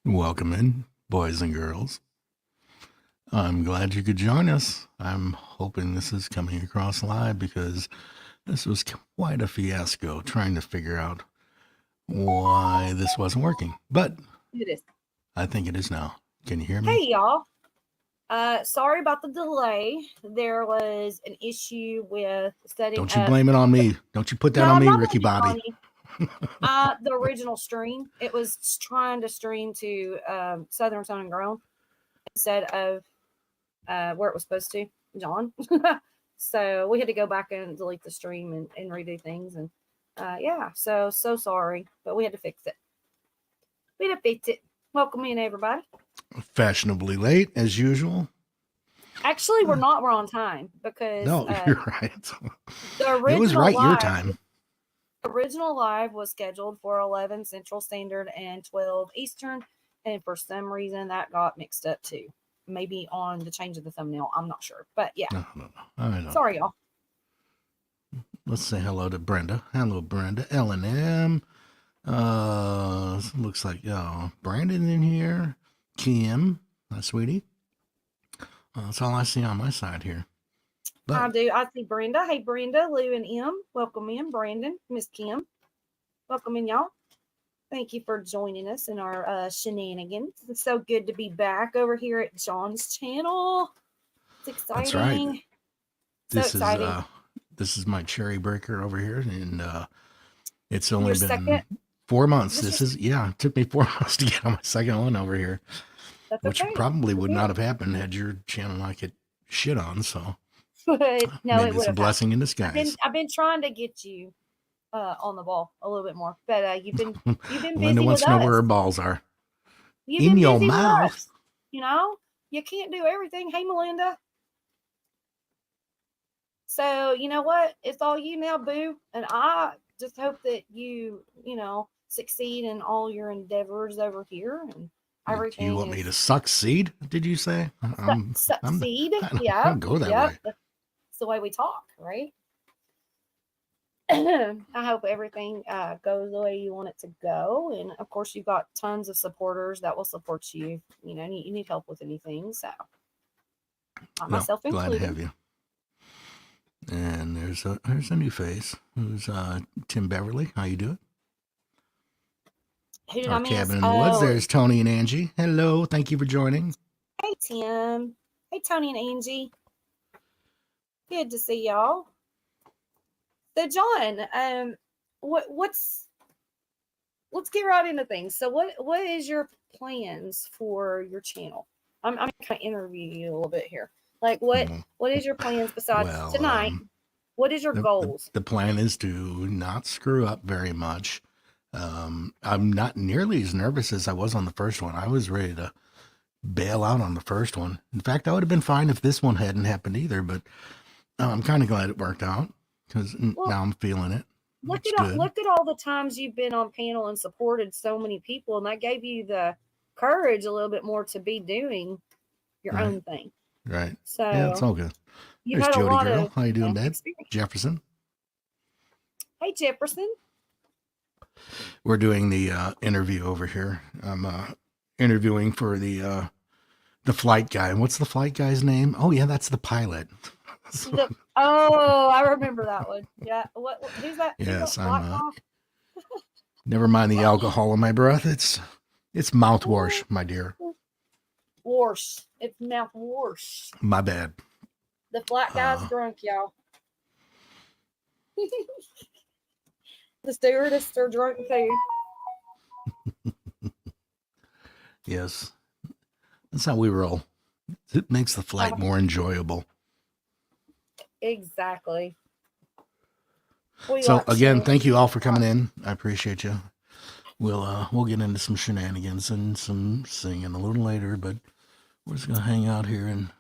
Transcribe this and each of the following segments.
Welcome in, boys and girls. I'm glad you could join us. I'm hoping this is coming across live because this was quite a fiasco trying to figure out why this wasn't working. But It is. I think it is now. Can you hear me? Hey, y'all. Sorry about the delay. There was an issue with setting Don't you up. blame it on me. Don't you put that No, on I'm me, not Ricky blaming it Bobby. on you. The original stream, it was trying to stream to Southern Tone and Grown instead of where it was supposed to, John. So we had to go back and delete the stream and redo things. And yeah, so sorry, but we had to fix it. Welcome in, everybody. Fashionably late, as usual. Actually, we're not. We're on time because No, you're right. the original It was right live, your time. The original live was scheduled for 11 Central Standard and 12 Eastern, and for some reason that got mixed up too. Maybe on the change of the thumbnail, I'm not sure, but yeah. No. I know. Sorry, y'all. Let's say hello to Brenda. Hello, Brenda. L&M. Looks like Brandon in here. Kim, my sweetie. That's all I see on my side here. But I see Brenda. Hey, Brenda, Lou, and M. Welcome in, Brandon, Miss Kim. Welcome in, y'all. Thank you for joining us in our shenanigans. It's so good to be back over here at John's channel. It's exciting. That's right. So exciting. This is my cherry breaker over here, and it's only been second? 4 months. It took me 4 months to get on my second one over here. That's which okay. probably would not have happened had your channel not get shit on. So no, maybe it's a blessing in disguise. I've been trying to get you on the ball a little bit more, but you've been busy Linda wants to know where her balls are. In your mouth. You know, you can't do everything. Hey, Melinda. So you know what? It's all you now, boo. And I just hope that you succeed in all your endeavors over here and everything. Do you want me to succeed? Did you say? Succeed? Yeah. I'll go that way. That's the way we talk, right? I hope everything goes the way you want it to go. And of course, you've got tons of supporters that will support you. You know, you need help with anything. So, myself included. Glad to have you. And there's a new face. Who's Tim Beverly? How you doing? Who did Our I miss? cabin in the woods. There's Tony and Angie. Hello. Thank you for joining. Hey, Tim. Hey, Tony and Angie. Good to see y'all. So, John, let's get right into things. So, what is your plans for your channel? I'm going to interview you a little bit here. Like, what is your plans besides tonight? What is your goals? The plan is to not screw up very much. I'm not nearly as nervous as I was on the first one. I was ready to bail out on the first one. In fact, I would have been fine if this one hadn't happened either, but I'm kind of glad it worked out because now I'm feeling it. Look at all the times you've been on panel and supported so many people, and that gave you the courage a little bit more to be doing your own thing. Right. So yeah, it's all good. There's Jody girl. How you doing, babe? Jefferson. Hey, Jefferson. We're doing the interview over here. I'm interviewing for the flight guy. And what's the flight guy's name? Oh yeah, that's the pilot. I remember that one. Yeah. Who's that? Yes, I'm. Never mind the alcohol in my breath. It's mouthwash, my dear. Wash. It's mouthwash. My bad. The flat guy's drunk, y'all. The stewardess are drunk too. Yes. That's how we roll. It makes the flight more enjoyable. Exactly. So again, thank you all for coming in. I appreciate you. We'll get into some shenanigans and some singing a little later, but we're just gonna hang out here and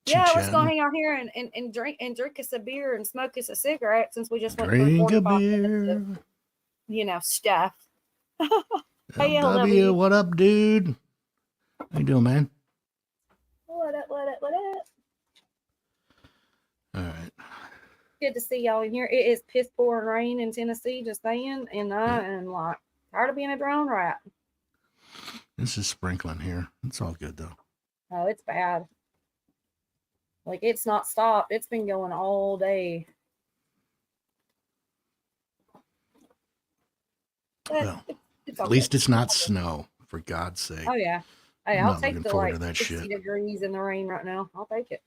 let's go hang out here and drink us a beer and smoke us a cigarette since we just went through 45 minutes of, stuff. Hey, LW, what up, dude? How you doing, man? What up? All right. Good to see y'all in here. It is piss pouring rain in Tennessee, just saying, and I am like tired of being a drone rat. This is sprinkling here. It's all good though. Oh, it's bad. Like, it's not stopped. It's been going all day. But Well, it's at okay. least it's not snow, for God's sake. Oh, yeah. Hey, I'm I'll not take looking the forward like to that 60 shit. degrees in the rain right now. I'll take it.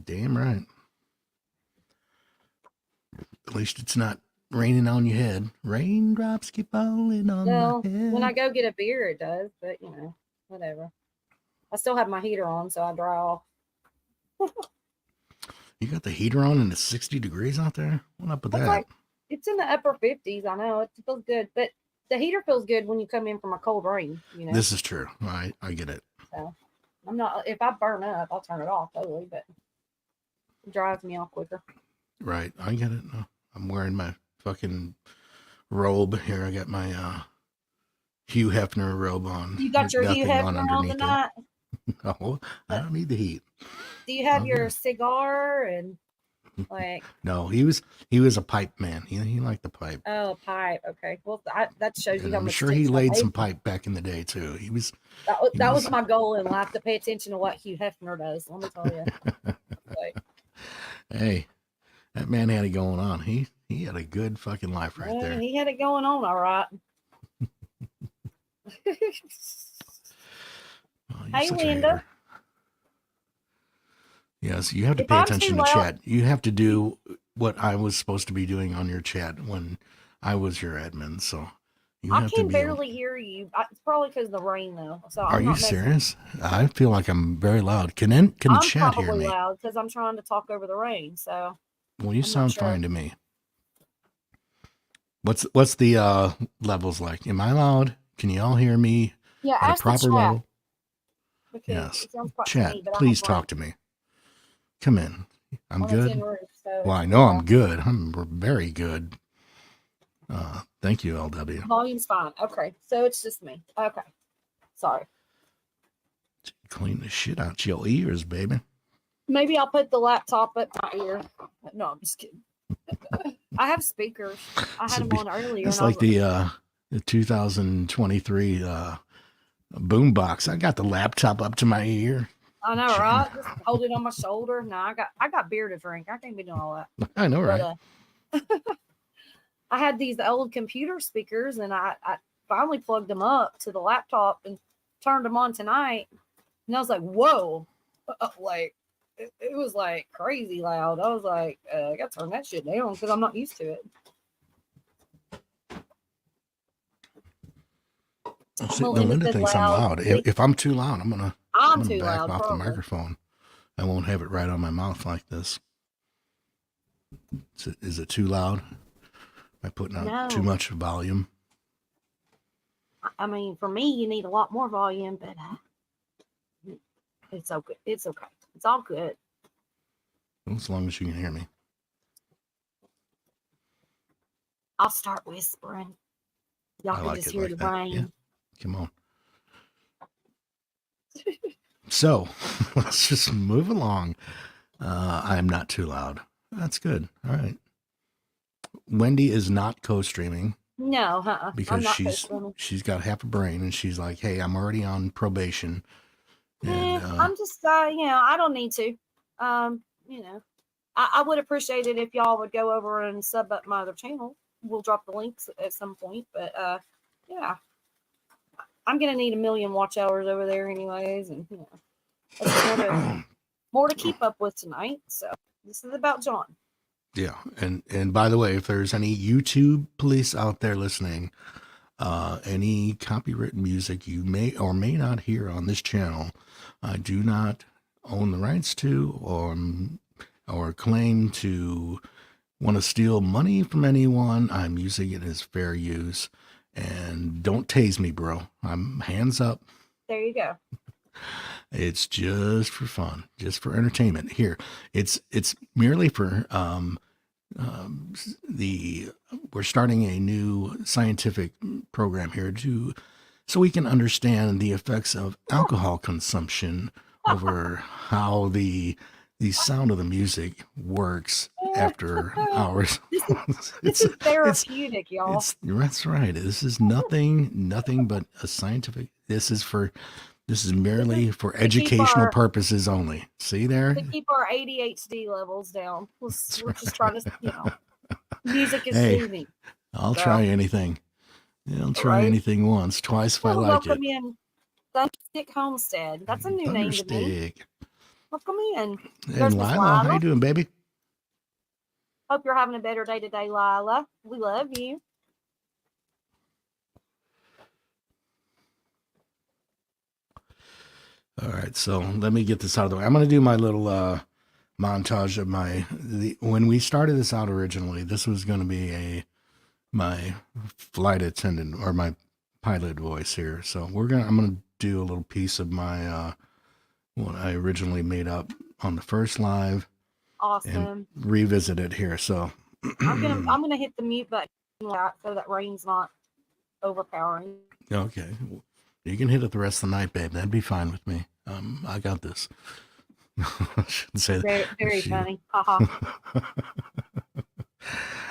Damn right. At least it's not raining on your head. Raindrops keep falling on Well, my head. when I go get a beer, it does, but whatever. I still have my heater on, so I dry off. You got the heater on and it's 60 degrees out there? What up with It's that? like it's in the upper 50s. I know it feels good, but the heater feels good when you come in from a cold rain. This is true. I get it. So I'm not. If I burn up, I'll turn it off totally, but it drives me off quicker. Right. I get it. No, I'm wearing my fucking robe here. I got my Hugh Hefner robe on. You got your Hugh Nothing Hefner on tonight. No, I don't need the heat. Do you have Oh, your good. cigar and like? No, he was a pipe man. He liked the pipe. Oh, pipe. Okay. Well, that shows you And how I'm much. sure he attention I laid paid. some pipe back in the day too. That was my goal in life, to pay attention to what Hugh Hefner does. Let me tell you. Like, Hey, that man had it going on. He had a good fucking life right there. He had it going on, all right. Oh, Hey, Linda. Yes, you have to If pay I'm attention too to loud- chat. You have to do what I was supposed to be doing on your chat when I was your admin. So you I have to can be. barely hear you. It's probably because of the rain, though. So Are I'm you not messing. serious? I feel like I'm very loud. Can the I'm chat hear probably me? loud because I'm trying to talk over the rain. So Well, you I'm not sound sure. fine to me. What's the levels like? Am I loud? Can you all hear me Yeah, at a ask the proper chat, level? because Yes. it sounds quite to Chat, me, but please I have talk to me. Come in. I'm on a tin good. roof. So Well, I it's know loud. I'm good. I'm very good. Thank you, LW. Volume's fine. Okay, so it's just me. Okay, sorry. Clean the shit out your ears, baby. Maybe I'll put the laptop at my ear. No, I'm just kidding. I have speakers. I had them on earlier. It's and like the 2023 boombox. I got the laptop up to my ear. I know, right? Just hold it on my shoulder. No, I got beer to drink. I can't be doing all that. I know, right? I had these old computer speakers, and I finally plugged them up to the laptop and turned them on tonight. And I was like, whoa. Like, it was like crazy loud. I was like, I got to turn that shit down because I'm not used to it. See, Linda thinks I'm loud. If I'm too loud, I'm gonna too back loud, off probably. the microphone. I won't have it right on my mouth like this. Is it too loud? Am I putting out too much volume? I mean, for me, you need a lot more volume, but it's okay. It's okay. It's all good. As long as you can hear me. I'll start whispering. Y'all can just hear the rain. Yeah. Come on. So let's just move along. I'm not too loud. That's good. All right. Wendy is not co-streaming. No, because she's got half a brain, and she's like, "Hey, I'm already on probation." And, I'm just, I don't need to. I would appreciate it if y'all would go over and sub up my other channel. We'll drop the links at some point, but yeah, I'm gonna need 1 million watch hours over there anyways, and more to keep up with tonight. So this is about John. Yeah, and by the way, if there's any YouTube police out there listening, any copywritten music you may or may not hear on this channel, I do not own the rights to or claim to want to steal money from anyone. I'm using it as fair use, and don't tase me, bro. I'm hands up. There you go. It's just for fun, just for entertainment. Here, it's merely for we're starting a new scientific program here so we can understand the effects of alcohol consumption over how the the sound of the music works after hours. This is therapeutic, y'all. That's right. This is nothing but a scientific. This is merely for educational purposes only. See there? To keep our ADHD levels down. We're just trying to, music is soothing. I'll try anything. I'll try anything once, twice if I like it. Welcome in Thunderstick Homestead. That's a new name to me. Welcome in. And Lila, how you doing, baby? Hope you're having a better day today, Lila. We love you. All right, so let me get this out of the way. I'm going to do my little montage of when we started this out originally. This was going to be my flight attendant or my pilot voice here. So I'm going to do a little piece of my what I originally made up on the first live. Awesome. And revisit it here. So I'm gonna hit the mute button so that rain's not overpowering. Okay, you can hit it the rest of the night, babe. That'd be fine with me. I got this. I shouldn't say that. Very funny. Haha.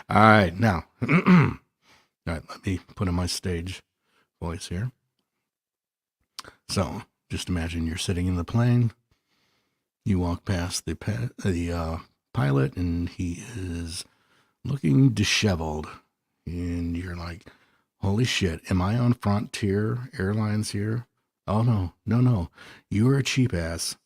All right, now. All right, let me put in my stage voice here. So just imagine you're sitting in the plane. You walk past the pilot, and he is looking disheveled. And you're like, holy shit, am I on Frontier Airlines here? Oh, no. You're a cheap ass.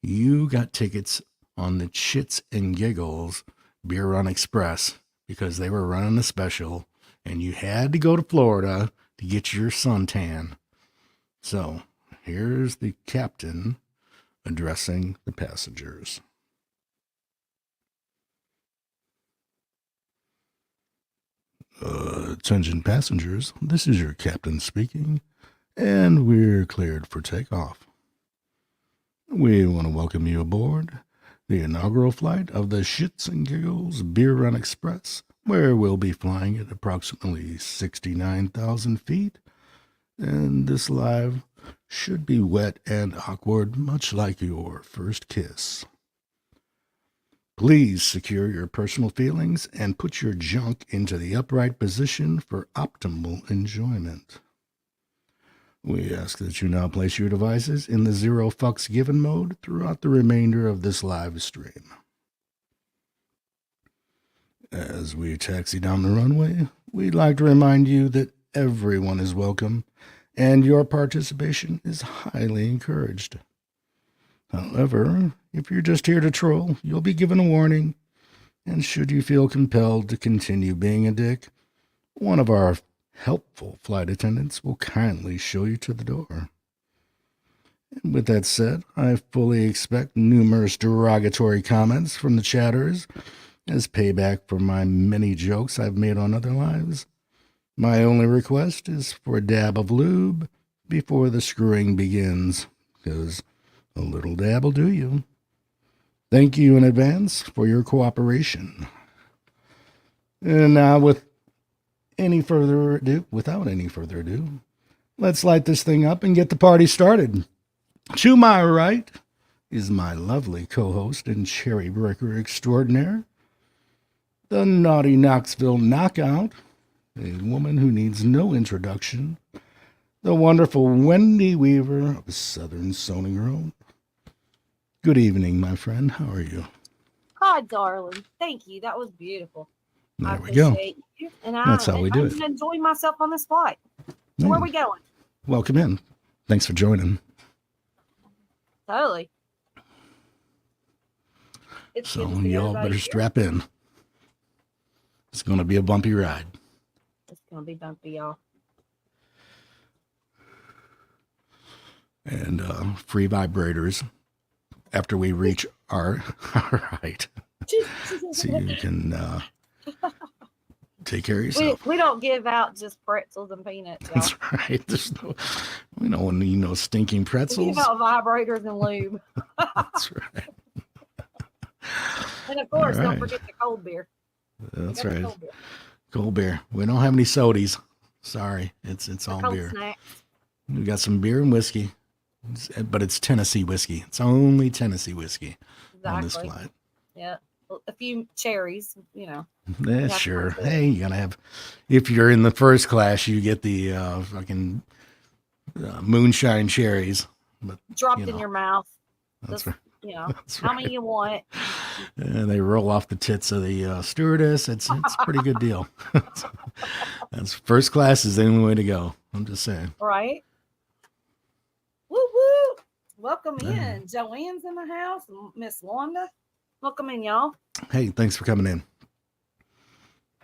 You got tickets on the Chits and Giggles Beer Run Express because they were running a special, and you had to go to Florida to get your suntan. So here's the captain addressing the passengers. Attention passengers, this is your captain speaking, and we're cleared for takeoff. We want to welcome you aboard the inaugural flight of the Chits and Giggles Beer Run Express, where we'll be flying at approximately 69,000 feet, and this live should be wet and awkward, much like your first kiss. Please secure your personal feelings and put your junk into the upright position for optimal enjoyment. We ask that you now place your devices in the zero fucks given mode throughout the remainder of this live stream. As we taxi down the runway, we'd like to remind you that everyone is welcome and your participation is highly encouraged. However, if you're just here to troll, you'll be given a warning, and should you feel compelled to continue being a dick, one of our helpful flight attendants will kindly show you to the door. And with that said, I fully expect numerous derogatory comments from the chatters as payback for my many jokes I've made on other lives. My only request is for a dab of lube before the screwing begins, because a little dab will do you. Thank you in advance for your cooperation. And now, without any further ado, let's light this thing up and get the party started. To my right is my lovely co-host and cherry breaker extraordinaire, the naughty Knoxville knockout, a woman who needs no introduction, the wonderful Wendy Weaver of Southern Sony Road. Good evening, my friend. How are you? Hi, darling. Thank you. That was beautiful. There we go. You. That's how we do it. I'm enjoying myself on this flight. So where are we going? Welcome in. Thanks for joining. Totally. So y'all better strap in. It's going to be a bumpy ride. It's going to be bumpy, y'all. And free vibrators after we reach our height. So you can take care of yourself. We don't give out just pretzels and peanuts, y'all. That's right. We don't need no stinking pretzels. We give out vibrators and lube. That's right. And of course, don't forget the cold beer. That's right. Cold beer. We don't have any sodies. Sorry. It's all beer. Snacks. We got some beer and whiskey. But it's Tennessee whiskey. It's only Tennessee whiskey on this Exactly. flight. Yeah. A few cherries, you know. Yeah, That's sure. pretty good. Hey, you gotta have. If you're in the first class, you get the fucking moonshine cherries. But Dropped you in know, your mouth. that's Just, right. you know, That's how right. many you want. And they roll off the tits of the stewardess. It's a pretty good deal. That's first class is the only way to go. I'm just saying. Right? Woo woo! Welcome in. Joanne's in the house. Miss Wanda. Welcome in, y'all. Hey, thanks for coming in.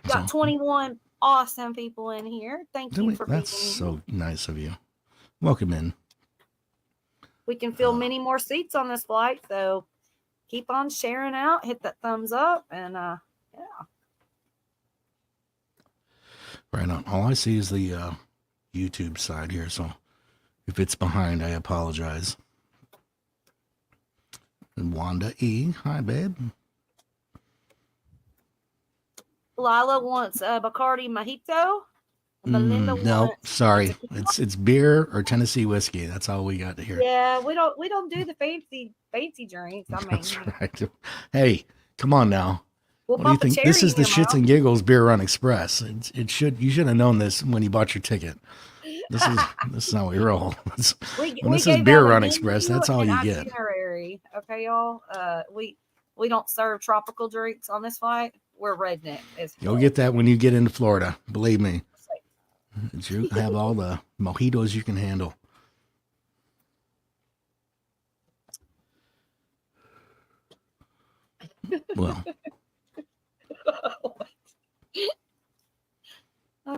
Got 21 awesome people in here. Thank you for being That's here. so nice of you. Welcome in. We can fill many more seats on this flight, so keep on sharing out. Hit that thumbs up, and yeah. Right on. All I see is the YouTube side here, so if it's behind, I apologize. And Wanda E. Hi, babe. Lila wants a Bacardi Mojito. Melinda No, wants sorry. It's beer or Tennessee whiskey. That's all we got here. Yeah, we don't do the fancy drinks. I mean, That's right. Hey, come on now. We'll What do you pop a think? cherry This is in the your Chits mouth. and Giggles Beer Run Express. You should have known this when you bought your ticket. This is how we roll. When this is Beer Run Express, that's all you get. Itinerary. Okay, y'all. We don't serve tropical drinks on this flight. We're redneck. You'll get that when you get into Florida. Believe me. You have all the mojitos you can handle. Well, I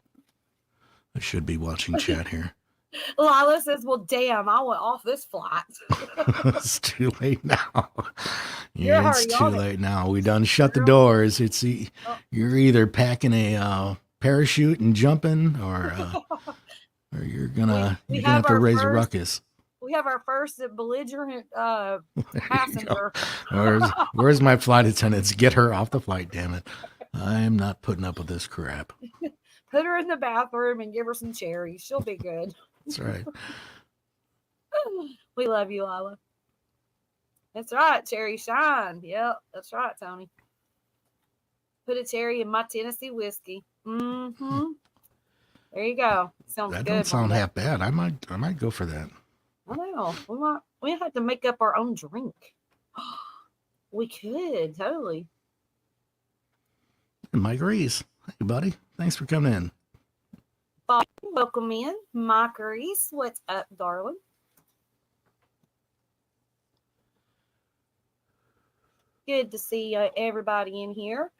should be watching chat here. Lila says, well, damn, I went off this flight. It's too late now. Yeah, it's too late now. We done shut the doors. You're either packing a parachute and jumping, or you're gonna have to raise a ruckus. We have our first belligerent passenger. Where's my flight attendants? Get her off the flight, damn it. I'm not putting up with this crap. Put her in the bathroom and give her some cherries. She'll be good. That's right. We love you, Lila. That's right. Cherry shine. Yep, that's right, Tony. Put a cherry in my Tennessee whiskey. Mm-hmm. There you go. Sounds good. That don't sound half bad. I might go for that. I know. We have to make up our own drink. We could, totally. Mike Reese. Hey, buddy. Thanks for coming in. Bobby, welcome in. Mike Reese, what's up, darling? Good to see everybody in here.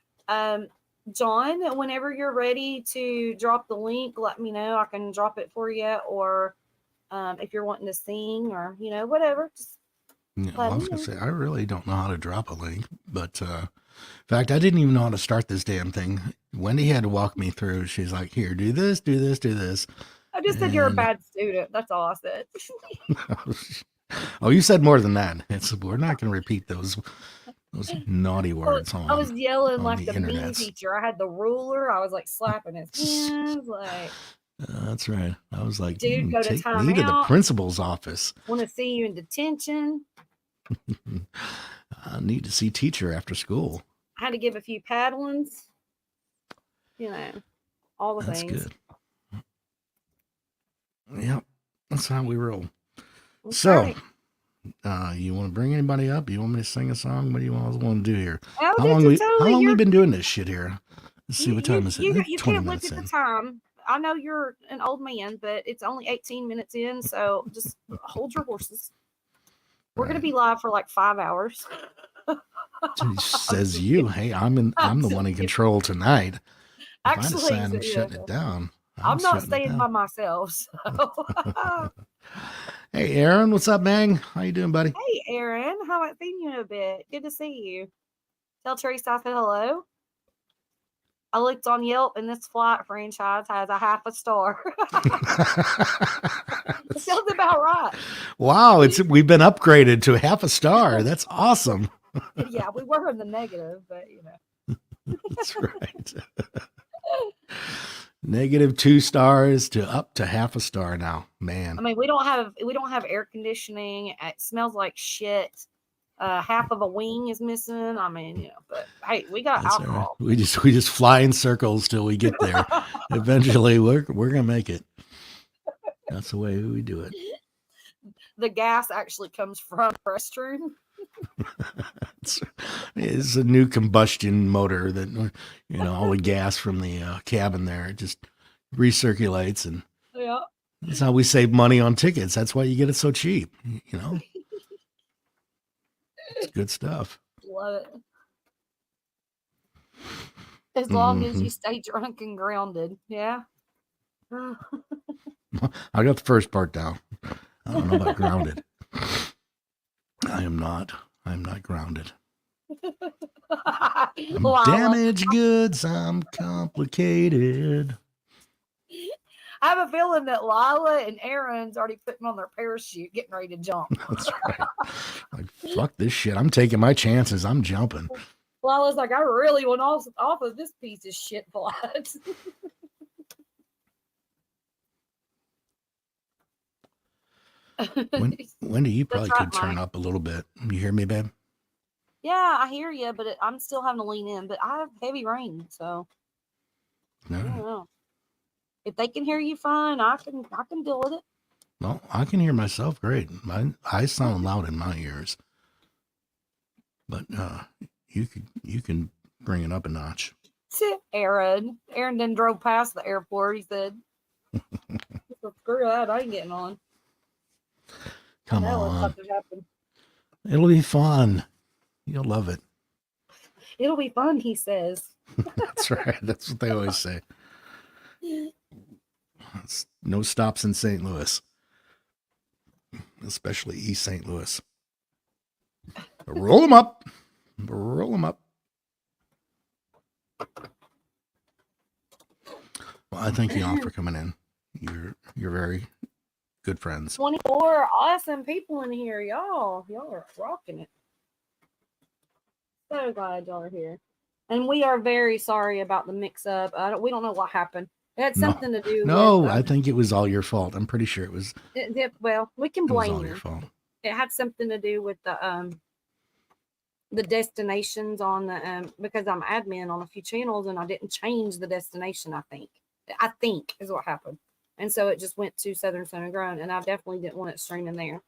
John, whenever you're ready to drop the link, let me know. I can drop it for you, or if you're wanting to sing, or whatever. Just I was gonna say I really don't know how to drop a link, but in fact, I didn't even know how to start this damn thing. Wendy had to walk me through. She's like, "Here, do this, do this, do this." I just said you're a bad student. That's all I said. Oh, you said more than that. We're not going to repeat those naughty words. I was yelling like the mean teacher. I had the ruler. I was like slapping his hands. Like, that's right. I was like, dude, go to timeout. Me to the principal's office. Want to see you in detention. I need to see teacher after school. I had to give a few paddlings. All the things. That's good. Yep, that's how we roll. Okay. So, you want to bring anybody up? You want me to sing a song? What do you want to do here? How long we been doing this shit here? Let's see, what time is it? You can't look at the time. I know you're an old man, but it's only 18 minutes in, so just hold your horses. We're going to be live for like 5 hours. Says you. Hey, I'm the one in control tonight. Actually, I'm shutting it down. I'm not staying by myself. So. Hey, Aaron, what's up, man? How you doing, buddy? Hey, Aaron. Haven't seen you in a bit. Good to see you. Tell Teresa I said hello. I looked on Yelp, and this flight franchise has a 0.5 star. It sounds about right. Wow, we've been upgraded to 0.5 star. That's awesome. Yeah, we were in the negative, but That's right. -2 stars to up to half a star now, man. I mean, we don't have air conditioning. It smells like shit. Half of a wing is missing. I mean, but hey, we got That's all right. alcohol. We just fly in circles till we get there. Eventually, we're gonna make it. That's the way we do it. The gas actually comes from the restroom. It's a new combustion motor that all the gas from the cabin there just recirculates, and Yeah. that's how we save money on tickets. That's why you get it so cheap. It's good stuff. Love it. As long as you stay drunk and grounded. Yeah. I got the first part down. I don't know about grounded. I'm not grounded. I'm damaged goods. I'm complicated. I have a feeling that Lila and Aaron's already putting on their parachute, getting ready to jump. That's right. Like, fuck this shit. I'm taking my chances. I'm jumping. Lila's like, I really want off of this piece of shit flight. Wendy, you probably could turn up a little bit. You hear me, babe? Yeah, I hear you, but I'm still having to lean in. But I have heavy rain, so No. I don't know. If they can hear you fine, I can deal with it. Well, I can hear myself great. I sound loud in my ears, but you can bring it up a notch. Aaron then drove past the airport. He said, "Screw that! I ain't getting on." Come on, it'll be fun. You'll love it. It'll be fun, he says. That's right. That's what they always say. No stops in St. Louis, especially East St. Louis. Roll them up. Roll them up. Well, I thank you all for coming in. You're very good friends. 24 awesome people in here, y'all. Y'all are rocking it. So glad y'all are here. And we are very sorry about the mix-up. We don't know what happened. It had something to do with... I think it was all your fault. I'm pretty sure it was... well, we can blame you. It was all your fault. It had something to do with the destinations on the... because I'm admin on a few channels, and I didn't change the destination, I think is what happened. And so it just went to Southern Sun and Grown, and I definitely didn't want it streaming there.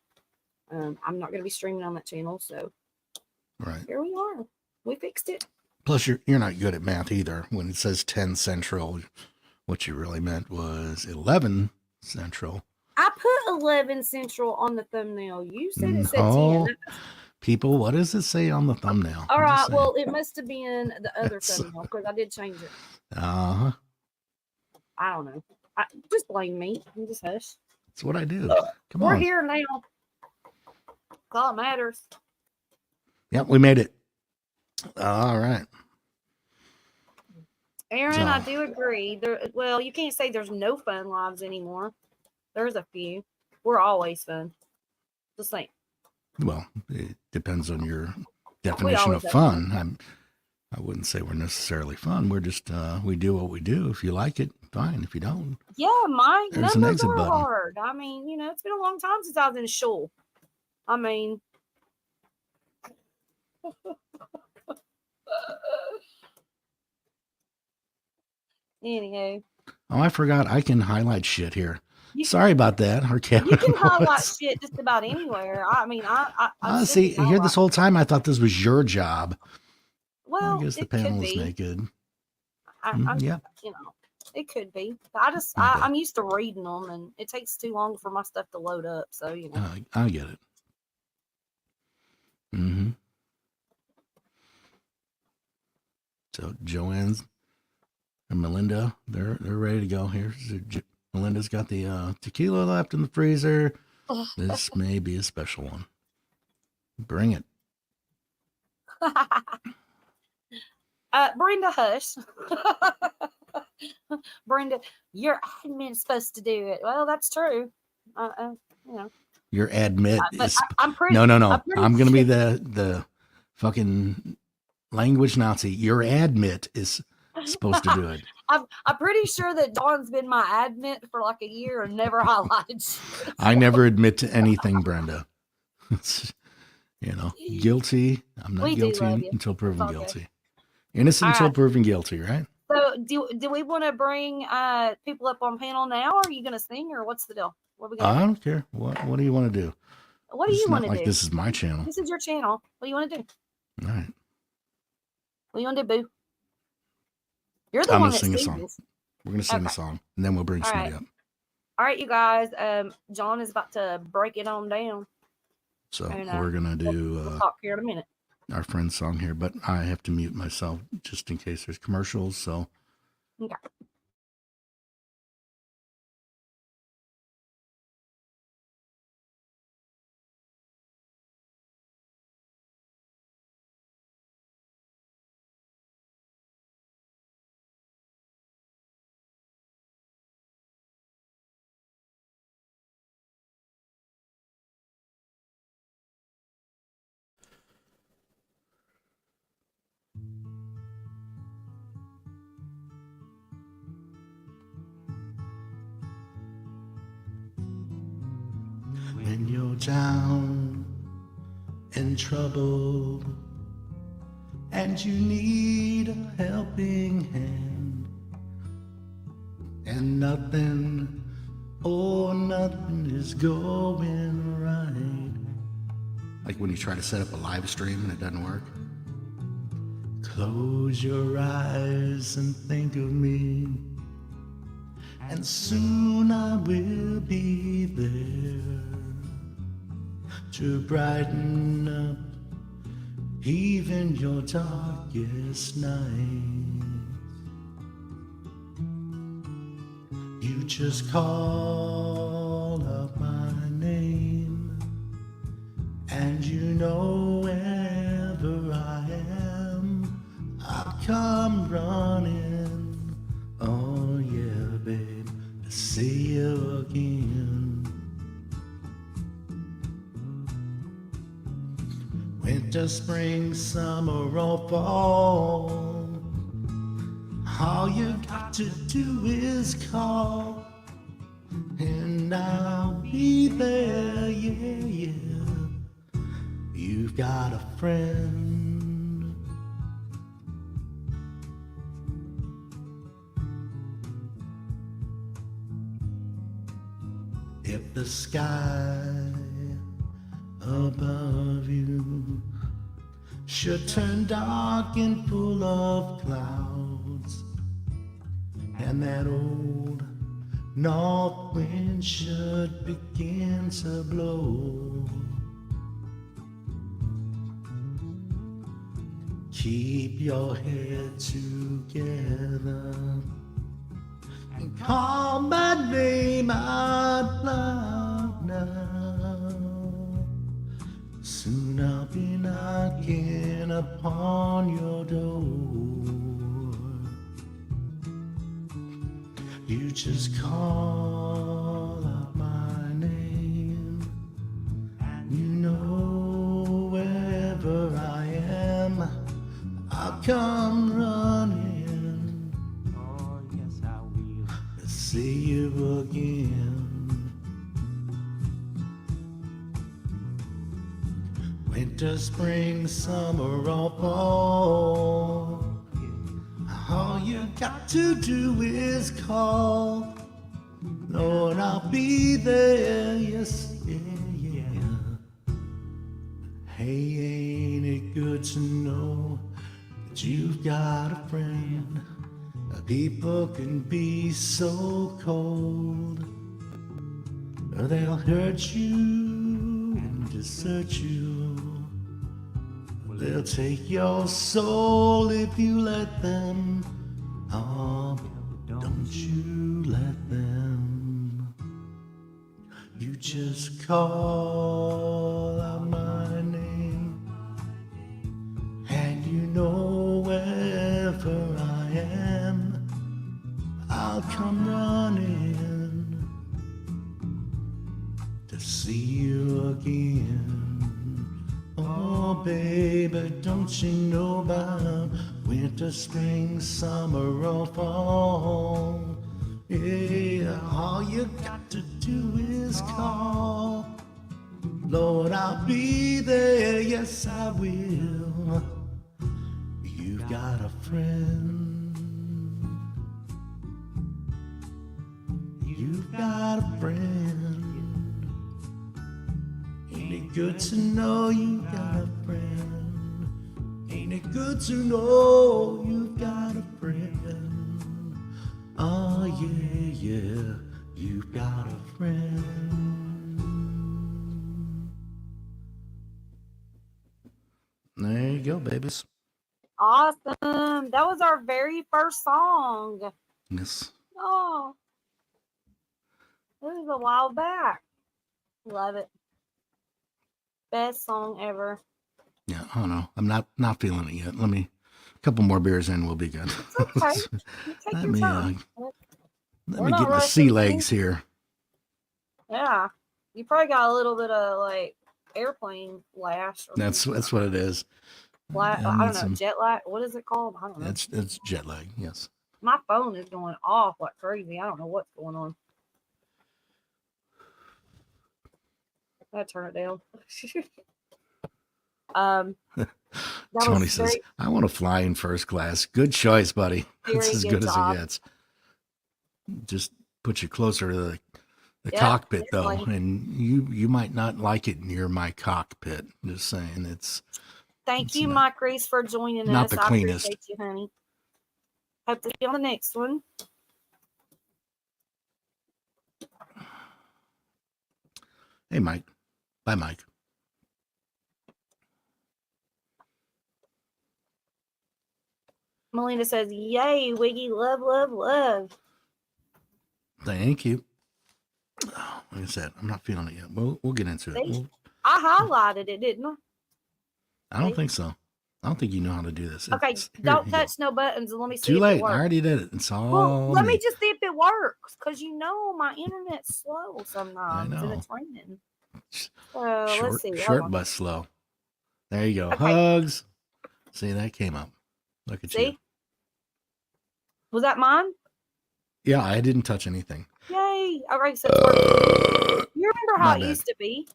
I'm not going to be streaming on that channel, so... Right. Here we are. We fixed it. Plus, you're not good at math either. When it says 10 Central, what you really meant was 11 Central. I put 11 Central on the thumbnail. You said it said 10. People, what does it say on the thumbnail? All right. Well, it must have been the other thumbnail because I did change it. Uh-huh. I don't know. Just blame me. I'm just hush. That's what I do. Come on. We're on. here now. All that matters. Yep, we made it. All right. Aaron, I do agree. Well, you can't say there's no fun lives anymore. There's a few. We're always fun. Just like. Well, it depends on your definition of fun. I wouldn't say we're necessarily fun. We're just we do what we do. If you like it, fine. If you don't, yeah, my numbers are button. Hard. I mean, it's been a long time since I was in school. I mean. Anyhow. Oh, I forgot. I can highlight shit here. Sorry about that. Our cabin. You can highlight shit just about anywhere. I mean, I see. Here, this whole time I thought this was your job. Well, I guess the panel is naked. Yeah, it could be. I'm used to reading them, and it takes too long for my stuff to load up. So I get it. Mm-hmm. So Joanne's and Melinda, they're ready to go here. So Melinda's got the tequila left in the freezer. This may be a special one. Bring it. Brenda, hush. Brenda, your admin's supposed to do it. Well, that's true. Your admit is I'm pretty. No. I'm going to be the fucking language Nazi. Your admit is supposed to do it. I'm pretty sure that Dawn's been my admin for like a year and never highlighted shit. I never admit to anything, Brenda. Guilty. I'm not We do guilty love you. until proven all good. guilty. Innocent All until right. proven guilty, right? So do we want to bring people up on panel now? Or are you gonna sing or what's the deal? What are we I gonna do? don't care. What do you want to do? What do you It's want not to like do? this is my channel. This is your channel. What do you want to do? All right. What do you want to do, Boo? You're the I'm one gonna that sing a sings. song. We're gonna sing a song, and then we'll bring All somebody right. up. All right, you guys. John is about to break it on down. So And, we're gonna do we'll talk here in a minute. our friend's song here, but I have to mute myself just in case there's commercials. So. Okay. When you're down in trouble and you need a helping hand, and nothing is going right, like when you try to set up a live stream and it doesn't work, close your eyes and think of me, and soon I will be there to brighten up even your darkest night. You just call up my name, and you know wherever I am, I'll come running. Oh yeah, babe, to see you again. Winter, spring, summer, or fall, all you got to do is call, and I'll be there, yeah, yeah. You've got a friend. If the sky above you should turn dark and full of clouds, and that old north wind should begin to blow, keep your head together and call my name out loud now. Soon I'll be knocking upon your door. You just call out my name. You know wherever I am, I'll come running. Oh yes I will. To see you again. Winter, spring, summer, or fall, all you got to do is call. Lord, I'll be there, yes, yeah, yeah. Hey, ain't it good to know that you've got a friend? People can be so cold, they'll hurt you and desert you. They'll take your soul if you let them. Oh, don't you let them. You just call out my name, and you know wherever I am, I'll come running to see you again. Oh, baby, don't you know about Winter, spring, summer, or fall. Yeah, all you got to do is call. Lord, I'll be there, yes, I will. You've got a friend. You've got a friend. Ain't it good to know you got a friend? Ain't it good to know you've got a friend? Oh yeah, yeah, you've got a friend. There you go, babies. Awesome. That was our very first song. Yes. Oh, this is a while back. Love it. Best song ever. Yeah, I don't know. I'm not feeling it yet. Let me a couple more beers in, we'll be good. Okay. You take let your me time. let We're me not get my rushing sea you. legs here. Yeah. You probably got a little bit of like airplane lash. Or That's what it is. I I need don't know. some. Jet lag. What is it called? I don't know. It's jet lag. Yes. My phone is going off like crazy. I don't know what's going on. I turn it down. Tony says, "I want to fly in first class." Good choice, buddy. That's as good as it gets. Just put you closer to the cockpit, though, and you might not like it near my cockpit. Just saying, Thank you, Mike Reese, for joining us. Not the cleanest. I appreciate you, honey. Hope to see you on the next one. Hey, Mike. Bye, Mike. Melinda says, "Yay, Wiggy, love, love, love." Thank you. Oh, like I said, I'm not feeling it yet. We'll get into it. I highlighted it, didn't I? I don't think so. I don't think you know how to do this. Okay, don't touch no buttons and let me see. Too if late. It works. I already did it. It's all well, let me just see if it works, because you know my internet's slow sometimes. I know. And it's raining. So let's see. Short but slow. There you go. Okay. Hugs. See, that came up. Look at you. Was that mine? Yeah, I didn't touch anything. Yay. All right, so you remember how it used to be?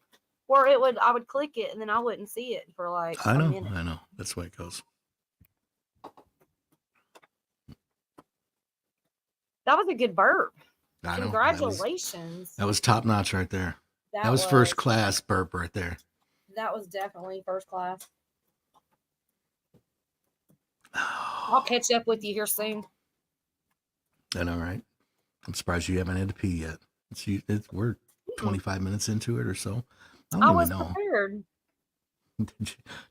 Where I would click it and then I wouldn't see it for like a minute. I know. That's the way it goes. That was a good burp. I know. Congratulations. That was top notch right there. That was first class burp right there. That was definitely first class. I'll catch up with you here soon. I know, right? I'm surprised you haven't had to pee yet. We're 25 minutes into it or so. I was prepared.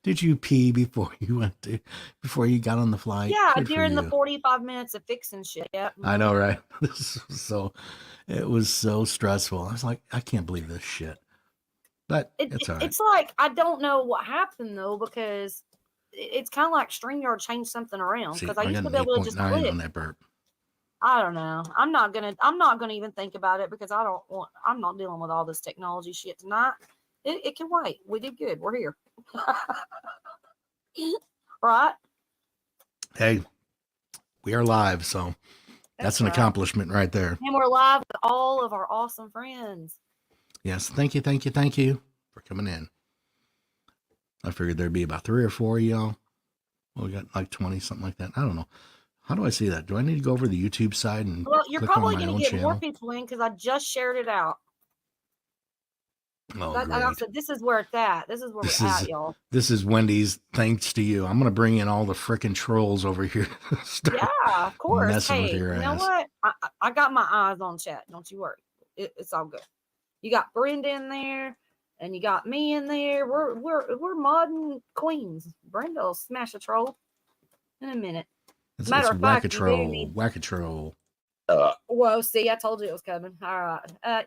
Did you pee before you got on the flight? Yeah, during the 45 minutes of fixing shit. Yeah. I know, right? It was so stressful. I was like, I can't believe this shit. But it's all right. It's like, I don't know what happened though, because it's kind of like StreamYard changed something around. Because I used to be able to just click on that burp. I don't know. I'm not gonna even think about it, because I'm not dealing with all this technology shit tonight. It can wait. We did good. We're here. Right? Hey, we are live, so that's an accomplishment right there. And we're live with all of our awesome friends. Yes, thank you for coming in. I figured there'd be about 3 or 4 of y'all. Well, we got like 20, something like that. I don't know. How do I see that? Do I need to go over the YouTube side and you're probably going to get more people in, because I just shared it out. Oh, great. I said, this is where it's at. This is where we're at, y'all. This is Wendy's. Thanks to you. I'm going to bring in all the freaking trolls over here. Yeah, of course. Hey, with your you know what? I got my eyes on chat. Don't you worry. It's all good. You got Brenda in there, and you got me in there. We're modern queens. Brenda will smash a troll in a minute. Matter of fact, whack a troll. Well, see, I told you it was coming. All right.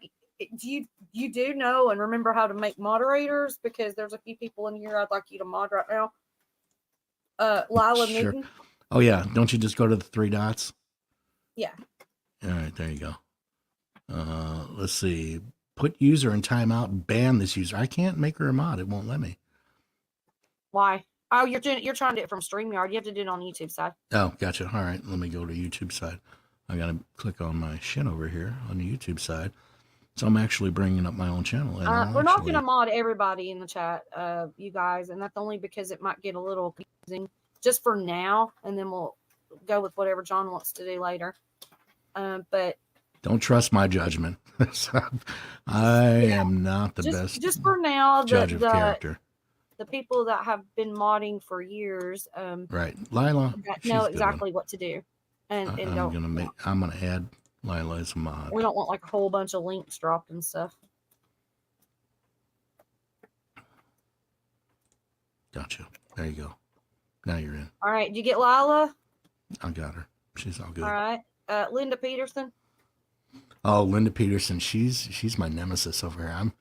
Do you do know and remember how to make moderators? Because there's a few people in here I'd like you to mod right now. Lila sure. Newton. Oh yeah, don't you just go to the 3 dots? Yeah. All right, there you go. Let's see. Put user in timeout. Ban this user. I can't make her a mod. It won't let me. Why? Oh, you're trying to do it from StreamYard. You have to do it on YouTube side. Oh, gotcha. All right, let me go to YouTube side. I gotta click on my shit over here on the YouTube side. So I'm actually bringing up my own channel. And We're not going to mod everybody in the chat, you guys, and that's only because it might get a little confusing just for now, and then we'll go with whatever John wants to do later. But don't trust my judgment. I am not the best. Just for now, judge of character. The people that have been modding for years, right, Lila, know exactly what to do, and I'm gonna add Lila as a mod. We don't want like a whole bunch of links dropped and stuff. Gotcha. There you go. Now you're in. All right. Did you get Lila? I got her. She's all good. All right. Linda Peterson. Oh, Linda Peterson. She's my nemesis over here.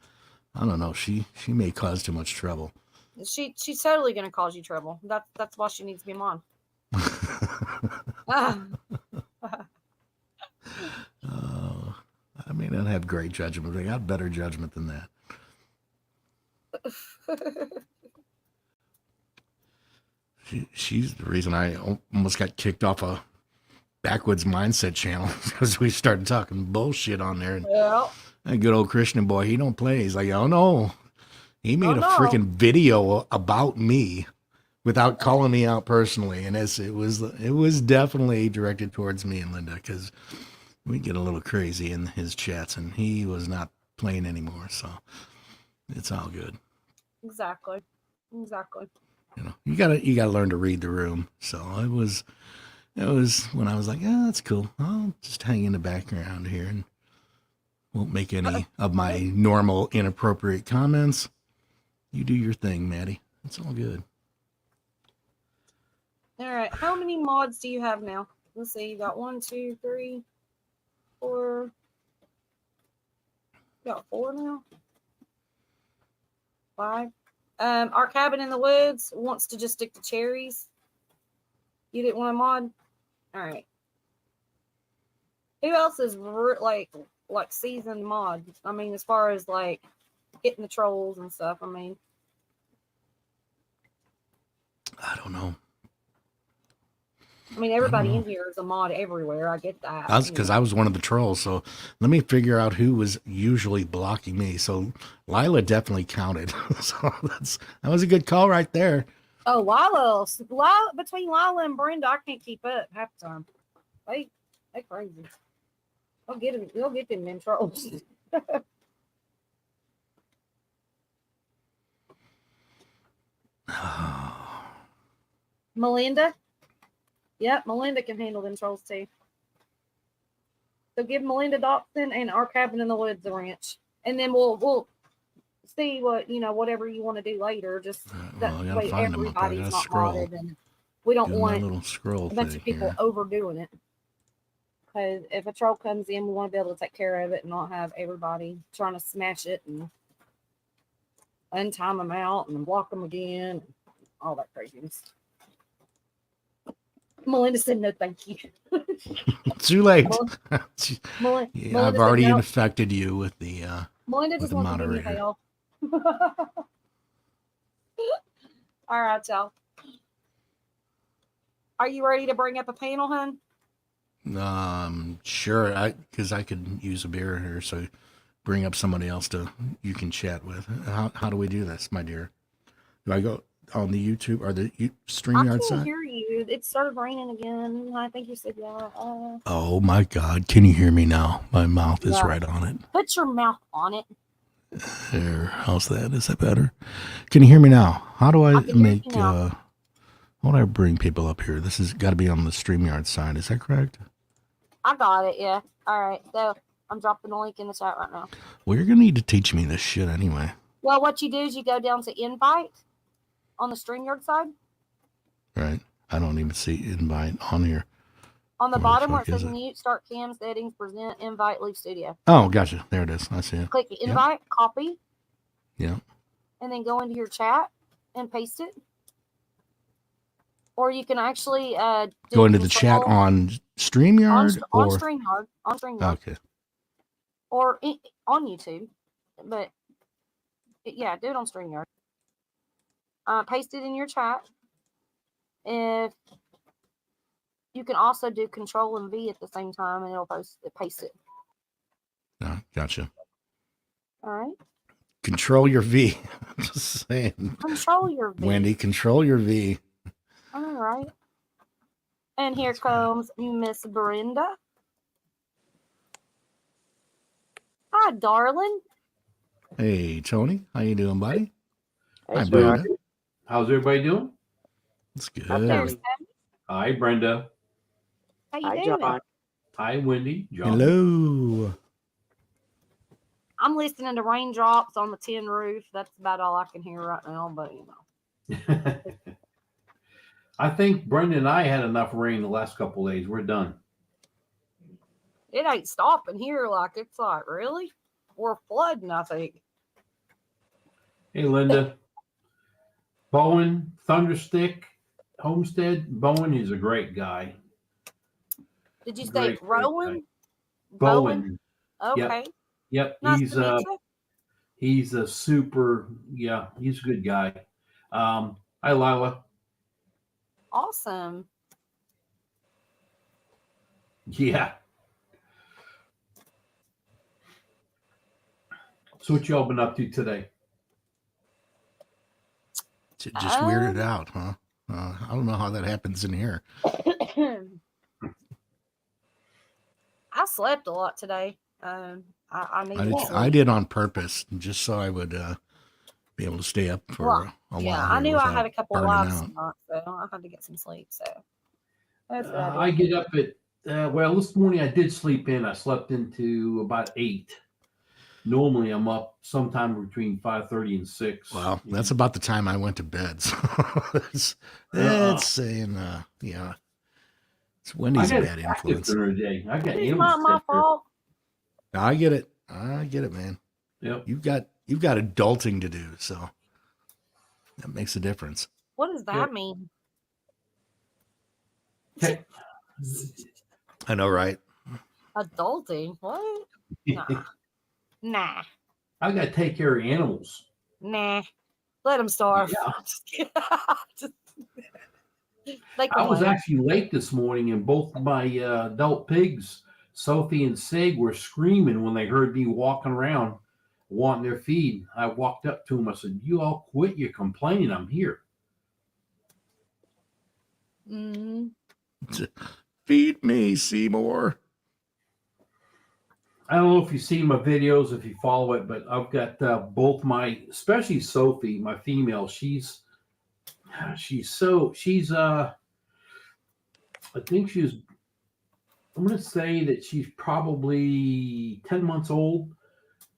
I don't know. She may cause too much trouble. She's totally gonna cause you trouble. That's why she needs to be on. I may not have great judgment, but I got better judgment than that. She's the reason I almost got kicked off a Backwoods Mindset channel because we started talking bullshit on there. And that good old Christian boy, he don't play. He's like, oh no, he made a freaking video about me without calling me out personally, and it was definitely directed towards me and Linda because we get a little crazy in his chats, and he was not playing anymore, so it's all good. Exactly. You know, you gotta learn to read the room. So it was when I was like, yeah, that's cool. I'll just hang in the background here and won't make any of my normal inappropriate comments. You do your thing, Maddie. It's all good. All right. How many mods do you have now? Let's see. You got 1, 2, 3, 4. You got 4 now? 5. Our cabin in the woods wants to just stick to cherries. You didn't want a mod? All right. Who else is like seasoned mod? I mean, as far as like hitting the trolls and stuff. I mean, I don't know. I mean, everybody in here is a mod everywhere. I get that. That's because I was one of the trolls. So let me figure out who was usually blocking me. So Lila definitely counted. So that was a good call right there. Oh, Lila, between Lila and Brenda, I can't keep up half the time. They crazy. They'll get them in trolls. Melinda. Yep, Melinda can handle them trolls too. So give Melinda Dobson and our cabin in the woods a wrench, and then we'll see what whatever you want to do later. Just that way everybody's not modded, and we don't want a bunch of people overdoing it. Because if a troll comes in, we want to be able to take care of it and not have everybody trying to smash it and untime them out and block them again, and all that craziness. Melinda said no, thank you. Too late. Melinda I've already infected you with the Melinda just wants to give you hell. All right, y'all. Are you ready to bring up a panel, hun? Sure. Because I could use a beer here, so bring up somebody else you can chat with. How do we do this, my dear? Do I go on the YouTube or the StreamYard side? I can't hear you. It started raining again. I think you said yeah. Oh my God! Can you hear me now? My mouth is right on it. Put your mouth on it. There. How's that? Is that better? Can you hear me now? How do I make? How do I bring people up here? This has got to be on the StreamYard side. Is that correct? I got it. Yeah. All right. So I'm dropping the link in the chat right now. Well, you're gonna need to teach me this shit anyway. Well, what you do is you go down to invite on the StreamYard side. Right. I don't even see invite on here. On the bottom where it says mute, start cam settings, present, invite, leave studio. Oh, gotcha. There it is. I see it. Click invite, copy. Yeah. And then go into your chat and paste it. Or you can actually go into the chat on StreamYard on StreamYard. On StreamYard. Okay. Or on YouTube. But yeah, do it on StreamYard. Paste it in your chat If you can also do Control and V at the same time, and it'll paste it. Gotcha. All right. Control your V. Just saying. Control your V. Wendy, control your V. All right. And here comes Miss Brenda. Hi, darling. Hey, Tony. How you doing, buddy? Hey, Hi, sweetheart. Brenda. How's everybody doing? It's Up there, good. Sam. Hi, Brenda. How you Hi, doing? John. Hi, Wendy. John. Hello. I'm listening to raindrops on the tin roof. That's about all I can hear right now, but you know. I think Brenda and I had enough rain the last couple of days. We're done. It ain't stopping here. Like, it's like, really? We're flooding, I think. Hey, Linda. Bowen, Thunderstick, Homestead. Bowen is a great guy. Did you say Great guy. Rowan? Bowen. Okay. Yep. Nice He's to meet you. he's a super, yeah, he's a good guy. Hi, Lila. Awesome. Yeah. So what y'all been up to today? Just weirded out, huh? I don't know how that happens in here. I slept a lot today. I needed sleep. I did on purpose, just so I would be able to stay up for a while. Yeah, I knew I had a couple burning lives out. tonight, so I had to get some sleep. So that's what I I did. get up at, well, this morning I did sleep in. I slept into about 8. Normally I'm up sometime between 5:30 and 6. Well, that's about the time I went to bed. So it's saying, yeah, it's Wendy's a bad influence. During the day. I got It's not my fault. I get it. I get it, man. Yep. You've got adulting to do, so that makes a difference. What does that Yep. mean? Okay. I know, right? Adulting? What? Nah. I got to take care of animals. Nah. Let them starve. Yeah. I I was actually late this morning, and both my adult pigs, Sophie and Sig, were screaming when they heard me walking around wanting their feed. I walked up to them. I said, "You all quit your complaining. I'm here." Mm-hmm. Feed me, Seymour. I don't know if you've seen my videos, if you follow it, but I've got both especially Sophie, my female. She's I think I'm going to say that she's probably 10 months old,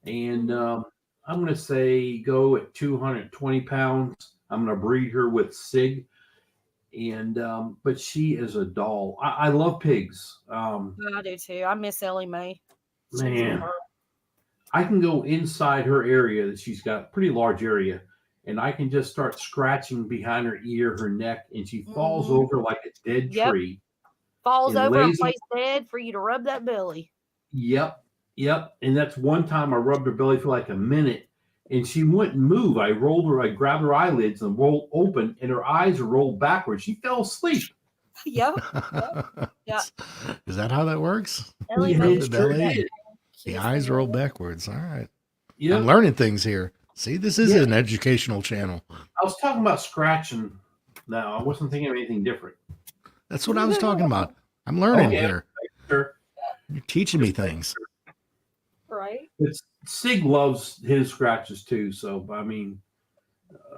and I'm going to say go at 220 pounds. I'm going to breed her with Sig, and but she is a doll. I love pigs. I do too. I miss Ellie Mae. Man, I can go inside her area that she's got, a pretty large area, and I can just start scratching behind her ear, her neck, and she falls over like a dead tree. Falls and over and lays plays dead for you to rub that belly. Yep. And that's one time I rubbed her belly for like a minute, and she wouldn't move. I grabbed her eyelids and rolled open, and her eyes are rolled backwards. She fell asleep. Yep. Yeah. Is that how that works? Ellie Yeah, Mae. Rub the belly, the She's eyes the roll one. backwards. All right. Yeah. I'm learning things here. See, this is an educational channel. I was talking about scratching. No, I wasn't thinking of anything different. That's what I was talking about. I'm learning here. Sure. You're teaching me things. Right. Sig loves his scratches too. So, I mean,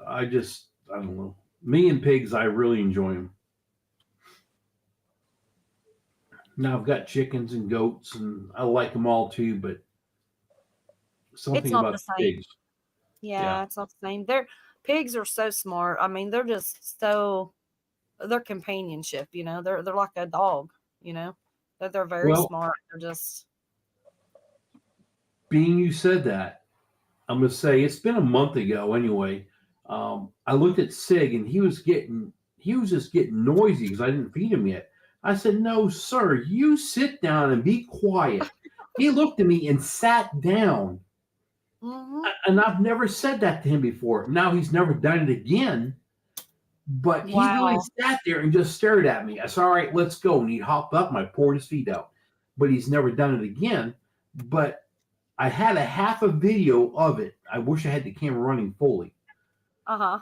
I don't know. Me and pigs, I really enjoy them. Now I've got chickens and goats, and I like them all too, but something not about the same. pigs. Yeah, it's not the same. Pigs are so smart. I mean, they're just they're companionship, you know. They're like a dog, you know. They're very smart. They're just Being you said that, I'm gonna say it's been a month ago anyway. I looked at Sig, and he was just getting noisy because I didn't feed him yet. I said, "No, sir, you sit down and be quiet." He looked at me and sat down. mm-hmm. And I've never said that to him before. Now he's never done it again. But he really Wow. sat there and just stared at me. I said, all right, let's go. And he hopped up and I poured his feet out. But he's never done it again. But I had a half a video of it. I wish I had the camera running fully. Uh-huh.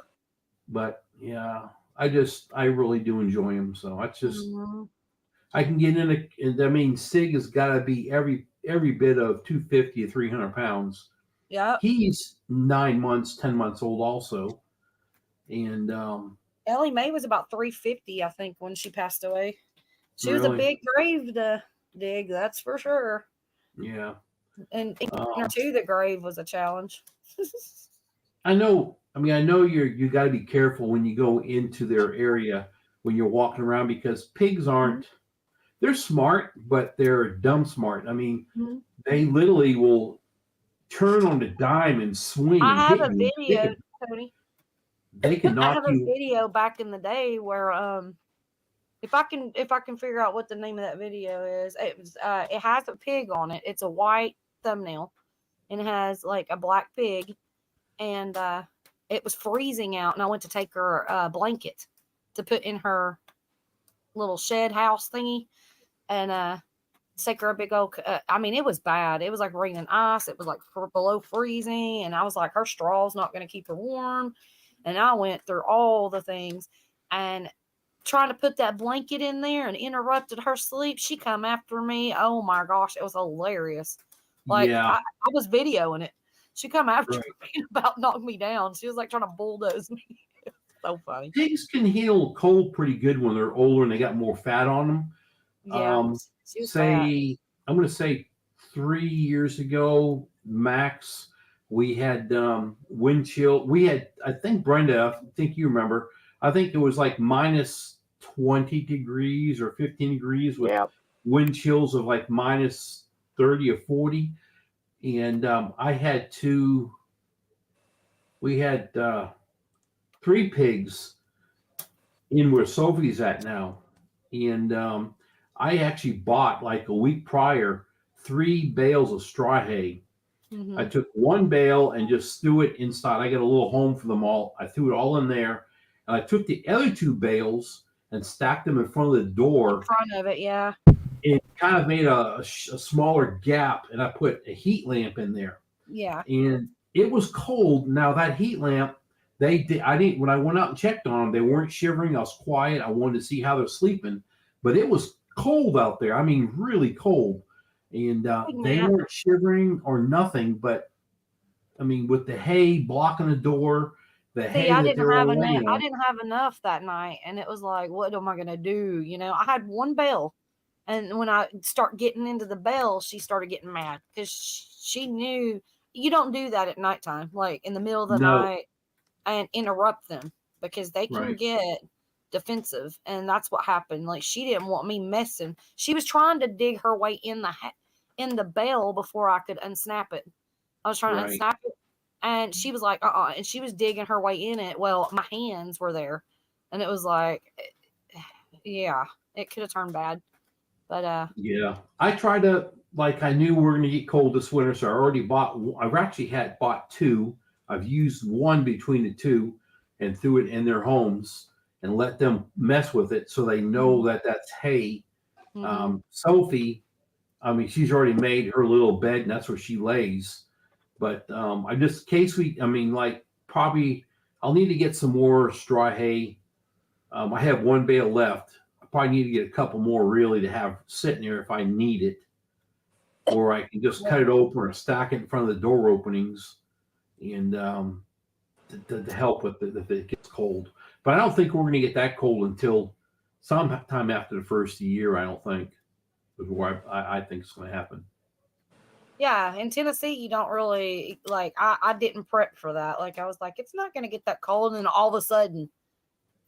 But yeah, I really do enjoy him. So that's just, Mm-hmm. I can get in it. I mean, Sig has got to be every bit of 250 to 300 pounds. Yep. He's 9 months, 10 months old also. And Ellie Mae was about 350, I think, when she passed away. She was a really, big grave to dig, that's for sure. yeah. And getting her to the grave was a challenge. I know. I mean, I know you got to be careful when you go into their area when you're walking around because pigs aren't. They're smart, but they're dumb smart. I mean, Mhm. they literally will turn on the dime and swing I and have hit a you. video, Tony. They can I knock have a you. video back in the day where if I can figure out what the name of that video is, it has a pig on it. It's a white thumbnail and it has like a black pig, and it was freezing out, and I went to take her a blanket to put in her little shed house thingy, and take her a big old. I mean, it was bad. It was like raining ice. It was like below freezing, and I was like, her straw's not going to keep her warm. And I went through all the things, and trying to put that blanket in there and interrupted her sleep. She come after me. Oh my gosh, it was hilarious. Like Yeah, I was videoing it. She come after right. me and about knocked me down. She was like trying to bulldoze me. So funny. Pigs can handle cold pretty good when they're older and they got more fat on them. Yeah, she was fat. I'm going to say 3 years ago, max, we had wind chill. We had, I think, Brenda, I think you remember, I think it was like minus 20 degrees or 15 degrees with wind chills of like minus 30 or 40. And we had 3 pigs in where Sophie's at now. And I actually bought like a week prior 3 bales of straw hay. Mm-hmm. I took 1 bale and just threw it inside. I got a little home for them all. I threw it all in there. And I took the other 2 bales and stacked them in front of the door. In front of it, yeah. It kind of made a smaller gap, and I put a heat lamp in there. Yeah. And it was cold. Now that heat lamp, I didn't when I went out and checked on them, they weren't shivering. I was quiet. I wanted to see how they're sleeping, but it was cold out there. I mean, really cold, and they weren't shivering or nothing. But I mean, with the hay blocking the door, the hay I that didn't they're have all enough. laying I on. didn't have enough that night, and it was like, what am I gonna do? You know, I had 1 bale, and when I start getting into the bell, she started getting mad because she knew you don't do that at nighttime, like in the middle of the No, night, and interrupt them because they can right, get defensive, and that's what happened. Like she didn't want me messing. She was trying to dig her way in the bell before I could unsnap it. I was trying to right. unsnap it, and she was like, and she was digging her way in it. Well, my hands were there, and it was like, yeah, it could have turned bad. But Yeah, I tried to like I knew we were going to get cold this winter, so I already bought. I've actually had bought 2. I've used 1 between the 2 and threw it in their homes and let them mess with it so they know that that's hay. Sophie, I mean, she's already made her little bed and that's where she lays. But I just in case I mean, like probably I'll need to get some more straw hay. I have 1 bale left. I probably need to get a couple more really to have sitting there if I need it, or I can just cut it open or stack it in front of the door openings, and to help with it if it gets cold. But I don't think we're going to get that cold until sometime after the first of the year. I don't think before I think it's going to happen. yeah, in Tennessee, you don't really like. I didn't prep for that. Like I was like, it's not going to get that cold, and then all of a sudden,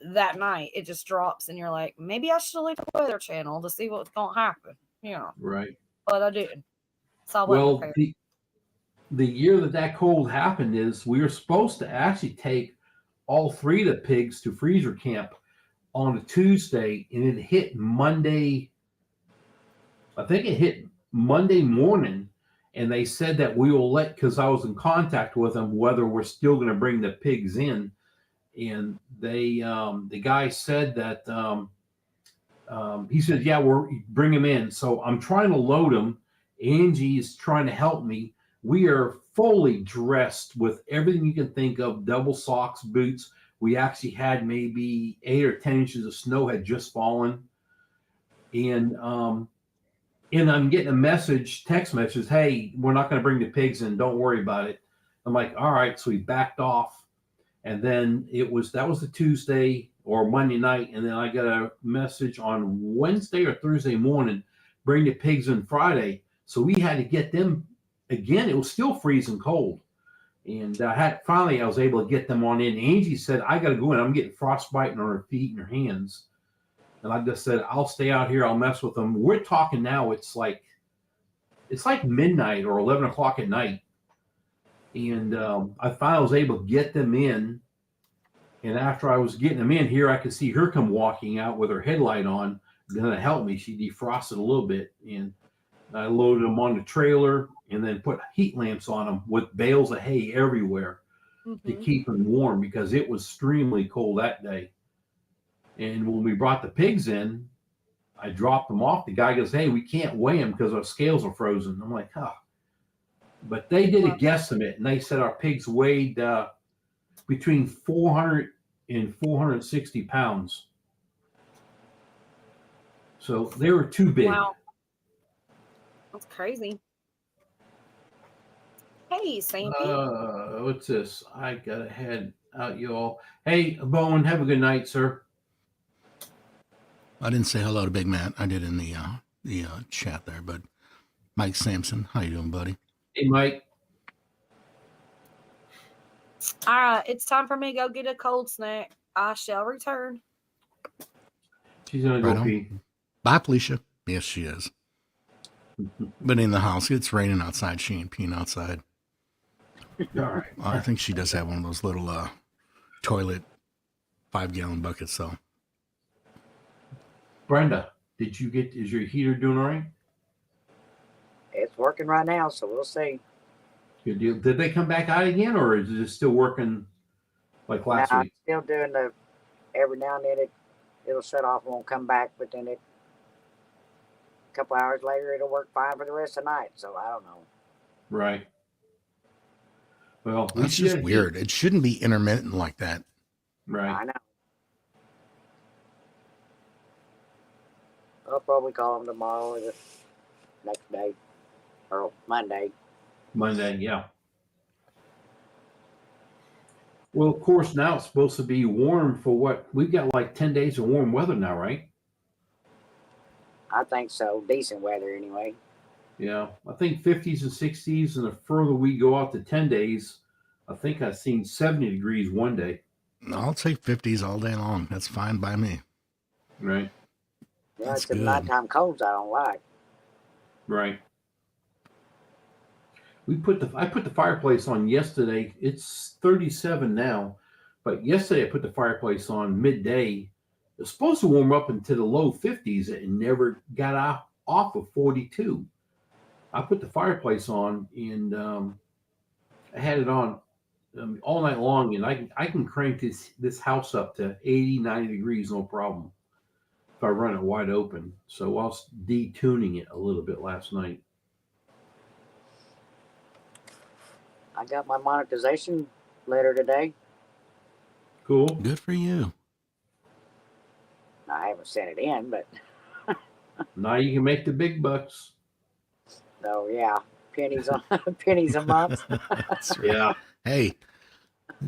that night it just drops, and you're like, maybe I should leave the Weather Channel to see what's going to happen. You know, Right. but I didn't. So I wasn't Well, prepared. the year that cold happened is we were supposed to actually take all 3 of the pigs to freezer camp on a Tuesday, and it hit Monday. I think it hit Monday morning, and they said that we will because I was in contact with them whether we're still going to bring the pigs in, and they the guy said that he said, yeah, we're bring him in. So I'm trying to load him. Angie is trying to help me. We are fully dressed with everything you can think of, double socks, boots. We actually had maybe 8 or 10 inches of snow had just fallen. And I'm getting a text message, hey, we're not going to bring the pigs in. Don't worry about it. I'm like, all right. So we backed off. And then that was the Tuesday or Monday night. And then I got a message on Wednesday or Thursday morning, bring the pigs in Friday. So we had to get them again. It was still freezing cold. And finally I was able to get them on in. Angie said, I got to go in. I'm getting frostbite on her feet and her hands. And I just said, I'll stay out here. I'll mess with them. We're talking now. It's like midnight or 11 o'clock at night. And I finally was able to get them in. And after I was getting them in here, I could see her come walking out with her headlight on. Going to help me. She defrosted a little bit. And I loaded them on the trailer and then put heat lamps on them with bales of hay everywhere to keep them warm because it was extremely cold that day. And when we brought the pigs in, I dropped them off. The guy goes, hey, we can't weigh them because our scales are frozen. I'm like, huh. But they did a guesstimate, and they said our pigs weighed between 400 and 460 pounds. So they were too big. Wow. That's crazy. Hey, Sampy. What's this? I got to head out, y'all. Hey, Bowen, have a good night, sir. I didn't say hello to Big Matt. I did in the chat there, but Mike Sampson, how you doing, buddy? Hey, Mike. All right, it's time for me to go get a cold snack. I shall return. She's going to go pee. Bye, Felicia. Yes, she is. But in the house, it's raining outside. She ain't peeing outside. All right. I think she does have one of those little toilet 5-gallon buckets, though. Brenda, is your heater doing all right? It's working right now, so we'll see. Good deal. Did they come back out again, or is it still working like last week? Still doing every now and then it'll shut off and won't come back, but then a couple hours later it'll work fine for the rest of the night. So I don't know. Right. Well, that's just weird. It shouldn't be intermittent like that. Right. I know. I'll probably call them tomorrow or the next day or Monday. Monday, yeah. Well, of course, now it's supposed to be warm for what? We've got like 10 days of warm weather now, right? I think so. Decent weather anyway. Yeah. I think 50s and 60s, and the further we go out to 10 days, I think I've seen 70 degrees one day. I'll take 50s all day long. That's fine by me. Right. Yeah, it's the nighttime colds I don't like. Right. I put the fireplace on yesterday. It's 37 now, but yesterday I put the fireplace on midday. It's supposed to warm up into the low 50s and never got off of 42. I put the fireplace on and I had it on all night long, and I can crank this house up to 80, 90 degrees, no problem, if I run it wide open. So I was detuning it a little bit last night. I got my monetization letter today. Cool. Good for you. I haven't sent it in, but Now you can make the big bucks. oh yeah, pennies a month. That's right. Yeah. Hey,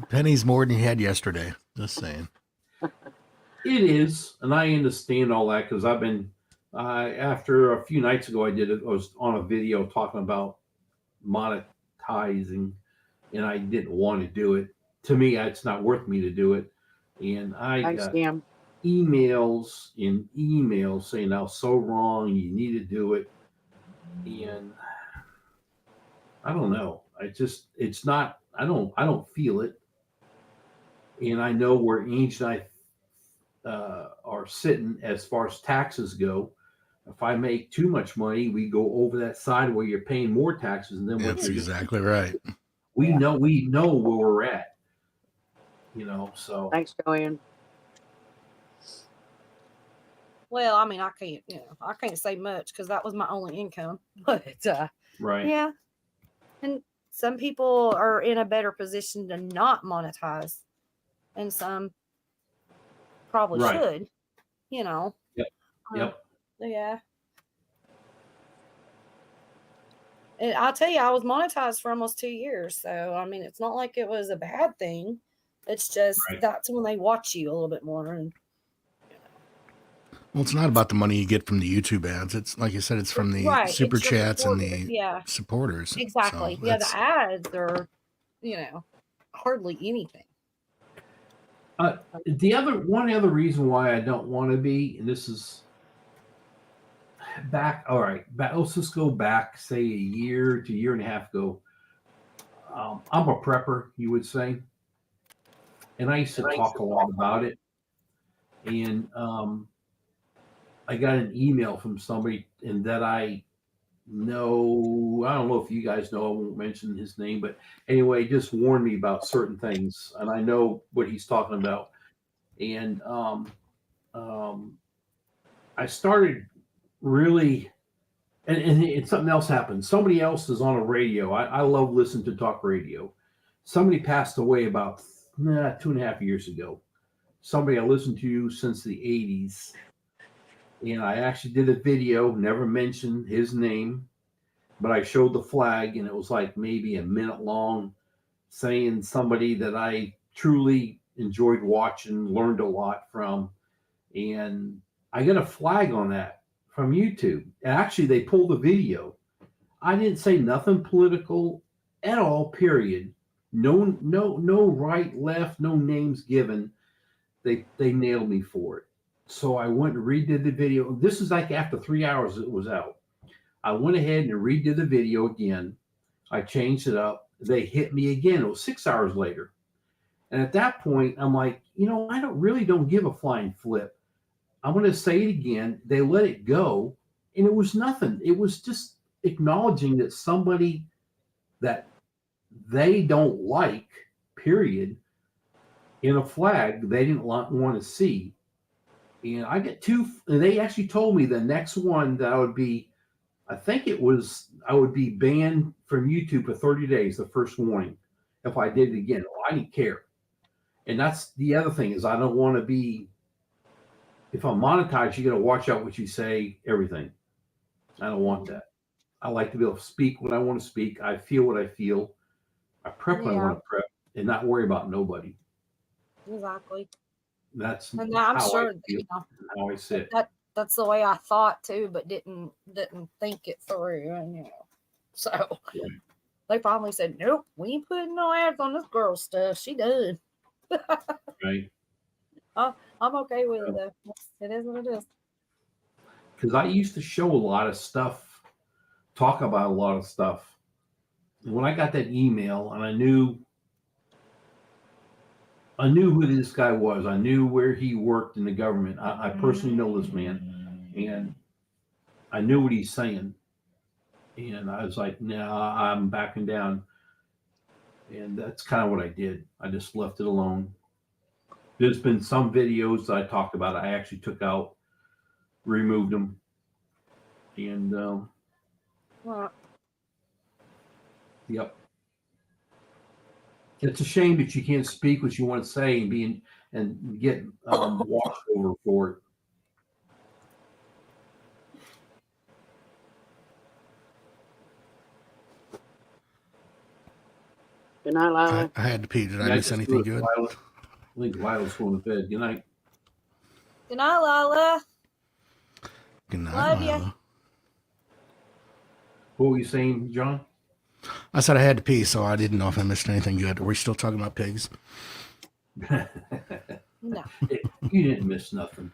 pennies more than you had yesterday. Just saying. It is, and I understand all that because I've been after a few nights ago I was on a video talking about monetizing, and I didn't want to do it. To me, it's not worth me to do it, and I got emails saying I was so wrong. You need to do it, and I don't know. It's not. I don't feel it, and I know where Ange and I are sitting as far as taxes go. If I make too much money, we go over that side where you're paying more taxes, and then that's exactly right. We know where we're at. So Thanks, Joanne. Well, I mean, I can't say much because that was my only income. But right. yeah, and some people are in a better position to not monetize, and some probably Right. should. You know. Yep. Yeah. And I'll tell you, I was monetized for almost 2 years. So, I mean, it's not like it was a bad thing. It's just Right. that's when they watch you a little bit more. And Well, it's not about the money you get from the YouTube ads. It's like you said, it's from the right. super It's your chats and supporters. the Yeah, supporters. exactly. So Yeah, the that's ads are, hardly anything. One other reason why I don't want to be, and this is back. All right, let's just go back, say a year to year and a half ago. I'm a prepper, you would say, and I used to talk a lot about it. And I got an email from somebody, and that I know. I don't know if you guys know. I won't mention his name, but anyway, just warned me about certain things, and I know what he's talking about. And I started really, and something else happened. Somebody else is on a radio. I love listening to talk radio. Somebody passed away about 2.5 years ago. Somebody I listened to since the 80s. And I actually did a video, never mentioned his name, but I showed the flag, and it was like maybe a minute long, saying somebody that I truly enjoyed watching, learned a lot from. And I got a flag on that from YouTube. Actually, they pulled the video. I didn't say nothing political at all, period. No right, left, no names given. They nailed me for it. So I went and redid the video. This is like after 3 hours it was out. I went ahead and redid the video again. I changed it up. They hit me again. It was 6 hours later. And at that point, I'm like, I don't give a flying flip. I'm going to say it again. They let it go, and it was nothing. It was just acknowledging that somebody that they don't like, period, in a flag they didn't want to see. And I get and they actually told me the next one that I would be banned from YouTube for 30 days, the first warning, if I did it again. Well, I didn't care. And that's the other thing, is I don't want to be, if I'm monetized, you got to watch out what you say, everything. I don't want that. I like to be able to speak what I want to speak. I feel what I feel. I prep when I want to prep, and not worry about nobody. Exactly. That's And I'm how sure I feel, how I sit. That's the way I thought too, but didn't think it through. And so they finally said, "Nope, we ain't putting no ads on this girl stuff. She done." Right. I'm okay with it though. It is what it is. Because I used to show a lot of stuff, talk about a lot of stuff. And when I got that email, and I knew who this guy was. I knew where he worked in the government. I personally know this man, and I knew what he's saying. And I was like, "Nah, I'm backing down." And that's kind of what I did. I just left it alone. There's been some videos that I talked about. I actually took out, removed them, and yep. It's a shame that you can't speak what you want to say and get watched over for it. Good night, Lila. I had to pee. Did I miss anything good? I think Lila's going to bed. Good night. Good night, Lila. Good night, Love ya. Lila. What were you saying, John? I said I had to pee, so I didn't know if I missed anything good. Are we still talking about pigs? No. You didn't miss nothing.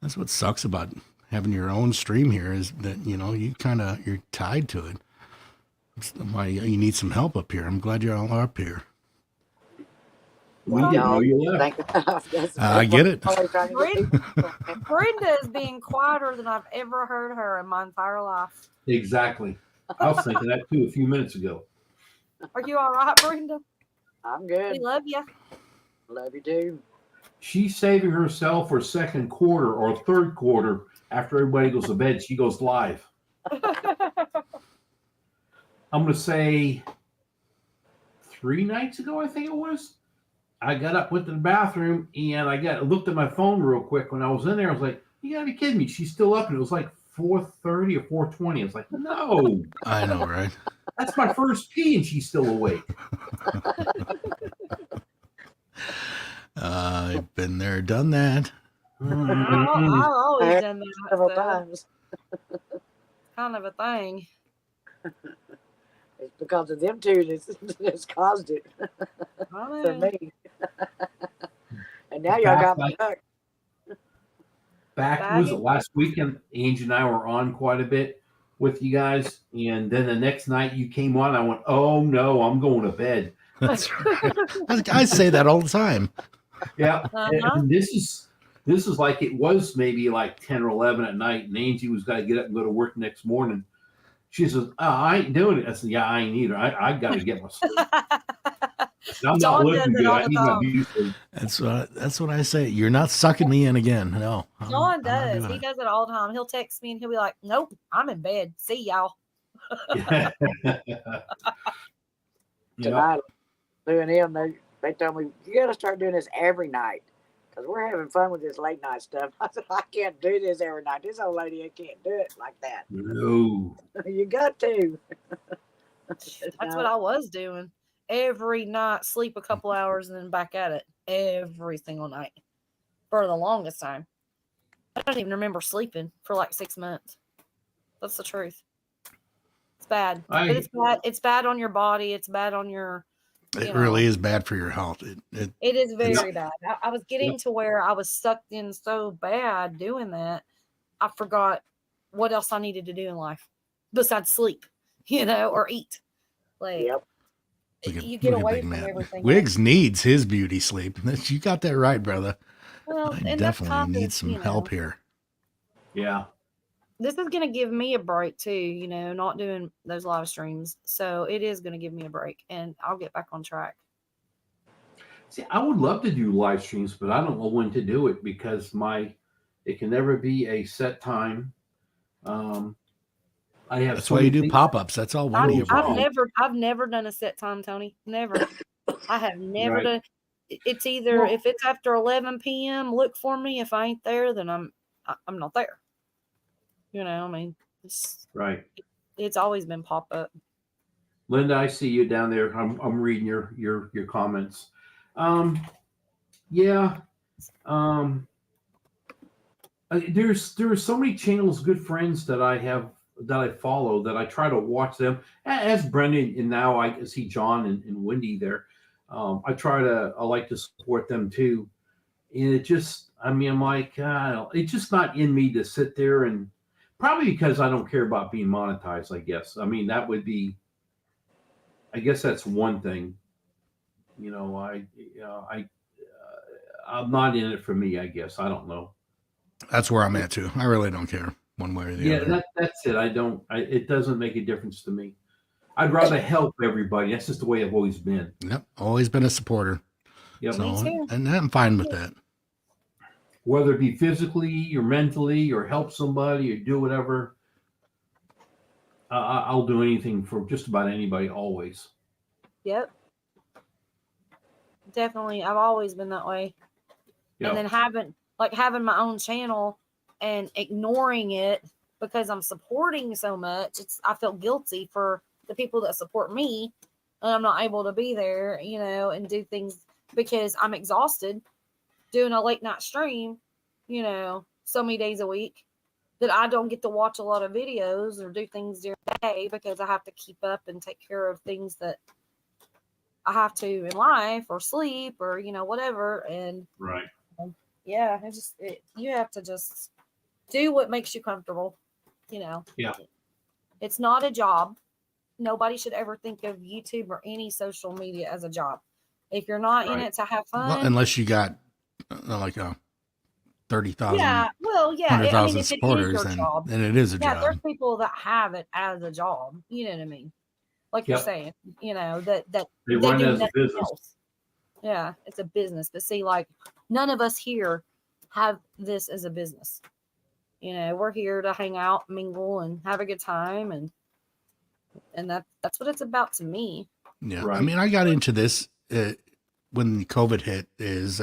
That's what sucks about having your own stream here, is that you're tied to it. That's why you need some help up here. I'm glad you're all up here. We didn't know you left. I get it. Brenda is being quieter than I've ever heard her in my entire life. Exactly. I was thinking that too a few minutes ago. Are you all right, Brenda? I'm We good. love you. Love you too. She's saving herself for second quarter or third quarter after everybody goes to bed. She goes live. I'm going to say 3 nights ago, I think it was. I got up, went to the bathroom, and I looked at my phone real quick. When I was in there, I was like, "You gotta be kidding me!" She's still up, and it was like 4:30 or 4:20. I was like, "No, I know, right? that's my first pee, and she's still awake." I've been there, done that. I've always done that. Several So times. kind of a thing. It's because of them two that's caused it I for know. me. And now y'all got me hooked. Back was it last weekend? Angie and I were on quite a bit with you guys, and then the next night you came on. I went, "Oh no, I'm going to bed." That's right. I say that all the time. Yeah, Uh-huh. and this is like it was maybe like 10 or 11 at night, and Angie was got to get up and go to work next morning. She says, "Oh, I ain't doing it." I said, "Yeah, I ain't either. I got to get my sleep. I'm not John does looking it good. all I the need my time. beauty sleep." That's what I say. You're not sucking me in again. No, John I'm not does. doing He it. does it all the time. He'll text me and he'll be like, "Nope, I'm in bed. See y'all." Yeah. Tonight, Lou and him, they told me, you got to start doing this every night because we're having fun with this late night stuff. I said, I can't do this every night. This old lady can't do it like that. No. You got to. That's what I was doing. Every night, sleep a couple hours and then back at it. Every single night. For the longest time. I don't even remember sleeping for like 6 months. That's the truth. It's bad. But it's bad. It's bad on your body. It's bad on your. It really is bad for your health. It is very bad. I was getting to where I was sucked in so bad doing that. I forgot what else I needed to do in life besides sleep, or eat. Like, you get away from everything. Wiggs needs his beauty sleep. You got that right, brother. Well, I and definitely need some help here. Yeah. This is going to give me a break too, not doing those live streams. So it is going to give me a break and I'll get back on track. See, I would love to do live streams, but I don't know when to do it because it can never be a set time. That's why you do pop-ups. That's all Wendy ever I've never done a set time, Tony. Never. I have never done. It's either if it's after 11 p.m. look for me. If I ain't there, then I'm not there. I mean, it's always been pop up. Linda, I see you down there. I'm reading your comments. There's so many channels, good friends that I follow that I try to watch them as Brendan, and now I see John and Wendy there. I like to support them too. And it just, I'm like, it's just not in me to sit there and probably because I don't care about being monetized, I guess. I mean, that would be, I guess that's one thing. I'm not in it for me, I guess. I don't know. That's where I'm at too. I really don't care one way or the other. Yeah, that's it. It doesn't make a difference to me. I'd rather help everybody. That's just the way I've always been. Yep. Always been a supporter. Yep. So, and I'm fine with that. Whether it be physically or mentally or help somebody or do whatever, I'll do anything for just about anybody always. Yep. Definitely. I've always been that way. Yep. And then having my own channel and ignoring it because I'm supporting so much, I feel guilty for the people that support me and I'm not able to be there, and do things because I'm exhausted doing a late night stream, so many days a week that I don't get to watch a lot of videos or do things during the day because I have to keep up and take care of things that I have to in life or sleep or, whatever. And right. Yeah, you have to just do what makes you comfortable, Yeah. It's not a job. Nobody should ever think of YouTube or any social media as a job. If you're not in it to have fun. Well, unless you got like a 30,000, yeah, 100,000 supporters, then it is a job. There's people that have it as a job. You know what I mean? Like you're saying, that they run do as a business. Else. Yeah, it's a business. But see, like, none of us here have this as a business. You know, we're here to hang out, mingle, and have a good time, and that's what it's about to me. Yeah. I Right. mean, I got into this when COVID hit is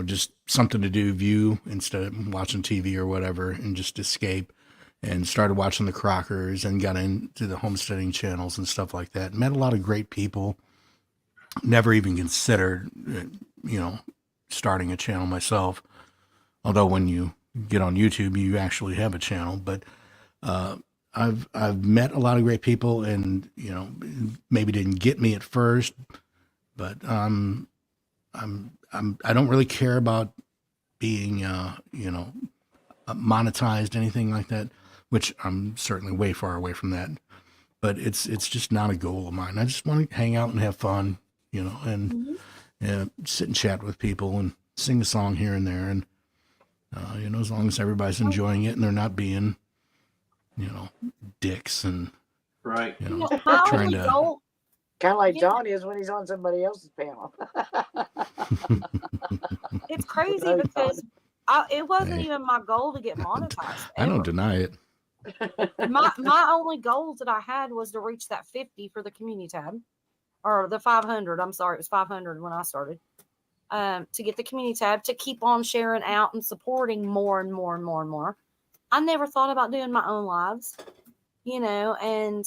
just something to do, view instead of watching TV or whatever, and just escape. And started watching the Crockers and got into the homesteading channels and stuff like that. Met a lot of great people. Never even considered, starting a channel myself. Although when you get on YouTube, you actually have a channel. But I've met a lot of great people, and maybe didn't get me at first, but I don't really care about being monetized, anything like that, which I'm certainly way far away from that. But it's just not a goal of mine. I just want to hang out and have fun, and sit and chat with people and sing a song here and there, and as long as everybody's enjoying it and they're not being, dicks and Right. My trying only to. goal, Kind of like Yeah. John is when he's on somebody else's panel. it's crazy Right, because it wasn't Hey. even my goal to get monetized. I don't ever. deny it. My only goals that I had was to reach that 50 for the community tab, or the 500. I'm sorry, it was 500 when I started. To get the community tab, to keep on sharing out and supporting more and more and more and more. I never thought about doing my own lives, and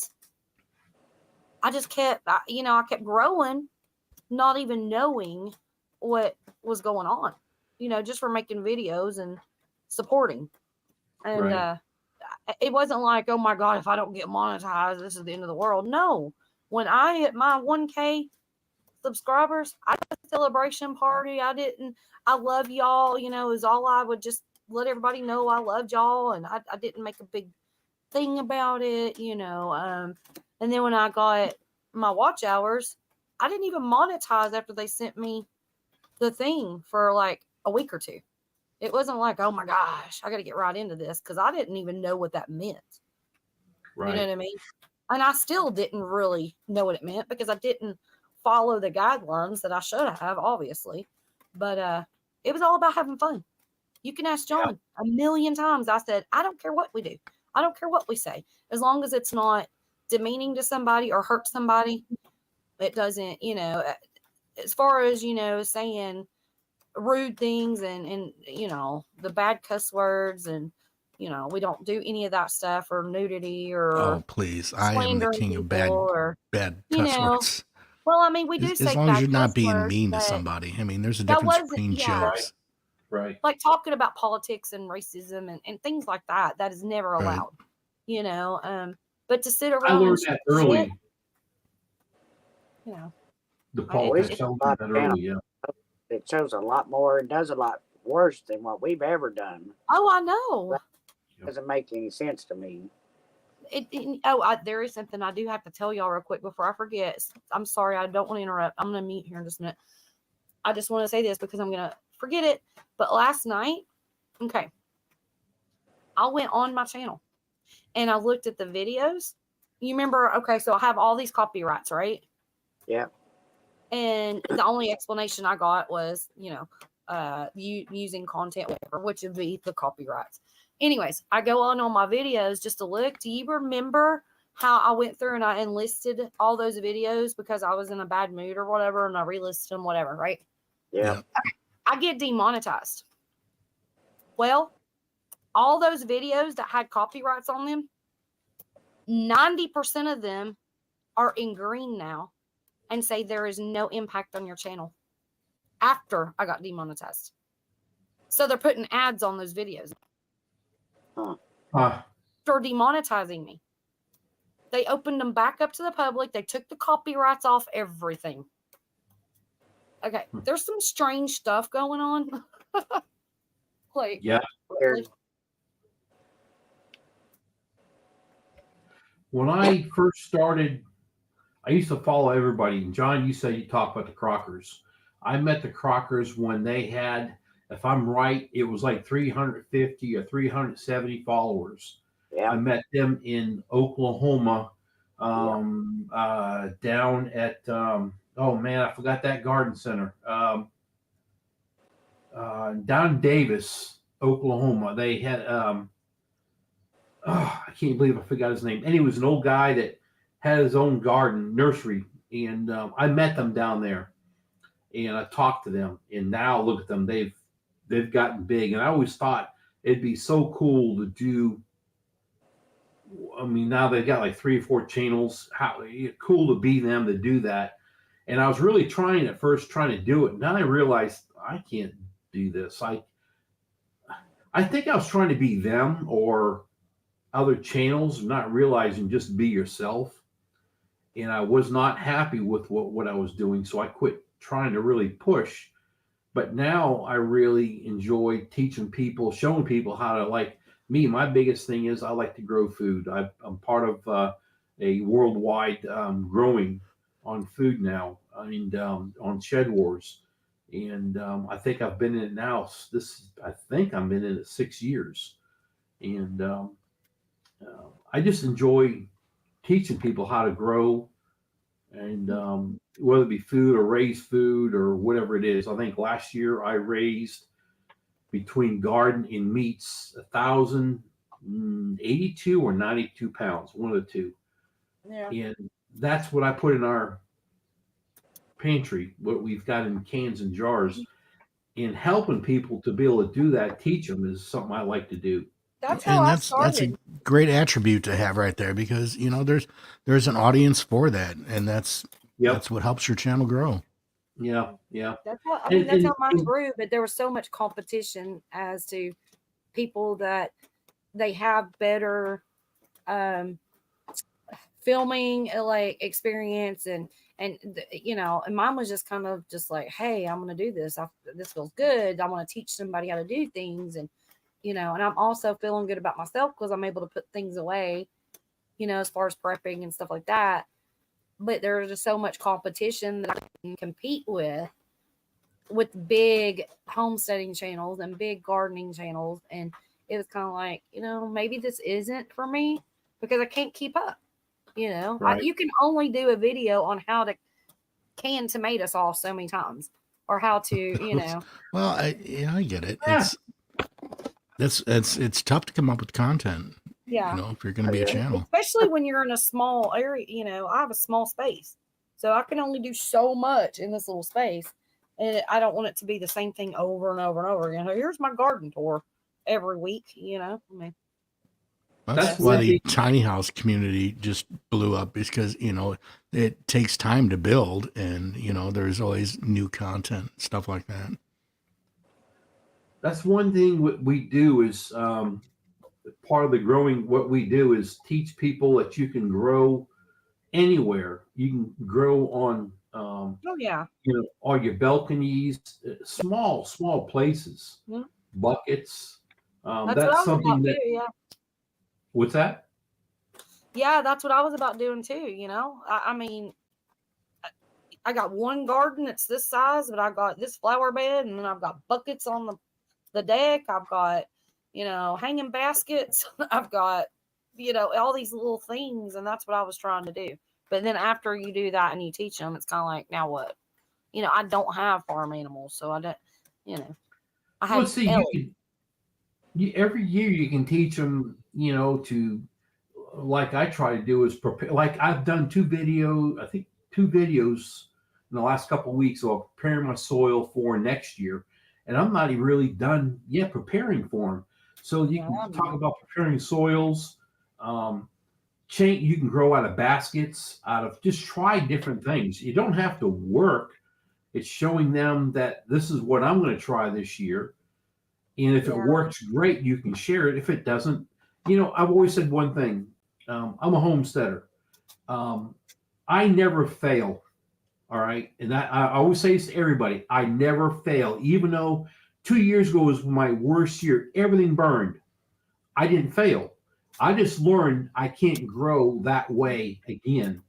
I just kept, I kept growing, not even knowing what was going on, just for making videos and supporting. And Right. It wasn't like, oh my God, if I don't get monetized, this is the end of the world. No, when I hit my 1K subscribers, I had a celebration party. I love y'all, is all I would just let everybody know I loved y'all. And I didn't make a big thing about it, and then when I got my watch hours, I didn't even monetize after they sent me the thing for like a week or two. It wasn't like, oh my gosh, I got to get right into this, because I didn't even know what that meant. Right. You know what I mean? And I still didn't really know what it meant because I didn't follow the guidelines that I should have, obviously. But it was all about having fun. You can ask John a million times. I said, I don't care what we do. I don't care what we say. As long as it's not demeaning to somebody or hurt somebody, it doesn't, as far as, saying rude things and the bad cuss words, and we don't do any of that stuff, or nudity, or Oh, please. I am the slandering king of people, or bad you cuss know words. well, I mean, we do As say long as bad you're cuss not being words, mean to but somebody. I mean, there's a that difference wasn't, between jokes. Right. like talking about politics and racism and things like that. That is never Right. allowed, but to sit I around and learned shoot that the shit, early. I- The it- politics. it- I learned that early. Yeah. It shows a lot more and does a lot worse than what we've ever done. oh, I know. Doesn't make any sense to me. There is something I do have to tell y'all real quick before I forget. I'm sorry, I don't want to interrupt. I'm going to mute here in just a minute. I just want to say this because I'm going to forget it. But last night, okay, I went on my channel and I looked at the videos. You remember, okay, so I have all these copyrights, right? Yeah. And the only explanation I got was, using content, whatever, which would be the copyrights. Anyways, I go on my videos just to look. Do you remember how I went through and I enlisted all those videos because I was in a bad mood or whatever, and I relisted them, whatever, right? Yeah. I get demonetized. Well, all those videos that had copyrights on them, 90% of them are in green now and say there is no impact on your channel after I got demonetized. So they're putting ads on those videos. They're demonetizing me. They opened them back up to the public. They took the copyrights off everything. Okay, there's some strange stuff going on. Like, Yeah. Weird. When I first started, I used to follow everybody. And John, you said you talked about the Crockers. I met the Crockers when they had, if I'm right, it was like 350 or 370 followers. Yeah. I met them in Oklahoma, down at oh man, I forgot that garden center. Down in Davis, Oklahoma, they had I can't believe I forgot his name. And he was an old guy that had his own garden nursery, and I met them down there, and I talked to them. And now look at them; they've gotten big. And I always thought it'd be so cool to do. I mean, now they've got like 3 or 4 channels. How cool to be them to do that. And I was really trying at first, trying to do it. And then I realized I can't do this. I think I was trying to be them or other channels, not realizing just be yourself. And I was not happy with what I was doing. So I quit trying to really push. But now I really enjoy teaching people, showing people how to, like me. My biggest thing is I like to grow food. I'm part of a worldwide growing on food now, and on Shed Wars. And I think I've been in it now. I think I've been in it 6 years. And I just enjoy teaching people how to grow, and whether it be food or raise food or whatever it is. I think last year I raised between garden and meats 1,082 or 92 pounds, one of the two. Yeah. And that's what I put in our pantry, what we've got in cans and jars. And helping people to be able to do that, teach them, is something I like to do. That's how And I that's a started. great attribute to have right there, because there's an audience for that, and that's what helps your channel grow. Yeah. That's how I mean. That's how mine And- grew. But there was so much competition as to people that they have better filming like experience, and and mine was just kind of just like, hey, I'm gonna do this. This feels good. I want to teach somebody how to do things, and and I'm also feeling good about myself because I'm able to put things away, as far as prepping and stuff like that. But there's just so much competition that I can compete with big homesteading channels and big gardening channels. And it was kind of like, maybe this isn't for me because I can't keep up. Right. You can only do a video on how to can tomato sauce so many times, or how to, Well, I get it. Yeah. It's tough to come up with content. yeah. If you're going to be a channel. Especially when you're in a small area. I have a small space, so I can only do so much in this little space, and I don't want it to be the same thing over and over and over again. Here's my garden tour every week. I mean, That's why the tiny house community just blew up, because it takes time to build, and there's always new content, stuff like that. That's one thing what we do is part of the growing. What we do is teach people that you can grow anywhere. You can grow on oh yeah, on your balconies, small places, buckets. That's something that. Too, yeah. What's that? Yeah, that's what I was about doing too. I mean, I got one garden that's this size, but I got this flower bed, and then I've got buckets on the deck. I've got, hanging baskets. I've got, all these little things, and that's what I was trying to do. But then after you do that and you teach them, it's kind of like, now what? I don't have farm animals, so I don't, I have every year you can teach them, to, like I try to do is prepare. Like I've done 2 videos in the last couple of weeks of preparing my soil for next year. And I'm not even really done yet preparing for them. So you can talk about preparing soils. You can grow out of baskets, just try different things. You don't have to work. It's showing them that this is what I'm going to try this year. And if it works, great, you can share it. If it doesn't, I've always said one thing. I'm a homesteader. I never fail. All right. And I always say this to everybody. I never fail. Even though 2 years ago was my worst year, everything burned. I didn't fail. I just learned I can't grow that way again.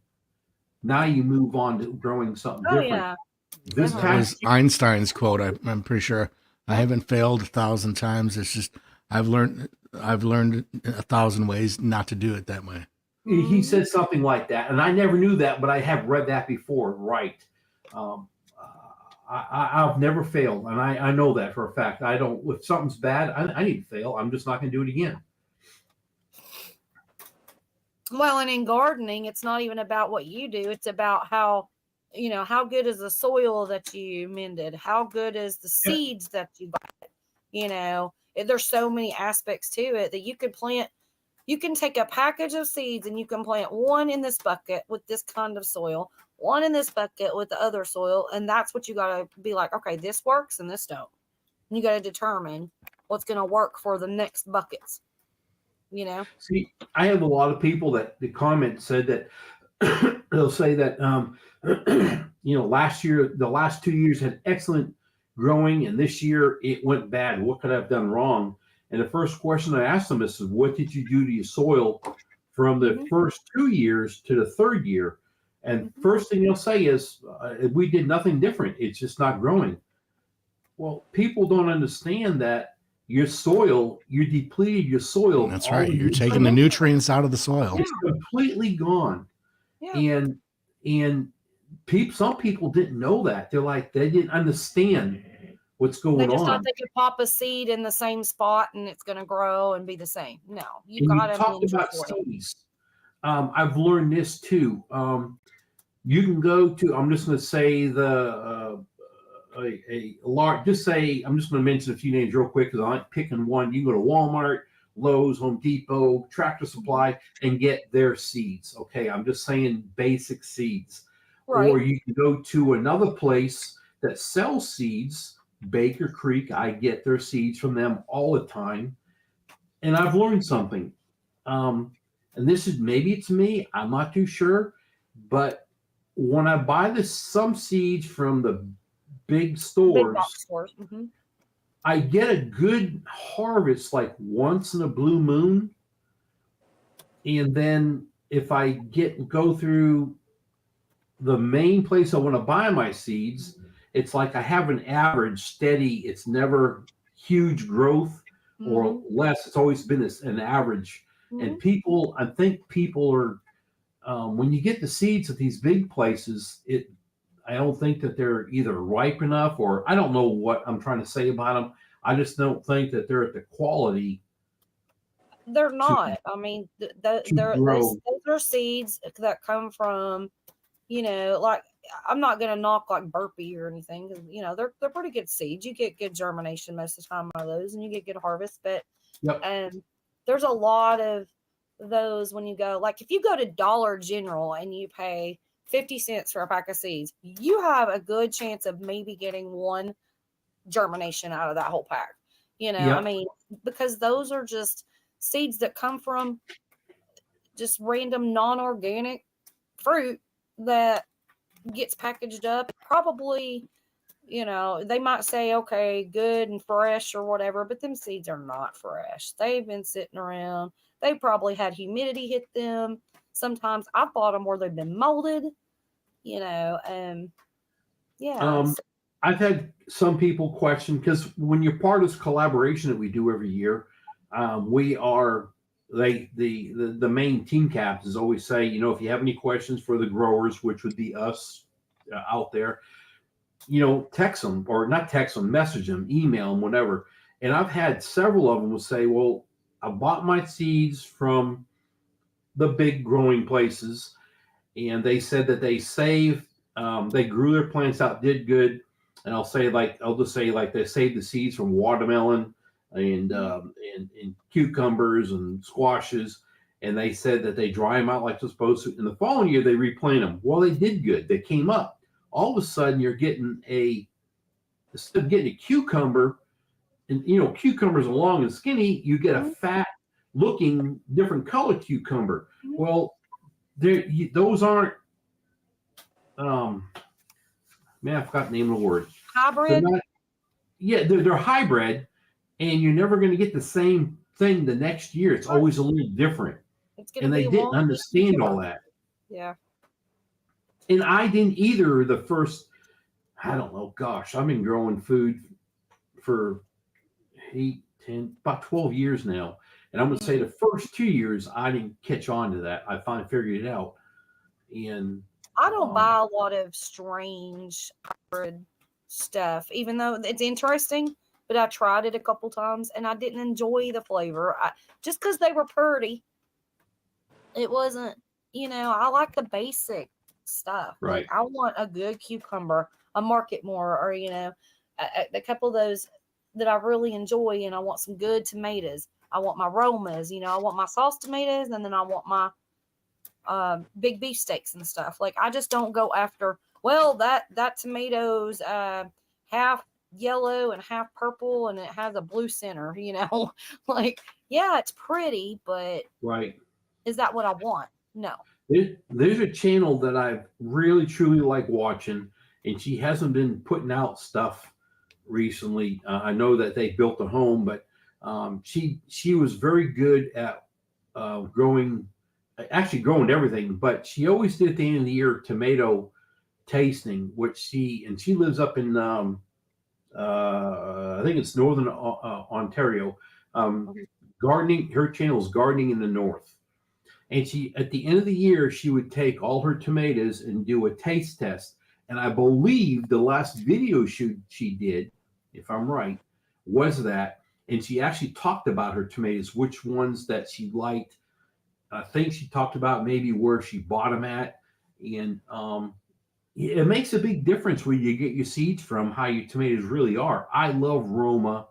Now you move on to growing something different. Yeah. This That was Einstein's quote. I'm pretty sure. I haven't failed 1,000 times. It's just I've learned 1,000 ways not to do it that way. He said something like that, and I never knew that, but I have read that before. Right. I've never failed, and I know that for a fact. I don't. If something's bad, I need to fail. I'm just not going to do it again. Well, and in gardening, it's not even about what you do. It's about how, how good is the soil that you mended? How good is the Yep. seeds that you got? There's so many aspects to it that you could plant. You can take a package of seeds and you can plant one in this bucket with this kind of soil, one in this bucket with the other soil. And that's what you got to be like, okay, this works and this don't. And you got to determine what's going to work for the next buckets. See, I have a lot of people that the comment said that they'll say that last year, the last 2 years had excellent growing, and this year it went bad. What could I have done wrong? And the first question I asked them is, what did you do to your soil from the first 2 years to the third year? And first thing they'll say is, we did nothing different. It's just not growing. Well, people don't understand that your soil, you depleted your soil. That's right. You're taking the nutrients out of the soil. It's completely gone. Yeah. And some people didn't know that. They didn't understand what's going on. They just thought they could pop a seed in the same spot and it's going to grow and be the same. No, you got to talk about seeds. I've learned this too. You can go to, I'm just going to say a large, just say, I'm just going to mention a few names real quick because I'm picking one. You can go to Walmart, Lowe's, Home Depot, Tractor Supply, and get their seeds. Okay, I'm just saying basic seeds. Right. Or you can go to another place that sells seeds, Baker Creek. I get their seeds from them all the time. And I've learned something. And this is, maybe it's me, I'm not too sure. But when I buy some seeds from the big box stores, I get a good harvest like once in a blue moon. And then if I go through the main place I want to buy my seeds, it's like I have an average steady. It's never huge growth or less. It's always been an average. And I think people are, when you get the seeds at these big places, I don't think that they're either ripe enough, or I don't know what I'm trying to say about them. I just don't think that they're at the quality. They're not. I mean, those are seeds that come from, like, I'm not going to knock like burpee or anything because, they're pretty good seeds. You get good germination most of the time out of those and you get good harvest. But there's a lot of those when you go, like if you go to Dollar General and you pay 50 cents for a pack of seeds, you have a good chance of maybe getting one germination out of that whole pack. I mean, because those are just seeds that come from just random non-organic fruit that gets packaged up. Probably, they might say, okay, good and fresh or whatever, but them seeds are not fresh. They've been sitting around. They probably had humidity hit them. Sometimes I bought them where they've been molded, I've had some people question, because when you're part of this collaboration that we do every year, we are the main team captains always say, if you have any questions for the growers, which would be us out there, text them, or not text them, message them, email them, whatever. And I've had several of them will say, well, I bought my seeds from the big growing places, and they said that they saved, they grew their plants out, did good. And I'll just say they saved the seeds from watermelon and cucumbers and squashes. And they said that they dry them out like they're supposed to. In the following year, they replant them. Well, they did good. They came up. All of a sudden, you're getting instead of getting a cucumber, and cucumbers are long and skinny, you get a fat looking different color cucumber. Well, those aren't, I forgot the name of the word. Hybrid? They're hybrid, and you're never going to get the same thing the next year. It's always a little different. And they didn't understand all that. Yeah. And I didn't either the first, I don't know, gosh, I've been growing food for 8, 10, about 12 years now. And I'm going to say the first 2 years, I didn't catch on to that. I finally figured it out. And I don't buy a lot of strange hybrid stuff, even though it's interesting. But I tried it a couple times and I didn't enjoy the flavor. Just because they were pretty, it wasn't. I like the basic stuff. Right. Like I want a good cucumber, a market more, or a couple of those that I really enjoy, and I want some good tomatoes. I want my Romas. I want my sauce tomatoes, and then I want my big beef steaks and stuff. Like I just don't go after. Well, that tomatoes half yellow and half purple, and it has a blue center. Like yeah, it's pretty, but Right. is that what I want? No. There's a channel that I really truly like watching, and she hasn't been putting out stuff recently. I know that they built a home, but she was very good at growing everything. But she always did at the end of the year tomato tasting, which she lives up in I think it's northern Ontario. Gardening. Her channel is Gardening in the North. And she, at the end of the year, she would take all her tomatoes and do a taste test. And I believe the last video shoot she did, if I'm right, was that. And she actually talked about her tomatoes, which ones that she liked. I think she talked about maybe where she bought them at. And it makes a big difference where you get your seeds from, how your tomatoes really are. I love Roma.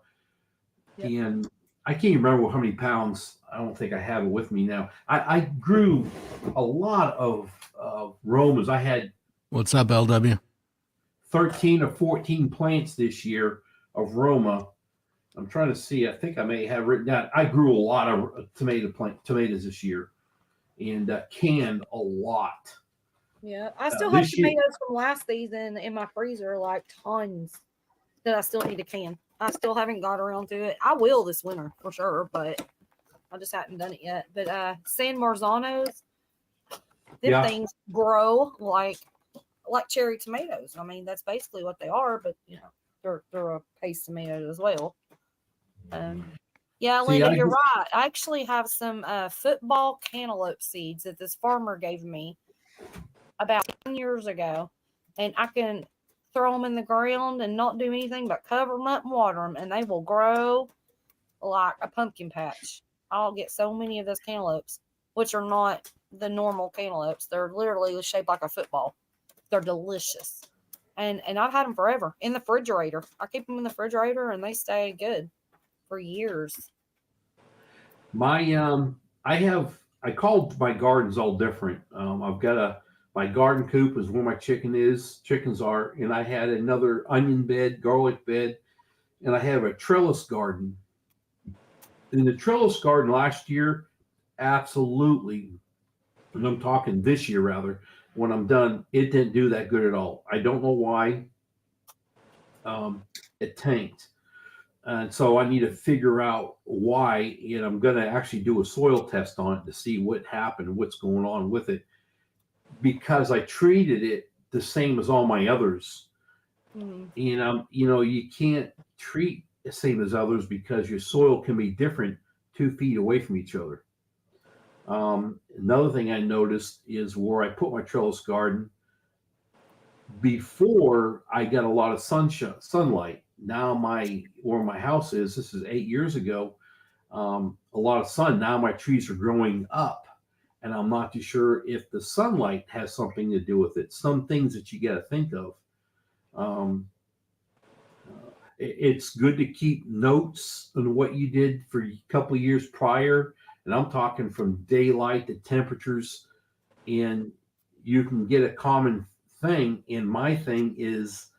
Yep. And I can't remember how many pounds. I don't think I have it with me now. I grew a lot of Romas. I had What's up, LW? 13 or 14 plants this year of Roma. I'm trying to see. I think I may have written down. I grew a lot of tomatoes this year, and canned a lot. Yeah, I still have tomatoes from last season in my freezer, like tons that I still need to can. I still haven't got around to it. I will this winter for sure, but I just haven't done it yet. But San Marzanos, things grow like cherry tomatoes. I mean, that's basically what they are, but they're a paste tomato as well. Yeah, Linda, you're right. I actually have some football cantaloupe seeds that this farmer gave me about 10 years ago, and I can throw them in the ground and not do anything but cover them up and water them, and they will grow like a pumpkin patch. I'll get so many of those cantaloupes, which are not the normal cantaloupes. They're literally shaped like a football. They're delicious, and I've had them forever in the refrigerator. I keep them in the refrigerator, and they stay good for years. I called my gardens all different. I've got my garden coop is where my chickens are, and I had another onion bed, garlic bed, and I have a trellis garden. In the trellis garden last year, absolutely, and I'm talking this year rather, when I'm done, it didn't do that good at all. I don't know why. It tanked. And so I need to figure out why, and I'm going to actually do a soil test on it to see what happened, what's going on with it, because I treated it the same as all my others. And you can't treat the same as others because your soil can be different 2 feet away from each other. Another thing I noticed is where I put my trellis garden, before I got a lot of sunlight. Now where my house is, this is 8 years ago, a lot of sun. Now my trees are growing up, and I'm not too sure if the sunlight has something to do with it. Some things that you got to think of. It's good to keep notes on what you did for a couple of years prior, and I'm talking from daylight to temperatures, and you can get a common thing. And my thing is,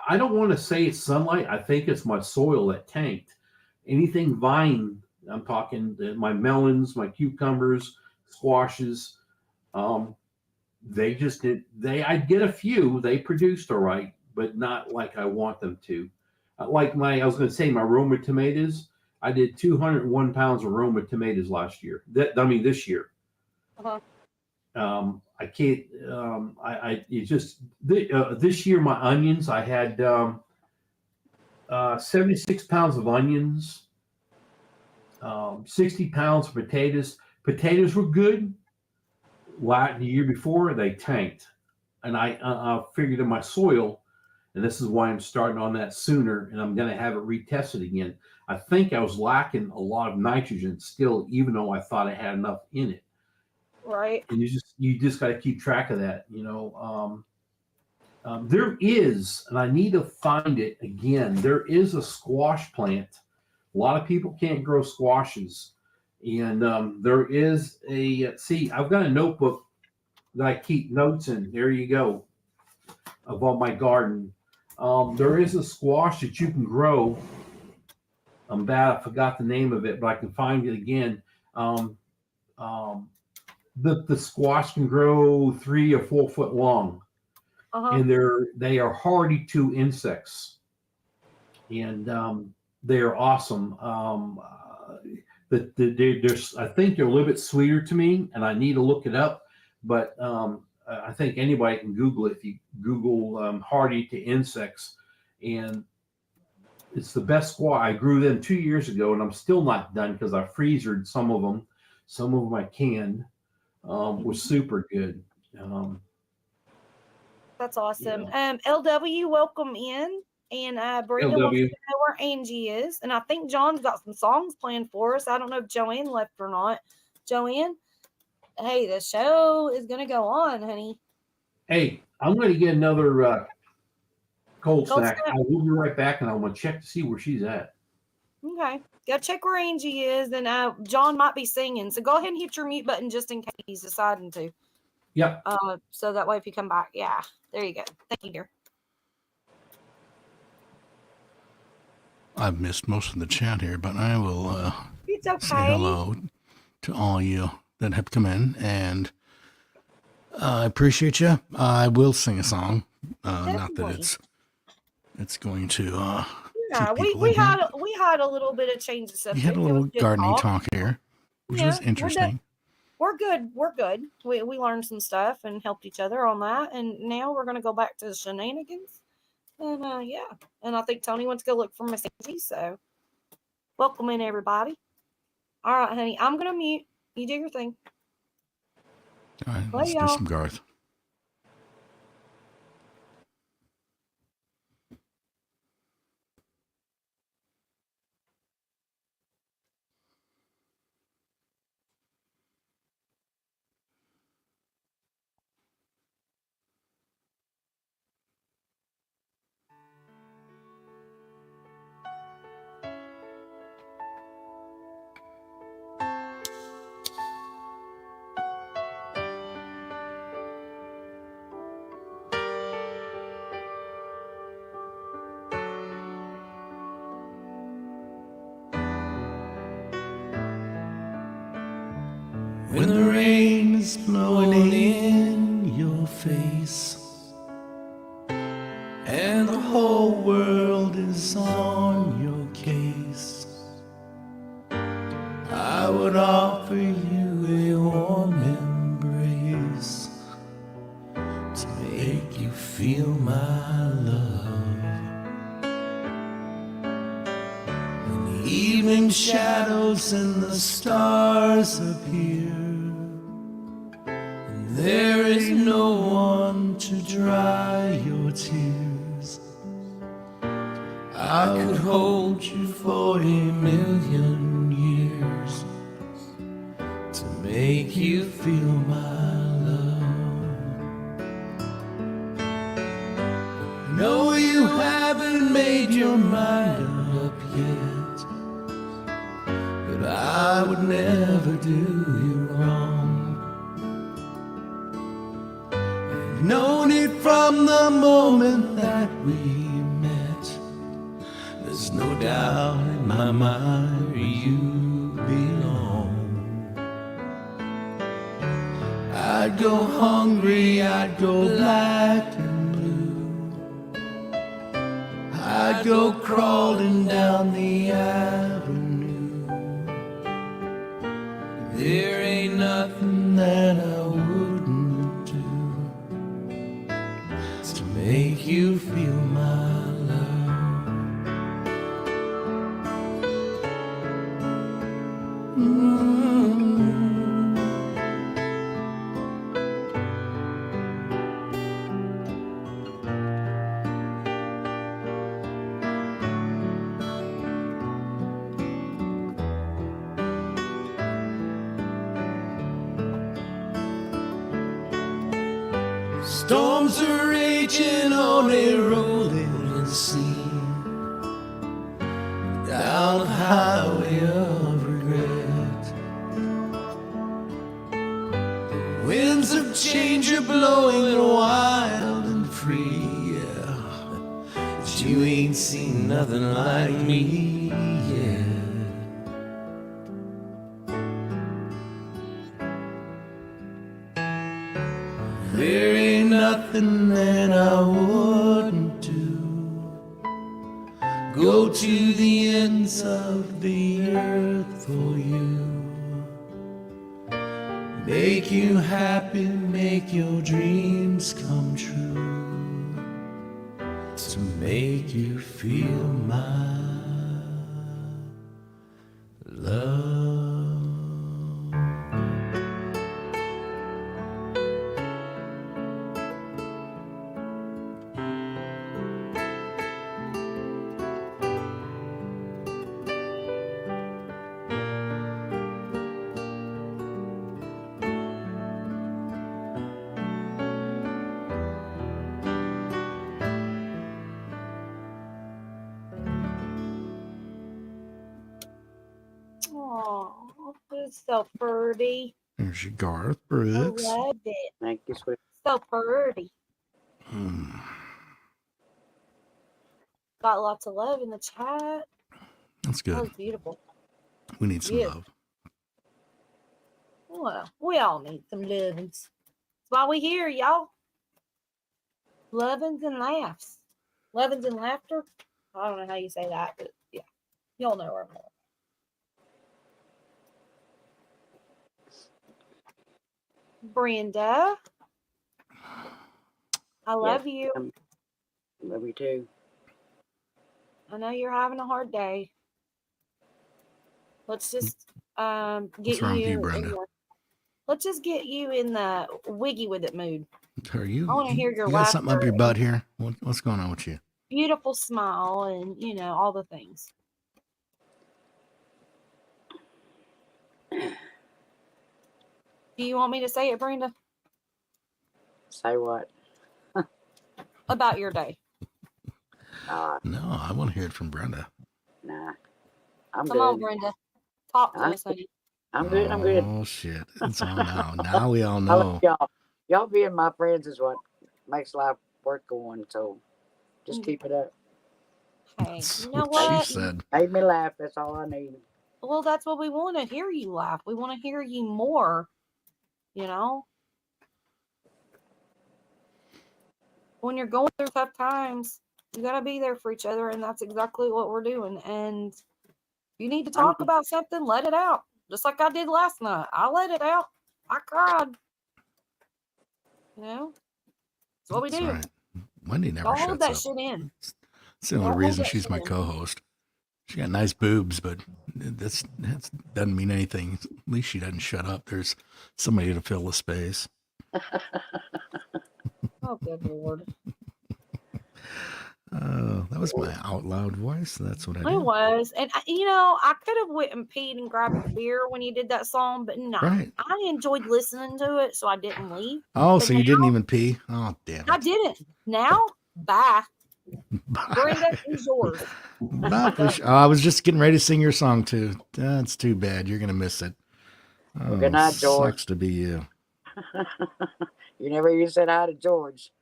I don't want to say it's sunlight. I think it's my soil that tanked. Anything vine, I'm talking my melons, my cucumbers, squashes. They just did. I'd get a few. They produced all right, but not like I want them to. I was going to say my Roma tomatoes. I did 201 pounds of Roma tomatoes last year. This year. Uh-huh. I can't. This year my onions. I had 76 pounds of onions, 60 pounds of potatoes. Potatoes were good. the year before they tanked, and I figured in my soil, and this is why I'm starting on that sooner, and I'm going to have it retested again. I think I was lacking a lot of nitrogen still, even though I thought I had enough in it. Right. And you just got to keep track of that. There is, and I need to find it again. There is a squash plant. A lot of people can't grow squashes, and there is a. See, I've got a notebook that I keep notes in. There you go, of all my garden. There is a squash that you can grow. I'm bad. I forgot the name of it, but I can find it again. The squash can grow 3 or 4 foot long, and they are hardy to insects, and they are awesome. I think they're a little bit sweeter to me, and I need to look it up, but I think anybody can Google it. If you Google hardy to insects, and it's the best squash. I grew them 2 years ago, and I'm still not done because I freezered some of them. Some of them I canned. Was super good. That's awesome. Yeah. LW, welcome in. And Brenda wants to know where Angie is. And I think John's got some songs planned for us. I don't know if Joanne left or not. Joanne, hey, the show is going to go on, honey. Hey, I'm going to get another cold snack. I will be right back, and I'm going to check to see where she's at. Okay. Go check where Angie is, and John might be singing. So go ahead and hit your mute button just in case he's deciding to. Yep. So that way if you come back, yeah, there you go. Thank you, dear. I've missed most of the chat here, but I will it's okay. say hello to all you that have come in, and I appreciate you. I will sing a song. Not that it's going to. Yeah, we had a little bit of change of subject. We had a little gardening talk here, which was interesting. We're good. We learned some stuff and helped each other on that, and now we're gonna go back to the shenanigans. And and I think Tony wants to go look for Miss Angie. So, welcome in everybody. All right, honey, I'm gonna mute. You do your thing. All right, let's do some Garth. When the rain is blowing in your face and the whole world is on your case, I would offer you a warm embrace to make you feel my love. When the evening shadows and the stars appear, there is no one to dry your tears, I could hold you for 1,000,000 years to make you feel my love. No, you haven't made your mind up yet, but I would never do you wrong. Known it from the moment that we met. There's no doubt in my mind where you belong. I'd go hungry, I'd go black and blue, I'd go crawling down the avenue. There ain't nothing that I wouldn't do to make you feel my love. Storms are raging on a rolling sea, down the highway of regret. Winds of change are blowing wild and free, yeah. But you ain't seen nothing like me yet. There ain't nothing that I wouldn't do. Go to the ends of the earth for you. Make you happy, make your dreams come true. To make you feel my love. Oh, it's so pretty. There's your Garth I Brooks. love it. Thank you, sweet. So pretty. Hmm. Got lots of love in the chat. That's That good. was beautiful. We need some Yeah. love. Well, we all need some lovins. That's why we here, y'all. Lovins and laughs. Lovins and laughter. I don't know how you say that, but yeah. Y'all know where I'm going. Brenda, I love you. Love you too. I know you're having a hard day. Let's just get What's wrong with you, you in Brenda? the, let's just get you in the wiggy with it mood. Are you? I want to hear your You got something up laughter your and butt here? What's going on with you? beautiful smile and all the things. Do you want me to say it, Brenda? Say what? About your day. No, I want to hear it from Brenda. Nah. I'm Come good. on, Brenda. Talk to I'm us, honey. I'm good. I'm good. Oh shit! It's on now. Now we all I know. love y'all. Y'all being my friends is what makes life worth going. So just keep it up. Hey, That's you know what she what? said. Make me laugh. That's all I need. Well, that's what we want to hear you laugh. We want to hear you more, you know? When you're going through tough times, you got to be there for each other, and that's exactly what we're doing. And you need to talk about something, let it out. Just like I did last night. I let it out. I cried. You know? That's what we That's do. right. Wendy never Don't hold shuts that up. shit in. It's the only Don't hold reason that she's shit my in. co-host. She got nice boobs, but that doesn't mean anything. At least she doesn't shut up. There's somebody to fill the space. Oh, good Lord. That was my out loud voice. That's what I It did. was. And, I could have went and peed and grabbed a beer when you did that song, but no. Right. I enjoyed listening to it, so I didn't leave. Oh, But so you didn't even pee? Oh, damn I it. didn't. Now, bye. Bye. Brenda is yours. Bye, Felicia. Oh, I was just getting ready to sing your song, too. That's too bad. You're going to miss it. Oh, Well, good night, George. Sucks to be you. You never even said hi to George.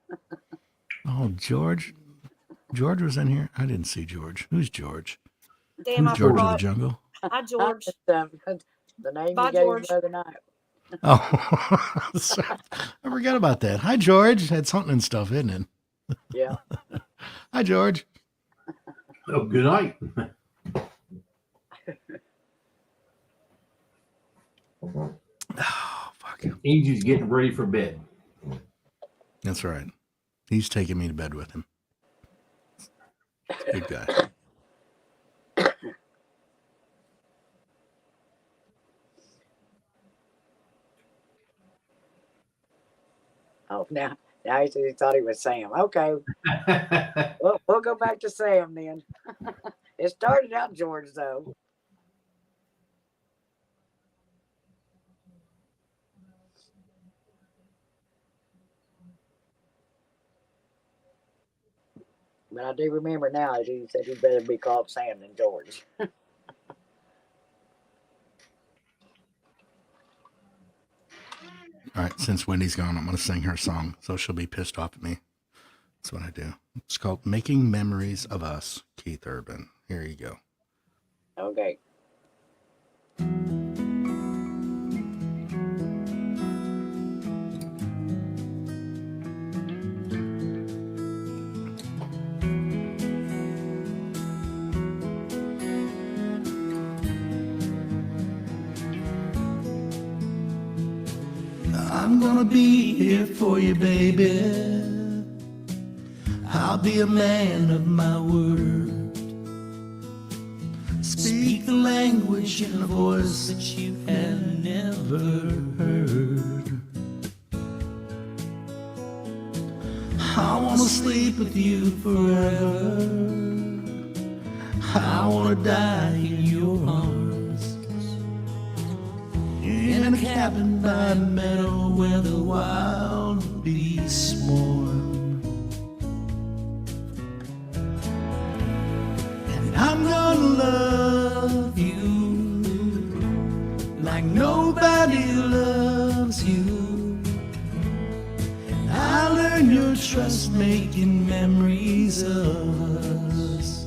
Oh, George? George was in here? I didn't see George. Who's George? Damn, Who's I George of the forgot. Jungle? Hi, George. The name Bye, you gave George. the other night. Oh, sorry. I forgot about that. Hi, George. That's hunting and stuff, isn't it? Yeah. Hi, George. Oh, good night. Oh, fuck. Angie's getting ready for bed. That's right. He's taking me to bed with him. Good guy. Oh, now he thought he was Sam. Okay. Well, we'll go back to Sam then. It started out George, though. But I do remember now that he said he'd better be called Sam than George. All right, since Wendy's gone, I'm going to sing her song, so she'll be pissed off at me. That's what I do. It's called Making Memories of Us, Keith Urban. Here you go. Okay. I'm gonna be here for you, baby. I'll be a man of my word. Speak the language in a voice that you have never heard. I wanna sleep with you forever. I wanna die in your arms, in a cabin by a meadow where the wild beasts mourn. And I'm gonna love you like nobody loves you. And I'll earn your trust making memories of us.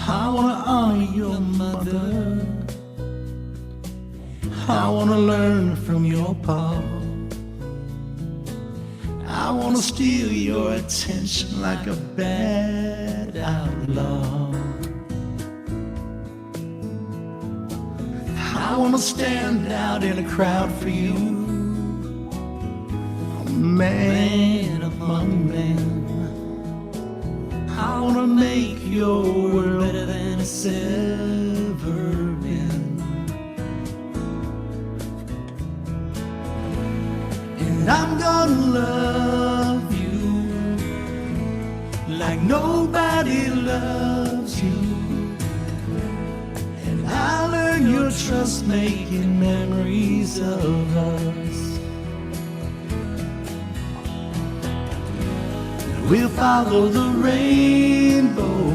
I wanna honor your mother. I wanna learn from your pa. I wanna steal your attention like a bad outlaw. I wanna stand out in a crowd for you, a man among men. I wanna make your world better than it's ever been. And I'm gonna love you like nobody loves you. And I'll earn your trust making memories of us. We'll follow the rainbow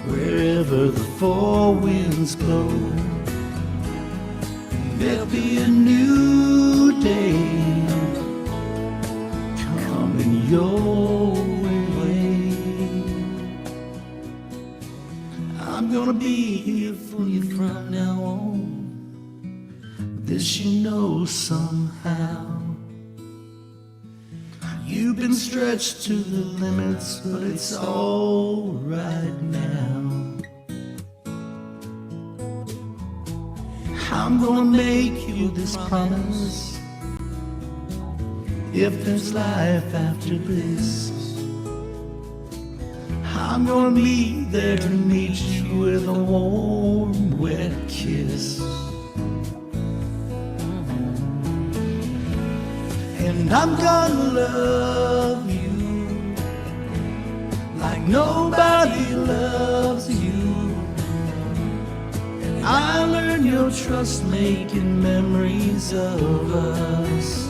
wherever the four winds blow. There'll be a new day coming your way. I'm gonna be here for you from now on. This you know somehow. You've been stretched to the limits, but it's all right now. I'm gonna make you this promise. If there's life after this, I'm gonna be there to meet you with a warm, wet kiss. And I'm gonna love you like nobody loves you. And I'll learn your trust making memories of us.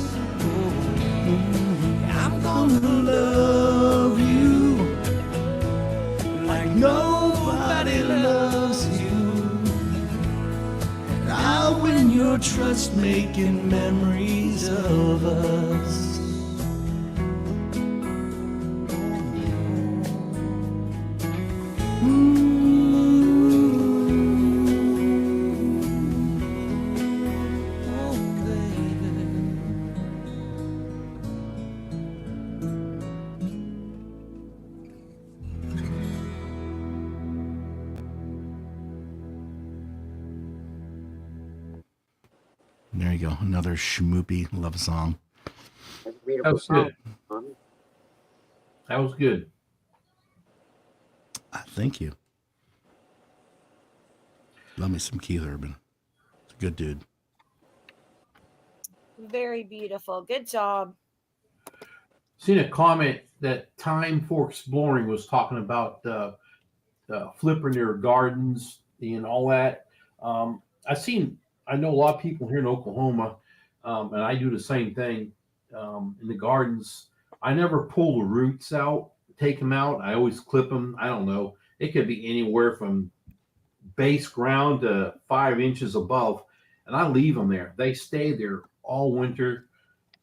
I'm gonna love you like nobody loves you. And I'll win your trust making memories of us. There you go. Another schmoopy love song. That's a That beautiful was song. good. That was good. Thank you. Love me some Keith Urban. It's a good dude. Very beautiful. Good job. Seen a comment that Time for Exploring was talking about flipping their gardens and all that. I know a lot of people here in Oklahoma, and I do the same thing. in the gardens, I never pull the roots out, take them out. I always clip them. I don't know. It could be anywhere from base ground to 5 inches above, and I leave them there. They stay there all winter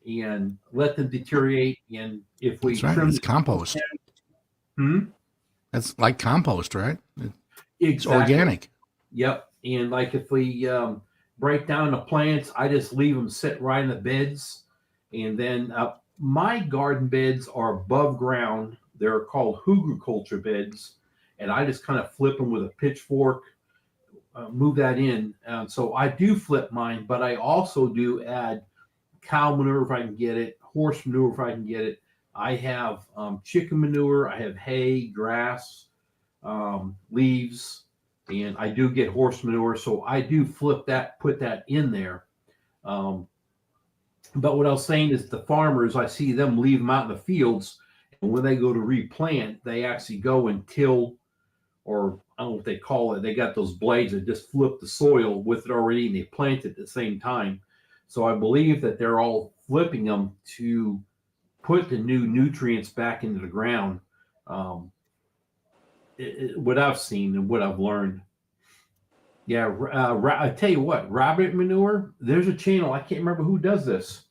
and let them deteriorate. And if we That's right. trim It's compost. That's like compost, right? It's organic. Yep. And like if we break down the plants, I just leave them sit right in the beds. And then my garden beds are above ground. They're called hugelkultur beds. And I just kind of flip them with a pitchfork, move that in. So I do flip mine, but I also do add cow manure if I can get it, horse manure if I can get it. I have chicken manure. I have hay, grass, leaves, and I do get horse manure. So I do flip that, put that in there. But what I was saying is the farmers, I see them leave them out in the fields. And when they go to replant, they actually go and till, or I don't know what they call it. They got those blades that just flip the soil with it already, and they plant it at the same time. So I believe that they're all flipping them to put the new nutrients back into the ground. What I've seen and what I've learned. Yeah, I tell you what, rabbit manure, there's a channel, I can't remember who does this.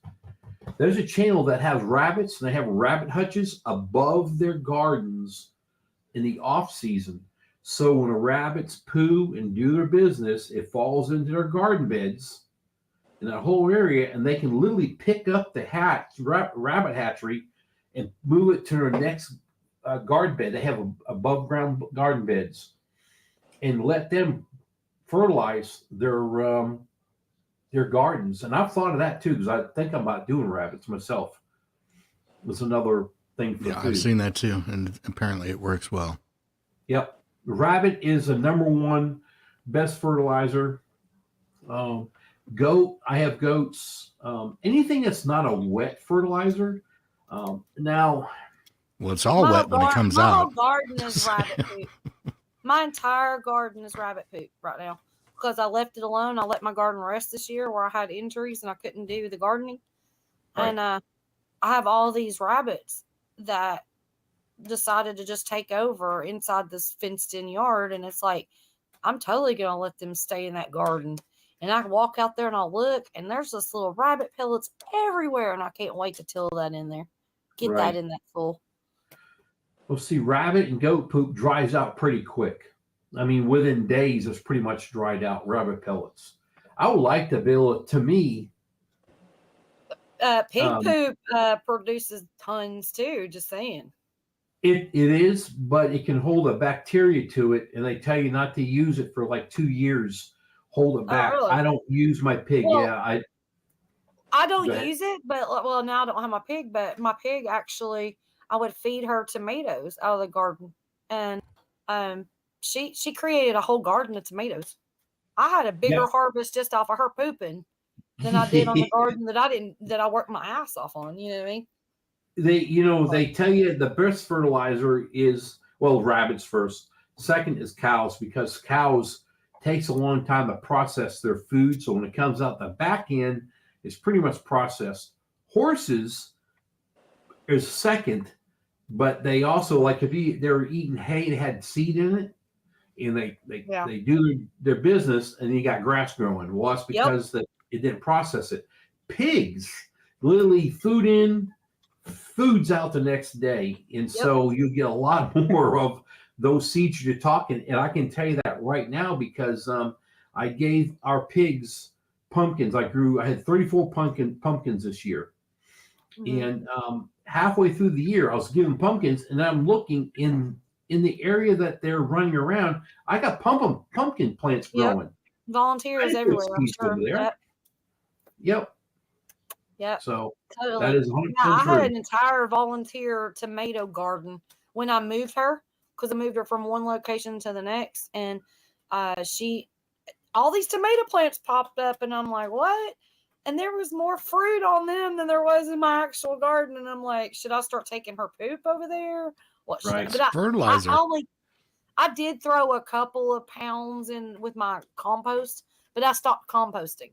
There's a channel that has rabbits, and they have rabbit hutches above their gardens in the off season. So when the rabbits poo and do their business, it falls into their garden beds in that whole area, and they can literally pick up the rabbit hatchery and move it to their next garden bed. They have above ground garden beds, and let them fertilize their gardens. And I've thought of that too, because I think I'm about doing rabbits myself. It's another thing for food. I've seen that too, and apparently it works well. Yep, rabbit is the number one best fertilizer. Goat, I have goats. Anything that's not a wet fertilizer. Now, well, it's all wet when it comes my out. My whole garden is rabbit poop. My entire garden is rabbit poop right now because I left it alone. I let my garden rest this year where I had injuries and I couldn't do the gardening. Right. And I have all these rabbits that decided to just take over inside this fenced-in yard. And it's like, I'm totally going to let them stay in that garden. And I can walk out there and I'll look, and there's this little rabbit pellets everywhere. And I can't wait to till that in there. Get that in that full. Well, see, rabbit and goat poop dries out pretty quick. I mean, within days, it's pretty much dried out, rabbit pellets. I would like to build, to me. Pig poop produces tons too, just saying. It is, but it can hold a bacteria to it, and they tell you not to use it for like 2 years. Hold it back. Really? I don't use my pig. Well, yeah, I don't use it, but well, now I don't have my pig, but my pig actually, I would feed her tomatoes out of the garden, and she created a whole garden of tomatoes. I had a bigger harvest just off of her pooping than I did on the garden that I worked my ass off on. You know what I mean? They tell you the best fertilizer is, well, rabbits first. Second is cows, because cows takes a long time to process their food. So when it comes out the back end, it's pretty much processed. Horses is second, but they also, like, if they're eating hay that had seed in it, and they do their business, and you got grass growing. Well, that's because it didn't process it. Pigs literally food's out the next day, and so you get a lot more of those seeds you're talking. And I can tell you that right now, because I gave our pigs pumpkins. I had 34 pumpkins this year. Mm-hmm. And halfway through the year, I was giving pumpkins, and I'm looking in the area that they're running around. I got pumpkin plants growing. Volunteers everywhere. I'm sure. Over there. Yep. So totally. That is 100% I true. had an entire volunteer tomato garden when I moved her, because I moved her from one location to the next, and all these tomato plants popped up, and I'm like, what? And there was more fruit on them than there was in my actual garden, and I'm like, should I start taking her poop over there? What should I? But fertilizer. I did throw a couple of pounds in with my compost, but I stopped composting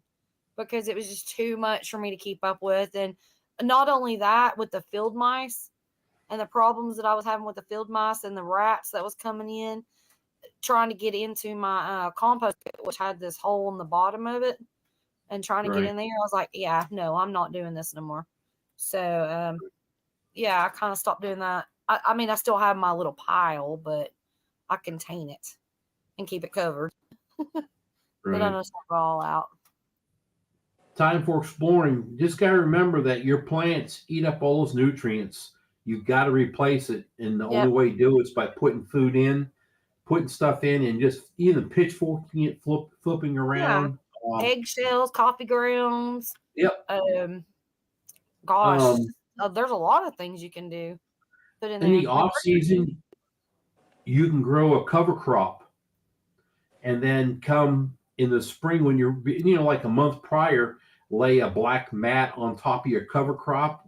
because it was just too much for me to keep up with. And not only that, with the field mice and the problems that I was having with the field mice and the rats that was coming in, trying to get into my compost pit, which had this hole in the bottom of it, and trying to get in there, I was like, yeah, no, I'm not doing this no more. So, yeah, I kind of stopped doing that. I mean, I still have my little pile, but I contain it and keep it covered. But I don't stop it all out. Time for exploring. Just got to remember that your plants eat up all those nutrients. You've got to replace it. And the only way to do it is by putting food in, putting stuff in, and just either pitchforking it, flipping around. Eggshells, coffee grounds. Yep. Gosh, there's a lot of things you can do. Put in the off season, you can grow a cover crop, and then come in the spring when you're, like a month prior, lay a black mat on top of your cover crop,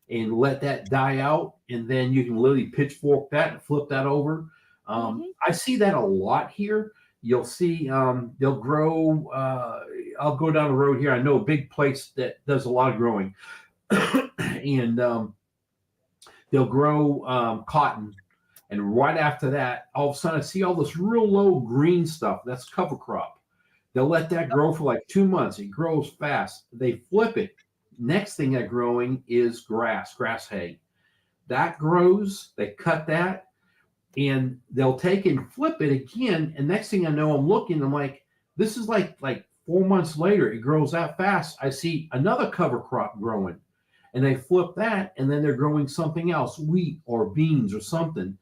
and let that die out, and then you can literally pitchfork that and flip that over. I see that a lot here. You'll see they'll grow. I'll go down the road here. I know a big place that does a lot of growing, and they'll grow cotton. And right after that, all of a sudden, I see all this real low green stuff. That's cover crop. They'll let that grow for like 2 months. It grows fast. They flip it. Next thing they're growing is grass hay. That grows. They cut that, and they'll take and flip it again. And next thing I know, I'm looking. I'm like, this is like 4 months later. It grows that fast. I see another cover crop growing, and they flip that, and then they're growing something else, wheat or beans or something.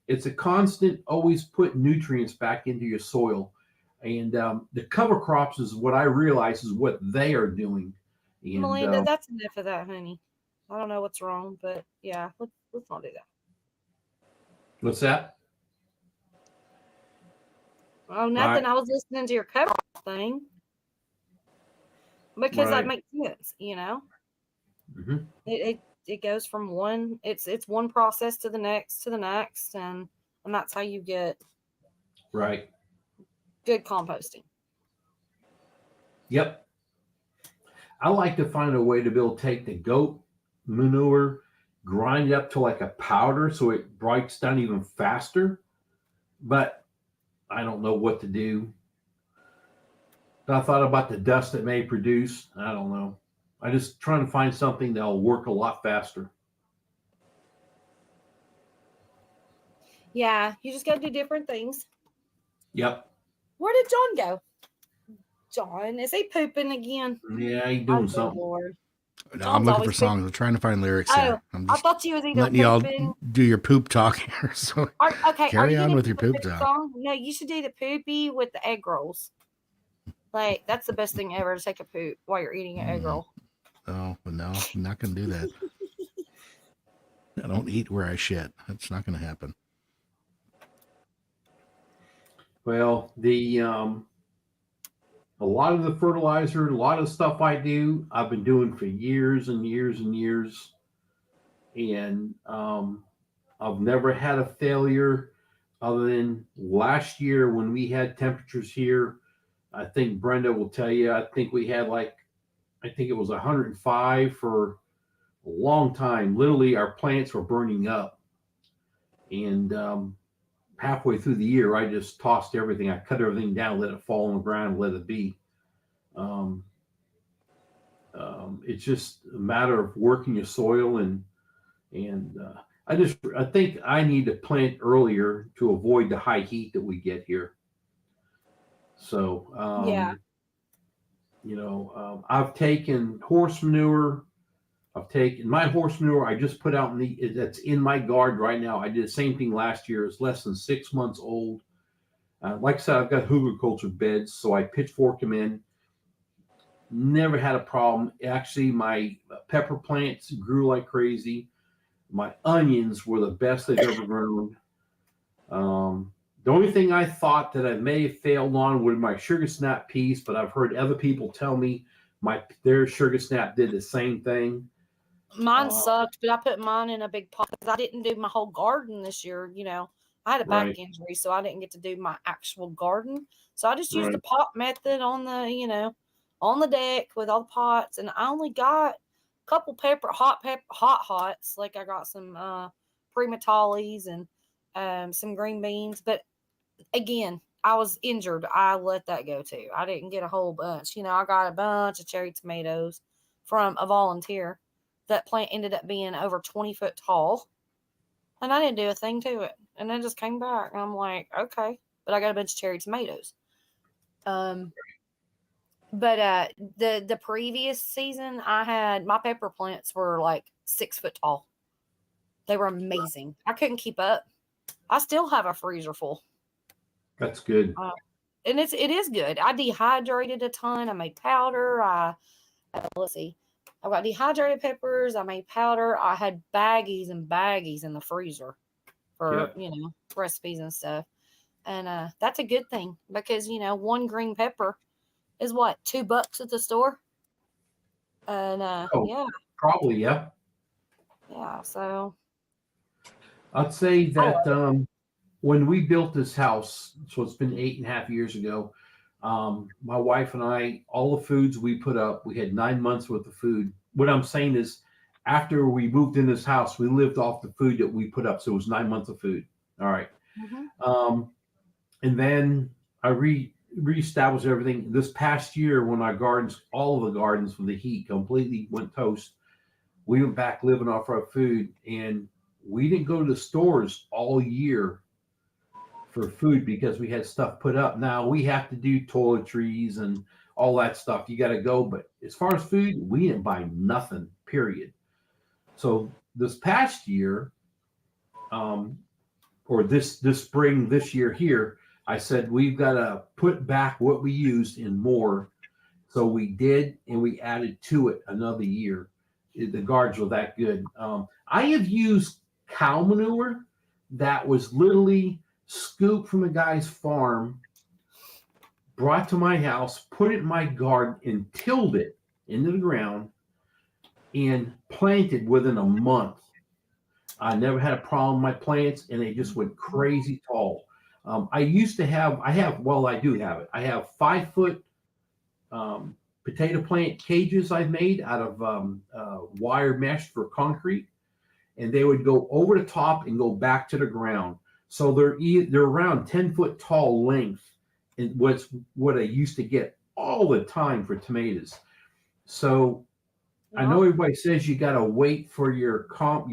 It's a constant, always put nutrients back into your soil. And the cover crops is what I realize is what they are doing. And, Melinda, that's enough of that, honey. I don't know what's wrong, but yeah, let's not do that. What's that? Oh, nothing. I was listening to your cover thing because that makes sense, Mm-hmm. It goes from one. It's one process to the next, and that's how you get good composting. Yep. I like to find a way to be able to take the goat manure, grind it up to like a powder so it breaks down even faster. But I don't know what to do. I thought about the dust it may produce. I don't know. I just trying to find something that'll work a lot faster. Yeah, you just got to do different things. Yep. Where did John go? John, is he pooping again? Yeah, he's doing something. Lord. No, I'm looking for songs. I'm trying to find lyrics here. I thought you was either letting y'all do your poop talk here. So carry on with your poop talk. Song? No, you should do the poopy with the egg rolls. Like, that's the best thing ever, to take a poop while you're eating an egg roll. Oh, no, I'm not going to do that. I don't eat where I shit. That's not going to happen. Well, a lot of the fertilizer, a lot of the stuff I do, I've been doing for years and years and years. And I've never had a failure other than last year when we had temperatures here. I think Brenda will tell you, I think we had I think it was 105 for a long time. Literally, our plants were burning up. And halfway through the year, I just tossed everything. I cut everything down, let it fall on the ground, let it be. It's just a matter of working your soil, and I think I need to plant earlier to avoid the high heat that we get here. So I've taken horse manure. I've taken my horse manure. I just put out that's in my garden right now. I did the same thing last year. It's less than 6 months old. Like I said, I've got hugelkultur beds, so I pitchfork them in. Never had a problem. Actually, my pepper plants grew like crazy. My onions were the best they've ever grown. The only thing I thought that I may have failed on was my sugar snap peas, but I've heard other people tell me their sugar snap did the same thing. Mine sucked, but I put mine in a big pot because I didn't do my whole garden this year. I had a back injury, so I didn't get to do my actual garden. So I just used the pot method on the, on the deck with all the pots, and I only got couple hot hots. Like I got some primatalis and some green beans. But again, I was injured. I let that go too. I didn't get a whole bunch. I got a bunch of cherry tomatoes from a volunteer. That plant ended up being over 20 foot tall. And I didn't do a thing to it. And then just came back. And I'm like, okay. But I got a bunch of cherry tomatoes. But the previous season, I had my pepper plants were like 6 foot tall. They were amazing. I couldn't keep up. I still have a freezer full. That's good. And it is good. I dehydrated a ton. I made powder. Let's see. I got dehydrated peppers. I made powder. I had baggies and baggies in the freezer for, recipes and stuff. And that's a good thing because, one green pepper is what, $2 at the store? And yeah. Probably, yeah. Yeah, so. I'd say that when we built this house, so it's been 8.5 years ago, my wife and I, all the foods we put up, we had 9 months worth of food. What I'm saying is, after we moved in this house, we lived off the food that we put up. So it was 9 months of food. All right. Mm-hmm. And then I reestablished everything. This past year, when our gardens, all of the gardens from the heat completely went toast, we went back living off our food. And we didn't go to the stores all year for food because we had stuff put up. Now we have to do toiletries and all that stuff. You got to go. But as far as food, we didn't buy nothing, period. So this past year, or this spring, this year here, I said, we've got to put back what we used and more. So we did, and we added to it another year. The gardens were that good. I have used cow manure that was literally scooped from a guy's farm, brought to my house, put it in my garden, and tilled it into the ground and planted within a month. I never had a problem with my plants, and they just went crazy tall. I do have it. I have 5 foot potato plant cages I've made out of wire mesh for concrete, and they would go over the top and go back to the ground. So they're around 10 foot tall length, and what I used to get all the time for tomatoes. So I know everybody says you got to wait for your cow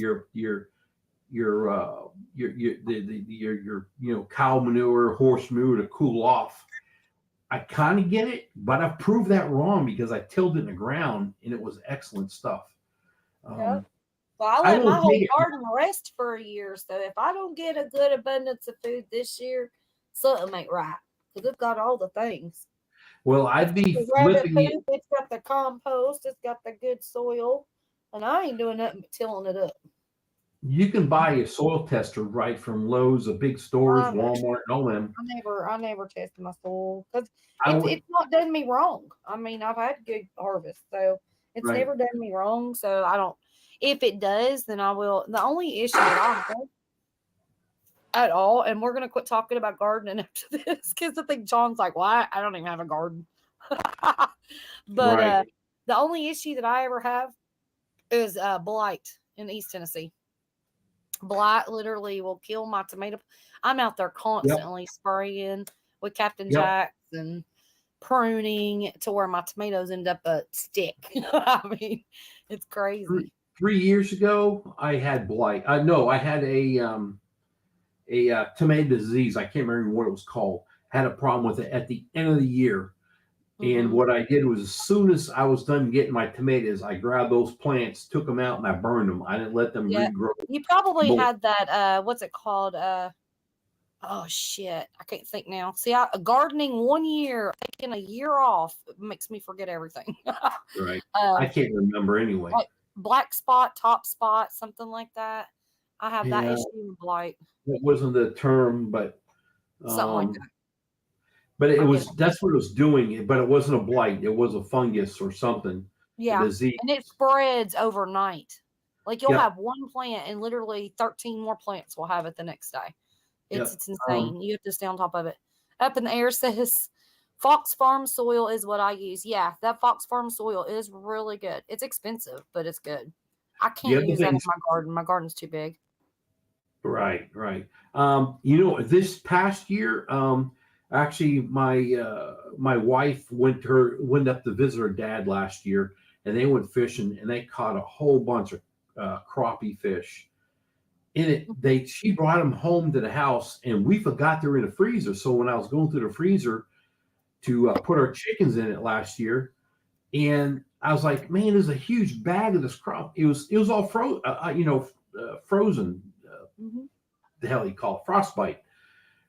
manure, horse manure to cool off. I kind of get it, but I've proved that wrong because I tilled it in the ground and it was excellent stuff. Well, I let my whole garden rest for a year. So if I don't get a good abundance of food this year, something ain't right because it's got all the things. Well, I'd be flipping it. It's got the compost. It's got the good soil, and I ain't doing nothing but tilling it up. You can buy a soil tester right from Lowe's, the big stores, Walmart, and all them. I never tested my soil because it's not done me wrong. I mean, I've had good harvest, so it's never done me wrong. So I don't. If it does, then I will. The only issue that I have at all, and we're gonna quit talking about gardening after this because I think John's like, "Why? I don't even have a garden." But the only issue that I ever have is blight in East Tennessee. Blight literally will kill my tomato. I'm out there constantly spraying with Captain Jacks and pruning to where my tomatoes end up a stick. I mean, it's crazy. 3 years ago, I had blight. I had a tomato disease. I can't remember what it was called. Had a problem with it at the end of the year. And what I did was, as soon as I was done getting my tomatoes, I grabbed those plants, took them out, and I burned them. I didn't let them regrow. You probably had that, what's it called? Oh, shit. I can't think now. See, gardening 1 year, taking a year off makes me forget everything. Right. I can't remember anyway. Like black spot, top spot, something like that. I have that issue with blight. That wasn't the term, but something like that. But that's what it was doing, but it wasn't a blight. It was a fungus or something. Yeah. And it spreads overnight. Like you'll have one plant and literally 13 more plants will have it the next day. It's insane. You have to stay on top of it. Up in the air says, Fox Farm soil is what I use. Yeah, that Fox Farm soil is really good. It's expensive, but it's good. I can't other use that in things- my garden. My garden's too big. Right. This past year, actually, my wife went up to visit her dad last year, and they went fishing, and they caught a whole bunch of crappie fish. She brought them home to the house, and we forgot they were in the freezer. So when I was going through the freezer to put our chickens in it last year, and I was like, man, there's a huge bag of this crop. It was all frozen. Mm-hmm. The hell you call it, frostbite.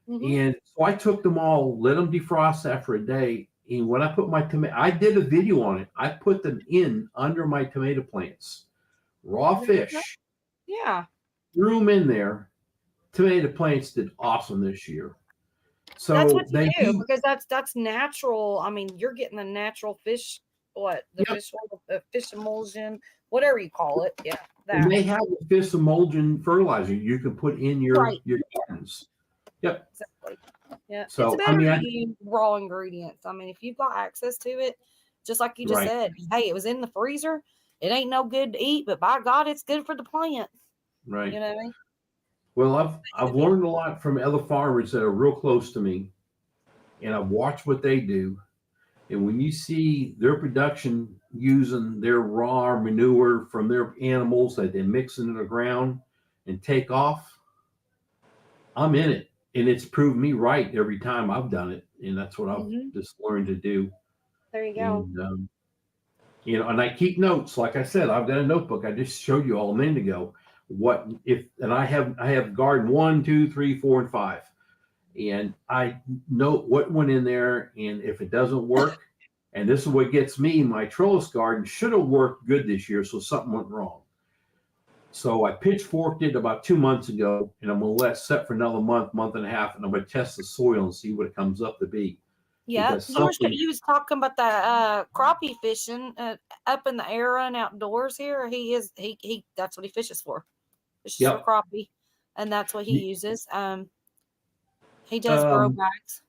Mm-hmm. And so I took them all, let them defrost after a day. And when I put my tomato, I did a video on it. I put them in under my tomato plants, raw fish. Yeah. Threw them in there. Tomato plants did awesome this year. So that's what you they do, because that's natural. I mean, you're getting a natural fish. Fish emulsion, whatever you call it. Yeah. And they have a fish emulsion fertilizer you can put in your gardens. Yep. Exactly. Yeah. So, it's better to use raw ingredients. I mean, if you've got access to it, just like you just said, hey, it was in the freezer. It ain't no good to eat, but by God, it's good for the plant. Right. You know what I mean? Well, I've learned a lot from other farmers that are real close to me, and I've watched what they do. And when you see their production using their raw manure from their animals that they mix into the ground and take off, I'm in it. And it's proved me right every time I've done it. And that's what I've just learned to do. There you go. And, and I keep notes. Like I said, I've got a notebook. I just showed you all a minute ago. I have garden 1, 2, 3, 4, and 5. And I note what went in there, and if it doesn't work, and this is what gets me, my trellis garden should have worked good this year, so something went wrong. So I pitchforked it about 2 months ago, and I'm going to let it set for another month and a half, and I'm going to test the soil and see what it comes up to be. Yeah, you was talking about the crappie fishing up in the air and outdoors here. He that's what he fishes for. Fishes for crappie, and that's what he uses. He does grow bags.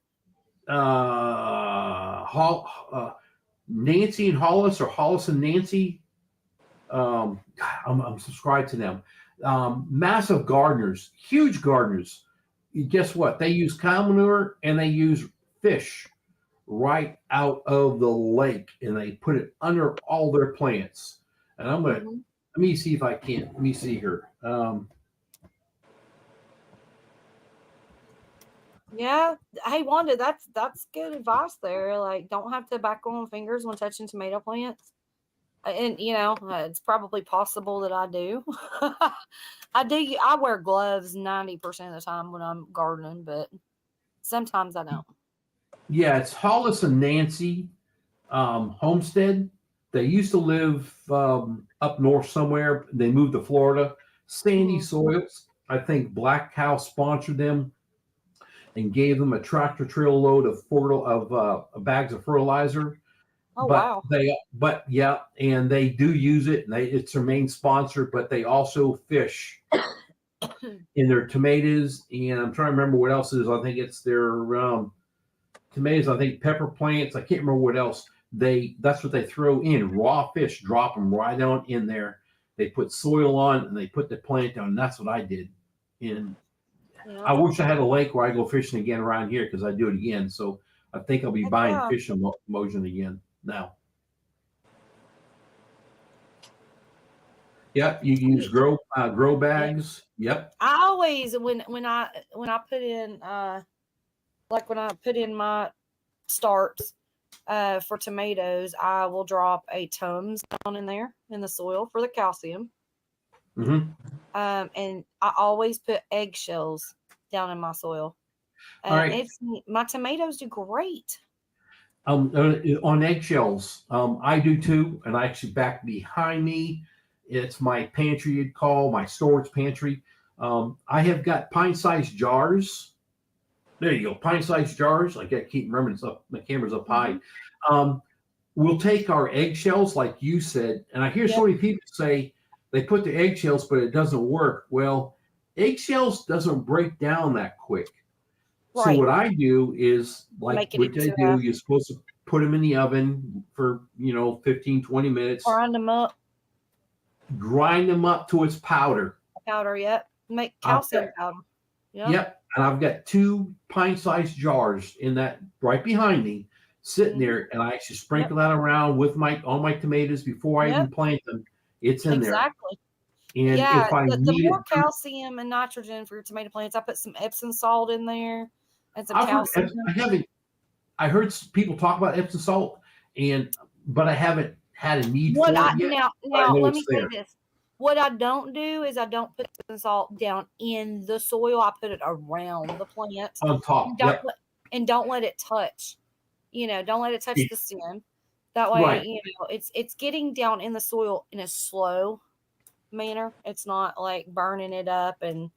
Nancy and Hollis, or Hollis and Nancy. I'm subscribed to them. Massive gardeners, huge gardeners. Guess what? They use cow manure and they use fish right out of the lake, and they put it under all their plants. And I'm gonna let me see if I can. Let me see here. Yeah. Hey, Wanda, that's good advice there. Like, don't have tobacco on fingers when touching tomato plants. And it's probably possible that I do. I wear gloves 90% of the time when I'm gardening, but sometimes I don't. Yeah, it's Hollis and Nancy Homestead. They used to live up north somewhere. They moved to Florida. Sandy soils. I think Black Cow sponsored them and gave them a tractor trailer load of bags of fertilizer. Oh, wow. And they do use it, and it's their main sponsor, but they also fish in their tomatoes. And I'm trying to remember what else it is. I think it's their tomatoes, I think pepper plants. I can't remember what else. That's what they throw in, raw fish, drop them right on in there. They put soil on and they put the plant down. And that's what I did. And I wish I had a lake where I go fishing again around here, because I do it again. So I think I'll be buying fish emulsion again now. Yep, you can use grow bags. Yep. I always when I put in when I put in my starts for tomatoes, I will drop a Tums down in there in the soil for the calcium. And I always put eggshells down in my soil. And my tomatoes do great. On eggshells, I do too. And actually, back behind me, it's my pantry, you'd call my storage pantry. I have got pint-sized jars. There you go, pint-sized jars. I keep remembering it's up. My camera's up high. We'll take our eggshells, like you said, and I hear so many people say they put the eggshells, but it doesn't work. Well, eggshells doesn't break down that quick. So Right. what I do is like Make it what they into do, you're supposed to put them in the oven for 15, 20 minutes, grind them up, grind them up to its powder. powder. Yep. Make I've calcium got- powder. Yep. Yep. And I've got 2 pint-sized jars in that right behind me, sitting there, and I actually sprinkle that around with all my tomatoes before I even plant them. It's in there. Exactly. And Yeah. if I The need more it, calcium and nitrogen for your tomato plants, I put some Epsom salt in there and some I've heard, calcium. I heard people talk about Epsom salt, but I haven't had a need for it yet. Now know let it's me say there. this. What I don't do is I don't put the salt down in the soil. I put it around the plant. On top. And don't let it touch. Don't let it touch the stem. That way, Right. it's getting down in the soil in a slow manner. It's not like burning it up, and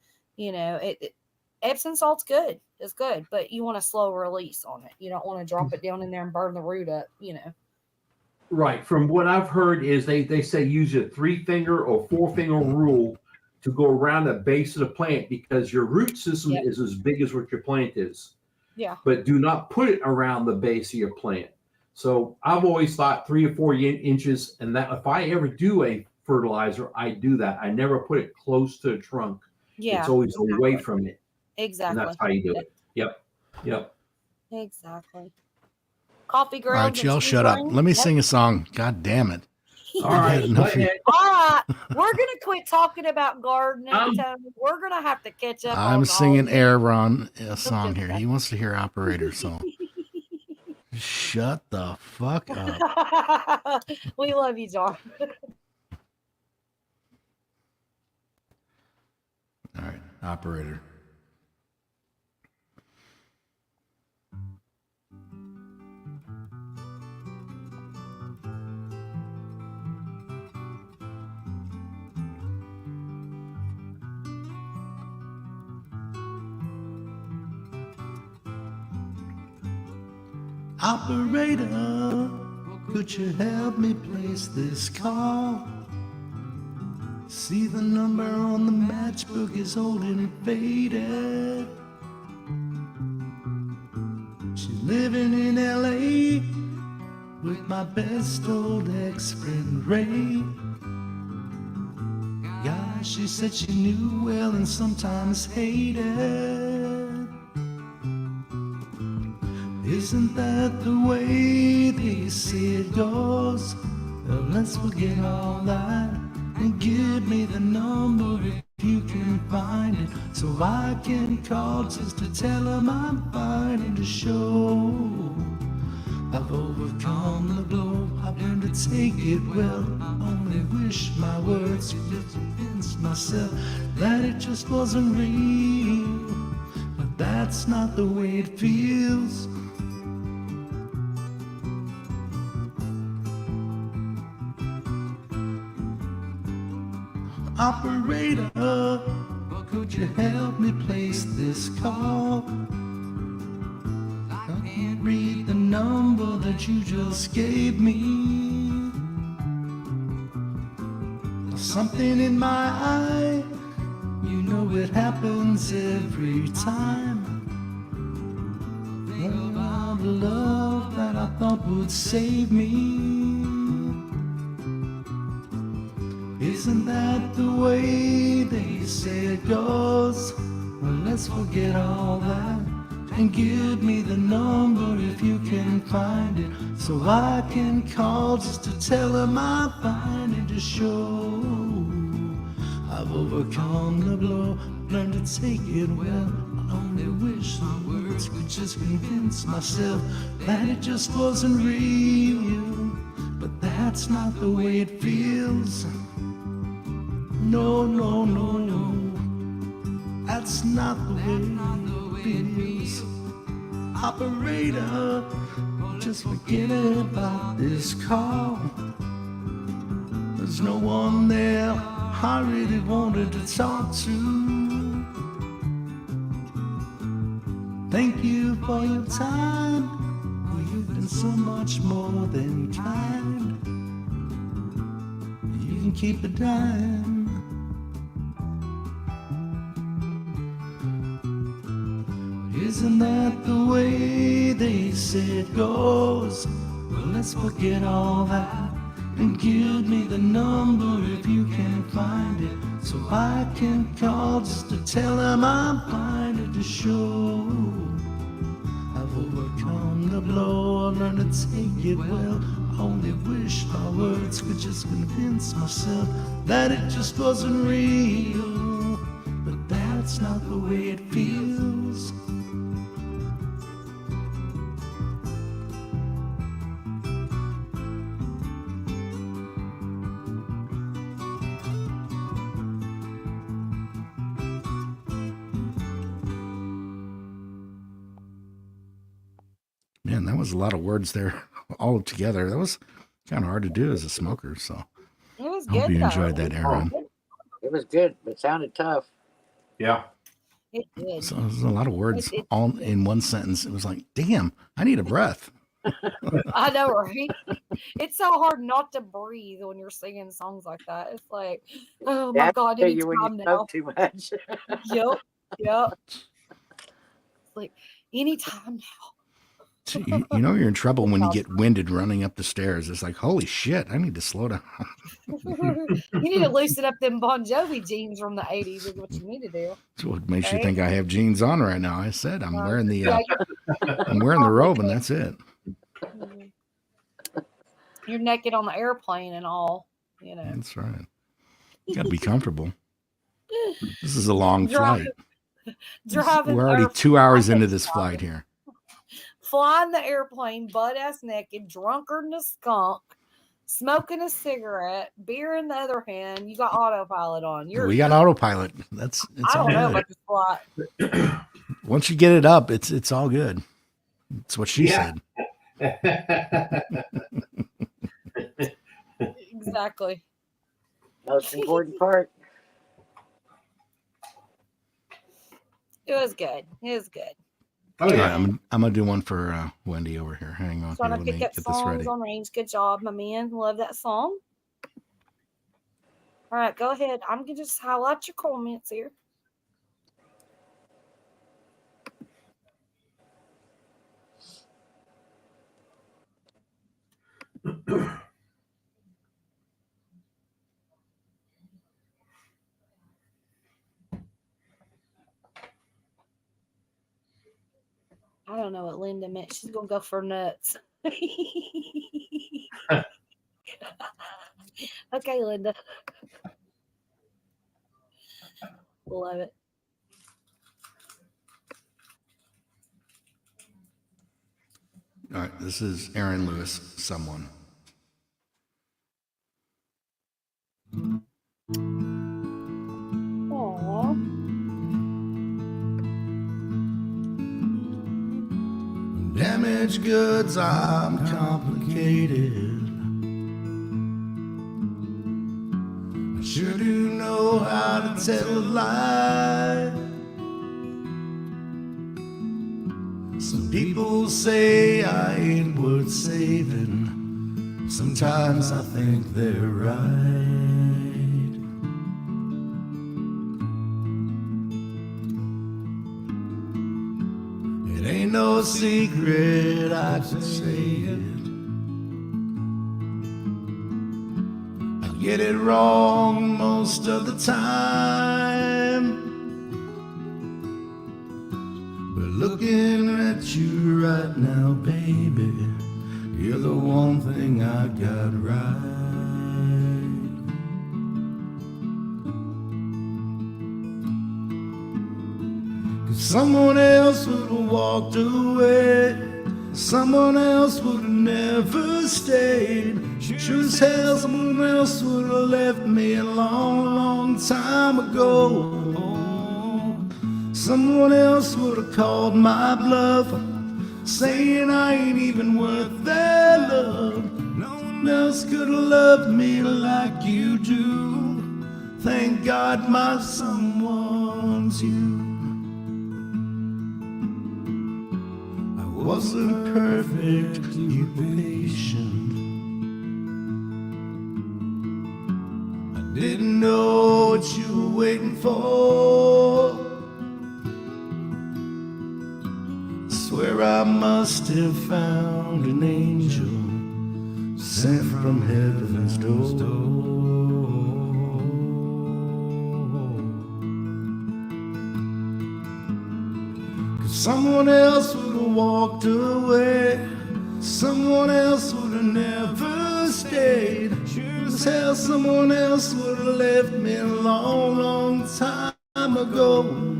Epsom salt's good. It's good, but you want a slow release on it. You don't want to drop it down in there and burn the root up. Right. From what I've heard is they say use a 3-finger or 4-finger rule to go around the base of the plant because your root system is as big as what your plant is. Yeah. But do not put it around the base of your plant. So I've always thought 3 or 4 inches, and that if I ever do a fertilizer, I do that. I never put it close to the trunk. Yeah. It's always away from it. Exactly. And that's how you do it. Yep. Exactly. Coffee grounds. All right, y'all shut up. Let me sing a song. God damn it. All right. All right. We're going to quit talking about gardening, Tony. We're going to have to catch up. I'm singing Aaron a song here. He wants to hear operator song. Shut the fuck up. We love you, John. All right, operator. Operator, could you help me place this call? See the number on the matchbook is old and faded. She's living in LA with my best old ex-friend Ray. Guy she said she knew well and sometimes hated. Isn't that the way they say it goes? Well, let's forget all that and give me the number if you can find it, so I can call just to tell them I'm fine and to show I've overcome the blow. I've learned to take it well. I only wish my words could convince myself that it just wasn't real, but that's not the way it feels. Operator, could you help me place this call? I can't read the number that you just gave me. Something in my eye, you know it happens every time. Think about the love that I thought would save me. Isn't that the way they say it goes? Well, let's forget all that and give me the number if you can find it, so I can call just to tell them I'm fine and to show I've overcome the blow, learned to take it well. I only wish my words could just convince myself that it just wasn't real, but that's not the way it feels. No, no, no, no, that's not the way it feels. Operator, just forget about this call. There's no one there I really wanted to talk to. Thank you for your time. Well, you've been so much more than kind. You can keep a dime. Isn't that the way they say it goes? Well, let's forget all that and give me the number if you can find it, so I can call just to tell him I'm fine and to show I've overcome the blow. I've learned to take it well. I only wish my words could just convince myself that it just wasn't real, but that's not the way it feels. Man, that was a lot of words there all together. That was kind of hard to do as a smoker. So It was I hope good. you though. enjoyed that, Aaron. It was good, but it sounded tough. Yeah. It did. So there's a lot of words It- all in one sentence. It was like, damn, I need a breath. I know, right? It's so hard not to breathe when you're singing songs like that. It's like, oh my That's God, tell you when anytime you now. smoke too much. Yep, yep. It's like anytime So you know you're in trouble when you get winded running up the stairs. It's like, holy shit, I need to slow down. now. You need to loosen up them Bon Jovi jeans from the 80s is what you need to do. That's what makes you Right? think I have jeans on right now. I said I'm wearing the Yeah, I'm wearing the robe, and that's it. you're naked on the airplane and all, you know. That's right. You got to be comfortable. This is a long Driving- flight. Driving We're already or 2 hours into flying- this flight here. Flying the airplane, butt ass naked, drunker than a skunk, smoking a cigarette, beer in the other hand. You got autopilot on. We got autopilot. It's I all don't know good. about this flight. Once you get it up, it's all good. That's what she Yeah. said. Exactly. Most important part. It was good. It was good. Oh, All right, yeah. I'm gonna do one for Wendy over here. Hang on, here, Trying let to me pick get up this songs ready. on range. Good job, my man. Love that song. All right, go ahead. I'm gonna just highlight your comments here. I don't know what Linda meant. She's gonna go for nuts. Okay, Linda. Love it. All right, this is Aaron Lewis, Someone. Aww. Damaged goods, I'm complicated. I sure do know how to tell a lie. Some people say I ain't worth saving. Sometimes I think they're right. It ain't no secret, I can say it. I get it wrong most of the time. But looking at you right now, baby, you're the one thing I got right. Someone else would have walked away. Someone else would have never stayed. Sure as hell someone else would have left me a long, long time ago. Someone else would have called my bluff, saying I ain't even worth their love. No one else could have loved me like you do. Thank God my someone's you. I wasn't perfect, you patient. I didn't know what you were waiting for. sure I must have found an angel sent from heaven's door. Someone else would have walked away. Someone else would have never stayed. Sure as hell someone else would have left me a long, long time ago.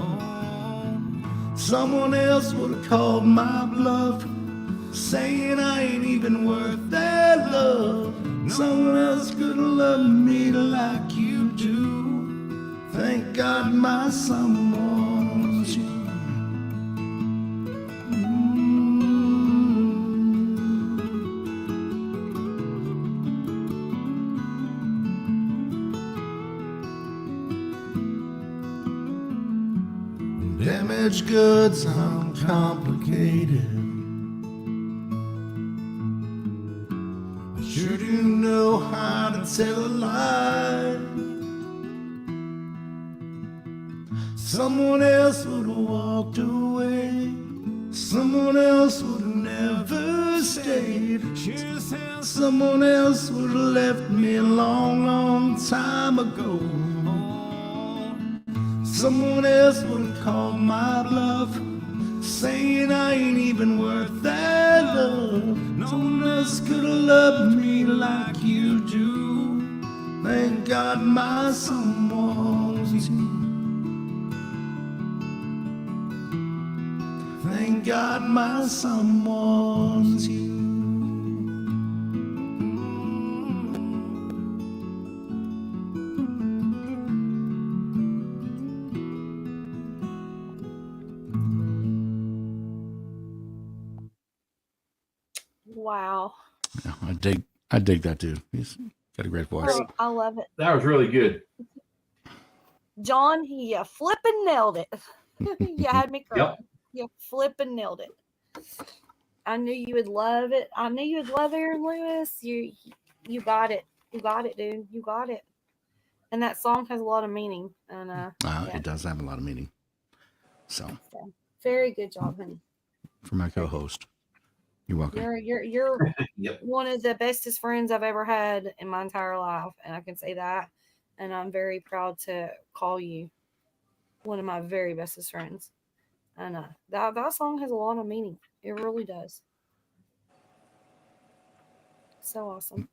Someone else would have called my bluff, saying I ain't even worth their love. Someone else could have loved me like you do. Thank God my someone's you. Damaged goods, I'm complicated. I sure do know how to tell a lie. Someone else would have walked away. Someone else would have never stayed. Sure as hell someone else would have left me a long, long time ago. Someone else would have called my bluff, saying I ain't even worth their love. No one else could have loved me like you do. Thank God my someone's you. Thank God my someone's you. Wow. Yeah, I dig that dude. He's got a great voice. Oh, I love it. That was really good. John, you flipping nailed it. You had me crying. Yep. You flipping nailed it. I knew you would love it. I knew you would love Aaron Lewis. You got it. You got it, dude. You got it. And that song has a lot of meaning. And yeah. It does have a lot of meaning. So, Very good job, honey. for my co-host, you're welcome. You're Yep. one of the bestest friends I've ever had in my entire life, and I can say that. And I'm very proud to call you one of my very bestest friends. And that song has a lot of meaning. It really does. So awesome.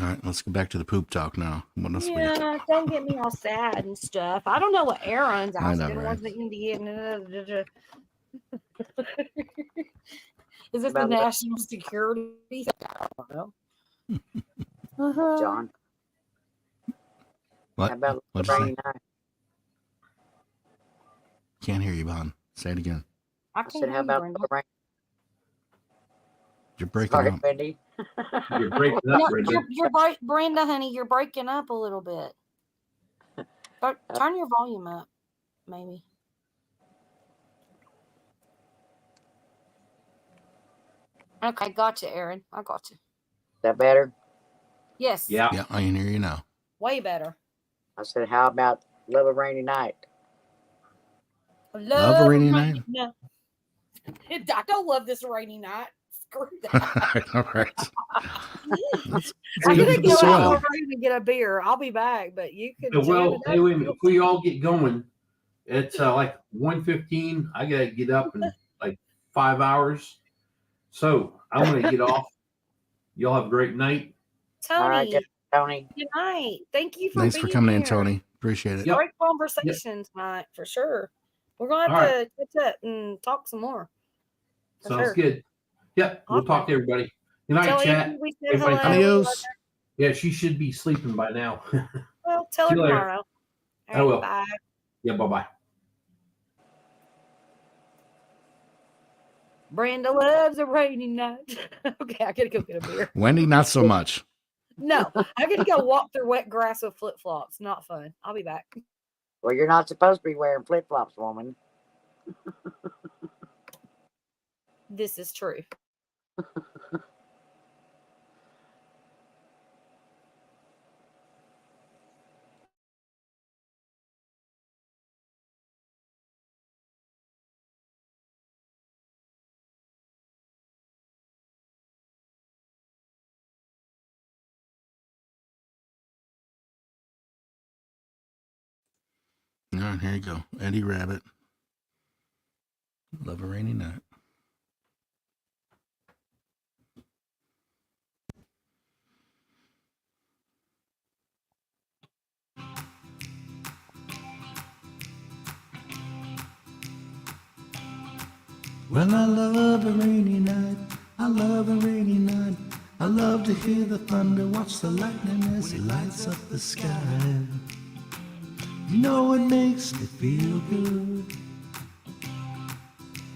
All right, let's get back to the poop talk now. What else we got? Yeah, don't get me all sad and stuff. I don't know what Aaron's I know, asking. right? Wasn't Indian? Is this the About what? national security? I don't know. Uh-huh. John, What? how about What'd you say? rainy night? Can't hear you, Bon. Say it again. I I can't said, hear how you, about Brenda. rain? You're breaking Sorry, up. Wendy. You're breaking up, No, Brenda. Brenda, honey, you're breaking up a little bit. But turn your volume up, maybe. Okay, gotcha, Aaron. I got you. That better? Yes. Yeah. Yeah, I can hear you now. Way better. I said, how about Love a Rainy Night? Love a rainy night? No. I don't love this rainy night. Screw that. All right. Let's I'm get gonna into the go out soil. over and get a beer. I'll be back, but you can. Well, hey, wait a minute. Before you all get going, it's like 1:15. I gotta get up in like 5 hours. So I'm gonna get off. Y'all have a great night. All right, Tony. Tony. Good night. Thank you for Thanks for being coming in, here. Tony. Appreciate it. Yep. Great conversation tonight for sure. We're gonna All have to catch up and talk some more. For Sounds sure. good. Yep. We'll Awesome. talk to everybody. Good night, Tell chat. Amy we said Everybody, hello. Adios. Yeah, she should be sleeping by now. Well, tell her See you later. tomorrow. I All right, will. bye. Yeah, bye-bye. Brenda loves a rainy night. Okay, I gotta go get a beer. Wendy, not so much. No, I gotta go walk through wet grass with flip flops. Not fun. I'll be back. Well, you're not supposed to be wearing flip flops, woman. This is true. right, here you go. Eddie Rabbit. Love a Rainy Night. Well, I love a rainy night. I love a rainy night. I love to hear the thunder, watch the lightning as it lights up the sky. You know it makes me feel good.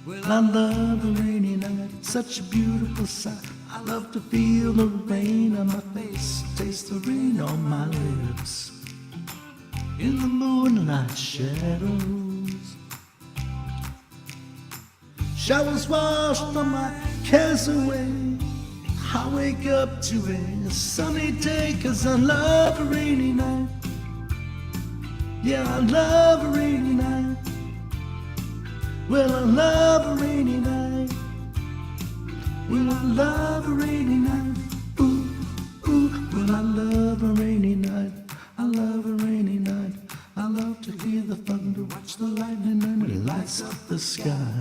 Well, I love a rainy night. It's such a beautiful sight. I love to feel the rain on my face, taste the rain on my lips. In the moonlight shadows, showers wash all my cares away. I wake up to a sunny day, 'cause I love a rainy night. Yeah, I love a rainy night. Well, I love a rainy night. Well, I love a rainy night. Ooh, ooh. Well, I love a rainy night. I love a rainy night. I love to hear the thunder, watch the lightning, and it lights up the sky.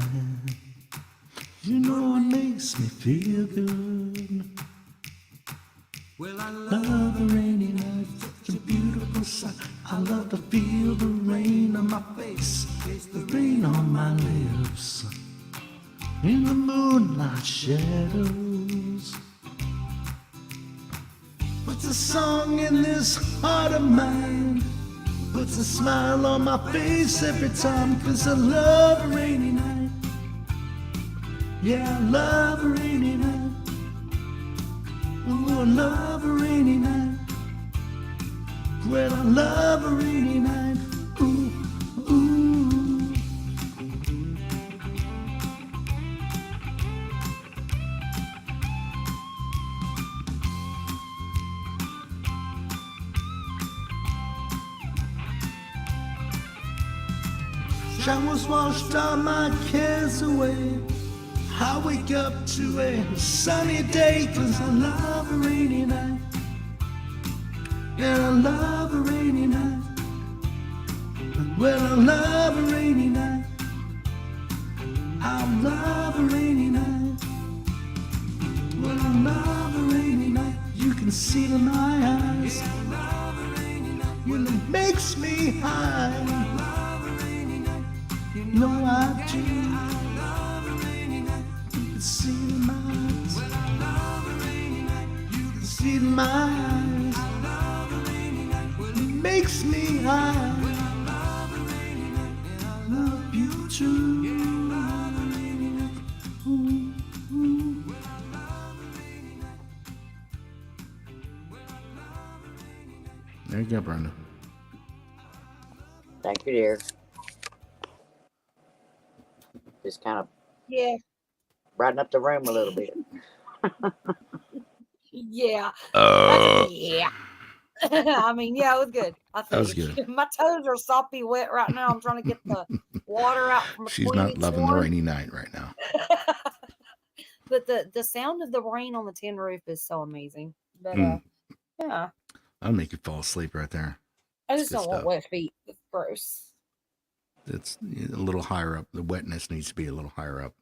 You know it makes me feel good. Well, I love a rainy night, such a beautiful sight. I love to feel the rain on my face, taste the rain on my lips. In the moonlight shadows, puts a song in this heart of mine, puts a smile on my face every time, 'cause I love a rainy night. Yeah, I love a rainy night. Oh, I love a rainy night. Well, I love a rainy night. Ooh, ooh. Showers washed all my cares away. I wake up to a sunny day, 'cause I love a rainy night. Yeah, I love a rainy night. Well, I love a rainy night. I love a rainy night. Well, I love a rainy night. You can see it in my eyes. Yeah, I love a rainy night. Well, it makes me high. I love a rainy night. You know I do. See it in my eyes. Well, I love a rainy night. You can see it in my eyes. I love a rainy night. Well, it makes me high. Well, I love a rainy night. And I love you too. Yeah, I love a rainy night. Ooh, ooh. Well, I love a rainy night. Well, I love a rainy night. There you go, Brenda. Thank you, dear. Just kind of Yeah. brighten up the room a little bit. Yeah. Oh, Yeah. I mean, yeah, it was good. I think that was good. my toes are soppy wet right now. I'm trying to get the water out from She's between not each loving the one. rainy night right now. But the sound of the rain on the tin roof is so amazing. But yeah, I'll make you fall asleep right there. I It's just good don't want stuff. wet feet. It's gross. It's a little higher up. The wetness needs to be a little higher up.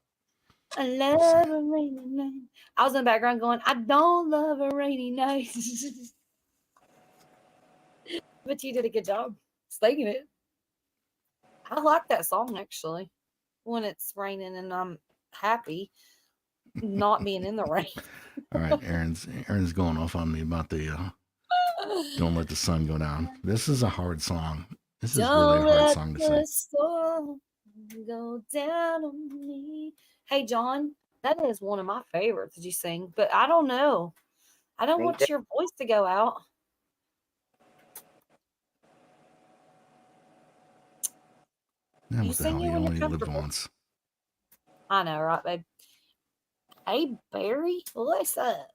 I love a rainy night. I was in the background going, I don't love a rainy night. But you did a good job singing it. I like that song actually. When it's raining and I'm happy not being in the rain. All right, Aaron's going off on me about the don't let the sun go down. This is a hard song. This is really a hard song to sing. The storm go down on me. Hey John, that is one of my favorites. Did you sing? But I don't know. I don't Me want too. your voice to go out. Yeah, You what the sing hell? it You when you're only live comfortable. once. I know, right, babe? Hey Barry, what's up?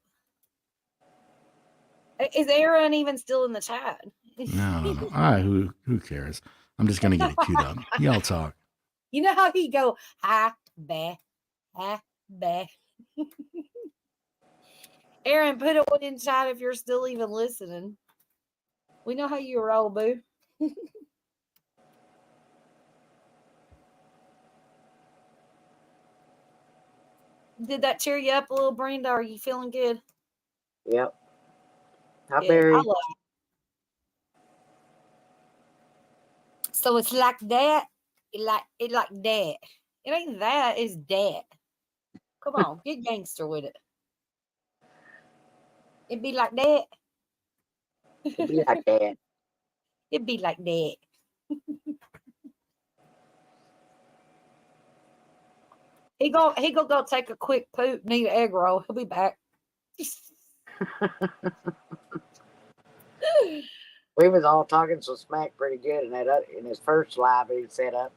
Is Aaron even still in the chat? No. All right, who cares? I'm just gonna get it queued up. Y'all talk. You know how he go, hi, bah, hi, bah. Aaron, put it one in chat if you're still even listening. We know how you roll, boo. Did that cheer you up a little, Brenda? Are you feeling good? Yep. Hi, Good. Barry. I love it. So it's like that. It like that. It ain't that. It's that. Come on, get gangster with it. It'd be like that. It'd be like that. It'd be like that. He go go take a quick poop, need an egg roll. He'll be back. We was all talking some smack pretty good in his first live he set up,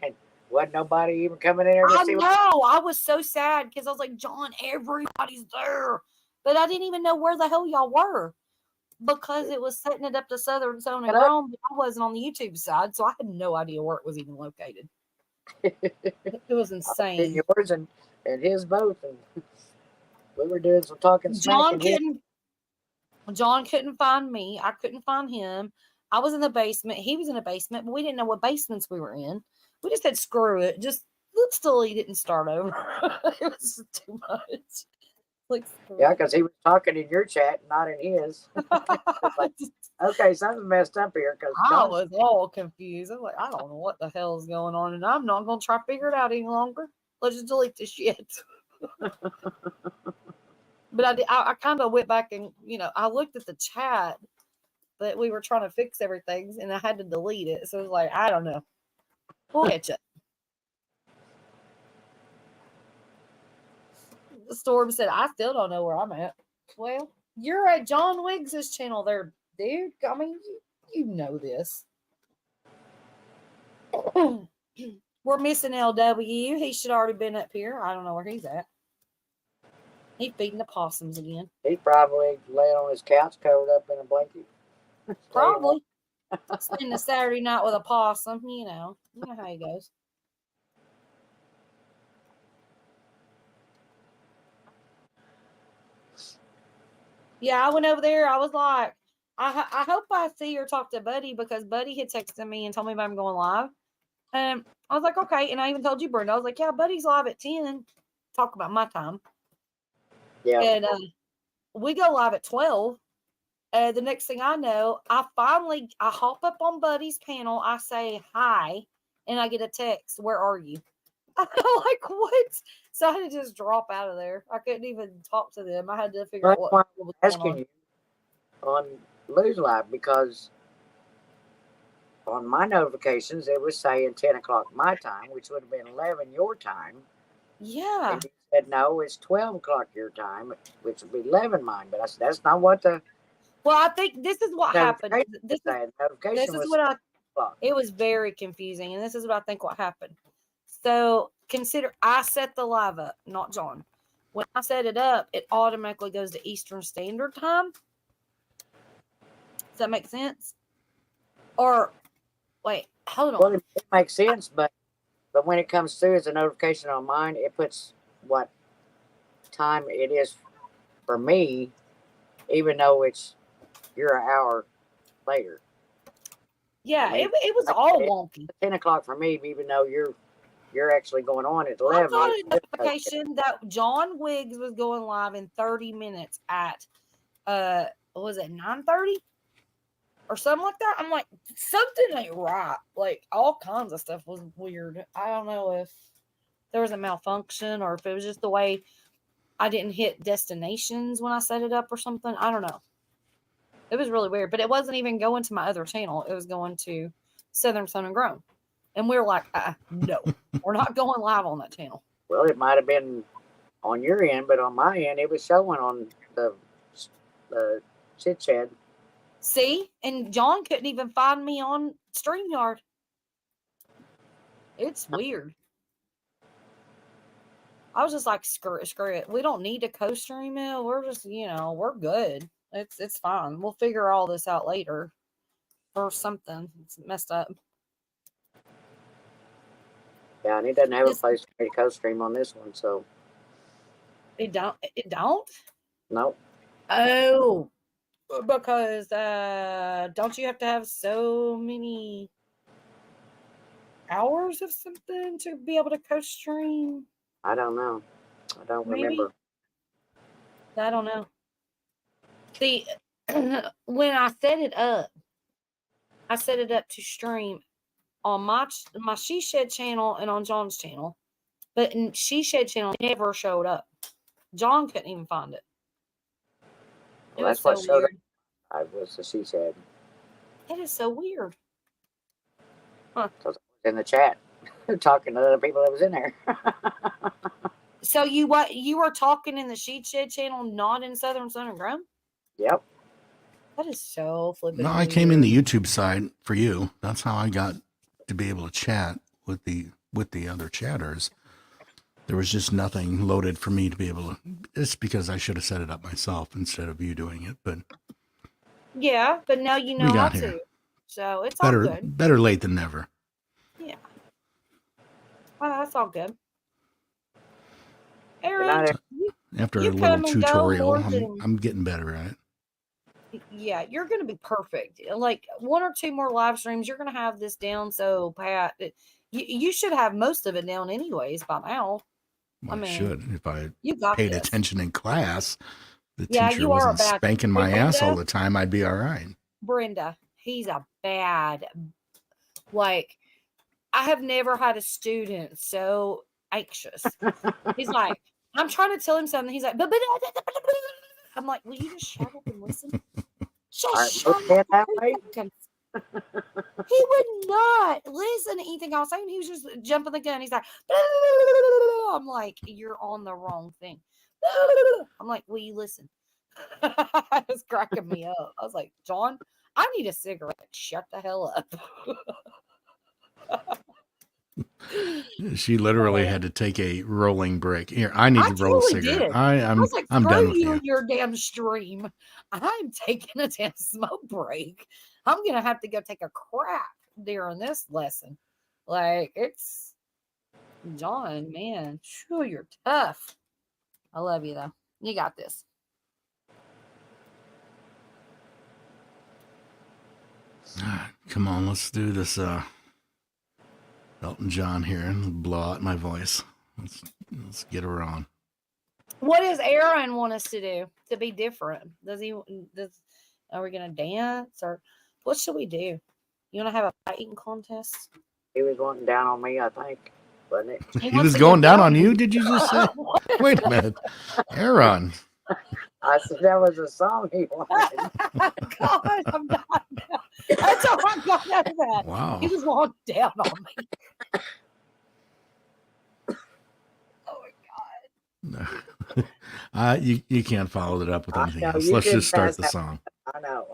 and wasn't nobody even coming in there to I see. know. I was so sad because I was like, John, everybody's there, but I didn't even know where the hell y'all were because it was setting it up to Southern Zone and Grown. But I wasn't on the YouTube side, so I had no idea where it was even located. It was insane. Yours and his both, and we were doing some talking smack. John couldn't find me. I couldn't find him. I was in the basement. He was in the basement, but we didn't know what basements we were in. We just said, screw it. Just let's delete it and start over. It was too much. Like, yeah, because he was talking in your chat, not in his. Like, okay, something's messed up here. Because I was all confused. I was like, I don't know what the hell is going on, and I'm not going to try to figure it out any longer. Let's just delete this shit. But I kind of went back and, I looked at the chat, but we were trying to fix everything, and I had to delete it. So it was like, I don't know. We'll catch up. Storm said, I still don't know where I'm at. Well, you're at John Wiggs' channel there, dude. I mean, you know this. We're missing LW. He should already been up here. I don't know where he's at. He's feeding the possums again. He's probably laying on his couch covered up in a blanket. Probably. Spend a Saturday night with a possum, you know how he goes. Yeah, I went over there. I was like, I hope I see or talk to Buddy because Buddy had texted me and told me I'm going live. And I was like, okay. And I even told you, Brenda, I was like, yeah, Buddy's live at 10. Talk about my time. Yeah. And we go live at 12. The next thing I know, I hop up on Buddy's panel. I say hi, and I get a text. Where are you? I'm like, what? So I had to just drop out of there. I couldn't even talk to them. I had to figure out what was going asking on. you on Lou's Live because on my notifications it was saying 10 o'clock my time, which would have been 11 your time. Yeah. And you said no, it's 12 o'clock your time, which would be 11 mine. But I said that's not what the. Well, I think this is what happened. This is what it was very confusing, and this is what I think what happened. So consider I set the live up, not John. When I set it up, it automatically goes to Eastern Standard Time. Does that make sense? Or wait, hold on. Well, it makes sense, but when it comes through as a notification on mine, it puts what time it is for me, even though you're an hour later. Yeah, I mean, it was all wonky. 10 o'clock for me, even though you're actually going on at 11. I got a notification that John Wiggs was going live in 30 minutes at was it 9:30 or something like that? I'm like, something ain't right. Like all kinds of stuff was weird. I don't know if there was a malfunction or if it was just the way I didn't hit destinations when I set it up or something. I don't know. It was really weird, but it wasn't even going to my other channel. It was going to Southern Sun and Grown. And we were like, no, we're not going live on that channel. Well, it might have been on your end, but on my end, it was showing on the Chits. See? And John couldn't even find me on StreamYard. It's weird. I was just like, screw it. We don't need to co-stream it. We're just, we're good. It's fine. We'll figure all this out later or something. It's messed up. Yeah, and it doesn't have a place for me to co-stream on this one, so. It don't? Nope. Oh, because don't you have to have so many hours of something to be able to co-stream? I don't know. I don't Maybe. remember. I don't know. See, when I set it up to stream on my She Shed channel and on John's channel, but in She Shed channel never showed up. John couldn't even find it. It Well, was that's what so showed weird. up. I was the She Shed. It is so weird. Because I was in the chat talking to other people that was in there. So you were talking in the She Shed channel, not in Southern Sun and Grum? Yep. That is so flipping. No, I came in the YouTube side for you. That's how I got to be able to chat with the other chatters. There was just nothing loaded for me to be able to. It's because I should have set it up myself instead of you doing it. But yeah, but now you know we how got here. to. So it's all good. Better late than never. Yeah. Well, that's all good. Good Aaron, night, After you a come little and go tutorial, more than- I'm getting better at it. yeah, you're going to be perfect. Like 1 or 2 more live streams, you're going to have this down. So, Pat, you should have most of it down anyways by now. Well, I mean, should. If I You got paid this. attention in class, the Yeah, teacher you are a wasn't bad- spanking my Hey, ass all Brenda? the time, I'd be all right. Brenda, he's a bad, like, I have never had a student so anxious. He's like, I'm trying to tell him something. He's like, I'm like, will you just shut up and listen? Just Aren't shut you dead up. that way? He would not listen to anything I was saying. He was just jumping the gun. He's like, I'm like, you're on the wrong thing. I'm like, will you listen? It was cracking me up. I was like, John, I need a cigarette. Shut the hell up. She literally had to take a rolling break. Here, I need to roll a totally cigarette. did. I was like, I'm screw done with you you. and your damn stream. I'm taking a damn smoke break. I'm gonna have to go take a crap during this lesson. Like, it's John, man. Sure, you're tough. I love you though. You got this. Come on, let's do this Elton John here and blow out my voice. Let's get her on. What does Aaron want us to do to be different? Are we gonna dance or what should we do? You wanna have a fighting contest? He was wanting down on me, I think, wasn't it? He wants was to going get down down. on you, did you just say? Wait a minute. Aaron. I said that was a song he wanted. God, I'm not. That's how I got out of that. Wow. He was walking down on me. Oh my God. You can't follow it up with I anything know, else. you Let's did just start pass the that. song. I know.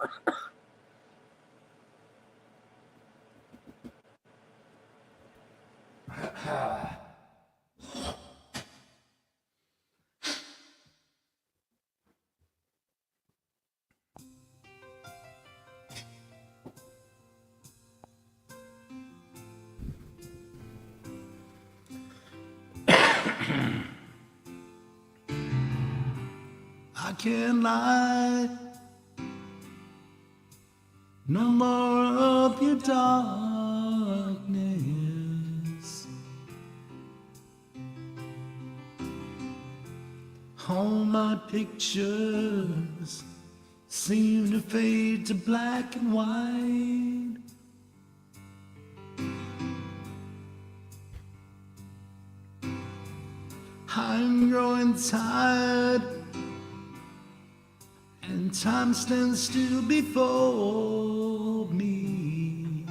I can't lie. No more of your darkness. All my pictures seem to fade to black and white. I'm growing tired, and time stands still before me.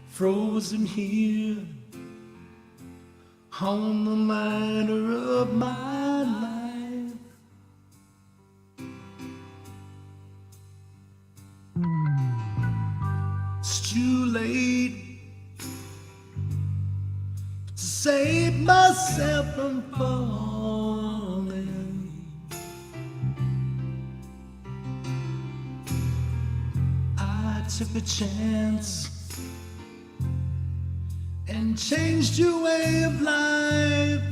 Frozen here on the ladder of my life. It's too late to save myself from falling. I took a chance and changed your way of life.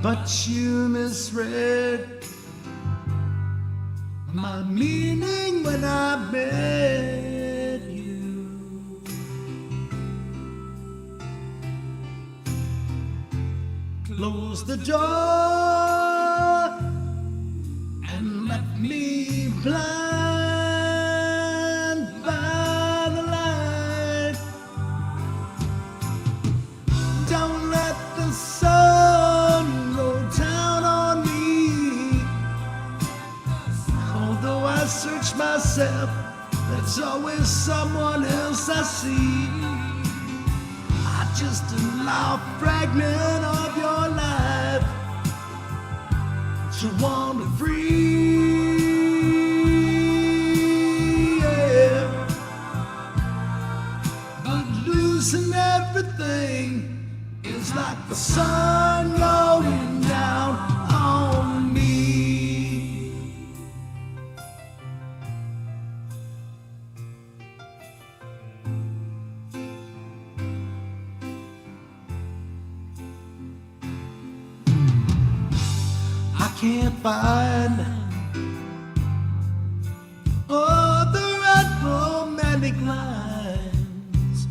But you misread my meaning when I met you. Close the door and left me blind by the light. Don't let the sun go down on me. Although I search myself, there's always someone else I see. I just allow a fragment of your life to wander free, yeah. But losing everything is like the sun going down on me. I can't find other romantic lines.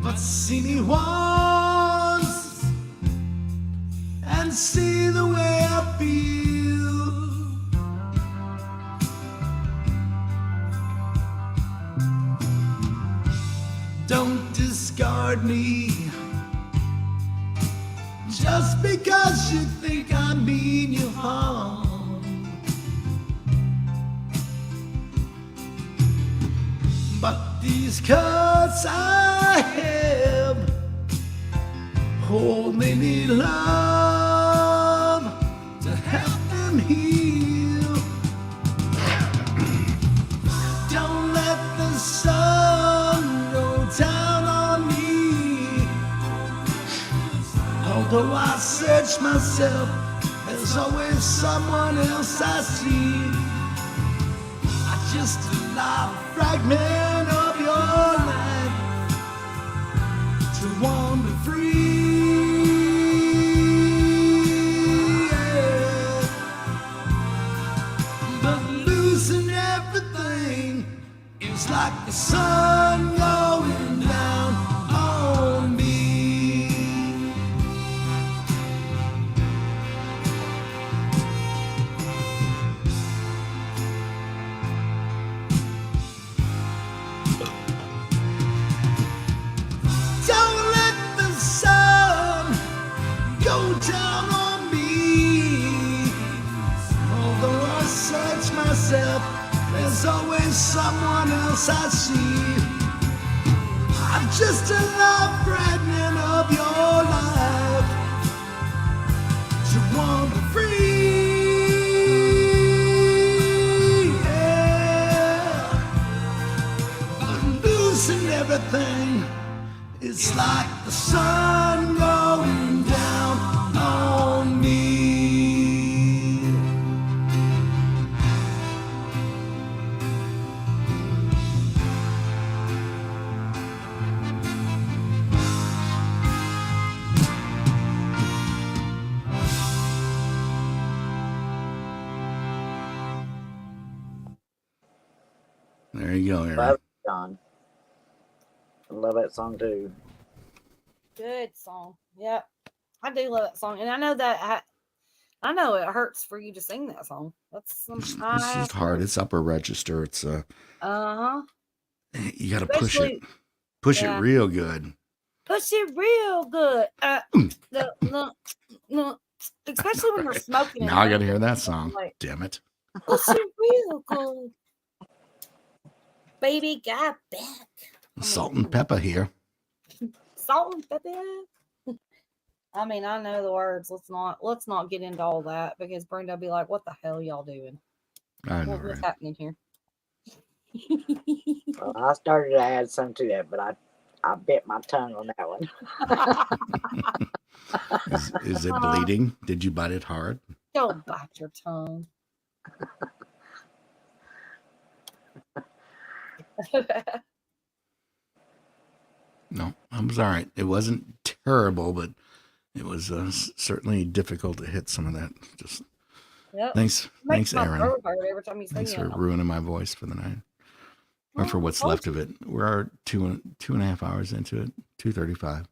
But see me once and see the way I feel. Don't discard me just because you think I mean you harm. But these cuts I have only need love to help them heal. Don't let the sun go down on me. Although I search myself, there's always someone else I see. I just allow a fragment of your life to wander free, yeah. But losing everything is like the sun going down on me. Don't let the sun go down on me. Although I search myself, there's always someone else I see. I'm just a love fragment of your life to wander free, yeah. But losing everything, it's like the sun going down on me. There you go, Aaron. Love it, John. I love that song too. Good song. Yep. I do love that song. And I know that I know it hurts for you to sing that song. That's some It's high. just hard. It's upper register. It's Uh-huh. you got to push it, yeah. it real good. Push it real good. Especially when you're smoking. Now I got to hear that song. Like, Damn it! push it real good. Baby got back. Salt and pepper here. Salt and pepper. I mean, I know the words. Let's not get into all that because Brendo'll be like, "What the hell y'all doing? I know, What's right? happening here?" Well, I started to add some to that, but I bit my tongue on that one. Is it bleeding? Did you bite it hard? Don't bite your tongue. No, I was all right. It wasn't terrible, but It was certainly difficult to hit some of that. Just Yep. thanks, Makes my Aaron. throat hurt every time you Thanks sing for it. ruining my voice for the night, or for what's left of it. We're 2.5 hours into it. 2:35.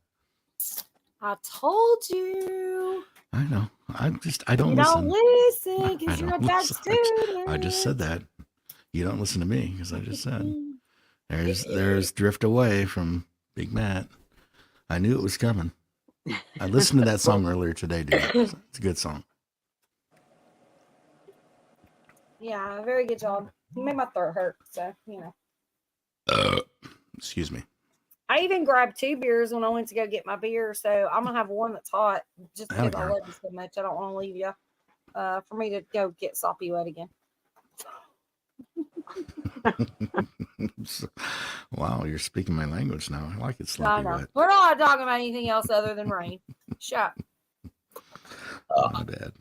I told you. I know. I don't You listen. don't listen I because you're a don't bad listen. student. I just said that. You don't listen to me because I just said. There's Drift Away from Big Matt. I knew it was coming. I listened to that song earlier today, dude. It's a good song. Yeah, very good job. You made my throat hurt, so Excuse me. I even grabbed 2 beers when I went to go get my beer, so I'm gonna have one that's hot just because I Okay. love you so much. I don't want to leave you for me to go get soppy wet again. Wow, you're speaking my language now. I like it I sloppy know. wet. We're not talking about anything else other than rain. Shut Oh, my bad.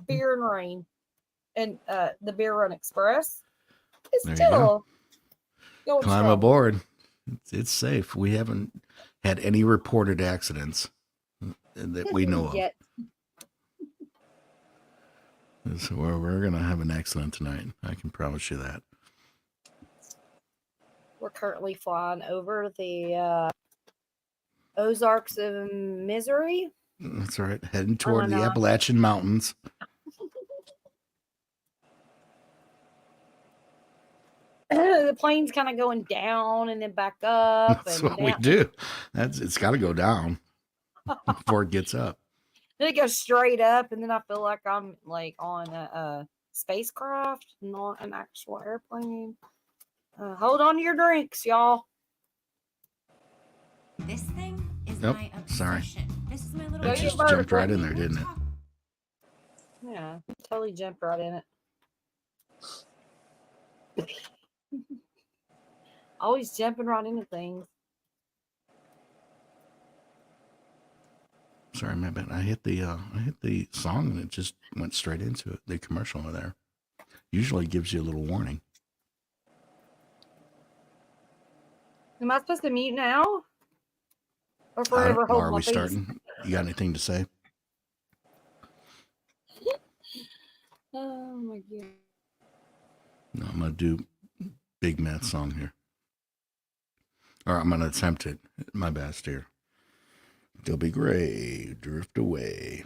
beer and rain, and the Beer Run Express is There you go. still going Climb strong. aboard. It's safe. We haven't had any reported accidents that we know of. Yet. So we're going to have an accident tonight. I can promise you that. We're currently flying over the Ozarks of Missouri. That's all right. Heading toward the no. Appalachian Mountains. The plane's kind of going down and then back up. That's and what we down. do. It's got to go down before it gets up. Then it goes straight up, and then I feel like I'm like on a spacecraft, not an actual airplane. Hold on to your drinks, y'all. This thing is Nope, my sorry. obsession. This is my little. Go It get just vertical. jumped right in there, didn't it? Yeah, totally jumped right in it. Always jumping right into things. Sorry, my bad. I hit the song and it just went straight into it. The commercial over there usually gives you a little warning. Am I supposed to mute now? Or forever hold Are my we peace? starting? You got anything to say? Oh my god. No, I'm gonna do Big Matt song here, or I'm gonna attempt it. My best here. They'll be gray, drift away.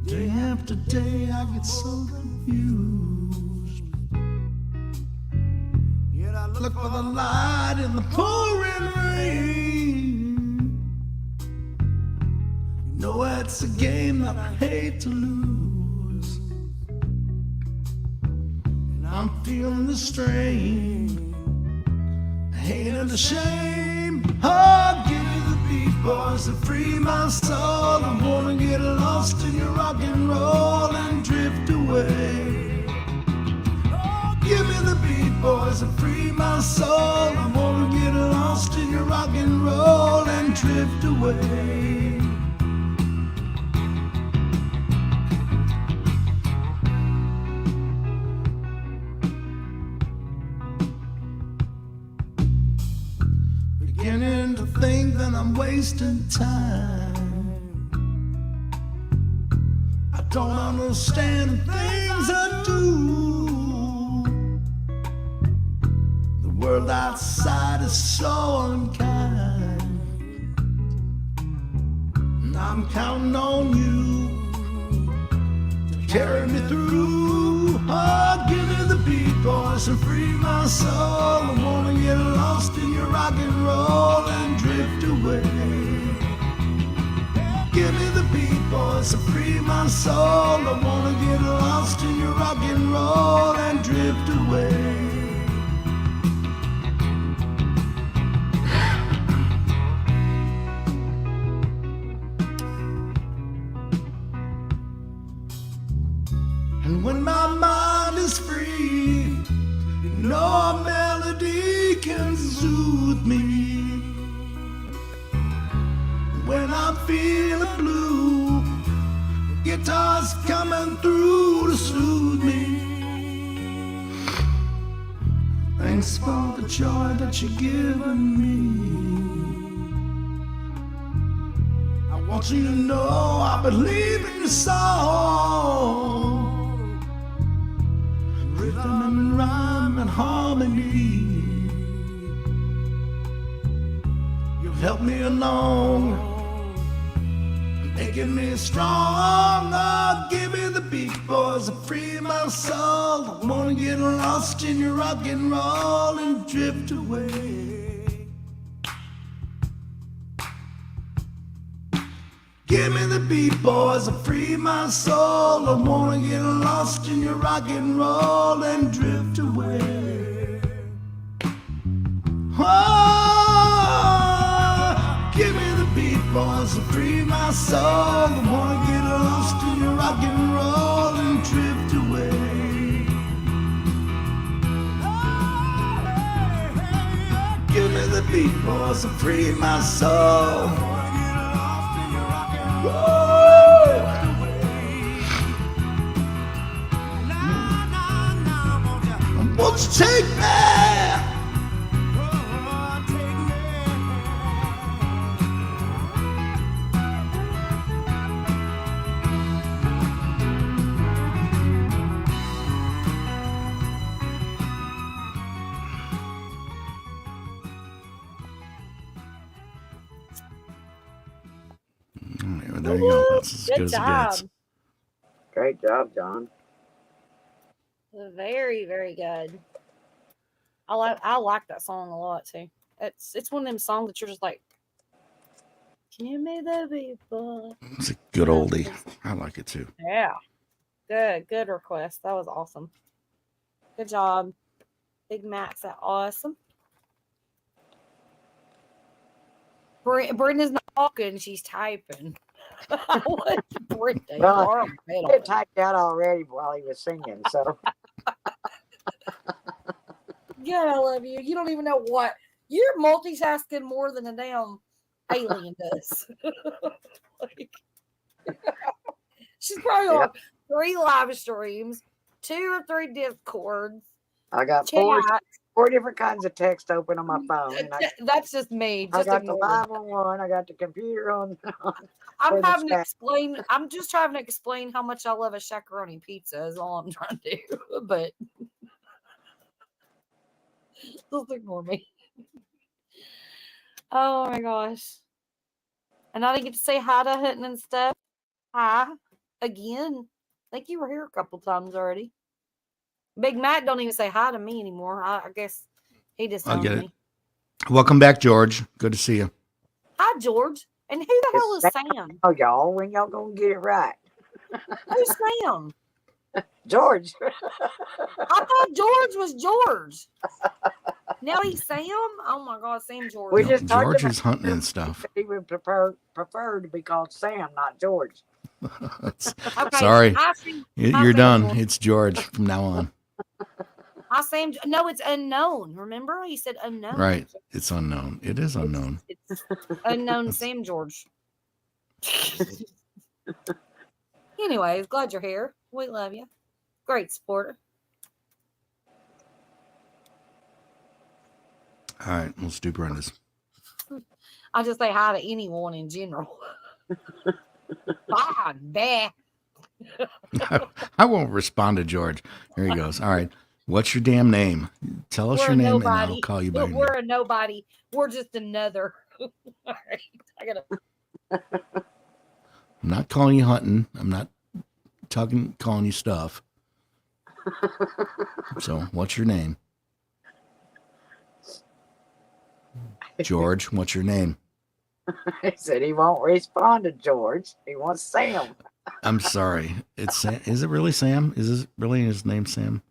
Day after day I get so confused. Yet I look for the light in the pouring rain. You know it's a game that I hate to lose. And I'm feeling the strain, the hate and the shame. Oh, give me the beat, boys, and free my soul. I wanna get lost in your rock and roll and drift away. Oh, give me the beat, boys, and free my soul. I wanna get lost in your rock and roll and drift away. Beginning to think that I'm wasting time. I don't understand the things I do. The world outside is so unkind, and I'm counting on you to carry me through. Oh, give me the beat, boys, and free my soul. I wanna get lost in your rock and roll and drift away. Give me the beat, boys, and free my soul. I wanna get lost in your rock and roll and drift away. And when my mind is free, you know a melody can soothe me. feeling blue. Guitar's coming through to soothe me. Thanks for the joy that you're giving me. I want you to know I believe in your song. Rhythm and rhyme and harmony. You've helped me along, making me strong. Oh, give me the beat, boys, and free my soul. I wanna get lost in your rock and roll and drift away. Give me the beat, boys, and free my soul. I wanna get lost in your rock and roll and drift away. Oh, give me the beat, boys, and free my soul. I wanna get lost in your rock and roll and drift away. Give me the beat, boys, and free my soul. Won't you take me? There you go. That's as Good good as it job. gets. Great job, John. Very, very good. I like that song a lot too. It's one of them songs that you're just like, give me the people. It's a good oldie. I like it too. Yeah. Good request. That was awesome. Good job. Big Max, that awesome. Brenda's not talking, she's typing. What Brenda? You Well, are a middle. It typed out already while he was singing, so Yeah, I love you. You don't even know what. You're multitasking more than a damn alien does. Like, she's probably on 3 live streams, 2 or 3 discords. I got Chat. four different kinds of text open on my phone. And That's just me. I Just got the ignore live it. on one. I got the computer on. I'm for the having to chat. explain. I'm just trying to explain how much I love a shakaroni pizza. Is all I'm trying to do. But just ignore me. Oh my gosh! And I didn't get to say hi to Hutton and stuff. Hi again. I think you were here a couple times already. Big Mac don't even say hi to me anymore. I guess he just I get owns it. me. Welcome back, George. Good to see you. Hi, George. And who the hell is It's Sam? Oh, y'all, when y'all gonna get it right? Who's Sam? George. I thought George was George. Now he's Sam? Oh my God, Sam George. We No, just talked George about is hunting and stuff. He would prefer to be called Sam, not George. Okay, Sorry. hi, Sam. Hi, You're Sam done. George. It's George from now on. Hi, Sam. No, it's unknown. Remember? He said unknown. Right. It's unknown. It is unknown. It's unknown Sam George. Anyways, glad you're here. We love you. Great supporter. All right. Let's do Brenda's. I just say hi to anyone in general. Bye, bah. I won't respond to George. Here he goes. All right. What's your damn name? Tell us We're your a name and nobody. I'll call you by your name. We're a nobody. We're just another. All right. I gotta. I'm not calling you hunting. I'm not calling you stuff. So, what's your name? George, what's your name? He said he won't respond to George. He wants Sam. I'm sorry. It's Sam. Is it really Sam? Is this really his name, Sam?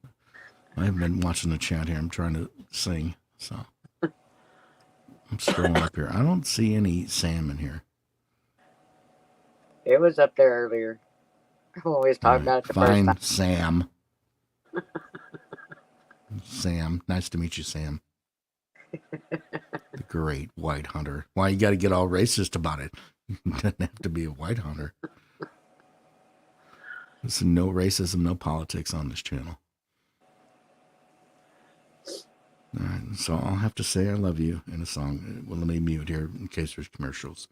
I haven't been watching the chat here. I'm trying to sing, so I'm scrolling up here. I don't see any Sam in here. It was up there earlier when we was talking about it the first Fine, time. Sam. Sam, nice to meet you, Sam. The great white hunter. Why you got to get all racist about it? Doesn't have to be a white hunter. There's no racism, no politics on this channel. All right, so I'll have to say I love you in a song. Well, let me mute here in case there's commercials.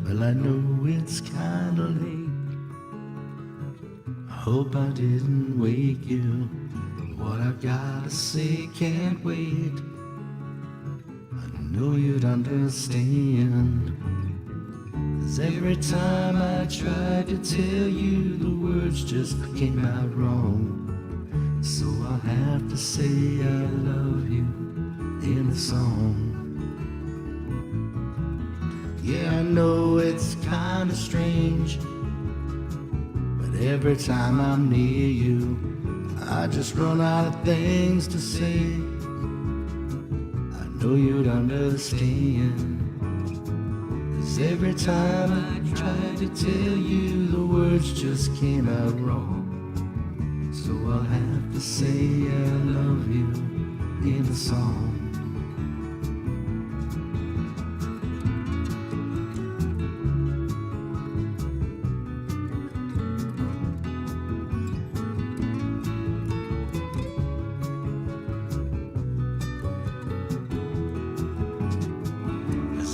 Well, I know it's kind of late. I hope I didn't wake you. What I gotta say can't wait. I know you'd understand. 'Cause every time I tried to tell you, the words just came out wrong. So I'll have to say I love you in a song. Yeah, I know it's kind of strange, but every time I'm near you, I just run out of things to say. I know you'd understand. 'Cause every time I tried to tell you, the words just came out wrong. So I'll have to say I love you in a song.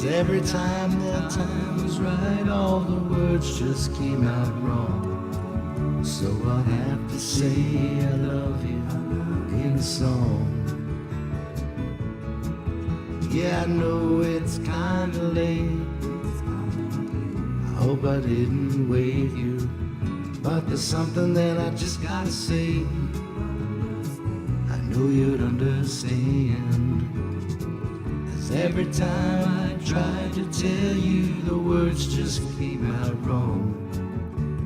Every time that time was right, all the words just came out wrong. So I'll have to say I love you in a song. Yeah, I know it's kinda late. I hope I didn't wake you, but there's something that I just gotta say. I know you'd understand. Every time I tried to tell you, the words just came out wrong.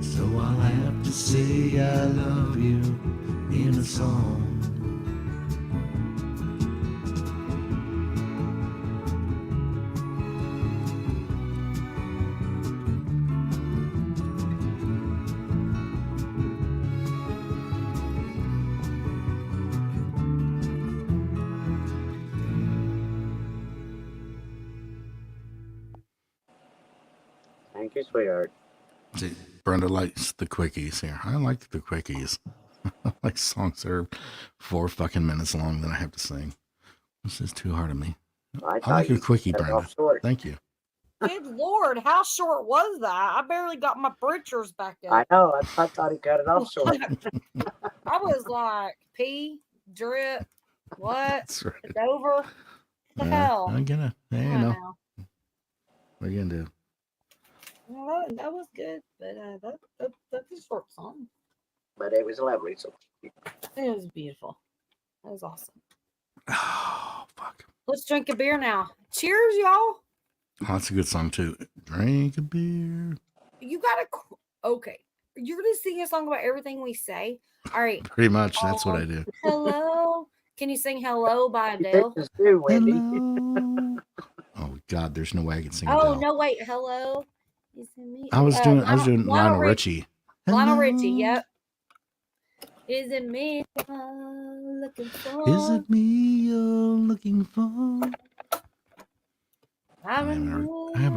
So I'll have to say I love you in a song. Thank you, sweetheart. See, Brenda likes the quickies here. I like the quickies. I like songs that are 4 fucking minutes long that I have to sing. This is too hard on me. I like your quickie, cut it Brenda. off short. Thank you. Good Lord, how short was that? I barely got my britchers back I up. know. I thought he cut it off short. I was like, pee, drip, what? That's right. It's over. The hell? I'm gonna, you Come on know, now. what are you gonna do? Well, that was good, but that's a short song. But it was lovely. So It was beautiful. That was awesome. Oh, fuck. Let's drink a beer now. Cheers, y'all. Oh, that's a good song, too. Drink a beer. You gotta. Okay, you're gonna sing a song about everything we say. All right. Pretty much, that's what I do. Hello. Can you sing "Hello" by you Adele? fix this too, Wendy. Hello. Oh, God, there's no way I can sing Oh Adele. no! Wait. Hello. Is it me? I was doing Lionel Lionel Richie. Lionel Richie. Hello. Yep. Is it me you're looking for? Is it me you're looking for? I haven't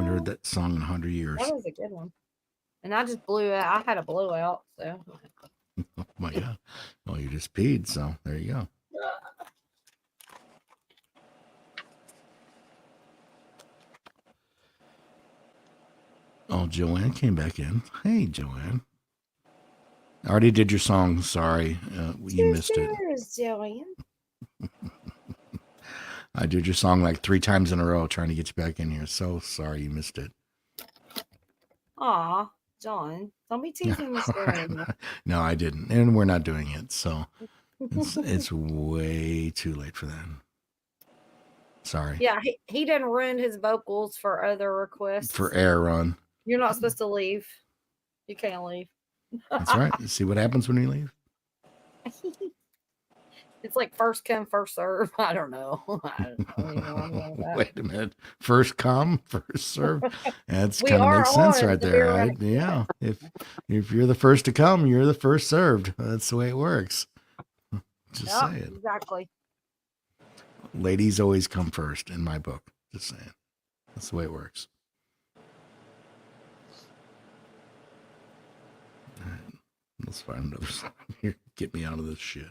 heard that song in 100 years. That was a good one. And I just blew it. I had a blowout, so. Oh my God. Well, you just peed, so there you go. Oh, Joanne came back in. Hey, Joanne. I already did your song. Sorry. You missed it. Cheers, Joanne. I did your song like 3 times in a row trying to get you back in here. So sorry you missed it. Aw, John. Don't be teasing Miss Joanne. No, I didn't. And we're not doing it. So it's way too late for that. Sorry. Yeah, he done ruined his vocals for other requests. For air run. You're not supposed to leave. You can't leave. That's right. See what happens when you leave? It's like first come, first serve. I don't know. I don't even know where I'm going with that. Wait a minute. First come, first serve. That's We kind of are makes sense on right the there. Beer Right? Yeah. If you're the first to come, you're the first served. That's the way it works. Just Yep, saying. exactly. Ladies always come first in my book. Just saying. That's the way it works. All right. Let's find another song here. Get me out of this shit.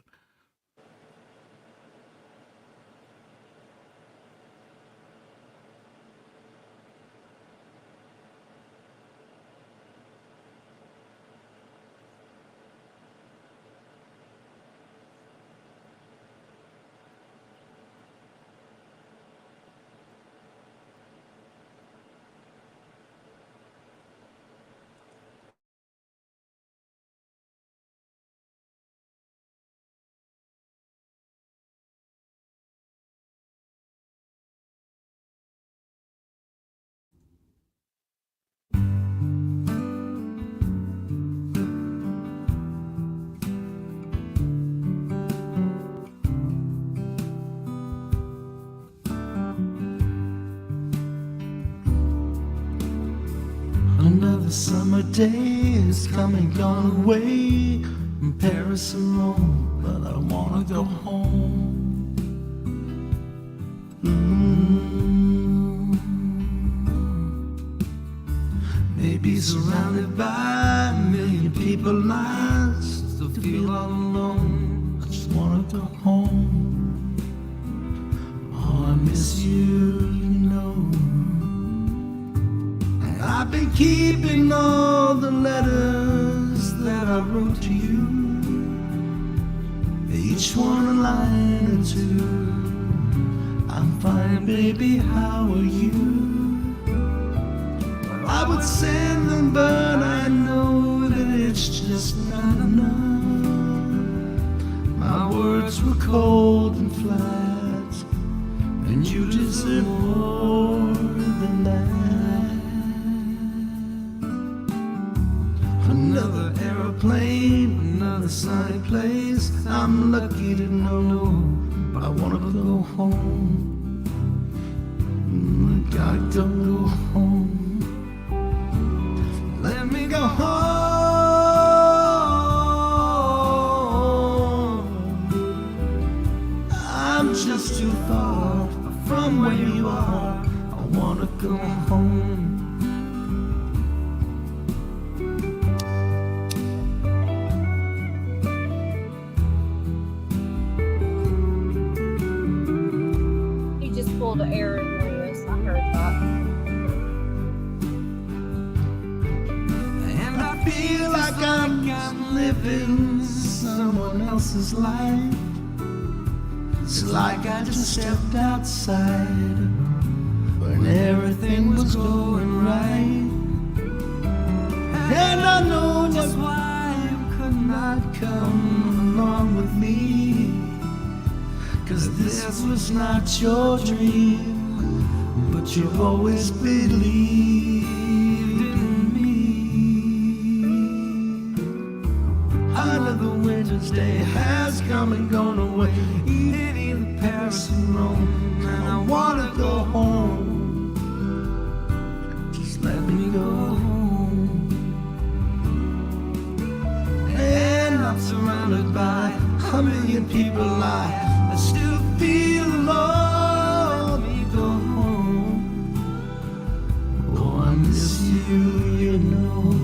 Another summer day is coming, gone away from Paris and Rome, but I wanna go home. Maybe surrounded by a million people, I still feel all alone. I just wanna go home. Oh, I miss you, you know. I've been keeping all the letters that I wrote to you, each one a line or two. I'm fine, baby, how are you? I would send them, but I know that it's just not enough. My words were cold and flat, and you deserve more than that. Another aeroplane, another sunny place. I'm lucky to know, but I wanna go home. I gotta go home. Let me go home. I'm just too far from where you are. I wanna go home. He just pulled an Aaron Lewis. I heard that. And I feel like I'm living someone else's life. It's like I just stepped outside when everything was going right. And I know just why you could not come along with me, 'cause this was not your dream, but you've always believed in me. Another winter's day has come and gone away, in Paris and Rome, and I wanna go home. Just let me go home. And I'm surrounded by a million people. I still feel alone. Let me go home. Oh, I miss you, you know.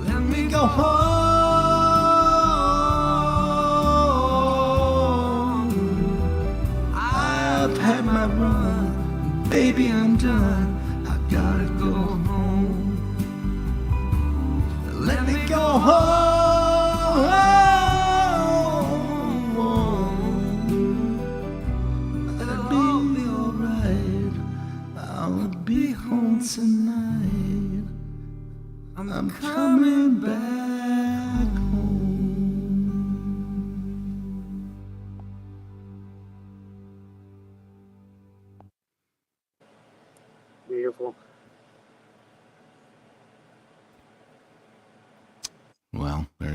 Let me go home. I've had my run, baby, I'm done. I gotta go home. Let me go home. It'll be alright. I'll be home tonight. I'm coming back home.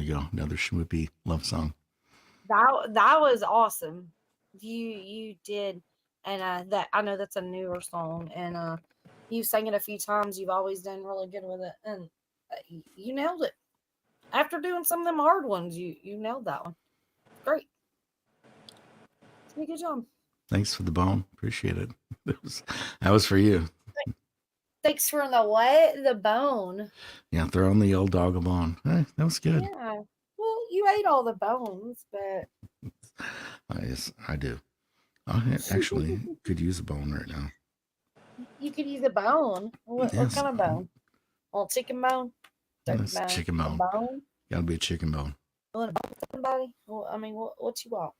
you go. Another schmoopy love song. That was awesome. You did, and that I know that's a newer song, and you sang it a few times. You've always done really good with it, and you nailed it. After doing some of them hard ones, you nailed that one. Great. Good job. Thanks for the bone. Appreciate it. That was for you. Thanks for the what? The bone. Yeah, throwing the old dog a bone. That was good. Yeah. Well, you ate all the bones, but Yes, I do. I actually could use a bone right now. you could use a bone. What Yes. kind of bone? Well, chicken bone? Turkey Yes, chicken A bone. bone? Gotta be a chicken bone. You want a bone with somebody? Well, I mean, what you want?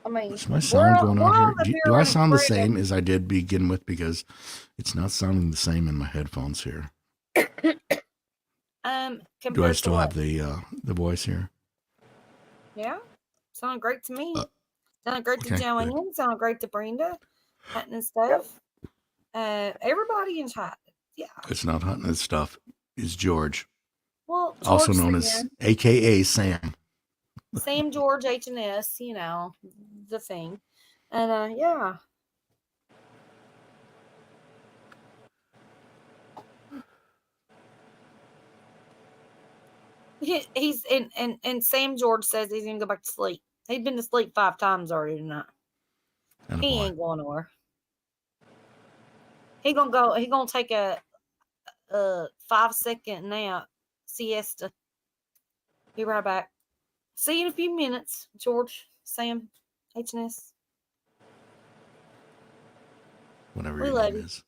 I mean, Is my sound going on here? Do I sound the same? same as I did begin with? Because it's not sounding the same in my headphones here. Do I still have the voice here? Yeah, sounded great to me. Sounded great to okay, Joanne. good. Sounded great to Brenda. Hunting and stuff. Everybody in chat. Yeah. It's not hunting and stuff. It's George, Well, also George known as Sam, AKA Sam. Sam George H&S, you know, the thing. And yeah. He's and Sam George says he's gonna go back to sleep. He's been to sleep 5 times already tonight. He ain't going nowhere. He gonna take a 5-second nap siesta. Be right back. See you in a few minutes, George, Sam, H&S. Whatever We your love name you. is.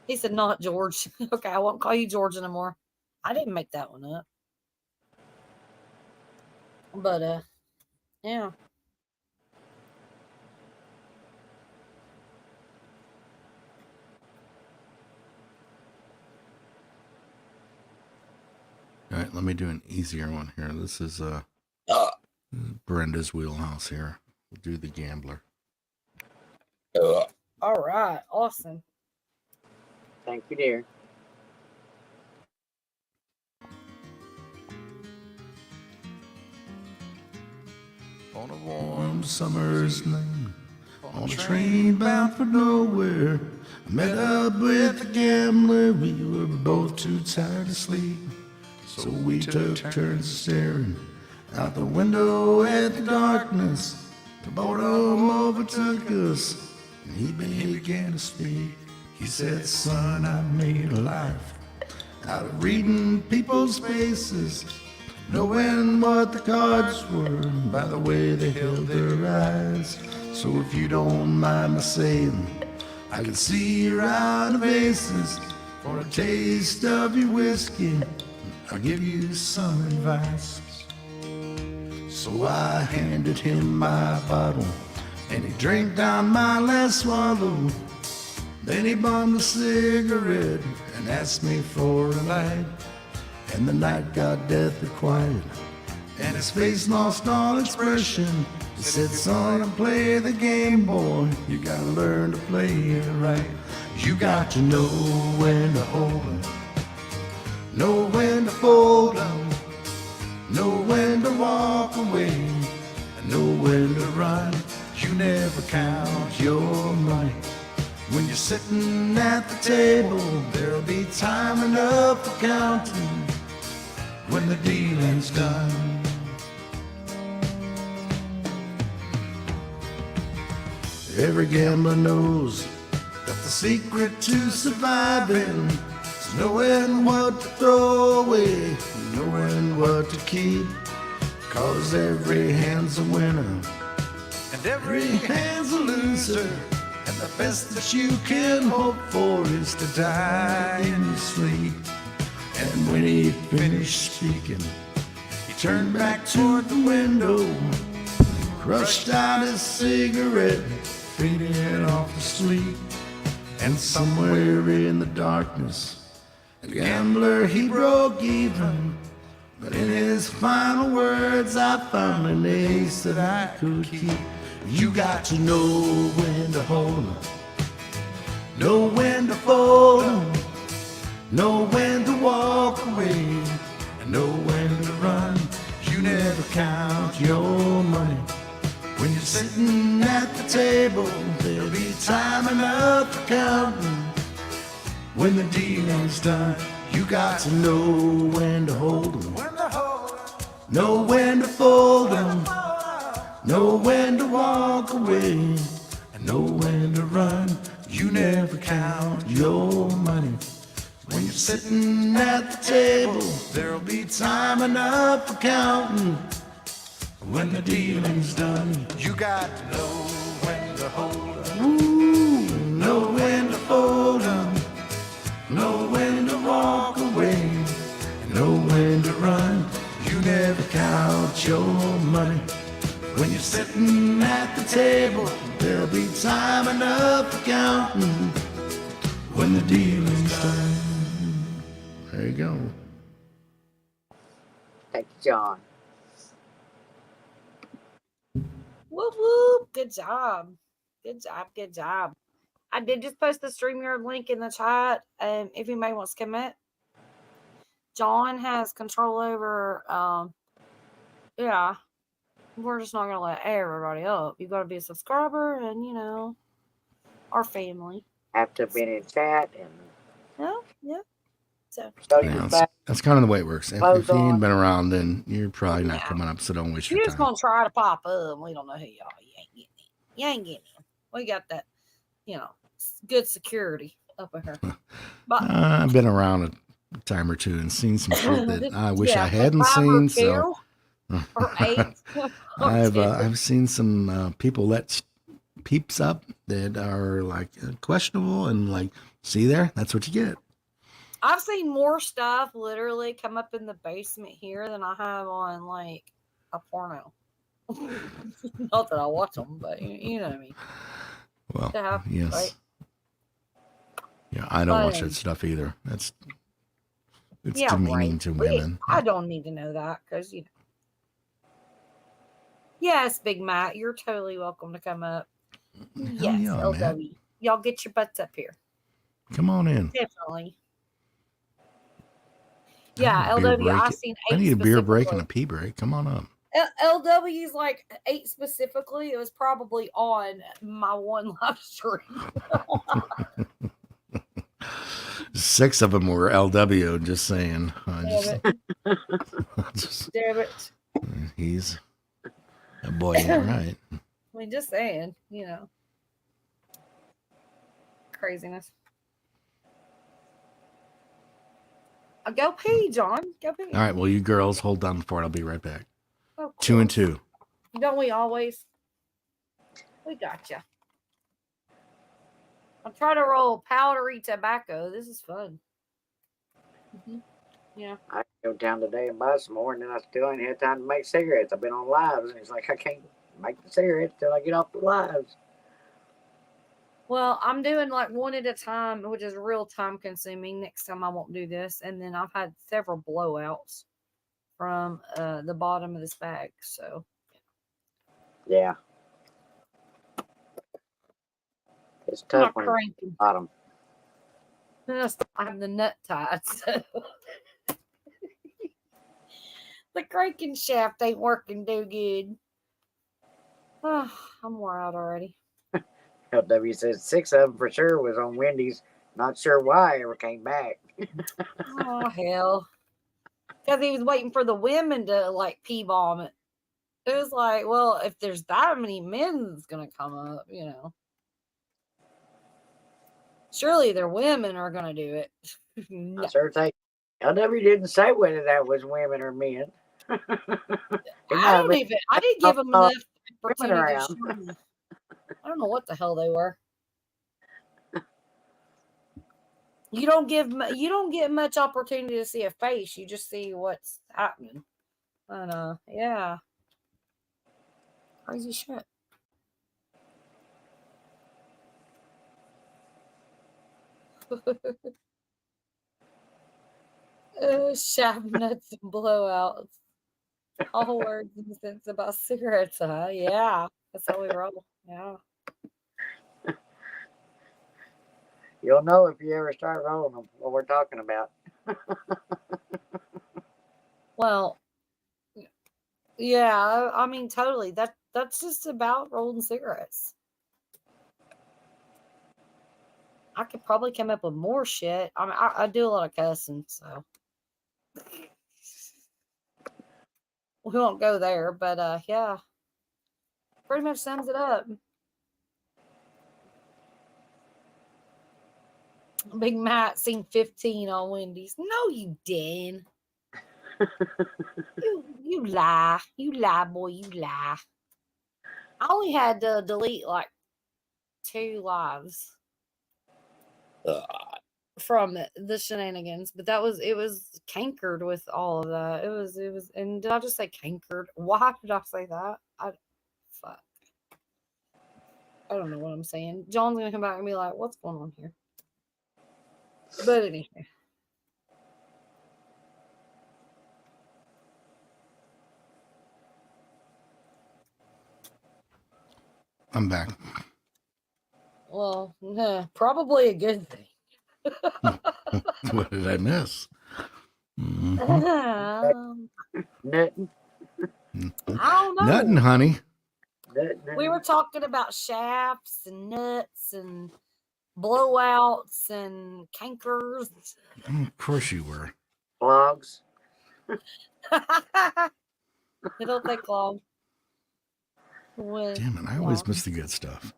He said, not George. Okay, I won't call you George anymore. I didn't make that one up. But, yeah. All right, let me do an easier one here. This is Brenda's wheelhouse here. We'll do the gambler. All right. Awesome. Thank you, dear. On a warm summer's night, on a train bound for nowhere, I met up with a gambler. We were both too tired to sleep, so we took turns staring out the window at the darkness. The boredom overtook us, and he began to speak. He said, son, I made a life out of reading people's faces, knowing what the cards were by the way they held their eyes. So if you don't mind me saying, I can see you're out of aces. For a taste of your whiskey, I'll give you some advice. So I handed him my bottle, and he drank down my last swallow. Then he bummed a cigarette and asked me for a light. And the night got deathly quiet, and his face lost all expression. He said, son, play the game, boy. You gotta learn to play it right. You got to know when to hold 'em, know when to fold 'em, know when to walk away, and know when to run. You never count your money. When you're sitting at the table, there'll be time enough for counting when the dealing's done. Every gambler knows that the secret to surviving is knowing what to throw away, knowing what to keep. 'Cause every hand's a winner and every hand's a loser. And the best that you can hope for is to die in your sleep. And when he finished speaking, he turned back toward the window, crushed out his cigarette, faded off to sleep. And somewhere in the darkness, the gambler, he broke even. But in his final words, I found an ace that I could keep. You got to know when to hold 'em, know when to fold 'em, know when to walk away, count your money. When you're sitting at the table, there'll be time enough for counting. When the dealing's done, you got to know when to hold 'em, know when to fold 'em, know when to walk away, and know when to run. You never count your money. When you're sitting at the table, there'll be time enough for counting. When the dealing's done, you got to know when to hold 'em, know when to fold 'em, know when to walk away, and know when to run. You never count your money. When you're sitting at the table, there'll be time enough for counting. When the dealing's done. There you go. Thank you, John. Whoop whoop. Good job. Good job. Good job. I did just post the StreamYard link in the chat. If anybody wants to commit. John has control over yeah. We're just not gonna let everybody up. You gotta be a subscriber and our family. Have to have been in chat and Yeah. So show Yeah, your back. that's kind of the way it works. If Clothes you ain't on. been around, then you're probably not Yeah. coming up, so don't waste you're your just time. gonna try to pop up. We don't know who you are. You ain't getting in. You ain't getting in. We got that, good security up in here. But I've been around a time or two and seen some shit that I wish I yeah, hadn't 5 or seen. 2 So or 8. I've seen some people let peeps up that are like questionable, and like, see there, that's what you get. I've seen more stuff literally come up in the basement here than I have on like a porno. Not that I watch them, but you know what I mean. Well, To have, yes. right? Yeah, I don't watch But, that stuff either. It's yeah, demeaning right. to women. I don't need to know that because Yes, Big Matt, you're totally welcome to come up. Hell Yes, yeah, LW. Matt. Y'all get your butts up here. Come on in. Definitely. Yeah, I need a beer LW, break. I've seen 8 I need a beer break and specifically. a pee break. Come on up. LW's like 8 specifically. It was probably on my one live stream. 6 of them were LW. Just saying. Damn it. He's a boy, ain't right. I mean, just saying, craziness. Go pee, John. Go pee. All right. Well, you girls hold down the fort. I'll be right back. Oh, 2 and 2. Don't we always? We got you. I'm trying to roll powdery tobacco. This is fun. Yeah. I go down today and buy some more, and then I still ain't had time to make cigarettes. I've been on lives, and it's like I can't make the cigarettes till I get off the lives. Well, I'm doing like one at a time, which is real time consuming. Next time I won't do this. And then I've had several blowouts from the bottom of this bag. So Yeah. It's I'm tough not when it's cranking. bottom. I have the nut tied. So the cranking shaft ain't working too good. Oh, I'm wore out already. LW says 6 of them for sure was on Wendy's. Not sure why I ever came back. Oh, hell. Because he was waiting for the women to like pee bomb it. It was like, well, if there's that many men that's going to come up, surely their women are going to do it. No. I sure think LW didn't say whether that was women or men. I didn't give them enough opportunity to show me. I don't know what the hell they were. You don't get much opportunity to see a face. You just see what's happening. And yeah. Crazy shit. Shaft nuts and blowouts. All words and sense about cigarettes, huh? Yeah. That's how we roll. Yeah. You'll know if you ever start rolling them what we're talking about. Well, Yeah, I mean, totally. That's just about rolling cigarettes. I could probably come up with more shit. I mean, I do a lot of cussing, so we won't go there. But yeah, pretty much sums it up. Big Matt seen 15 on Wendy's. No, you didn't. You lie. You lie, boy. You lie. I only had to delete like 2 lives from the shenanigans, but it was cankered with all of that. It was, and did I just say cankered? Why did I say that? Fuck. I don't know what I'm saying. John's gonna come back and be like, "What's going on here?" But anyway, I'm back. well, probably a good thing. What did I miss? Mhm. Nothing. I don't know. Nothing, honey. We were talking about shafts and nuts and blowouts and cankers. Of course you were. Blogs. It'll take long. Damn it! I always miss the good stuff.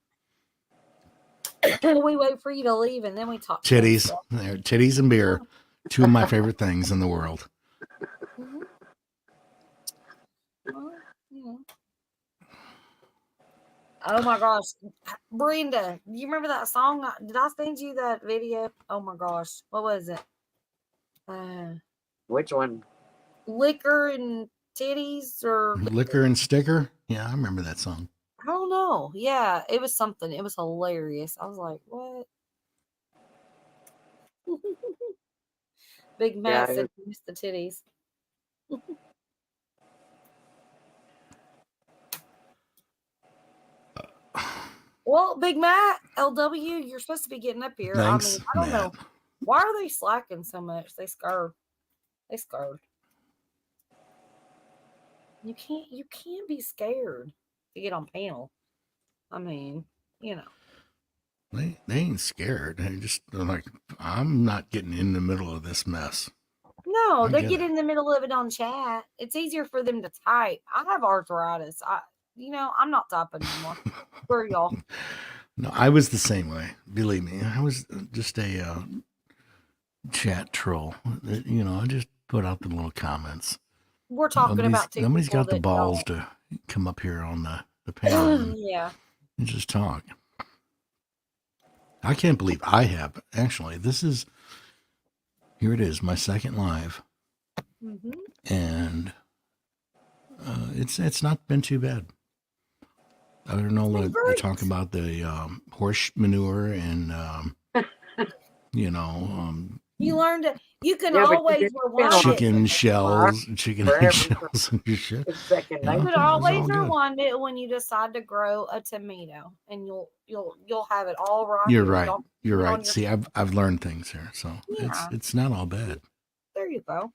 We wait for you to leave and then we talk. Titties, titties and beer, 2 of my favorite things in the world. Mhm. Well, you know. Oh my gosh, Brenda, you remember that song? Did I send you that video? Oh my gosh, what was it? Which one? Liquor and titties, or Liquor and sticker. Yeah, I remember that song. I don't know. Yeah, it was something. It was hilarious. I was like, what? Big Matt Yeah, said he missed the titties. Well, Big Matt, LW, you're supposed to be getting up here. Thanks, I mean, I don't know. Matt. Why are they slacking so much? They scared. They scared. You can't be scared to get on panel. I mean, you know. They ain't scared. They're like, I'm not getting in the middle of this mess. No, I they get get it. in the middle of it on chat. It's easier for them to type. I have arthritis. I'm not typing anymore. For y'all. No, I was the same way. Believe me, I was just a chat troll. I just put out the little comments. We're talking about 2 Nobody's people got the that balls don't. to come up here on the panel and Yeah. just talk. I can't believe I have. Actually, here it is, my second live, Mm-hmm. and it's not been too bad. I don't know It's been they're great. talking about the horse manure and You learned it. You can Yeah, but you always didn't rewind spend it. chicken Why? shells, chicken egg Forever. shells and shit. It's second You You know, could nature. it was always all good. rewind it when you decide to grow a tomato, and you'll have it all right You're here. right. Don't You're put it on right. your- See, I've learned things here, so Yeah. it's not all bad. There you go.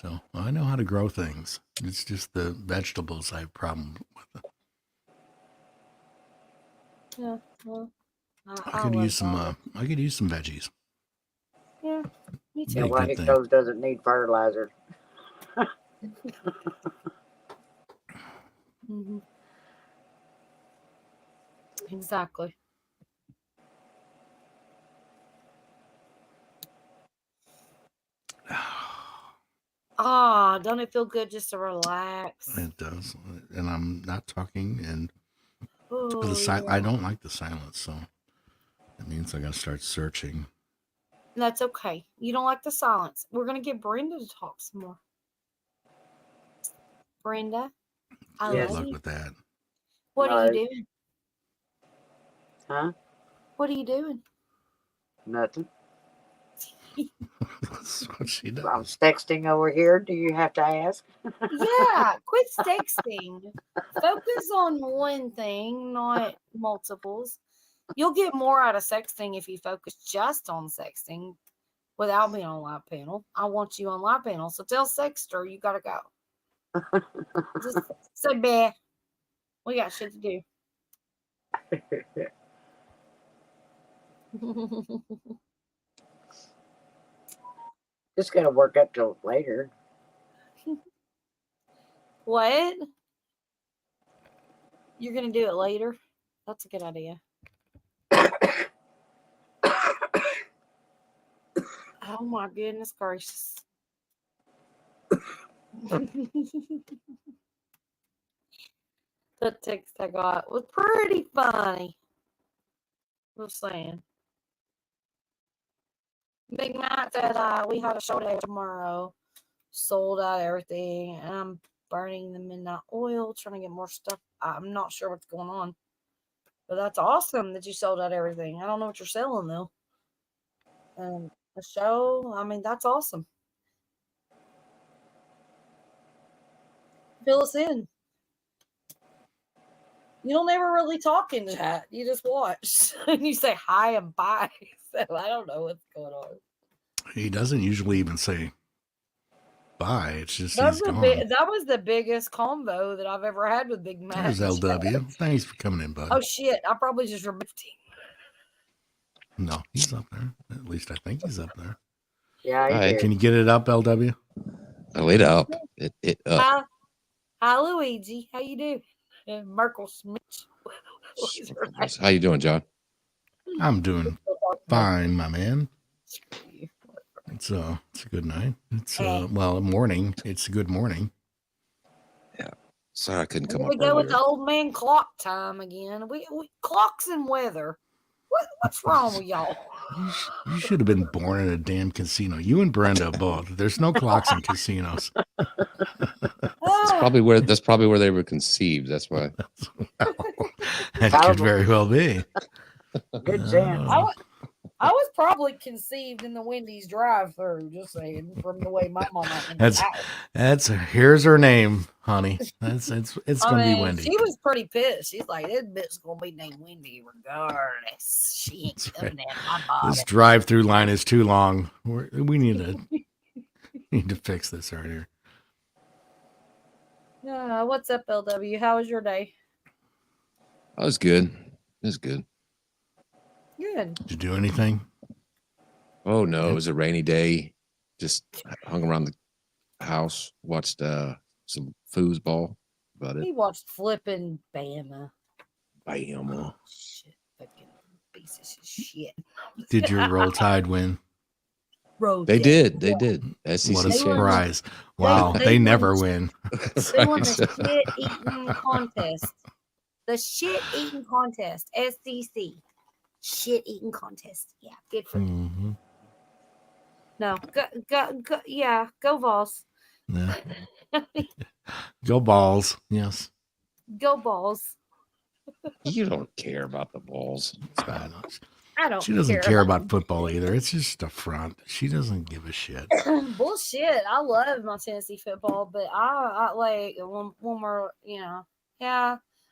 So I know how to grow things. It's just the vegetables I have problem with. Yeah. Well, I could love use some. that. I could use some veggies. Yeah, me Be Yeah, a too. well, good thing. Hicko's doesn't need fertilizer. Hmm. Exactly. Ah, don't it feel good just to relax? It does, and I'm not talking. And Oh, I don't like the silence, so that means I got to start searching. that's okay. You don't like the silence. We're gonna get Brenda to talk some more. Brenda, I Yes. Good love luck you. with that. What are you No. doing? Huh? What are you doing? Nothing. That's what she I'm does. texting over here. Do you have to ask? Yeah, quit texting. Focus on one thing, not multiples. You'll get more out of sexting if you focus just on sexting. without being on live panel. I want you on live panel. So tell Sexter you gotta go. Just say bah. We got shit to do. Just gotta work up till later. What? You're gonna do it later? That's a good idea. Oh my goodness gracious. The text I got was pretty funny. Just saying. Big Matt said we had a show day tomorrow. Sold out everything. And I'm burning the midnight oil, trying to get more stuff. I'm not sure what's going on. But that's awesome that you sold out everything. I don't know what you're selling though. A show, I mean, that's awesome. Fill us in. You don't ever really talk in chat. You just watch and you say hi and bye. So I don't know what's going on. He doesn't usually even say bye. It's just That he's was, gone. that was the biggest combo that I've ever had with Big Mac. There's LW. Thanks for coming in, bud. Oh shit! I probably just removed him. No, he's up there. At least I think he's up there. Yeah, he Hi. did. Can you get it up, LW? Oh, it up. It up. Hi, Luigi. How you doing? Merkel Smith. He's right. How you doing, John? I'm doing fine, my man. It's a good night. It's well, morning. It's a good morning. Sorry I couldn't come Here up we go with earlier. the old man clock time again. We clocks and weather. What's wrong with y'all? You should have been born in a damn casino. You and Brenda both. There's no clocks in casinos. That's probably where they were conceived. That's why. That could very well be. Good chance. I was probably conceived in the Wendy's drive-through. Just saying, from the way my mama. That's here's her name, honey. It's gonna be Wendy. She was pretty pissed. She's like, "This bitch's gonna be named Wendy regardless. She ain't coming in my body." This drive-through line is too long. We need to fix this right here. What's up, LW? How was your day? That was good. It was good. Good. Did you do anything? Oh no, it was a rainy day. Just hung around the house, watched some foosball. About He it. watched flipping Bama. Bam. Oh, shit, fucking pieces of shit. Did your Roll Tide win? They did. They did. SEC What a champs. surprise! Wow, they never win. They won the shit eating contest. The shit eating contest. SEC. Shit eating contest. Yeah, good for them. Mm-hmm. No, go, yeah, go Vols. Yeah. Go Balls. Yes. Go Balls. You don't care about the balls. I don't She doesn't care about football either. It's just a front. She doesn't give a shit. Bullshit. I love my Tennessee football, but I like when we're, yeah.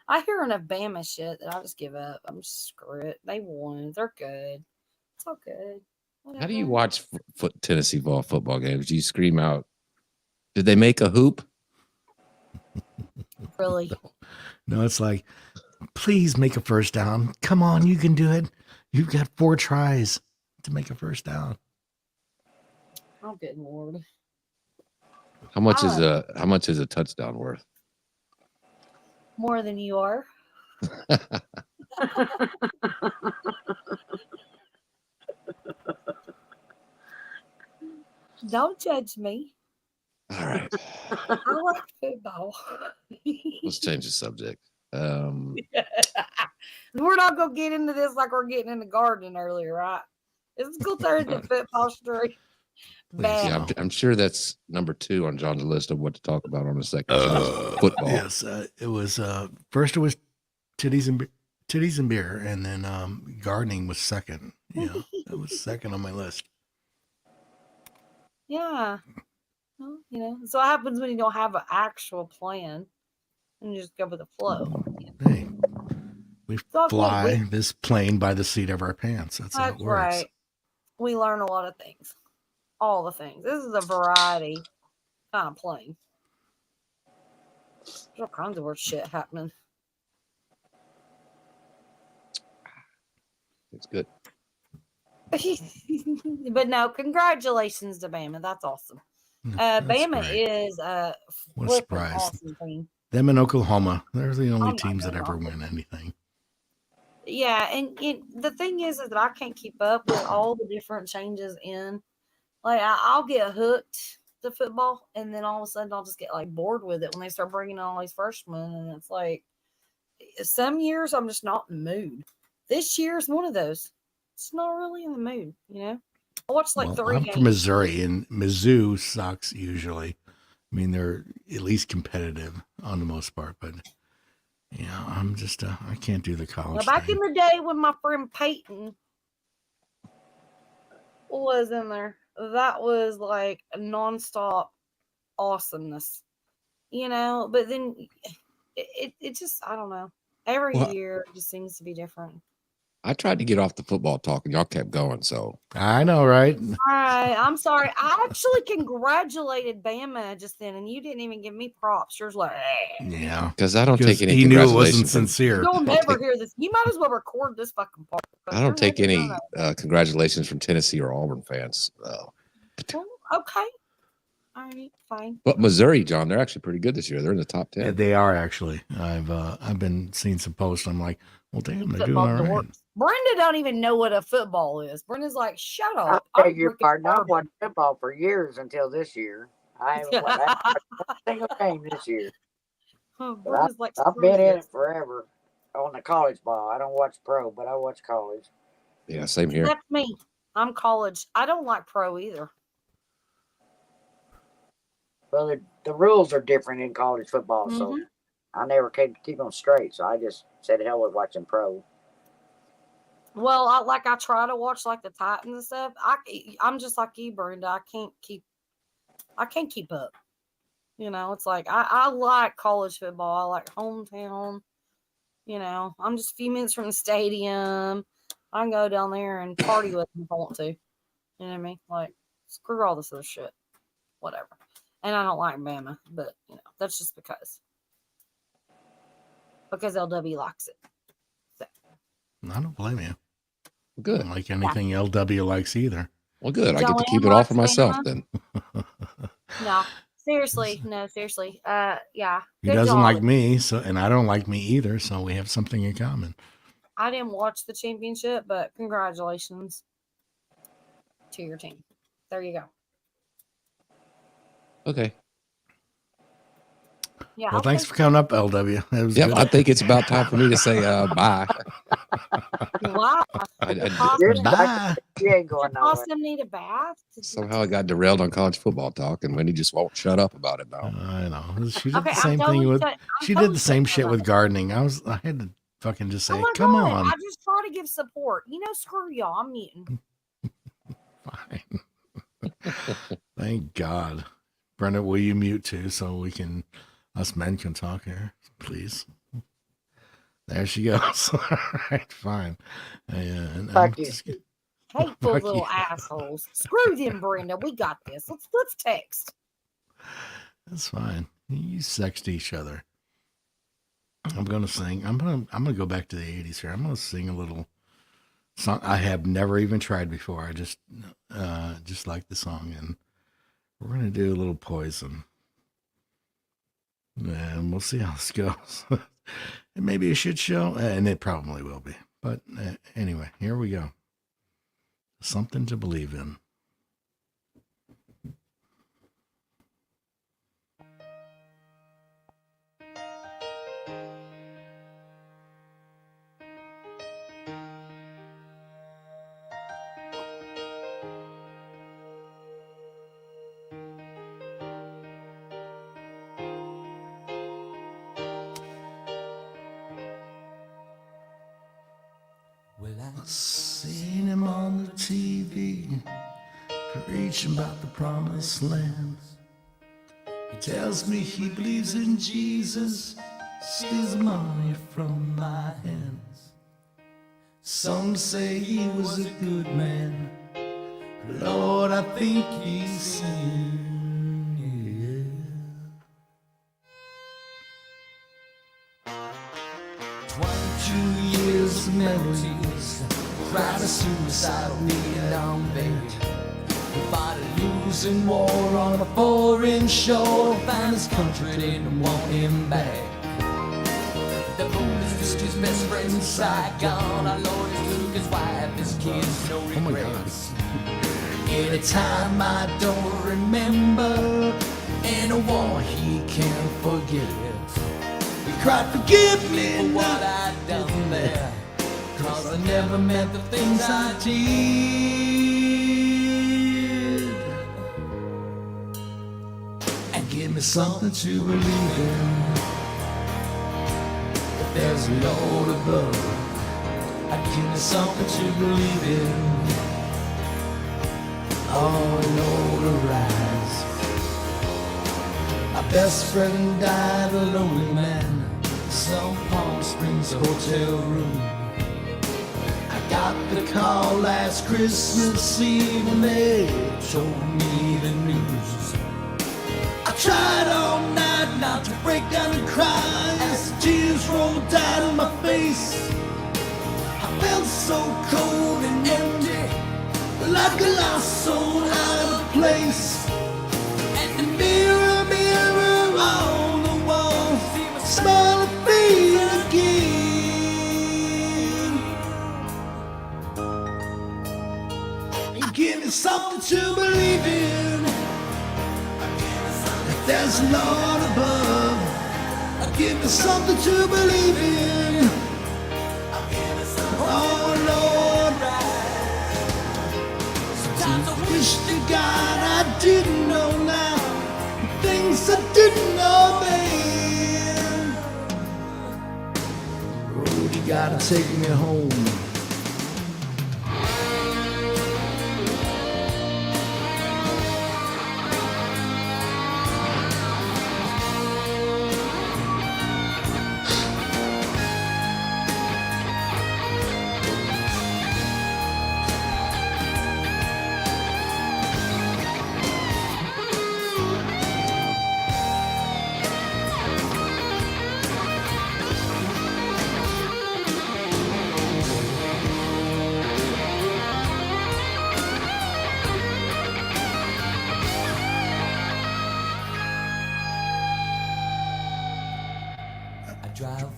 I hear enough Bama shit that I just give up. I'm just screw it. They won. They're good. It's all good. Whatever. How do you watch Tennessee football games? Do you scream out, "Did they make a hoop?" Really? No, it's like, please make a first down. Come on, you can do it. You've got 4 tries to make a first down. Oh, good Lord. How much is a touchdown worth? More than you are. Don't judge me. All right. I like football. Let's change the subject. We're not gonna get into this like we're getting in the garden earlier, right? It's go Thursday football street. Yeah, I'm sure that's number 2 on John's list of what to talk about on the second show. Football. Yes, it was first. It was titties and beer, and then gardening was second. Yeah, that was second on my list. Yeah. Well, so what happens when you don't have an actual plan and you just go with the flow? Hey, we all fly good. this plane by the seat of our pants. That's how it That's works. right. We learn a lot of things. all the things. This is a variety kind of playing. There's all kinds of weird shit happening. It's good. But no, congratulations to Bama. That's awesome. That's Bama great. is a What a flipping surprise. awesome team. Them and Oklahoma, they're the only I'm not teams that gonna ever knock win anything. Yeah, and the thing is that I can't keep up with all the different changes in. Like I'll get hooked to football, and then all of a sudden I'll just get like bored with it when they start bringing on all these freshmen, and it's like some years I'm just not in the mood. This year's one of those. It's not really in the mood, you know. I watched like Well, 3 I'm games. from Missouri, and Mizzou sucks usually. I mean, they're at least competitive on the most part, but yeah, I'm just I can't do the Now, college back thing. in the day when my friend Peyton was in there, that was like a nonstop awesomeness, you know. But then it just, I don't know. Every Well, year it just seems to be different. I tried to get off the football talk, and y'all kept going. So I know, right? All right, I'm sorry. I actually congratulated Bama just then, and you didn't even give me props. Yours like, Yeah, because I don't because take any he knew it wasn't congratulations from sincere. you'll don't never take- hear this. You might as well record this fucking part. I don't take any congratulations from Tennessee or Auburn fans. Well, okay. All right, fine. But Missouri, John, they're actually pretty good this year. They're in the top 10. Yeah, they are actually. I've been seeing some posts. I'm like, well, damn, they're doing Football all right. dorks. Brenda don't even know what a football is. Brenda's like, shut I up. beg I'm your drinking pardon. I've bourbon. watched football for years until this year. I haven't watched a single game this year. But Brenda's like, I've screw been in this. it forever on the college ball. I don't watch pro, but I watch college. Yeah, same here. That's me. I'm college. I don't like pro either. Well, the rules are different in college football, so Mhm. I never could keep them straight. So I just said hell with watching pro. Well, I try to watch like the Titans and stuff. I'm just like you, Brenda. I can't keep up. You know, it's like I like college football. I like hometown. You know, I'm just a few minutes from the stadium. I can go down there and party with them if I want to. You know what I mean? Like, screw all this other shit. Whatever. And I don't like Bama, but you know, that's just because LW likes it. So. I don't blame you. I Good. don't like anything LW likes either. Well, good. I get to Joanne keep it all for likes myself Bama. then. No, seriously. Yeah. He Good doesn't job. like me, so and I don't like me either. So we have something in common. I didn't watch the championship, but congratulations to your team. There you go. Okay. Yeah. Well, thanks for coming up, LW. It was Yep. good. I think it's about time for me to say bye. Wow. You're Bye. You ain't going nowhere. Austin need a bath. Somehow I got derailed on college football talk, and Wendy just won't shut up about it now. I know. She did Okay, the same thing with. She did the same shit with gardening. I had to fucking just say, Oh my come God, on. I just try to give support. You know, screw y'all. I'm muting. Fine. Thank God. Brenda, will you mute too so us men can talk here, please? There she goes. All right, fine. Fuck you. Hateful Fuck little you. assholes. Screw them, Brenda. We got this. Let's text. That's fine. You sext each other. I'm gonna sing. I'm gonna go back to the 80s here. I'm gonna sing a little song I have never even tried before. I just like the song, and we're gonna do a little Poison, and we'll see how this goes. It may be a shit show, and it probably will be. But anyway, here we go. Something to believe in. Well, I've seen him on the TV preaching about the promised land. He tells me he believes in Jesus, steals money from my hands. Some say he was a good man Lord, I think he's sin. Yeah. 22 years of memories, cried a suicidal need on bait. We fought a losing war on a foreign shore. Find his country, didn't want him back. The police took his best friend in Saigon. Our Lord took his wife, his kids, no Oh my God. regrets. Anytime I don't remember, in a war he can't forget. He cried, forgive me for what I done there, 'cause I never meant the things I did. And give me something to believe in. If there's a Lord above, give me something to believe in. Oh Lord, arise. My best friend died a lonely man, some Palm Springs hotel room. I got the call last Christmas Eve and they told me the news. I tried all night not to break down and cry as the tears rolled down my face. I felt so cold and empty, like a lost soul out of place. And the mirror, mirror on the wall, smile and fade again. And give me something to believe in. If there's a Lord above, give me something to believe in. Oh Lord, sometimes I wish to God I didn't know now the things I didn't know then. Road, you gotta take me home.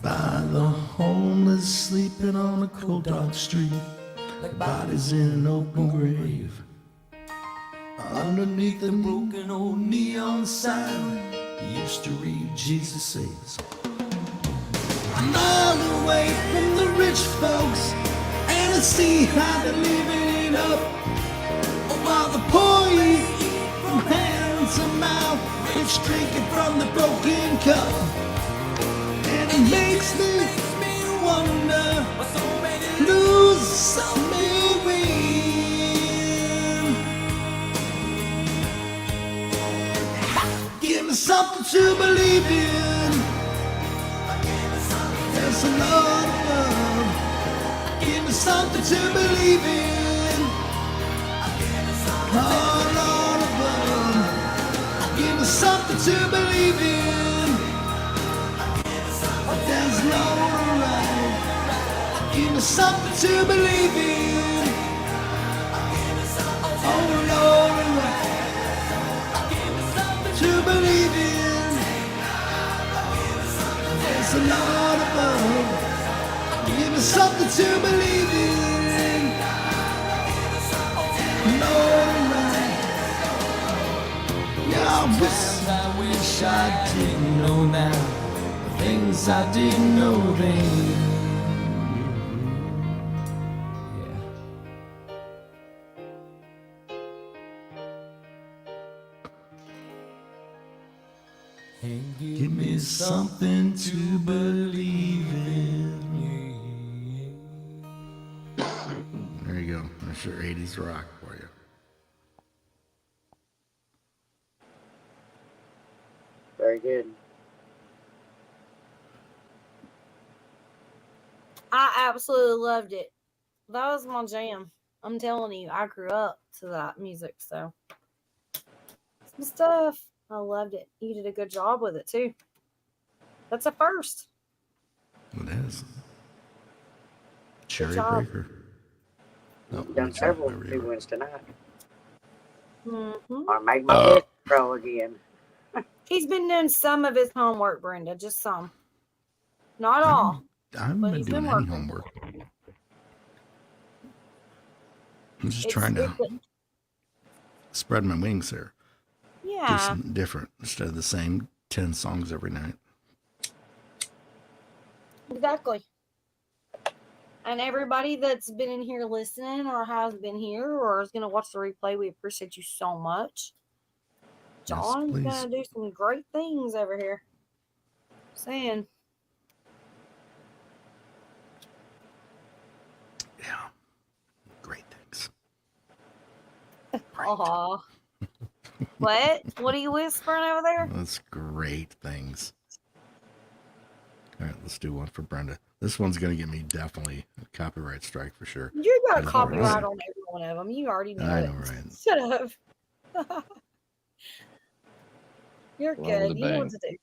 By the homeless sleeping on a cold dark street, like bodies in an open grave. Underneath the broken old neon sign, you used to read Jesus Saves. A mile away from the rich folks, and I see how they're living it up, while the poor eat from hand to mouth, rich drinking from the broken cup. And it makes me wonder, lose some may win. Give me something to believe in. There's a Lord above. Give me something to believe in. Oh Lord above, give me something to believe in. There's no right. Give me something to believe in. Oh Lord, right. To believe in. There's a Lord above. Give me something to believe in. Lord, right. Yeah, I wish I didn't know now. Things I didn't know then. Yeah. Give me something to believe in. There you go. That's your 80s rock for you. Very good. I absolutely loved it. That was my jam. I'm telling you, I grew up to that music, so some stuff. I loved it. You did a good job with it too. That's a first. It is. Cherry job. Breaker. No, You've done which several one? new ones tonight. Mm-hmm. Or make my list grow again. He's been doing some of his homework, Brenda, just some. Not all. I haven't But been he's doing been any working. homework. I'm just It's, trying to it's a- spread my wings here. Do yeah. something different instead of the same 10 songs every night. Exactly. And everybody that's been in here listening or has been here or is going to watch the replay, we appreciate you so much. Yes, John's please. going to do some great things over here. Saying. Yeah. Great things. Great. Aw. What? What are you whispering over there? That's great things. All right, let's do one for Brenda. This one's going to get me definitely a copyright strike for sure. You got That's copyright right. on every one of them. You already know I it. know, right? Shut up. You're Roll with good. a You know bang. what to do.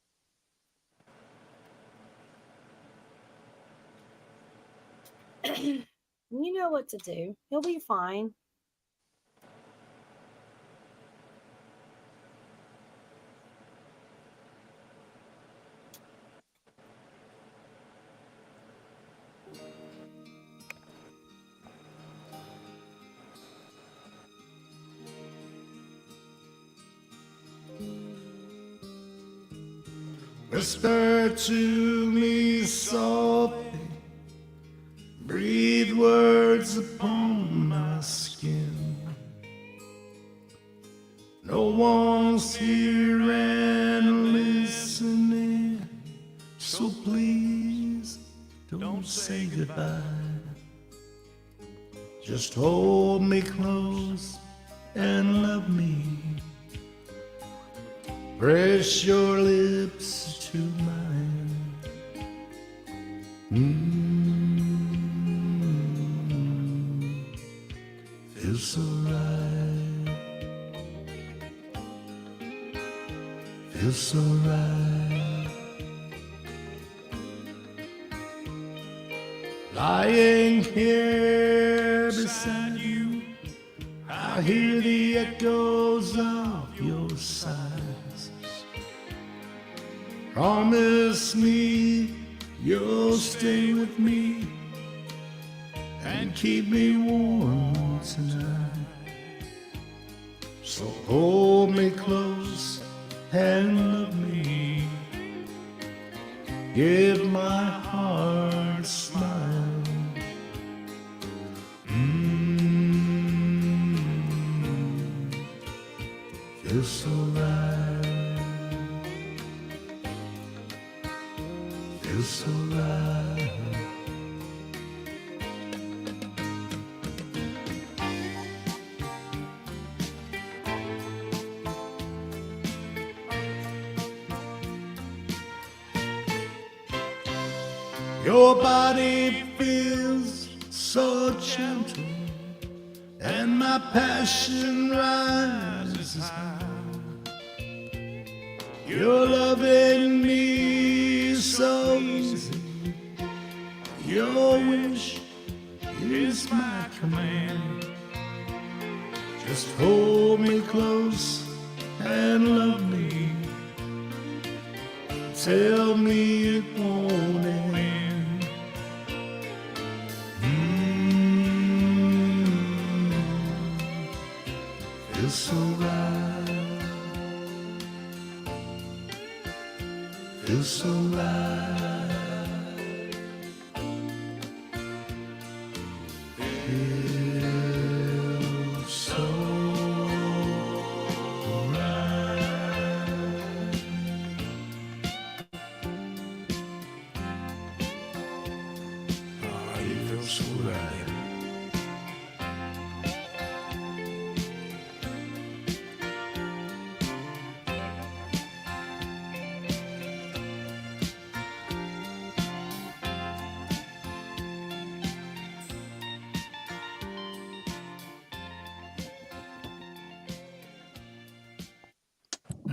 You know what to do. He'll be fine. Whisper to me softly, breathe words upon my skin. No one's here and listening, so please don't say goodbye. Just hold me close and love me. Press your lips to mine. Feels so right. Feels so right. Lying here beside you, I hear the echoes of your sighs. Promise me you'll stay with me and keep me warm tonight. So hold me close and love me. Give my heart a smile. Feels so right. Feels so right. Your body feels so gentle, and my passion rises high. You're loving me so easy. Your wish is my command. Just hold me close and love me. Tell me it won't end. Feels so right. Feels so right. Feels so right. Ah, you feel so right.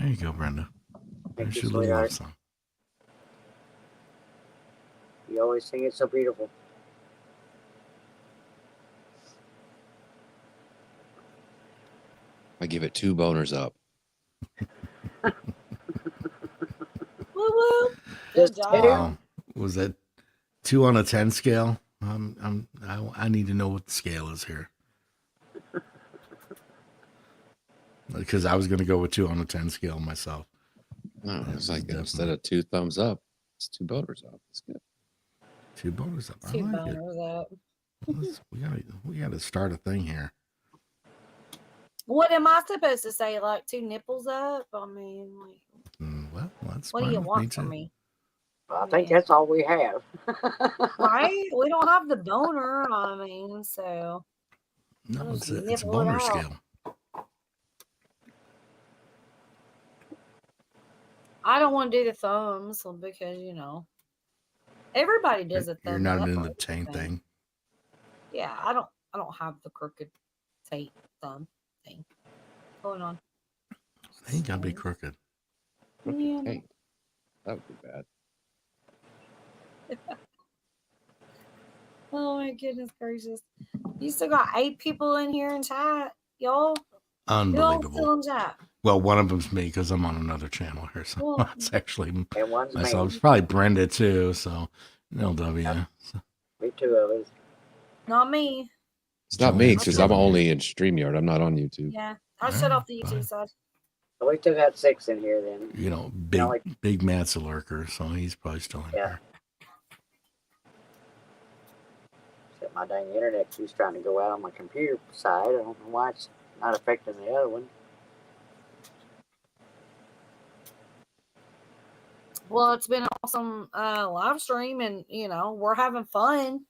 There you go, Brenda. Thank There's you, your little love sweetheart. song. You always sing it so beautiful. I give it 2 boners up. Woo woo. Just Good job. two? Wow. Was that 2 on a 10 scale? I need to know what the scale is here. Because I was going to go with 2 on a 10 scale myself. No, Yeah, it's like definitely. instead of 2 thumbs up, it's 2 boners up. It's good. 2 bonus up. I Two like it. boners up. We gotta start a thing here. What am I supposed to say? Like 2 nipples up? I mean, like, Well, that's what do fine you with want too. from me? Well, I think Yeah. that's all we have. Right? We don't have the boner. I mean, so No, I'll it's just a nibble it boner out. scale. I don't want to do the thumbs because everybody does a You're thumbs not up in on the chain everything. thing. Yeah, I don't have the crooked tape thumb thing going on. They ain't gotta be crooked. Yeah. Hey, that would be bad. Oh my goodness gracious! You still got 8 people in here in chat, y'all. Y'all still Unbelievable. in chat. Well, one of them's me because I'm on another channel here, so Well, that's actually And one's myself. me. It's probably Brenda too. So LW. Yep. So, Me, 2 of us. not me. It's not me Joanne's because still I'm in here. only in StreamYard. I'm not on YouTube. Yeah, I All shut right, off the fine. YouTube side. So we still got 6 in here then. You know, like- big Matt's a lurker, so he's probably still in Yeah. here. Except my dang internet keeps trying to go out on my computer side. I don't know why it's not affecting the other one. Well, it's been an awesome live stream, and we're having fun.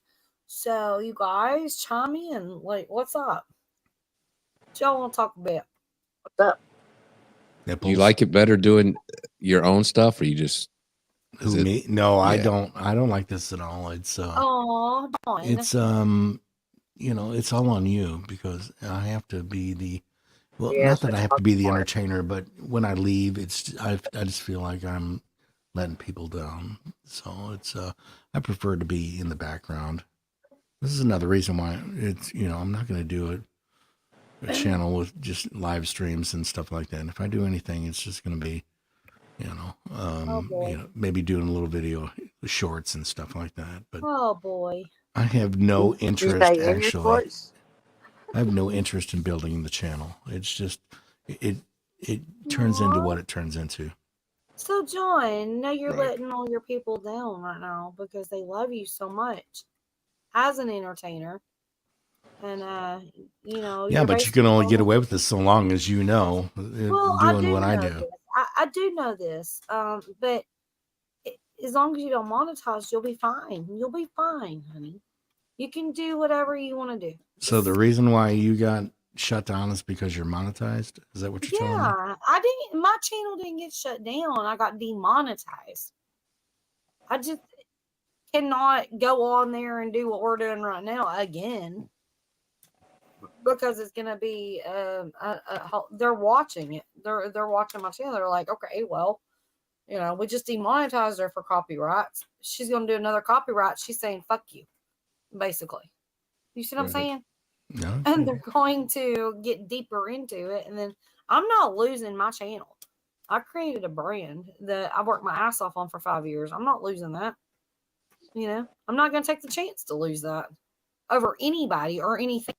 So you guys chime in. Like, what's up? What y'all want to talk about? What's up? Nipples. You like it better doing your own stuff, or you just Who is it- me? No, I yeah. don't. I don't like this at all. It's Oh, Dawn. it's it's all on you because I have to be the Yeah, not that I have to be the smart. entertainer, but when I leave, I just feel like I'm letting people down. So it's I prefer to be in the background. This is another reason why it's I'm not going to do a channel with just live streams and stuff like that. And if I do anything, it's just going to be boy. maybe doing a little video shorts and stuff like that. But Oh boy. I have no Did you interest say in your actually. shorts? I have no interest in building the channel. It's just it turns into what it turns into. So, John, now you're Right. letting all your people down right now because they love you so much as an entertainer. And, Yeah, you're but you can only get basically- away with this so long as Well, doing what I know do. this. I do know this. But as long as you don't monetize, you'll be fine. You'll be fine, honey. You can do whatever you want to do. So the reason why you got shut down is because you're monetized? Is that what you're telling me? Yeah, my channel didn't get shut down. I got demonetized. I just cannot go on there and do what we're doing right now again because it's gonna be they're watching it. They're watching my channel. They're like, okay, well, we just demonetized her for copyrights. She's gonna do another copyright. She's saying fuck you, basically. You see what I'm Right. saying? No. And they're going to get deeper into it. And then I'm not losing my channel. I created a brand that I worked my ass off on for 5 years. I'm not losing that. I'm not going to take the chance to lose that over anybody or anything.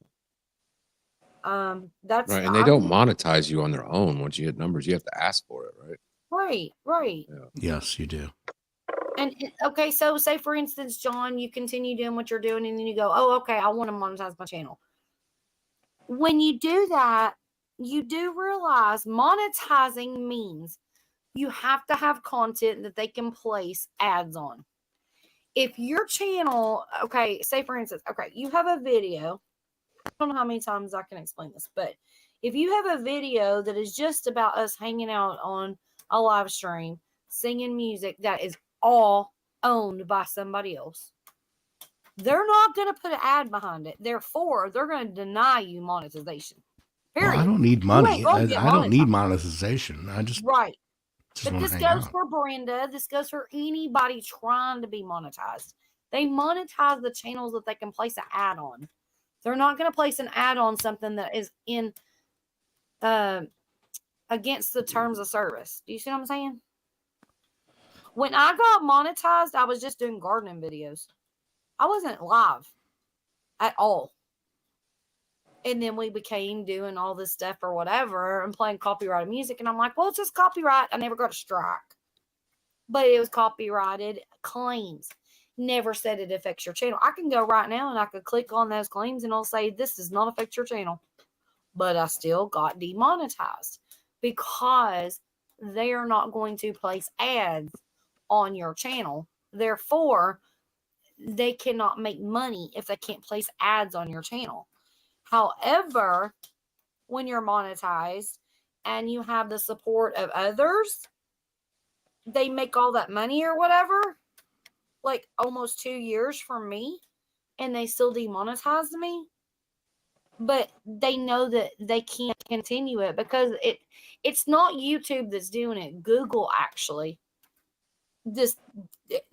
That's Right, and they don't monetize you on their own. Once you hit numbers, you have to ask for it, right? right. Yes, you do. And okay, so say for instance, John, you continue doing what you're doing, and then you go, oh, okay, I want to monetize my channel. When you do that, you do realize monetizing means you have to have content that they can place ads on. If your channel, okay, say for instance, okay, you have a video. I don't know how many times I can explain this, but if you have a video that is just about us hanging out on a live stream, singing music that is all owned by somebody else, they're not going to put an ad behind it. Therefore, they're going to deny you monetization. Well, I Period. don't need You money. ain't gonna get I don't need monetized. monetization. I just Right. But want this to hang goes out. for Brenda. This goes for anybody trying to be monetized. They monetize the channels that they can place an ad on. They're not going to place an ad on something that is in against the terms of service. Do you see what I'm saying? When I got monetized, I was just doing gardening videos. I wasn't live at all. And then we became doing all this stuff or whatever and playing copyrighted music. And I'm like, well, it's just copyright. I never got a strike. But it was copyrighted claims. Never said it affects your channel. I can go right now and I could click on those claims and it'll say this does not affect your channel. But I still got demonetized because they are not going to place ads on your channel. Therefore, they cannot make money if they can't place ads on your channel. However, when you're monetized and you have the support of others, they make all that money or whatever, like almost 2 years from me, and they still demonetized me. But they know that they can't continue it because it's not YouTube that's doing it. Google actually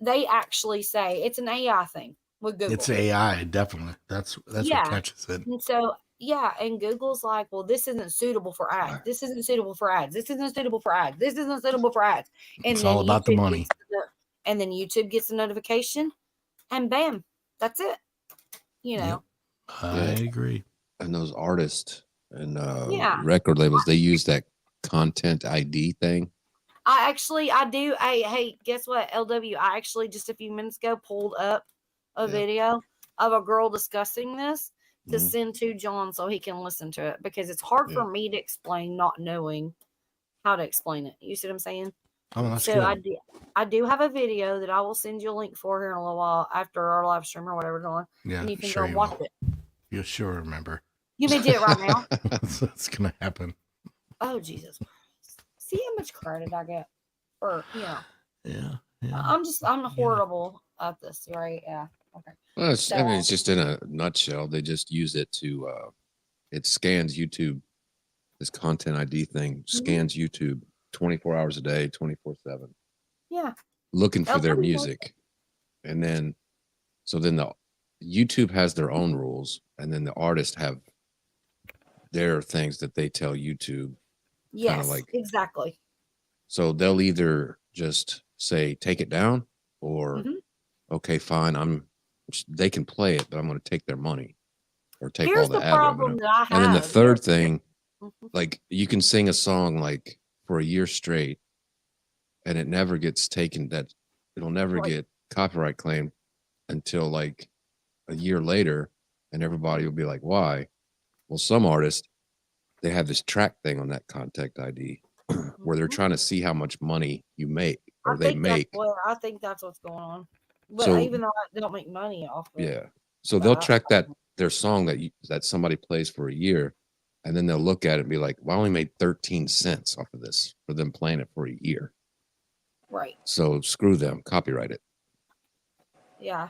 they actually say it's an AI thing with Google. It's AI, definitely. That's what catches it. And so and Google's like, well, this isn't suitable for ads. This isn't suitable for ads. This isn't suitable for ads. This isn't suitable for ads. And It's then all about the YouTube money. and then YouTube gets a notification, and bam, that's it. You know. I agree. And those artists and Yeah. record labels, they use that content ID thing. I do. Hey, guess what? LW, I actually just a few minutes ago pulled up a video of a girl discussing this to send to John so he can listen to it because it's hard for me to explain not knowing how to explain it. You see what I'm saying? Oh, that's So good. I do have a video that I will send you a link for here in a little while after our live stream or whatever going. Yeah, and you can sure go you watch will. it. You'll sure remember. You may do it right now. That's gonna happen. Oh, Jesus Christ. See how much credit I get? Or, Yeah. I'm horrible at this, right? Yeah. Okay. Well, it's just in a nutshell. They just use it to, it scans YouTube. This content ID thing scans YouTube 24 hours a day, 24/7. Yeah. Looking for their music. And then, the YouTube has their own rules, and then the artists have their things that they tell YouTube. Yes, exactly. So they'll either just say, take it down, or, okay, fine, they can play it, but I'm going to take their money or take all the ad revenue. That I have. And then the third thing, like you can sing a song like for a year straight and it never gets taken, that it'll never get copyright claimed until like a year later, and everybody will be like, why? Well, some artists, they have this track thing on that contact ID where they're trying to see how much money you make or they make. I think that's what's going on. But So, even though I don't make money off of it. yeah. So they'll track their song that somebody plays for a year, and then they'll look at it and be like, well, I only made 13 cents off of this for them playing it for a year. Right. So screw them, copyright it. Yeah.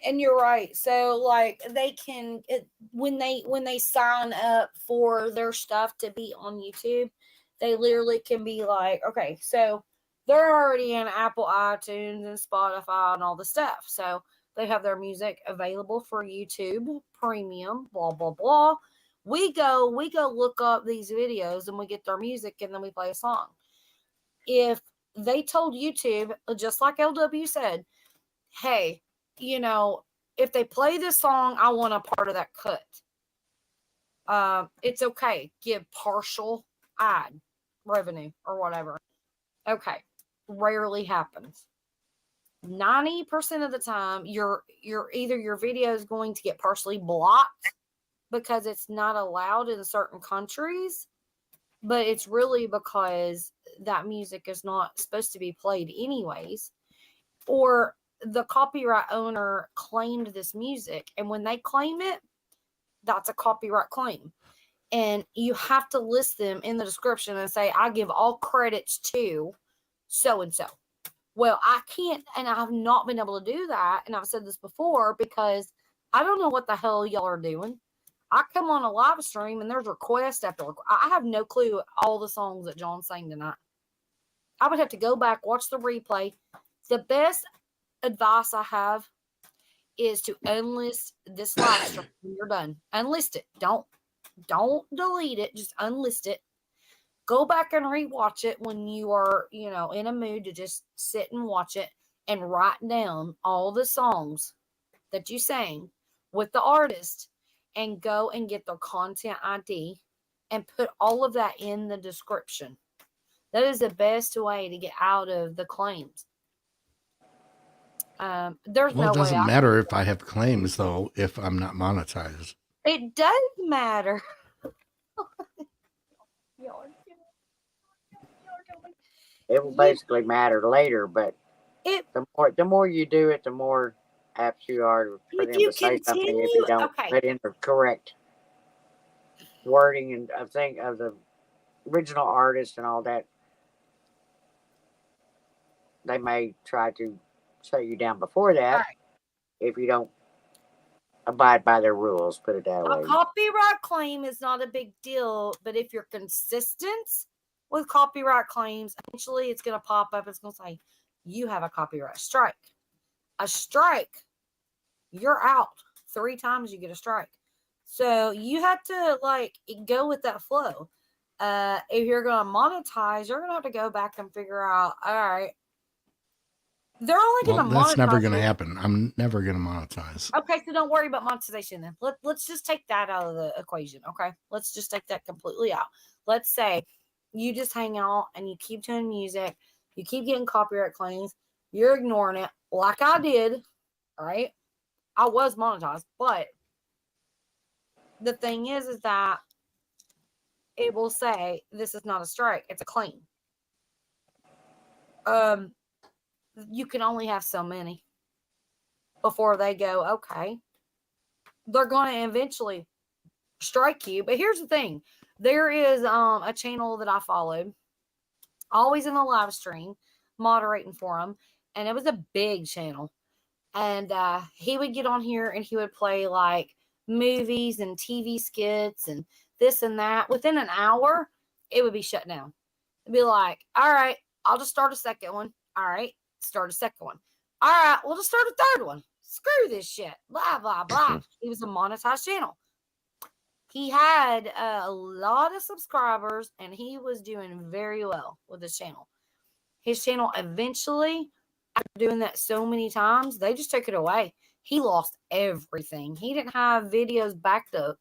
And you're right. So like they can when they sign up for their stuff to be on YouTube, they literally can be like, okay, so they're already in Apple iTunes and Spotify and all the stuff. So they have their music available for YouTube Premium, blah blah blah. We go look up these videos and we get their music and then we play a song. If they told YouTube, just like LW said, hey, if they play this song, I want a part of that cut. It's okay. Give partial ad revenue or whatever. Okay. Rarely happens. 90% of the time, either your video is going to get partially blocked because it's not allowed in certain countries, but it's really because that music is not supposed to be played anyways, or the copyright owner claimed this music, and when they claim it, that's a copyright claim, and you have to list them in the description and say, I give all credits to so and so. Well, I can't, and I have not been able to do that, and I've said this before, because I don't know what the hell y'all are doing. I come on a live stream and there's request after I have no clue all the songs that John sang tonight. I would have to go back, watch the replay. The best advice I have is to unlist this live stream when you're done. Unlist it. Don't delete it. Just unlist it. Go back and rewatch it when you are, in a mood to just sit and watch it and write down all the songs that you sang with the artist and go and get their content ID and put all of that in the description. That is the best way to get out of the claims. There's Well, no it doesn't way matter if I have claims, though, if I'm not monetized. It does matter. It will basically matter later, but It the more you do it, the more apt you are for If them you to say something if continue- you don't okay. put in the correct wording and of the original artist and all that. They may try to shut you down before that Right. if you don't abide by their rules. Put it that a way. copyright claim is not a big deal, but if you're consistent with copyright claims, eventually it's going to pop up. It's going to say you have a copyright strike. A strike, you're out. 3 times you get a strike. So you have to go with that flow. If you're going to monetize, you're going to have to go back and figure out, all right, they're only going to monetize. That's never going to happen. I'm never going to monetize. Okay, so don't worry about monetization then. Let's just take that out of the equation, okay? Let's just take that completely out. Let's say you just hang out and you keep doing music, you keep getting copyright claims, you're ignoring it like I did, all right? I was monetized, but the thing is that it will say this is not a strike, it's a claim. You can only have so many before they go, okay. They're going to eventually strike you. But here's the thing. There is a channel that I followed, always in the live stream, moderating for him. And it was a big channel. And he would get on here and he would play like movies and TV skits and this and that. Within an hour, it would be shut down. It'd be like, all right, I'll just start a second one. All right, start a second one. All right, we'll just start a third one. Screw this shit. Blah, blah, blah. He was a monetized channel. He had a lot of subscribers and he was doing very well with his channel. His channel eventually, after doing that so many times, they just took it away. He lost everything. He didn't have videos backed up.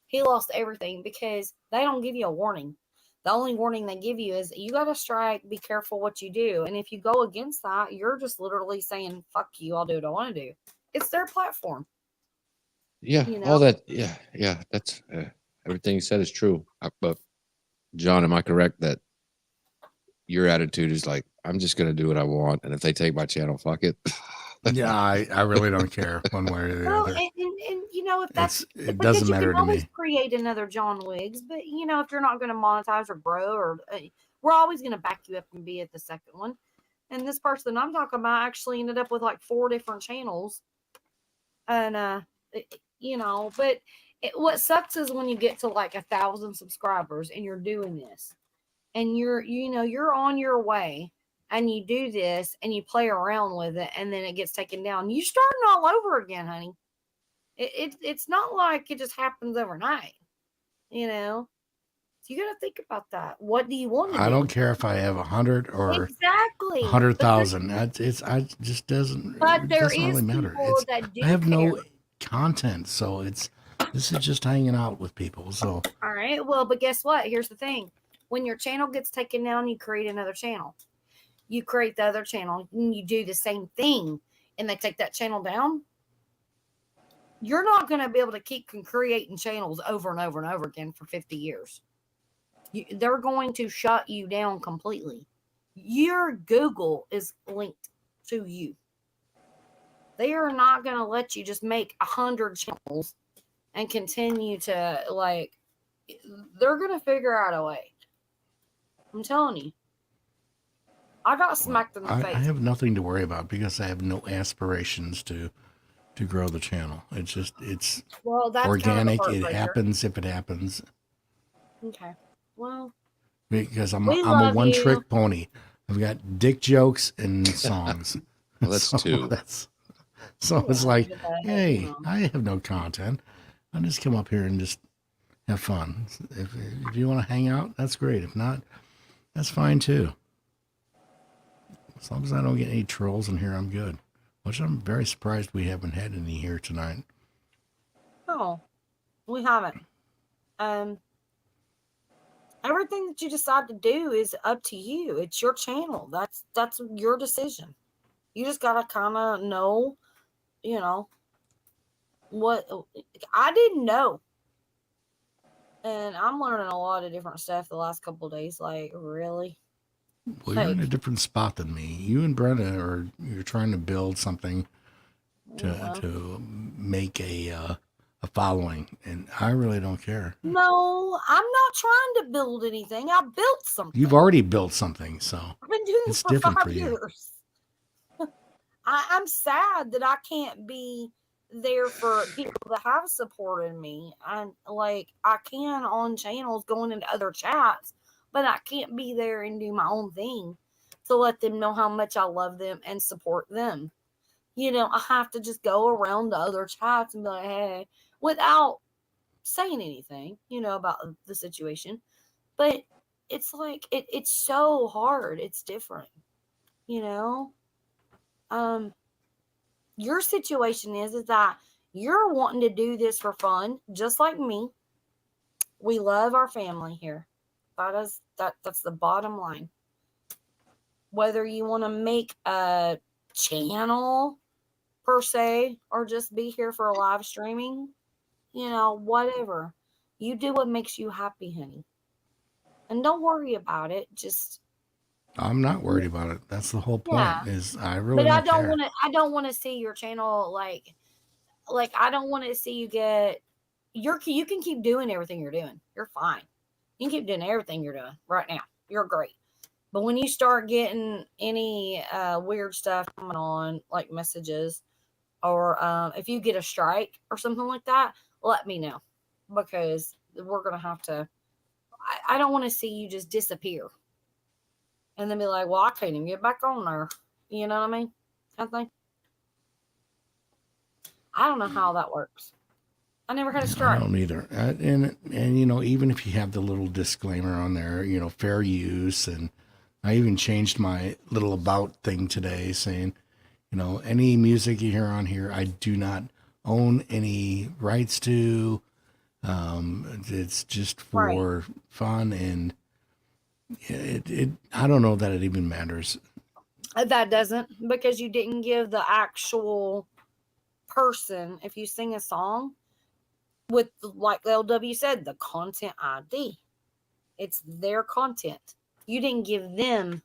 He lost everything because they don't give you a warning. The only warning they give you is you got to strike, be careful what you do. And if you go against that, you're just literally saying, fuck you, I'll do what I want to do. It's their platform. Yeah, all that. Yeah. That's everything you said is true. But John, am I correct that your attitude is like, I'm just gonna do what I want, and if they take my channel, fuck it. Yeah, I really don't care one way or the Well, other. and if that's It doesn't matter you to can always me. create another John Wiggs, but if you're not going to monetize or grow, or we're always going to back you up and be at the second one. And this person I'm talking about actually ended up with like 4 different channels, and but what sucks is when you get to like 1,000 subscribers and you're doing this, and you're on your way. And you do this and you play around with it and then it gets taken down. You're starting all over again, honey. It's not like it just happens overnight, So you got to think about that. What do you want to do? I don't care if I have 100 or exactly 100,000. I just doesn't. But It there doesn't is really matter. people that do I have care. no content, so this is just hanging out with people. So All right. Well, but guess what? Here's the thing. When your channel gets taken down, you create another channel. You create the other channel and you do the same thing and they take that channel down. You're not going to be able to keep creating channels over and over and over again for 50 years. They're going to shut you down completely. Your Google is linked to you. They are not going to let you just make 100 channels and continue to they're going to figure out a way. I'm telling you. I got smacked in the face. I have nothing to worry about because I have no aspirations to to grow the channel. It's Well, that's organic. kind of It a heartbreaker. happens if it happens. Okay. Well, Because I'm we a love one you. trick pony. I've got dick jokes and songs. Well, that's two. So it's Yeah, like, but, hey, I have no content. I just come up here and just have fun. If you want to hang out, that's great. If not, that's fine too. As long as I don't get any trolls in here, I'm good. Which I'm very surprised we haven't had any here tonight. No, we haven't. Everything that you decide to do is up to you. It's your channel. That's your decision. You just gotta kind of know, you know, what I didn't know. And I'm learning a lot of different stuff the last couple of days. Like, really? Well, you're in a Like, different spot than me. You and Brenda you're trying to build something to make a following, and I really don't care. no, I'm not trying to build anything. I built something. You've already built something, so I've been doing it's this for different 5 for you. years. I'm sad that I can't be there for people that have supported me. And like I can on channels going into other chats, but I can't be there and do my own thing to let them know how much I love them and support them. You know, I have to just go around the other chats and be like, hey, without saying anything, you know, about the situation. But it's like it's so hard. It's different, you know? Your situation is that you're wanting to do this for fun, just like me. We love our family here. That's the bottom line. Whether you want to make a channel per se or just be here for a live streaming, you know, whatever. You do what makes you happy, honey. And don't worry about it. Just I'm not worried about it. That's the whole point. yeah. Is I really But I don't don't care. want to I don't want to see your channel like I don't want to see you get you can keep doing everything you're doing. You're fine. You can keep doing everything you're doing right now. You're great. But when you start getting any weird stuff coming on, like messages, or if you get a strike or something like that, let me know. Because we're going to have to, I don't want to see you just disappear. And then be like, well, I can't even get back on there. You know what I mean? Kind of thing. I don't know how that works. I never had a I strike. don't either. And you know, even if you have the little disclaimer on there, you know, fair use, and I even changed my little about thing today, saying, you know, any music you hear on here, I do not own any rights to. It's just for fun, and it I don't know that it even matters. That doesn't, because you didn't give the actual person, if you sing a song with, like LW said, the content ID, it's their content. You didn't give them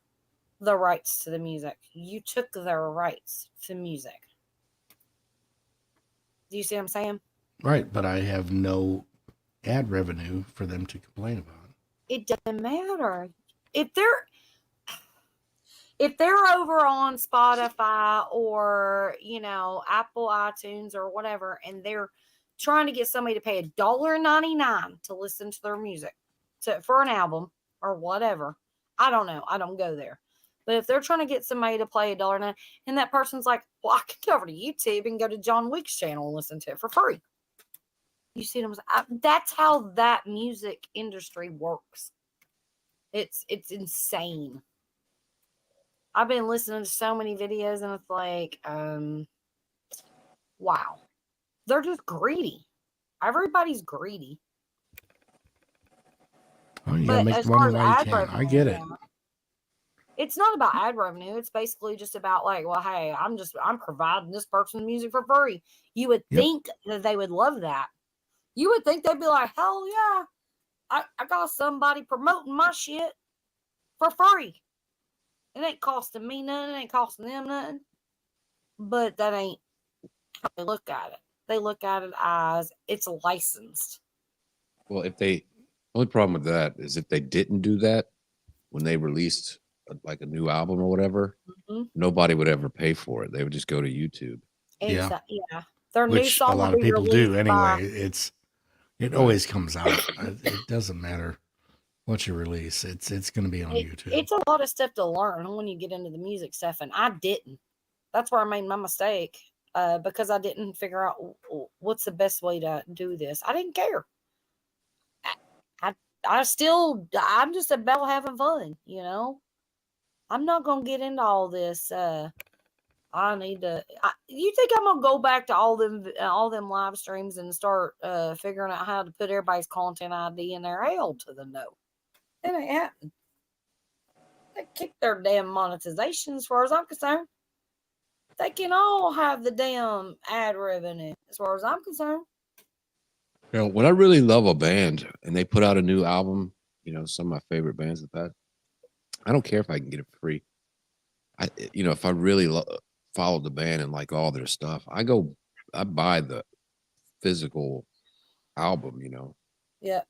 the rights to the music. You took their rights to music. Do you see what I'm saying? Right, but I have no ad revenue for them to complain about. It doesn't matter. If they're over on Spotify or, you know, Apple iTunes or whatever, and they're trying to get somebody to pay $1.99 to listen to their music for an album or whatever, I don't know. I don't go there. But if they're trying to get somebody to play $1.99 and that person's like, well, I can go over to YouTube and go to John Wick's channel and listen to it for free. You see what I'm saying? That's how that music industry works. It's insane. I've been listening to so many videos and it's like, wow. They're just greedy. Everybody's greedy. Oh, you But gotta make as the money far as while you ad can. I revenue, get it. yeah, it's not about ad revenue. It's basically just about like, well, hey, I'm providing this person music for free. You would Yep. think that they would love that. You would think they'd be like, hell yeah, I got somebody promoting my shit for free. It ain't costing me nothing. It ain't costing them nothing. But that ain't how they look at it. They look at it as it's licensed. Well, only problem with that is if they didn't do that when they released like a new album or whatever, Mm-hmm. nobody would ever pay for it. They would just go to YouTube. Yeah. Yeah. Their new which a song lot will of be people do released by. anyway. It always comes out. It doesn't matter what you release. It's going to be on YouTube. It's a lot of stuff to learn when you get into the music stuff, and I didn't. That's where I made my mistake, because I didn't figure out what's the best way to do this. I didn't care. I'm just about having fun, you know. I'm not gonna get into all this. I need to. You think I'm gonna go back to all them live streams and start figuring out how to put everybody's content ID in there? Hell to the no. It ain't happening. They kicked their damn monetization as far as I'm concerned. They can all have the damn ad revenue as far as I'm concerned. You know, when I really love a band and they put out a new album, you know, some of my favorite bands have had, I don't care if I can get it free. If I really follow the band and like all their stuff, I buy the physical album, you know. Yep.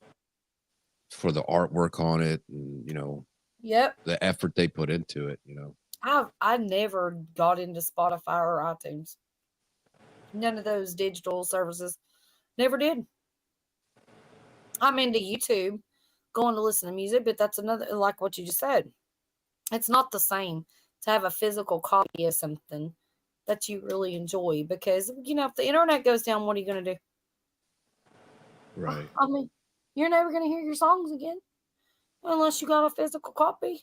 For the artwork on it and, you know, Yep. the effort they put into it, you know. I never got into Spotify or iTunes. None of those digital services. Never did. I'm into YouTube, going to listen to music, but that's another, like what you just said. It's not the same to have a physical copy of something that you really enjoy, because, you know, if the internet goes down, what are you going to do? Right. I mean, you're never going to hear your songs again unless you got a physical copy.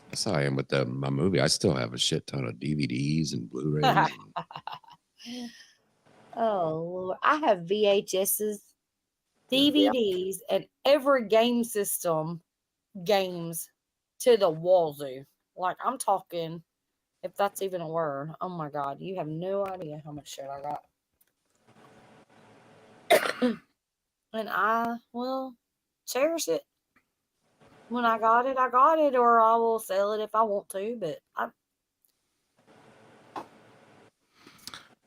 That's how I am with my movie. I still have a shit ton of DVDs and Blu-rays. Oh, Lord. I have VHSs, DVDs, and every game system games to the wazoo. Like, I'm talking, if that's even a word. Oh my God, you have no idea how much shit I got. And I will cherish it. When I got it, or I will sell it if I want to, but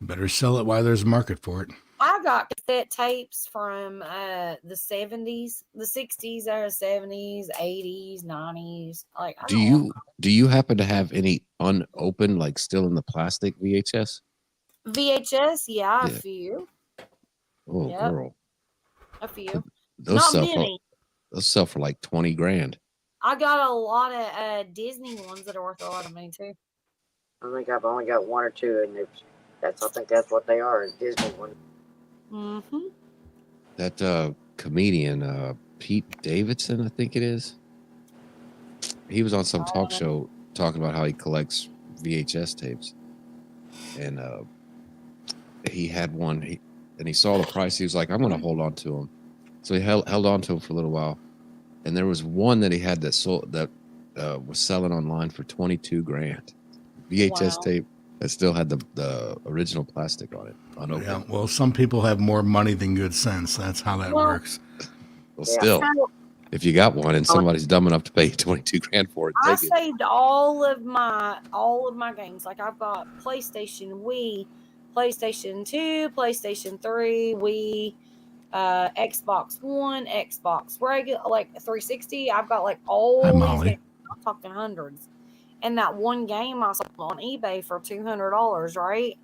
Better sell it while there's a market for it. I got cassette tapes from the 70s, the 60s, or 70s, 80s, 90s. Like, Do you happen to have any unopened, like still in the plastic VHS? VHS? Yeah, a Yeah. few. Oh, Yep. girl. A few. Those Not sell many. those sell for like 20 grand. I got a lot of Disney ones that are worth a lot of money too. I think I've only got one or two, and I think that's what they are, is Disney ones. Mm-hmm. That comedian Pete Davidson, I think it is. He was on some talk show talking about how he collects VHS tapes, and he had one. And he saw the price. He was like, "I'm going to hold on to them." So he held on to them for a little while, and there was one that he had that was selling online for 22 grand. VHS tape that still had the original plastic on it, unopened. Yeah, well, some people have more money than good sense. That's how that works. Well, still, if you got one and somebody's dumb enough to pay 22 grand for it, I take it. saved all of my games. Like, I've got PlayStation, Wii, PlayStation 2, PlayStation 3, Wii, Xbox One, Xbox regular, like 360. I've got like all Hi, these Molly. games. I'm talking hundreds. And that one game I sold on eBay for $200, right?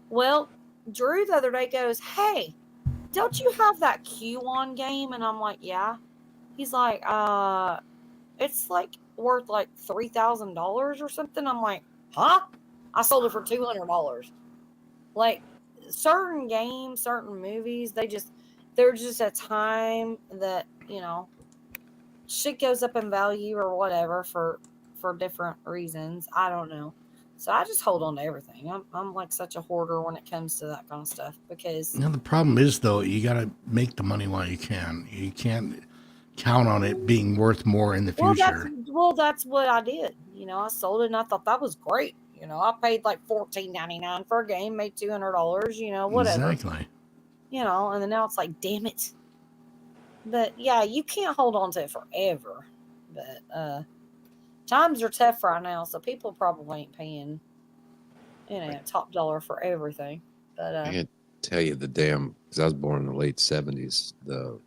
Well, Drew the other day goes, "Hey, don't you have that Q1 game?" And I'm like, "Yeah." He's like, it's like worth like $3,000 or something. I'm like, "Huh?" I sold it for $200. Like, certain games, certain movies, there's just a time that, you know, shit goes up in value or whatever for different reasons. I don't know. So I just hold on to everything. I'm like such a hoarder when it comes to that kind of stuff, because Now, the problem is, though, you got to make the money while you can. You can't count on it being worth more in the future. That's what I did. You know, I sold it and I thought that was great. You know, I paid like $14.99 for a game, made $200. You know, whatever. Exactly. You know, and then now it's like, damn it. But yeah, you can't hold on to it forever. But times are tough right now, so people probably ain't paying, you know, top dollar for everything. But I can't tell you because I was born in the late 70s. The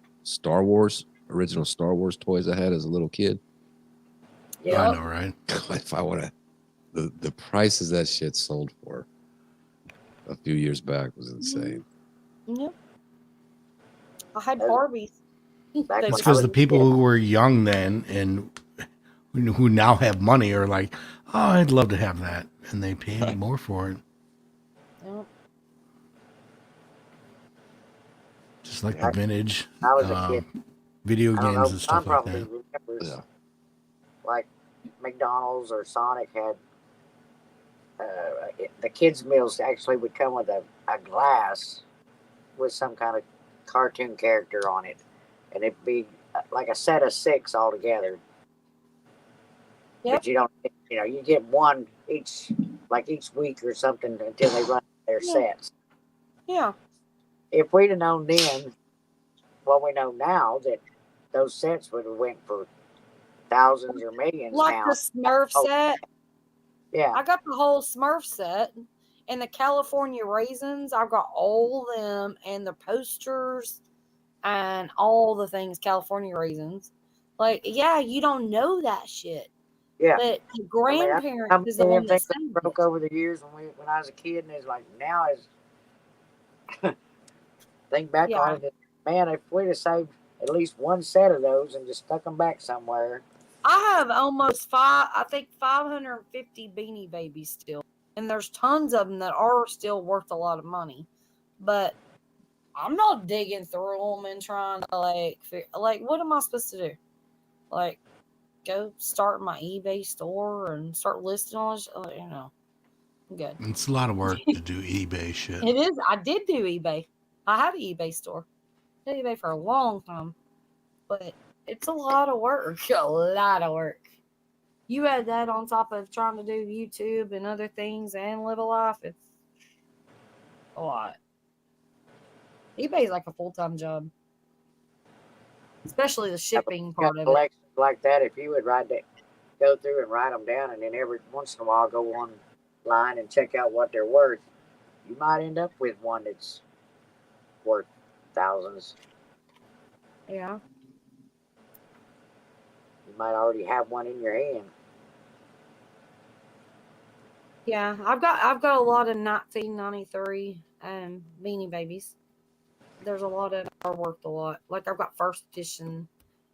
original Star Wars toys I had as a little kid. Yeah. I know, right? If I would have the prices that shit sold for a few years back was insane. Yep. I had Those- Barbies. Back They when It's I because was the a people kid. who were young then and who now have money are like, oh, I'd love to have that, and they pay more for it. Yep. Just like I- the vintage I was a kid. video I don't games know. and John stuff like probably that. remembers, Yeah. like McDonald's or Sonic had the kids' meals actually would come with a glass with some kind of cartoon character on it, and it'd be like a set of 6 altogether. Yep. But you don't, you get one each week or something until they run their Yeah. sets. Yeah. If we'd have known then what we know now, that those sets would have went for thousands or millions Like now. the Smurf Oh. set. Yeah, I got the whole Smurf set and the California raisins. I've got all them and the posters and all the things California raisins. Like, yeah, you don't know that shit. yeah. But the I mean, grandparent how is the many one that things that saved broke it. over the years when I was a kid, and it's like now is think back Yeah. on it, man. If we'd have saved at least one set of those and just stuck them back somewhere, I have almost 550 Beanie Babies still. And there's tons of them that are still worth a lot of money. But I'm not digging through them and trying to like what am I supposed to do? Like go start my eBay store and start listing all this? I'm good. It's a lot of work to do eBay shit. It is. I did do eBay. I had an eBay store. I did eBay for a long time. But it's a lot of work. A lot of work. You add that on top of trying to do YouTube and other things and live a life, it's a lot. eBay is like a full-time job. Especially the shipping got part of it. collections like that. If you would go through and write them down, and then every once in a while go online and check out what they're worth, you might end up with one that's worth thousands. Yeah. You might already have one in your hand. Yeah. I've got a lot of 1993 Beanie Babies. There's a lot of them are worth a lot. Like I've got first edition.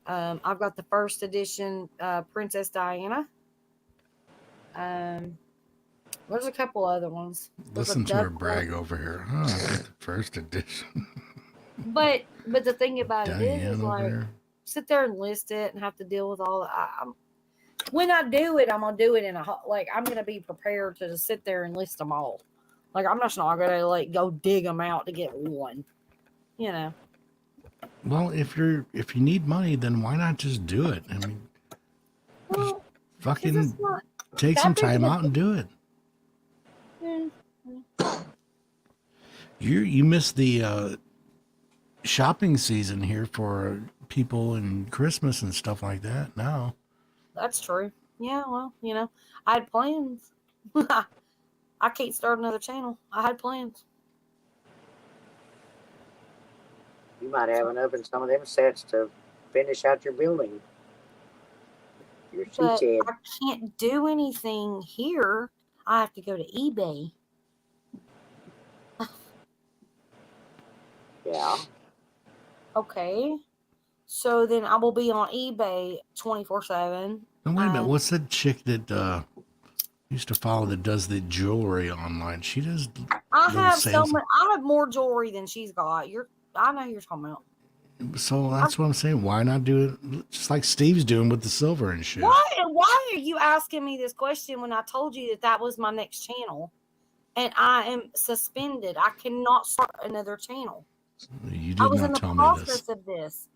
I've got the first edition Princess Diana. There's a couple other ones. There's a Listen to her duck one. brag over here. Oh, I got the first edition. But the thing about it is Diane over like there. sit there and list it and have to deal with all that. When I do it, I'm gonna do it I'm gonna be prepared to just sit there and list them all. Like I'm just not gonna like go dig them out to get one. Well, if you need money, then why not just do it? I mean, Well, 'cause fucking it's not. take that some big of time a out and do it. Mm, You missed the shopping season here for people and Christmas and stuff like that now. that's true. Yeah, well, I had plans. I can't start another channel. I had plans. You might have enough in some of them sets to finish out your building. Your But sheet shed. I can't do anything here. I have to go to eBay. Yeah. Okay. So then I will be on eBay 24/7. And wait a minute, what's that chick that used to follow that does the jewelry online? She does. I little have so sales. much. I have more jewelry than she's got. I know who you're talking about. So that's what I'm saying. Why not do it just like Steve's doing with the silver and shit? Why are you asking me this question when I told you that was my next channel, and I am suspended? I cannot start another channel. You I did was in not the tell me this. process of this.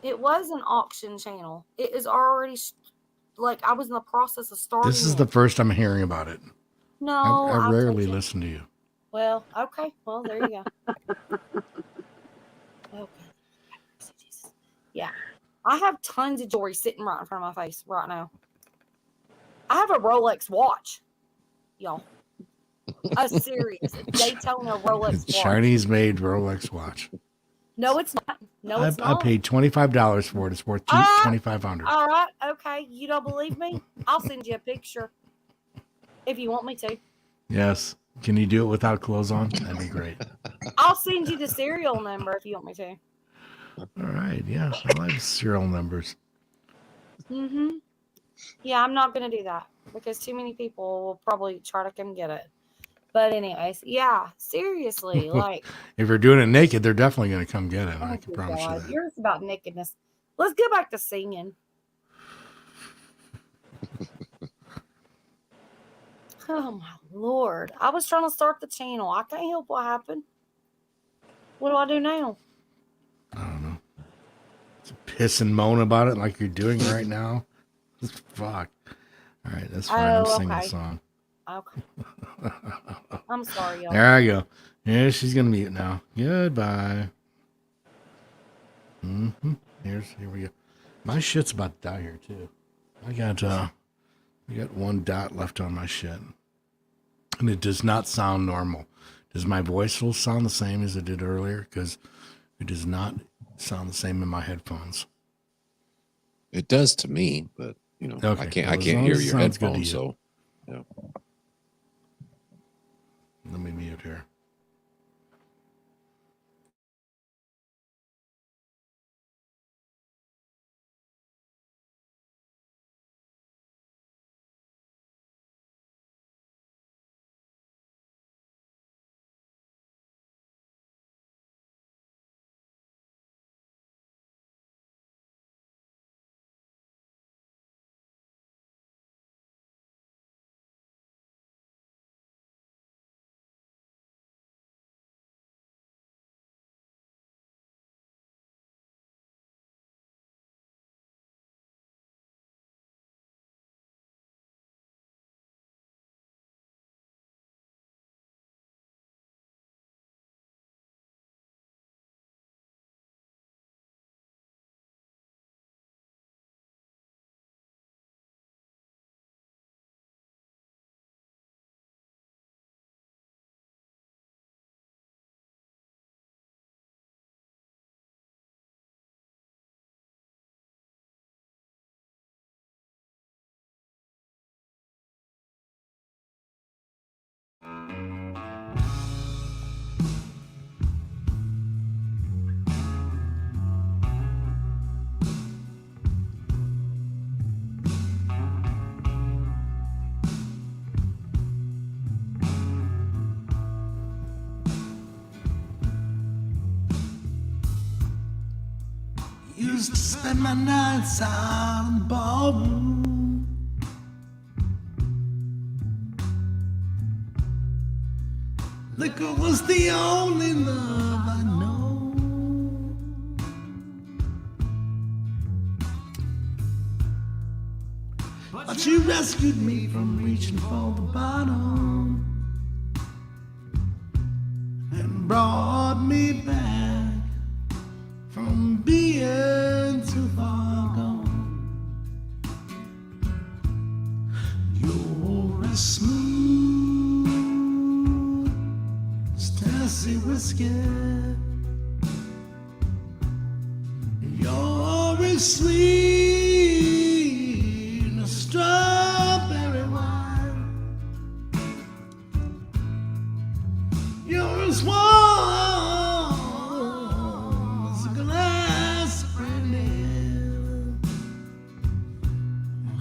It was an auction channel. It is already I was in the process of starting. This is the first I'm hearing about it. No, I I'll rarely take it. listen to you. Well, okay. Well, there you go. Okay. Yeah. I have tons of jewelry sitting right in front of my face right now. I have a Rolex watch, y'all. A serious Daytona Rolex watch. Chinese made Rolex watch. No, it's not. No, it's I not. paid $25 for it. It's worth $2,500. All right. Okay. You don't believe me? I'll send you a picture. if you want me to. Yes. Can you do it without clothes on? That'd be great. I'll send you the serial number if you want me to. All right. Yeah. I like serial numbers. Mm-hmm. Yeah, I'm not gonna do that because too many people will probably try to come get it. But anyways, yeah, seriously, like, If you're doing it naked, they're definitely going to come get it. I oh can my promise you God, that. yours about nakedness. Let's go back to singing. Oh my Lord, I was trying to start the channel. I can't help what happened. What do I do now? I don't know. Piss and moan about it like you're doing right now. Fuck. All right, that's fine. I'm Oh, singing okay. the song. Okay, I'm sorry, y'all. There I go. Yeah, she's gonna mute now. Goodbye. Here we go. My shit's about to die here too. I got one dot left on my shit, and it does not sound normal. Does my voice still sound the same as it did earlier? Because it does not sound the same in my headphones. It does to me, but you know, Okay. I can't Well, I as can't long hear as it your sounds good to headphones, you. so yeah. Let me mute here. Used to spend my nights out in the ballroom. Liquor was the only love I know. But you rescued me from reaching for the bottom and brought me back from being too far gone. You're as smooth as Tennessee whiskey. You're as sweet as strawberry wine. You're as warm as a glass of brandy.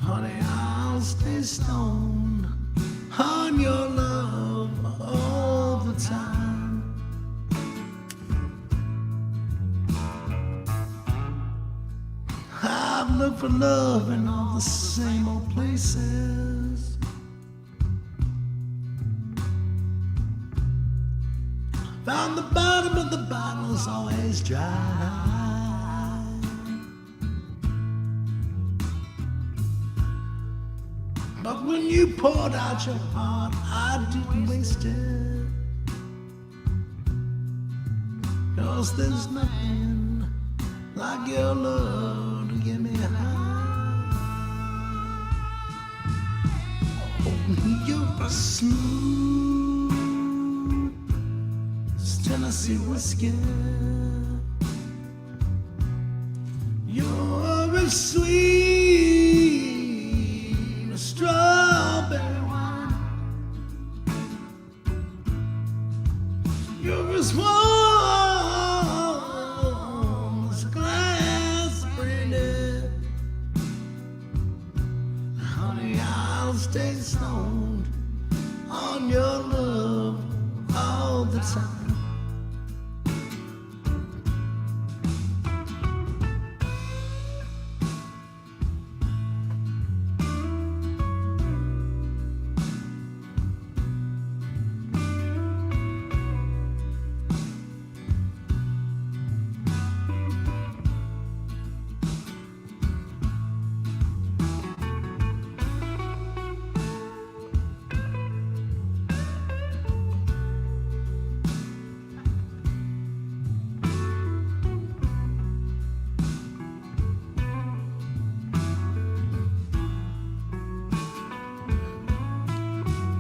Honey, I'll stay stoned on your love all the time. I've looked for love in all the same old places. Found the bottom of the bottle's always dry. But when you poured out your heart, I didn't waste it. 'Cause there's nothing like your love to get me high. Oh, you're smooth as Tennessee whiskey. You're as sweet as strawberry wine. stay stoned on your love all the time.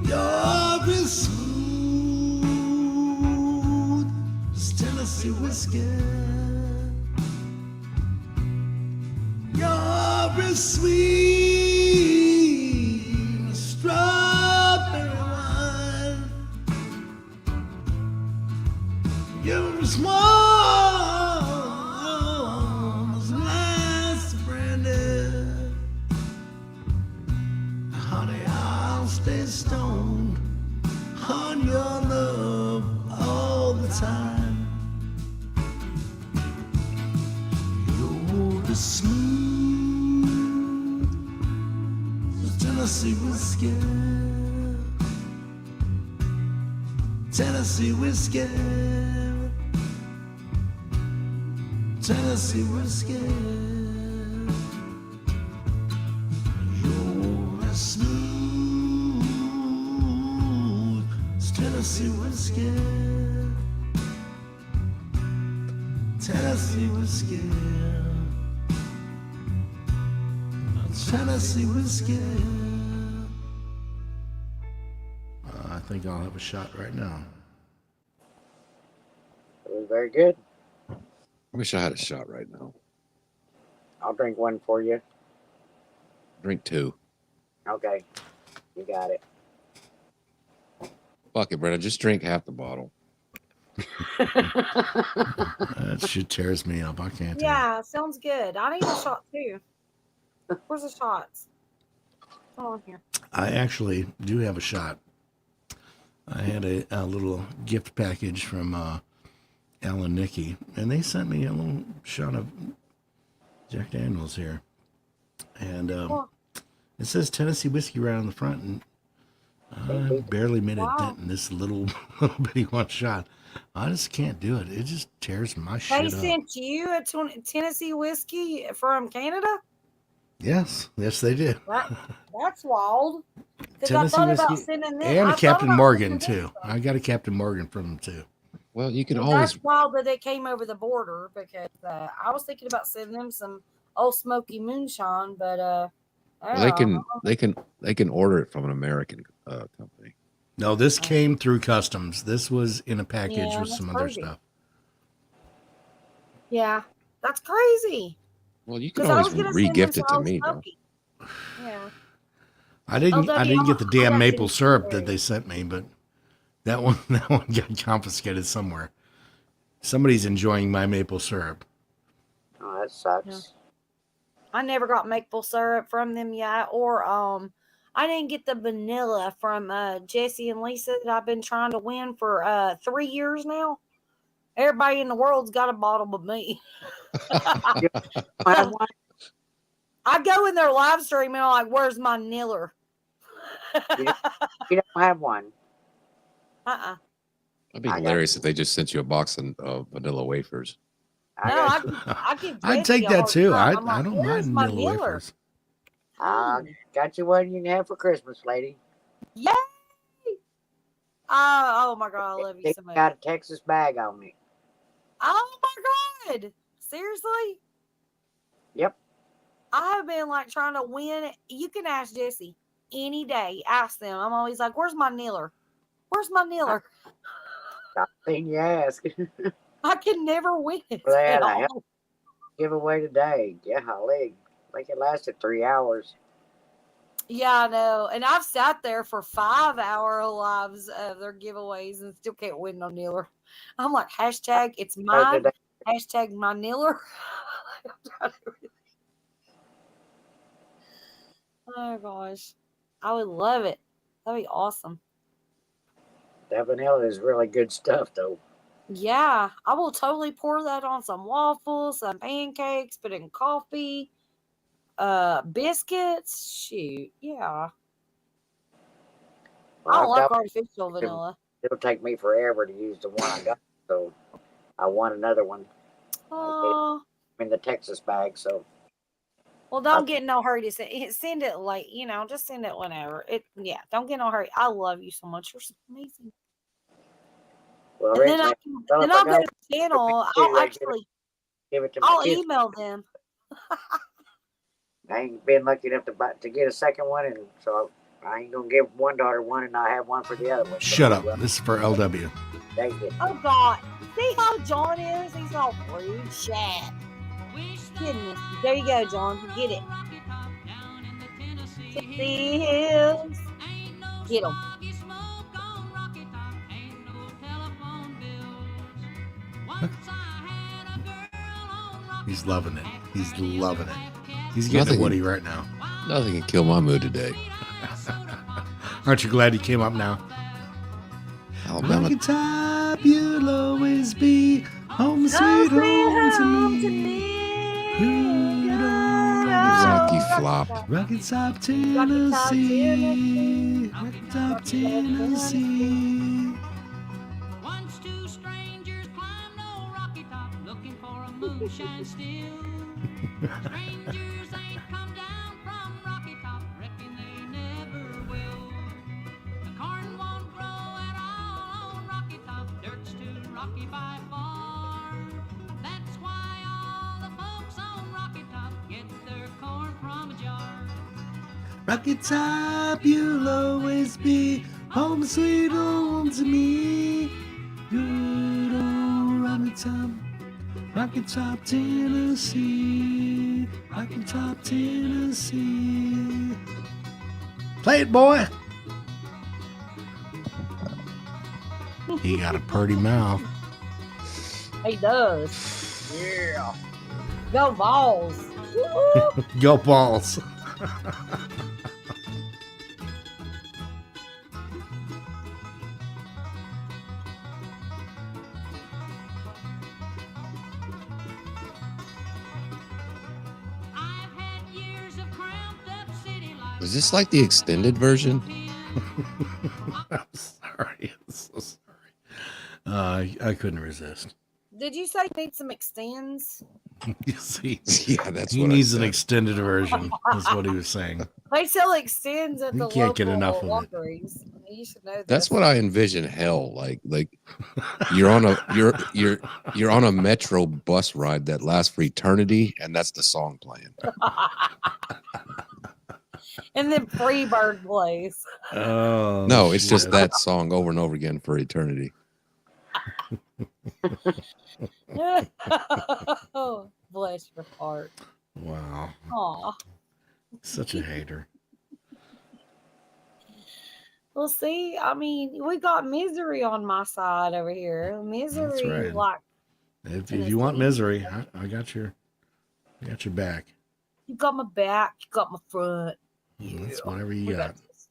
You're as smooth as Tennessee whiskey. You're as sweet as strawberry wine. You're as warm as a glass of brandy. Honey, I'll stay stoned on your love all the time. You're as smooth as Tennessee whiskey. Tennessee whiskey. Tennessee whiskey. You're as smooth as Tennessee whiskey. Tennessee whiskey. Tennessee whiskey. I think I'll have a shot right now. It was very good. I wish I had a shot right now. I'll drink one for you. Drink 2. Okay. You got it. Fuck it, Brenda. Just drink half the bottle. That shit tears me up. I can't do it. Yeah, sounds good. I need a shot too. Where's the shots? Oh, here. I actually do have a shot. I had a little gift package from Al and Nikki, and they sent me a little shot of Jack Daniels here. And Cool. it says Tennessee whiskey right on the front, and I barely made a Wow. dent in this little bitty one shot. I just can't do it. It just tears my They shit up. sent you a Tennessee whiskey from Canada? Yes, they did. That's wild. Because I Tennessee thought about whiskey sending them. and I a thought Captain about Morgan sending them too. I got a Captain Morgan from them too. Well, you can some. always That's wild that they came over the border because I was thinking about sending them some old smoky moonshine, but well, I they can order it from an American company. No, this came through customs. This was in a package Yeah, with that's some other crazy. stuff. yeah, that's crazy. Well, you can Because I always was going to send them re-gift some it to old me, though. smoky. Yeah. I didn't get the I damn got maple to- syrup that they sent me, but that one got confiscated somewhere. Somebody's enjoying my maple syrup. Oh, that sucks. I never got maple syrup from them yet, or I didn't get the vanilla from Jesse and Lisa that I've been trying to win for 3 years now. Everybody in the world's got a bottle but me. I have one. I go in their live stream and I'm like, "Where's my Niller?" You don't have one. Uh-uh. That'd be I got hilarious if they just sent you a box of vanilla wafers. I No, got, I give I'd Jesse take a that hard too. time. I I'm like, don't "Where's mind my vanilla Niller?" wafers. got you one you can have for Christmas, lady. Yay! Oh my god, I love you It's so much. got a Texas bag on it. Oh my god! Seriously? Yep. I have been like trying to win it. You can ask Jesse any day. Ask them. I'm always like, "Where's my Niller? Where's my Niller?" Stop saying you ask. I can never win it. Well, they at had a all. hell giveaway today. Yeah, I think it lasted 3 hours. Yeah, I know. And I've sat there for 5-hour lives of their giveaways and still can't win no Niller. I'm like, hashtag it's mine. Today. Hashtag my Niller. Oh gosh. I would love it. That'd be awesome. That vanilla is really good stuff, though. Yeah, I will totally pour that on some waffles, some pancakes, put in coffee, biscuits. Shoot, yeah. Well, I don't I've like got. artificial vanilla. It'll take me forever to use the one I got, so I want another one. Oh, I'm in the Texas bag, so well, don't get in no hurry to send it late. Just send it whenever. Don't get in no hurry. I love you so much. You're so amazing. well, And then I'll go to the channel. give it to my I'll kids. email them. I ain't been lucky enough to get a second one, and so I ain't gonna give one daughter one and not have one for the other one. Shut up. This is for LW. Dang it. Oh God! See how John is? He's all rude, chat. Goodness, there you go, John. Get it. Tennessee Hills. Get him. He's loving it. He's loving it. He's getting a Woody right now. Nothing can kill my mood today. Aren't you glad he came up now? Alabama. Rocky Top, you'll always be home sweet home to me. Good old Rocky flop. Rocky Top, Tennessee. Rocky Top, Tennessee. Once two strangers climbed old Rocky Top looking for a moonshine still. Strangers ain't come down from Rocky Top, reckon they never will. The corn won't grow at all on Rocky Top, dirt's too rocky by far. That's why all the folks on Rocky Top get their corn from a jar. Rocky Top, you'll always be home sweet home to me. Good old Rocky Top. Rocky Top, Tennessee. Rocky Top, Tennessee. Play it, boy. He got a purty mouth. He does. Yeah. Go balls. Woo! Go balls. I've had years of cramped up city life. Is this like the extended version? I'm sorry. I'm so sorry. I couldn't resist. Did you say need some extends? You see, Yeah, that's he what needs I an said. extended version. That's what he was saying. They sell extends at You the can't get local enough of it. Walgreens. You should know That's this. what I envision hell like you're on a metro bus ride that lasts for eternity, and that's the song playing. And then Freebird plays. Oh No, it's just shit. that song over and over again for eternity. Oh, bless your heart. Wow, Aw. such a hater. Well, see, I mean, we got misery on my side over here. Misery, right. like If you want misery, I got your back. you got my back, you got my front. That's whatever you We got. this.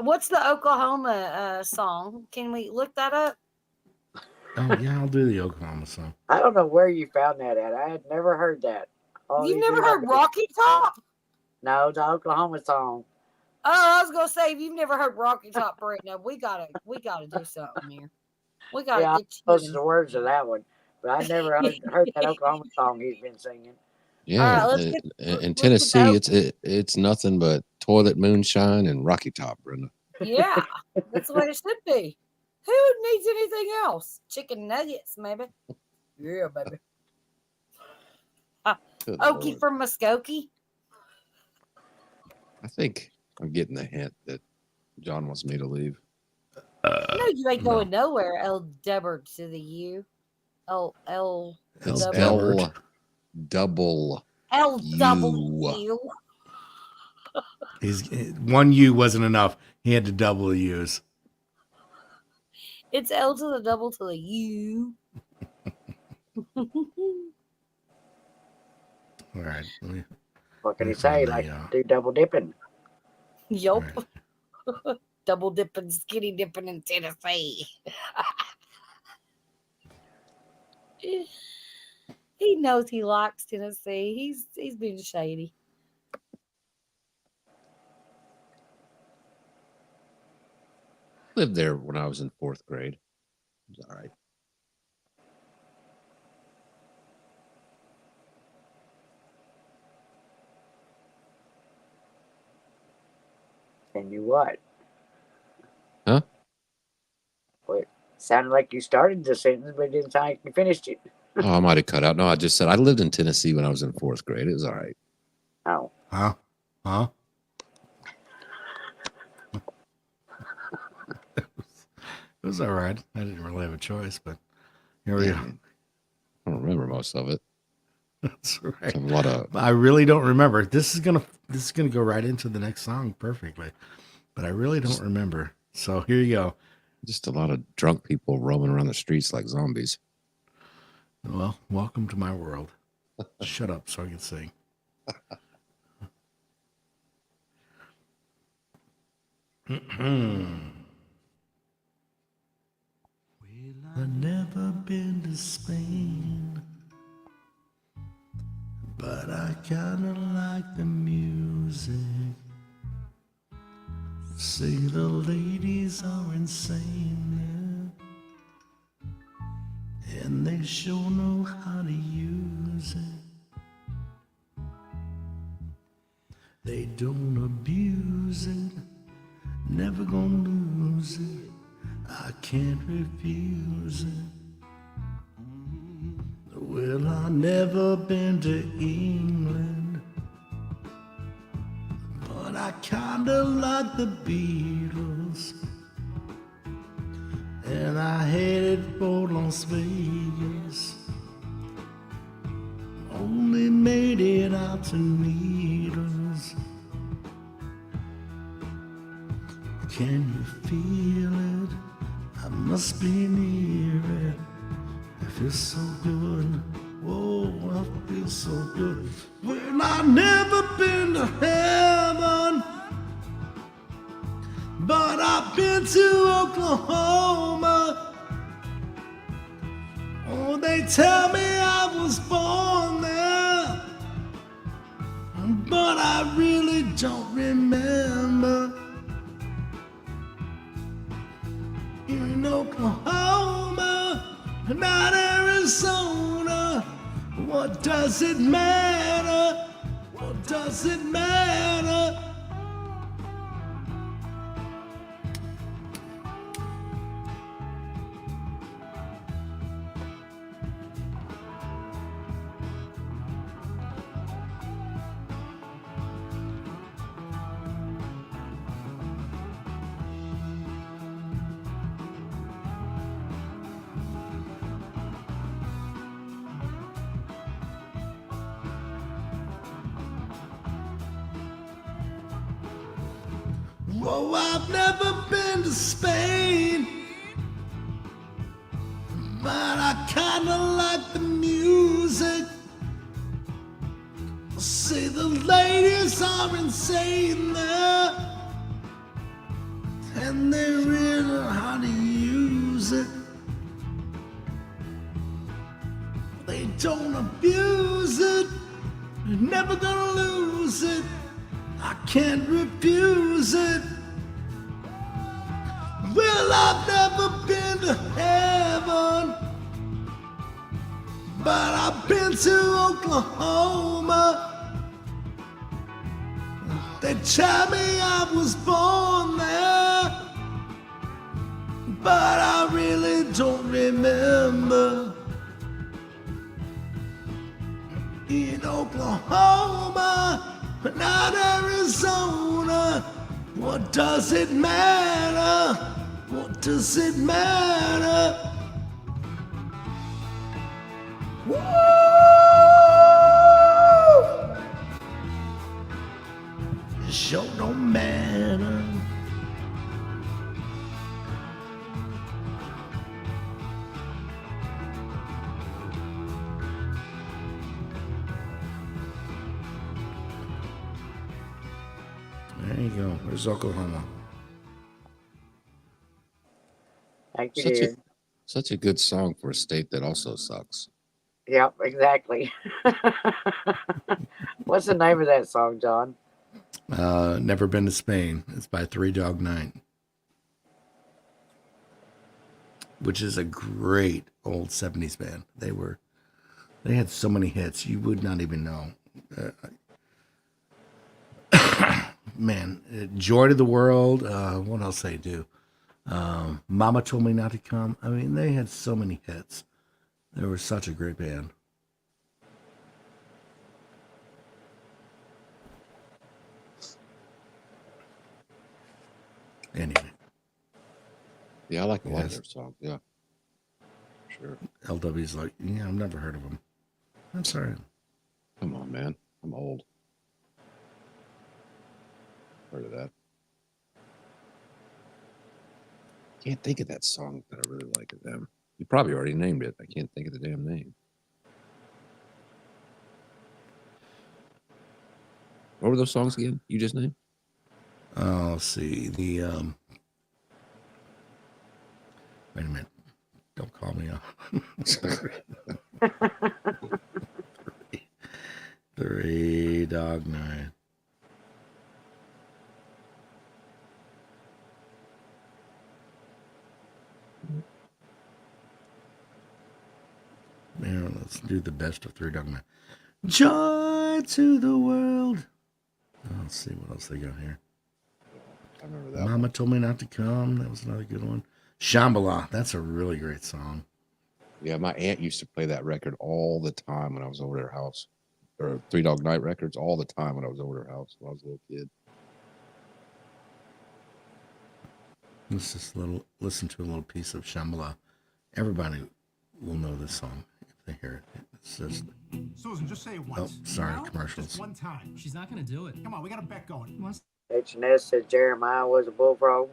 What's the Oklahoma song? Can we look that up? Oh yeah, I'll do the Oklahoma song. I don't know where you found that at. I had never heard that. All You've these never years heard I've been- Rocky Top? No, the Oklahoma song. Oh, I was gonna say if you've never heard Rocky Top, Brenda, we gotta do something here. We gotta Yeah, I get you posted the words of that one, but I never heard that Oklahoma song he's been singing. Yeah, All right, in let's Tennessee, get it's nothing but toilet moonshine and Rocky Top, Brenda. Yeah, that's the way it should be. Who needs anything else? Chicken nuggets, maybe. Yeah, baby. Good Okie Lord. from Muskogee. I think I'm getting the hint that John wants me to leave. No, you ain't no. going nowhere. L double to the U. L It's double. L double. L double U. U. He's one U wasn't enough. He had to double the U's. It's L to the double to the U. All right, What can he That's say? when Like, they, do double dipping. Yup. right. Double dipping, skinny dipping in Tennessee. He knows he likes Tennessee. He's been shady. Lived there when I was in 4th grade. It was all right. And you what? Huh? Well, it sounded like you started the sentence, but it didn't sound like you finished it. Oh, I might have cut out. No, I just said I lived in Tennessee when I was in 4th grade. It was all right. Oh. Huh? Huh? It was all right. I didn't really have a choice, but here we Yeah, are. I don't remember most of it. That's right. A lot of I really don't remember. This is gonna go right into the next song perfectly, but I really don't remember. So here you go. just a lot of drunk people roaming around the streets like zombies. Well, welcome to my world. Shut up so I can sing. I've never been to Spain, but I kinda like the music. Say the ladies are insane, yeah, and they sure know how to use it. They don't abuse it, never gonna lose it. I can't refuse it. Well, I've never been to England, but I kinda like the Beatles. And I headed for Las Vegas, only made it out to Needles. Can you feel it? I must be near it. It feels so good. Whoa, I feel so good. Well, I've never been to heaven, but I've been to Oklahoma. Oh, they tell me I was born there, but I really don't remember. In Oklahoma, not Arizona. What does it matter? What does it matter? Whoa, I've never been to Spain, but I kinda like the music. Say the ladies are insane there, and they really know how to use it. They don't abuse it, they're never gonna lose it. I can't refuse it. Well, I've never been to heaven, but I've been to Oklahoma. They tell me I was born there, but I really don't remember. In Oklahoma, not Arizona. What does it matter? What does it matter? Woo! It sure don't matter. There you go. There's Oklahoma. Thank you, Such a dear. such a good song for a state that also sucks. Yep, exactly. What's the name of that song, John? Never Been to Spain. It's by Three Dog Night, which is a great old 70s band. They had so many hits you would not even know. Man, Joy to the World. What else they do? Mama Told Me Not to Come. I mean, they had so many hits. They were such a great band. Anyway, Yeah, I like a lot of Yes. their songs. Yeah, sure. LW's like, yeah, I've never heard of them. I'm sorry. Come on, man. I'm old. Heard of that? Can't think of that song that I really like of them. You probably already named it. I can't think of the damn name. What were those songs again? You just named? Oh, let's see. Wait a minute. Don't call me up. Three Dog Night. Man, let's do the best of Three Dog Night. Joy to the world. Oh, let's see what else they got here. I remember that. Mama Told Me Not to Come. That was another good one. Shambhala. That's a really great song. Yeah, my aunt used to play that record all the time when I was over at her house. Or Three Dog Night records all the time when I was over at her house when I was a little kid. Let's just listen to a little piece of Shambhala. Everybody will know this song if they hear it. It's just, Susan, just say it oh, once. sorry, No? commercials. Just one time. She's not gonna do it. Come on, we got a bet going. H&S said Jeremiah was a bullfrog.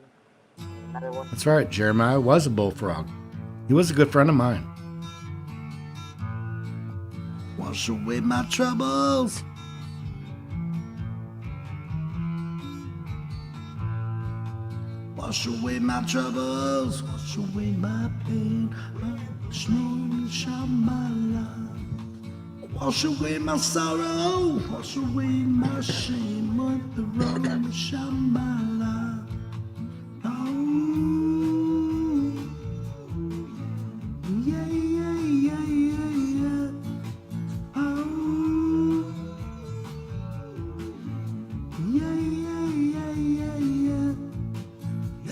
Another one. That's right. Jeremiah was a bullfrog. He was a good friend of mine. Wash away my troubles. Wash away my troubles. Wash away my pain. Wash away my sorrow. Wash away my shame. With the road of Shambhala. Oh, yeah, yeah, yeah, yeah, yeah. Oh, yeah, yeah, yeah, yeah, yeah.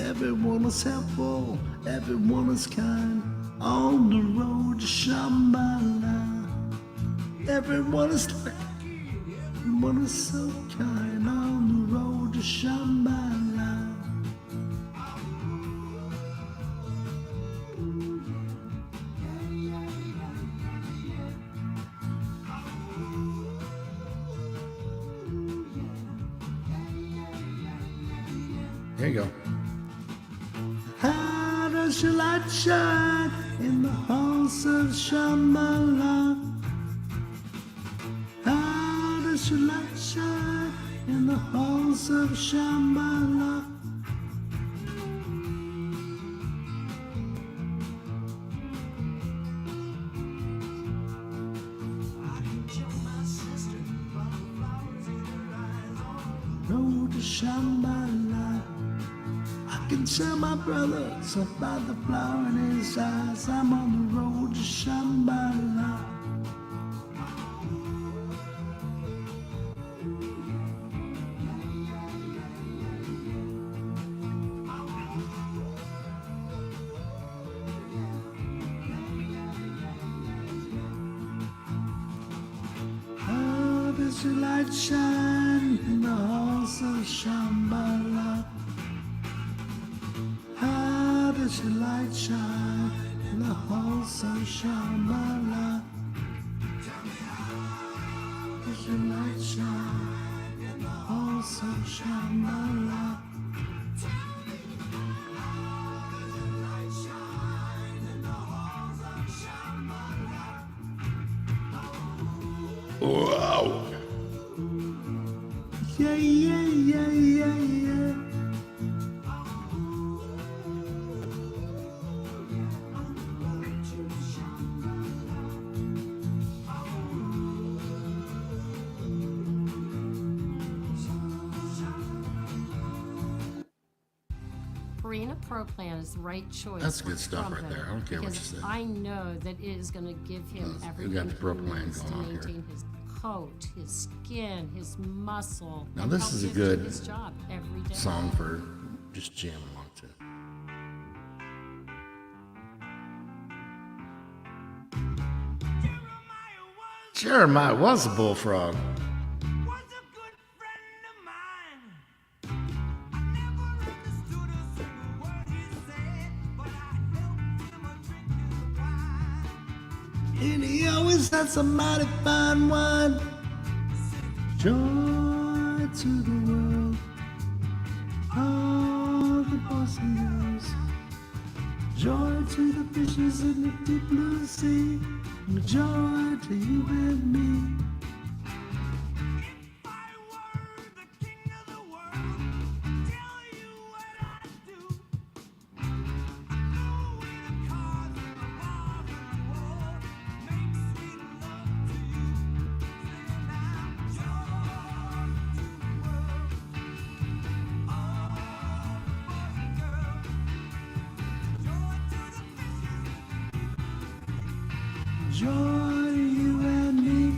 Everyone is helpful, everyone is kind on the road to Shambhala. Everyone is lucky, everyone is so kind on the road to Shambhala. There you go. How does your light shine in the halls of Shambhala? How does your light shine in the halls of Shambhala? Road to Shambhala. I can tell my brother so by the flower in his eyes. I'm on the road to Shambhala. How does your light shine in the halls of Shambhala? How does your light shine in the halls of Shambhala? Does your light shine in the halls of Shambhala? Wow. Yeah, yeah, yeah, yeah, Purina Pro Plan is the right choice. That's for good stuff right Trumpet, there. I don't care what you because said. I know that it is going to give him You everything got the Pro he Plan needs to going on here. maintain his coat, his skin, his muscle. Now and this help is a him do good his job every day. Song for just jamming along to. Jeremiah was a bullfrog. And he always had some mighty fine wine. Joy to the world, all the boys and girls. Joy to the fishes in the deep blue sea. And joy to you and me. Joy to you and me.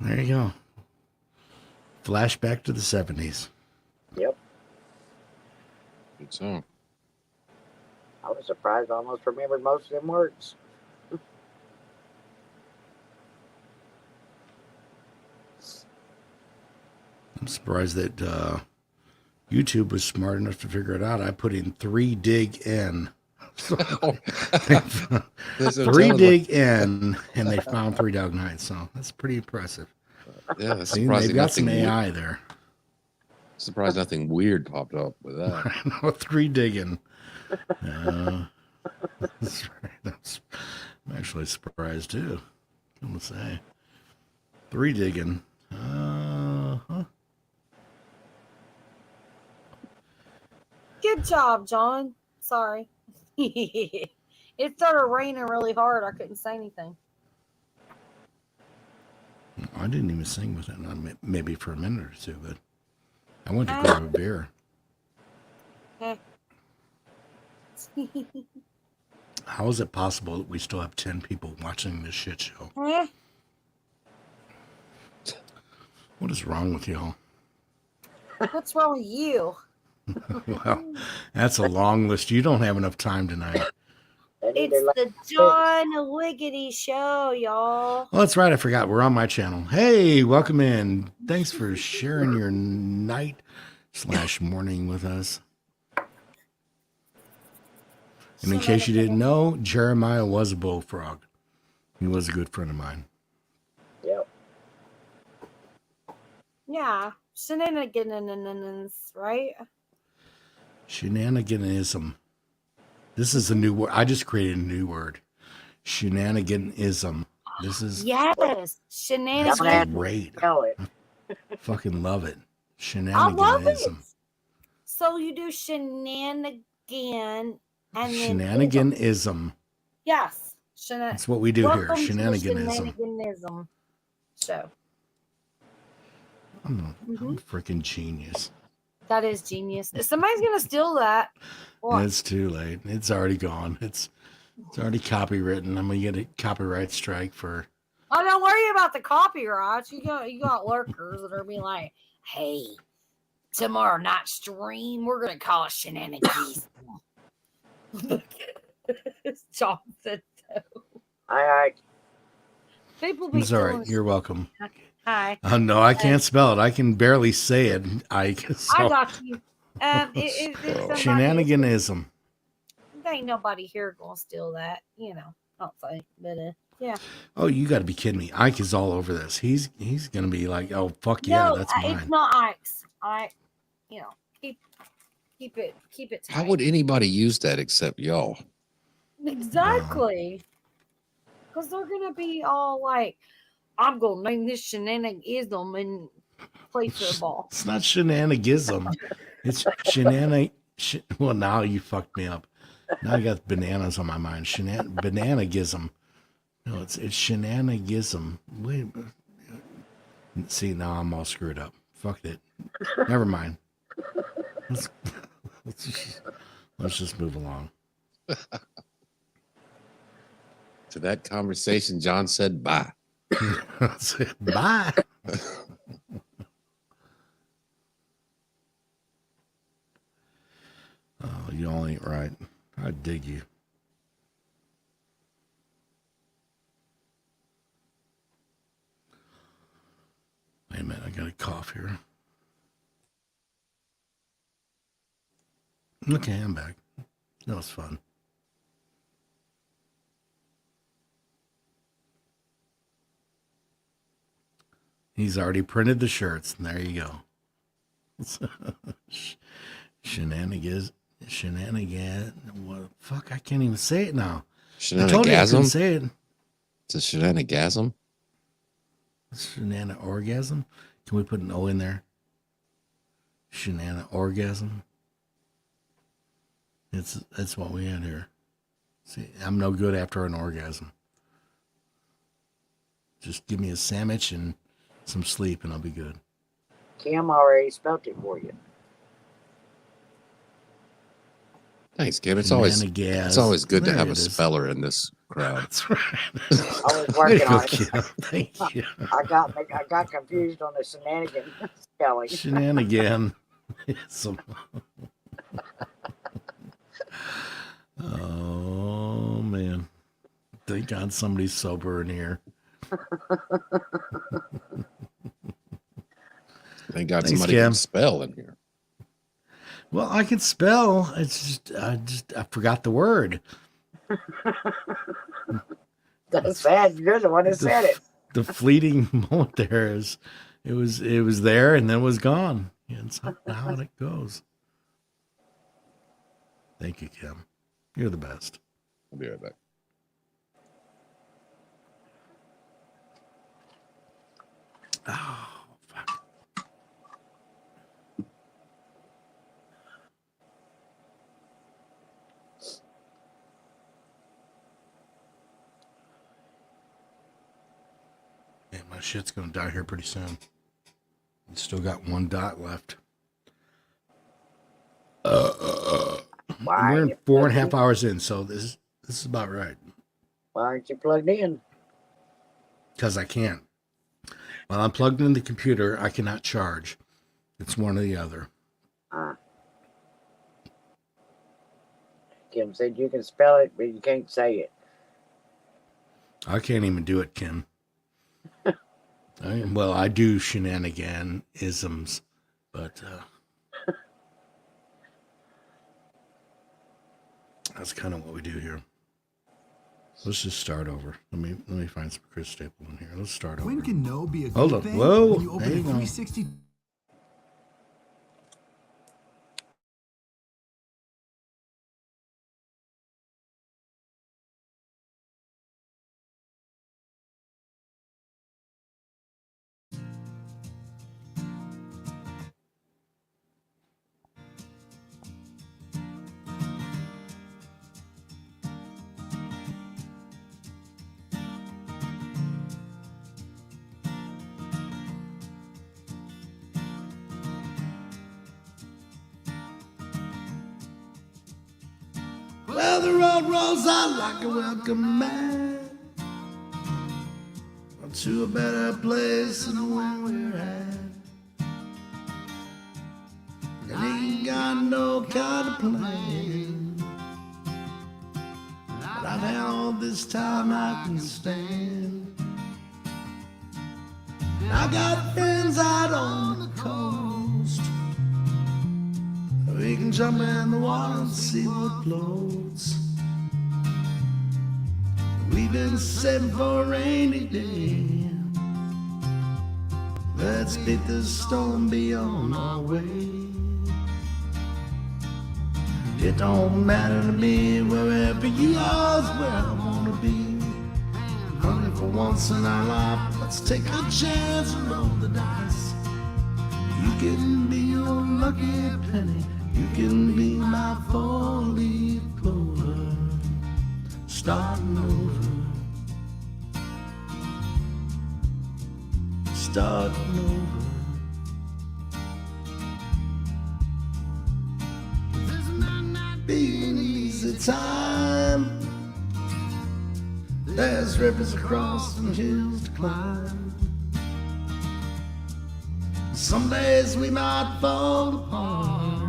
There you go. Flashback to the 70s. Yep. Good song. I was surprised I almost remembered most of them words. I'm surprised that YouTube was smart enough to figure it out. I put in 3 dig in. So There's no 3 telling dig in, and they found 3 Dog Nights. So that's pretty impressive. Yeah, it's See, surprising they've got some nothing AI there. surprised nothing weird popped up with that. I know, 3 digging. That's right. I'm actually surprised too. I'm gonna say 3 digging. Good job, John. Sorry. It started raining really hard. I couldn't say anything. I didn't even sing with it. Maybe for a minute or two, but I went to grab a beer. How is it possible that we still have 10 people watching this shit show? What is wrong with y'all? What's wrong with you? Well, that's a long list. You don't have enough time tonight. They need It's to let the John Wiggity show, y'all. Well, that's right. I forgot. We're on my channel. Hey, welcome in. Thanks for sharing your night/morning with us. And in case you didn't know, Jeremiah was a bullfrog. He was a good friend of mine. Yep. Yeah, shenanigans, right? Shenaniganism. This is a new word. I just created a new word. Shenaniganism. This is Yes, Don't have shenanigans. great. Tell it. Fucking love it. I love it. Shenaniganism. So you do shenanigan and then Shenaniganism. yes, That's what we do here. welcome to the Shenaniganism. shenaniganism show. I'm a freaking genius. That is genius. If somebody's gonna steal that, well, It's too late. It's already gone. It's already copywritten. I'm gonna get a copyright strike for. oh, don't worry about the copyrights. You got lurkers that are being like, "Hey, tomorrow night stream, we're gonna call it shenanigans." John said so. I People be It's all right. stealing- You're welcome. Hi, No, I can't spell it. I can barely say it. I got you. It's somebody- Shenaniganism. There ain't nobody here gonna steal that, I don't think. But yeah. Oh, you got to be kidding me! Ike is all over this. He's gonna be like, "Oh fuck yeah, No, that's it's mine." not Ike's. Keep it tight. How would anybody use that except y'all? Exactly. Because they're gonna be all like, I'm gonna name this shenaniganism and play football. It's not shenanigism. It's well, now you fucked me up. Now I got bananas on my mind. Bananagism. No, it's shenanigism. Wait. See, now I'm all screwed up. Fuck it. Never mind. Let's just move along. To that conversation, John said bye. Bye. Oh, you all ain't right. I dig you. Wait a minute, I got a cough here. Okay, I'm back. That was fun. He's already printed the shirts, and there you go. Shenanigans. What? Fuck, I can't even say it now. I told you I couldn't Shenanigasm? say it. It's a shenanigasm? Shenana-orgasm? Can we put an O in there? Shenana-orgasm? That's what we had here. See, I'm no good after an orgasm. Just give me a sandwich and some sleep and I'll be good. Kim already spelt it for you. Thanks, Kim. It's always good to There have a it is. speller in this crowd. That's right. I was working on it. Thank you. I got confused on the shenanigan spelling. Shenanigan. Oh man. Thank God somebody's sober in here. Thank God Thanks, somebody Kim. can spell in here. Well, I can spell. It's I forgot the word. That's bad. You're the one that said it. The fleeting moment there is it was there and then it was gone. It's how it goes. Thank you, Kim. You're the best. I'll be right back. Oh, fuck. Yeah, my shit's gonna die here pretty soon. Still got one dot left. Why We're are in you 4.5 plugged in? hours in, so this is about right. Why aren't you plugged in? Because I can't. While I'm plugged in the computer, I cannot charge. It's one or the other. Kim said you can spell it, but you can't say it. I can't even do it, Kim. Well, I do shenaniganisms, but that's kind of what we do here. Let's just start over. Let me find some Chris Staple in here. Let's start over. When can no be a good Hold on. thing? Whoa. When you open There a you go. 360. Well, the road rolls out like a welcome mat to a better place than where we're at. And ain't got no kind of plan, but I've had all this time I can stand. And I got friends out on the coast. We can jump in the water and see what floats. We've been saving for a rainy day. Let's beat this storm, be on our way. It don't matter to me, wherever you are is where I wanna be. Honey, for once in our life, let's take a chance and roll the dice. You can be your lucky penny. You can be my four-leaf clover, starting over, starting over. This might not be an easy time. There's rivers across and hills to climb. Some days we might fall apart,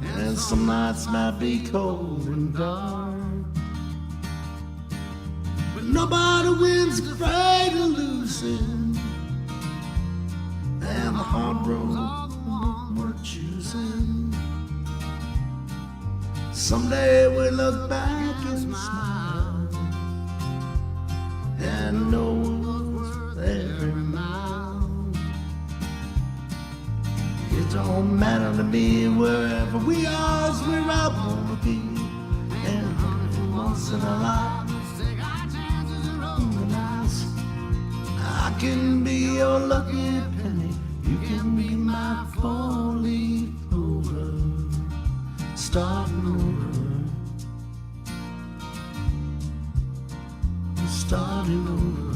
and some nights might be cold and dark. But nobody wins afraid of losing, and the hard road we're choosing. Someday we look back and smile, and know what's every mile. It don't matter to me, wherever we are is where I wanna be. And for once in a life, let's take our chances and roll the dice. I can be your lucky penny, you can be my four-leaf clover, starting over, starting over.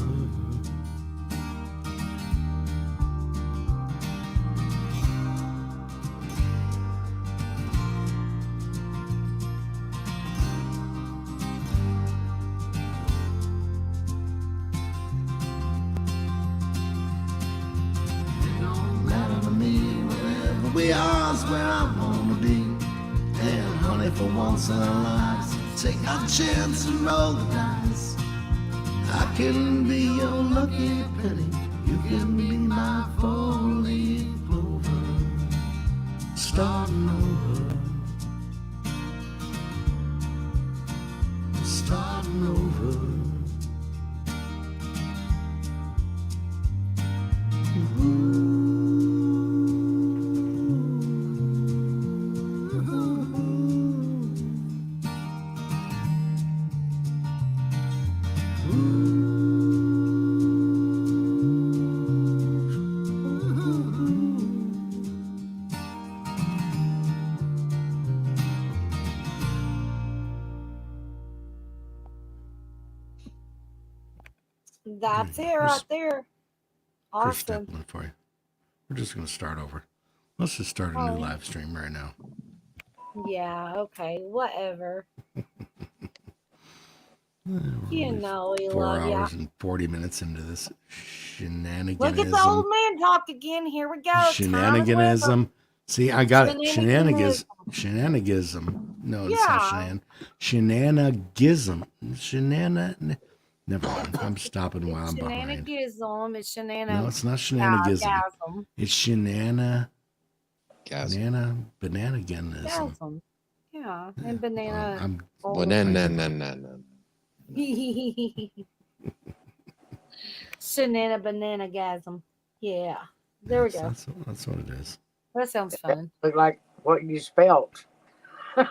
We are is where I wanna be. And honey, for once in our lives, take our chance and roll the dice. I can be your lucky penny, you can be my four-leaf clover, starting over, starting over. That's it right there. Chris Awesome. Stapleton for you. We're just going to start over. Let's just start a new live stream right now. Yeah, okay, whatever. We're You only know we 4 love ya. hours and 40 minutes into this. Look at the old man talk again. Here we go. Shenaniganism. See, I got it. Shenaniganism. Shenanigism. No, it's Yeah. not shenanigism. Never mind. I'm stopping while I'm behind. Shenanigism. It's No, it's not shenanigism. Gasm. It's bananaganism. Gasm. Yeah, and banana. I'm Banana. Bananagasm. Yeah. There we go. That's what it is. That sounds fun. Look like what you spelt. Wait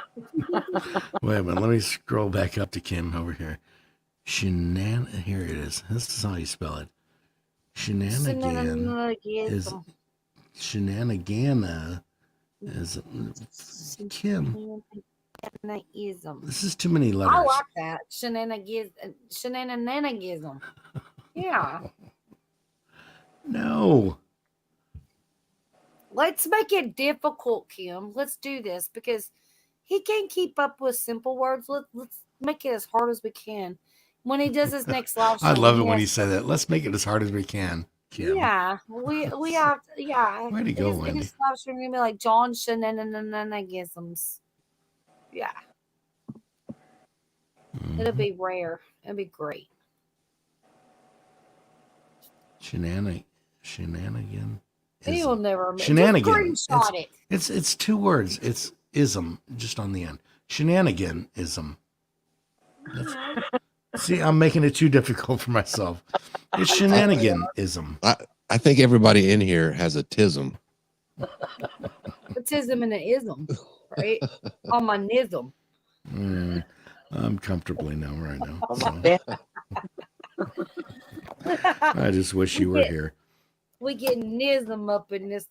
a minute. Let me scroll back up to Kim over here. Here it is. This is how you spell it. Shenanigan is shenanigana is Kim. This is too many letters. I like that. Shenaniganism. Yeah. No. Let's make it difficult, Kim. Let's do this because he can't keep up with simple words. Let's make it as hard as we can. When he does his next live show, I love it when he said that. Let's make it as hard as we can, Kim. Yeah, we have Way to go, Wendy. His live show gonna be like John Shenaniganisms. Yeah, it'll be rare. It'll be great. Shenanigan. He will never Shenanigan. Screenshot it. It's two words. It's ism just on the end. Shenaniganism. See, I'm making it too difficult for myself. It's shenaniganism. I think everybody in here has a tism. A tism and an ism, right? On my nism. I'm comfortably now, right now. So. I just wish you were here. We get nism up in this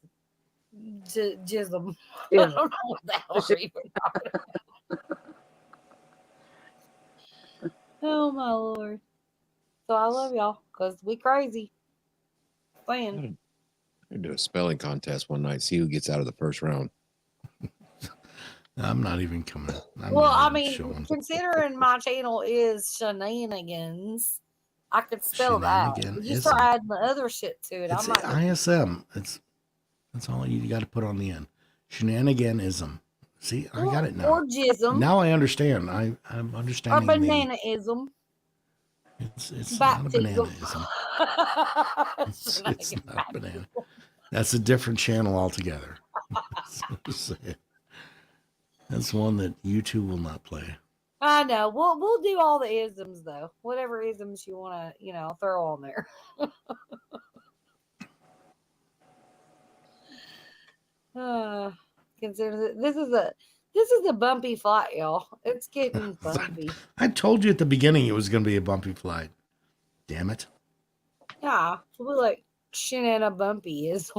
jism. Yeah. I don't know what that was even. Oh my Lord. So I love y'all because we crazy. Saying. We're do a spelling contest one night. See who gets out of the first round. I'm not even coming. Considering my channel is shenanigans, I could spell that. You start adding the other shit to it. It's ISM. That's all you got to put on the end. Shenaniganism. See, I got it now. Or jism. Now I understand. I'm understanding. Or bananaism. It's not a bananaism. It's not a banana. That's a different channel altogether. That's one that YouTube will not play. I know. We'll do all the isms though. Whatever isms you want to, throw on there. Consider this is a bumpy flight, y'all. It's getting bumpy. I told you at the beginning it was going to be a bumpy flight. Damn it. Yeah, we're like shenana bumpy is.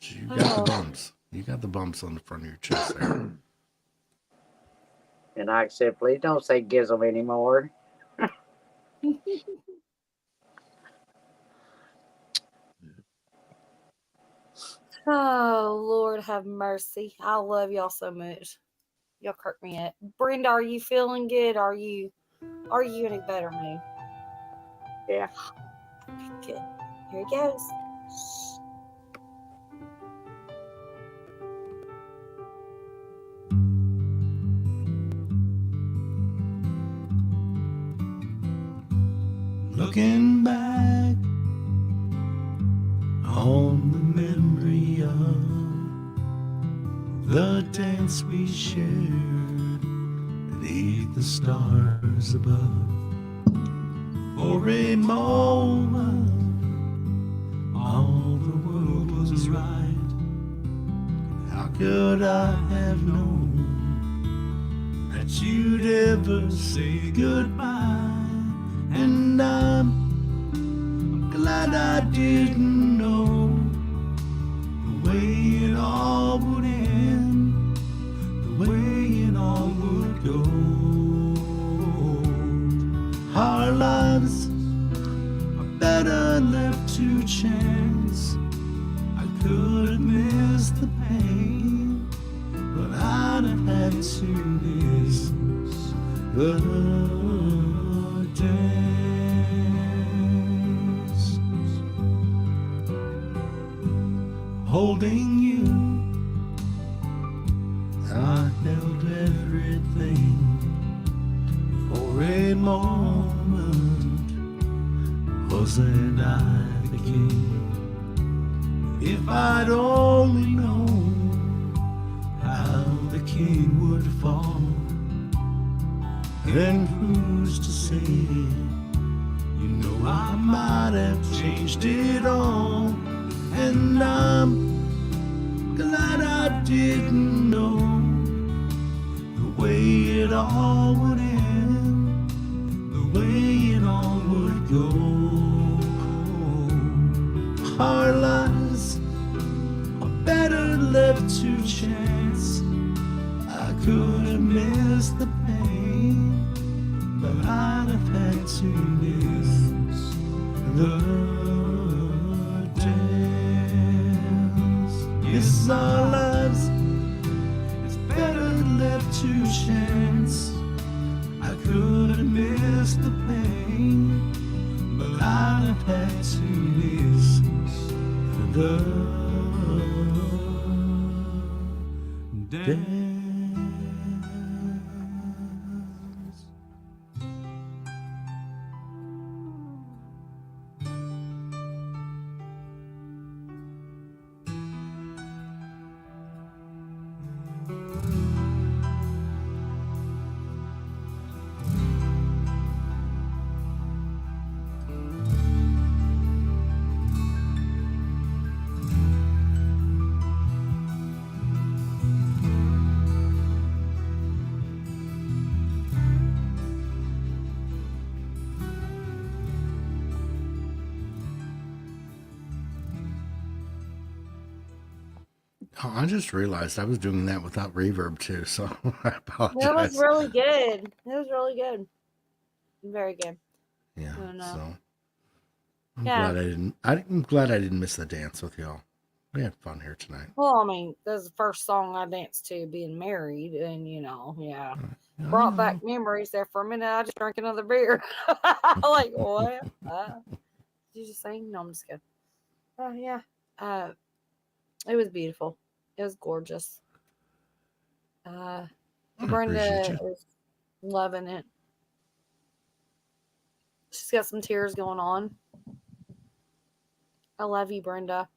You got the bumps. You got the bumps on the front of your chest there. And I said, please don't say Gizzle anymore. Oh, Lord have mercy. I love y'all so much. Y'all kirk me up. Brenda, are you feeling good? Are you in a better mood? Yeah. Good. Here it goes. Looking back on the memory of the dance we shared beneath the stars above. For a moment, all the world was right. How could I have known that you'd ever say goodbye? And I'm glad I didn't know the way it all would end, the way it all would go. Our lives are better left to chance. I could have missed the pain, but I'd have had to miss the dance. loving you. I held everything for a moment. Wasn't I the king? If I'd only known how the king would fall, then who's to say? You know I might have changed it all, and I'm glad I didn't know the way it all would end, the way it all would go. Our lives are better left to chance. I could have missed the pain, but I'd have had to miss the dance. Yes, our lives, it's better left to chance. I could have missed the pain, but I'd have had to miss the dance. Oh, I just realized I was doing that without reverb too, so I apologize. That was really good. It was really good. Very good. Yeah. Oh, no. So I'm Yeah. glad I didn't. I'm glad I didn't miss the dance with y'all. We had fun here tonight. Well, I mean, that was the first song I danced to being married, and yeah, brought back memories there for a minute. I just drank another beer. Like, what? Did you just sing? No, I'm just kidding. Oh, yeah. It was beautiful. It was gorgeous. I Brenda appreciate you. is loving it. She's got some tears going on. I love you, Brenda.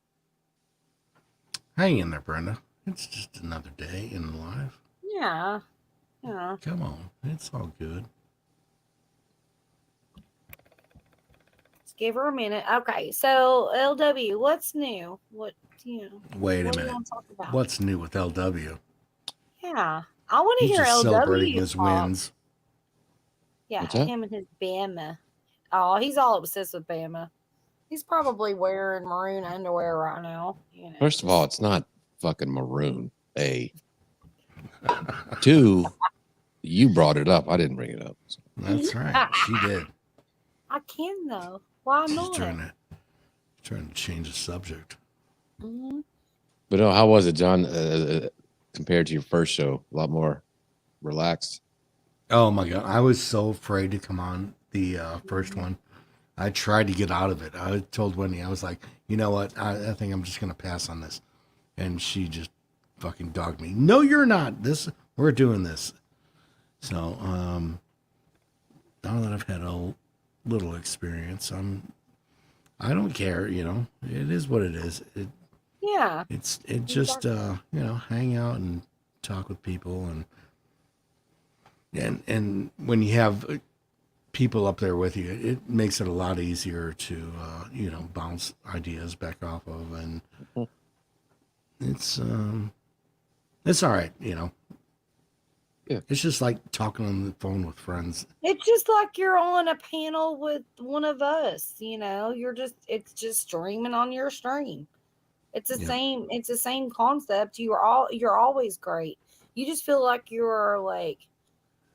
Hang in there, Brenda. It's just another day in life. Yeah. Yeah. Come on, it's all good. Let's give her a minute. Okay, so LW, what's new? What Wait a what do you minute. want to talk about? What's new with LW? Yeah. I want to He's hear just LW celebrating his talk. wins. Yeah, What's that? him and his Bama. Oh, he's all obsessed with Bama. He's probably wearing maroon underwear right now. First of all, it's not fucking maroon. A. Two, you brought it up. I didn't bring it up. So. That's right. She did. I can though. Why She's not? trying to change the subject. Mhm. But no, how was it, John? Compared to your first show, a lot more relaxed. Oh my god, I was so afraid to come on the first one. I tried to get out of it. I told Wendy, I was like, you know what? I think I'm just gonna pass on this, and she just fucking dogged me. No, you're not. We're doing this. So now that I've had a little experience, I don't care. It is what it is. Yeah. It just hang out and talk with people and when you have people up there with you, it makes it a lot easier to bounce ideas back off of, and it's all right. Yeah. It's just like talking on the phone with friends. It's just like you're on a panel with one of us, it's just streaming on your stream. It's the same concept. You're always great. You just feel like you're like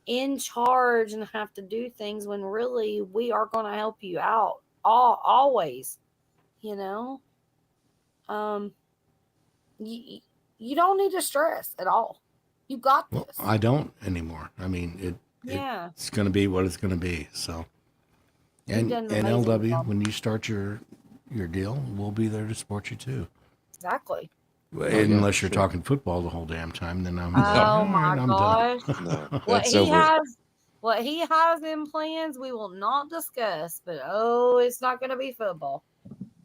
in charge and have to do things when really we are going to help you out always. You don't need to stress at all. You got this. Well, I don't anymore. I mean, it's going to be what it's going to be. So, and You've done an amazing LW, job. when you start your deal, we'll be there to support you too. Exactly. Unless you're sure. talking football the whole damn time, then I'm. Oh all my right, I'm gosh. done. No, What that's he over. has, what he has in plans, we will not discuss. But oh, it's not going to be football.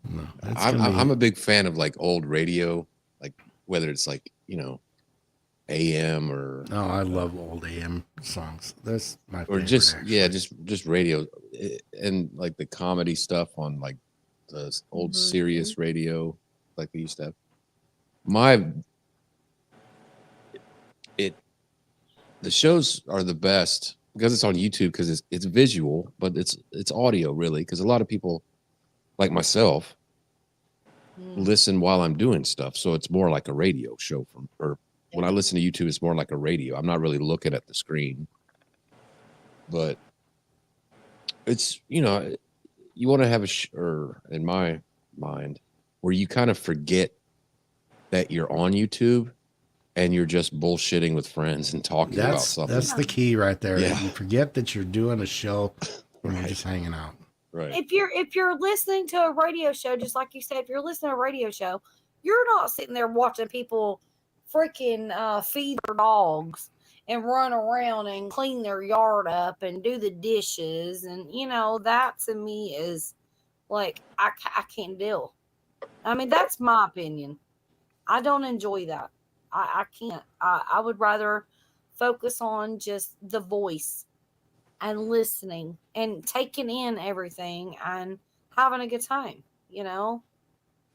No, it's I'm gonna be. I'm a big fan of like old radio, like whether it's like AM or Oh, I love old AM songs. That's my or favorite. just actually. just radio and like the comedy stuff on like the old Sirius radio like they used to have. The shows are the best because it's on YouTube because it's visual, but it's audio really because a lot of people like myself listen while I'm doing stuff, so it's more like a radio show when I listen to YouTube, it's more like a radio. I'm not really looking at the screen, but it's you want to have or in my mind where you kind of forget that you're on YouTube and you're just bullshitting with friends and talking about something. That's the key right there. Yeah. You forget that you're doing a show and you're Right. just hanging out. Right. If you're listening to a radio show, just like you said, if you're listening to a radio show, you're not sitting there watching people freaking feed their dogs and run around and clean their yard up and do the dishes. And, that to me is like, I can't deal. I mean, that's my opinion. I don't enjoy that. I can't. I would rather focus on just the voice and listening and taking in everything and having a good time,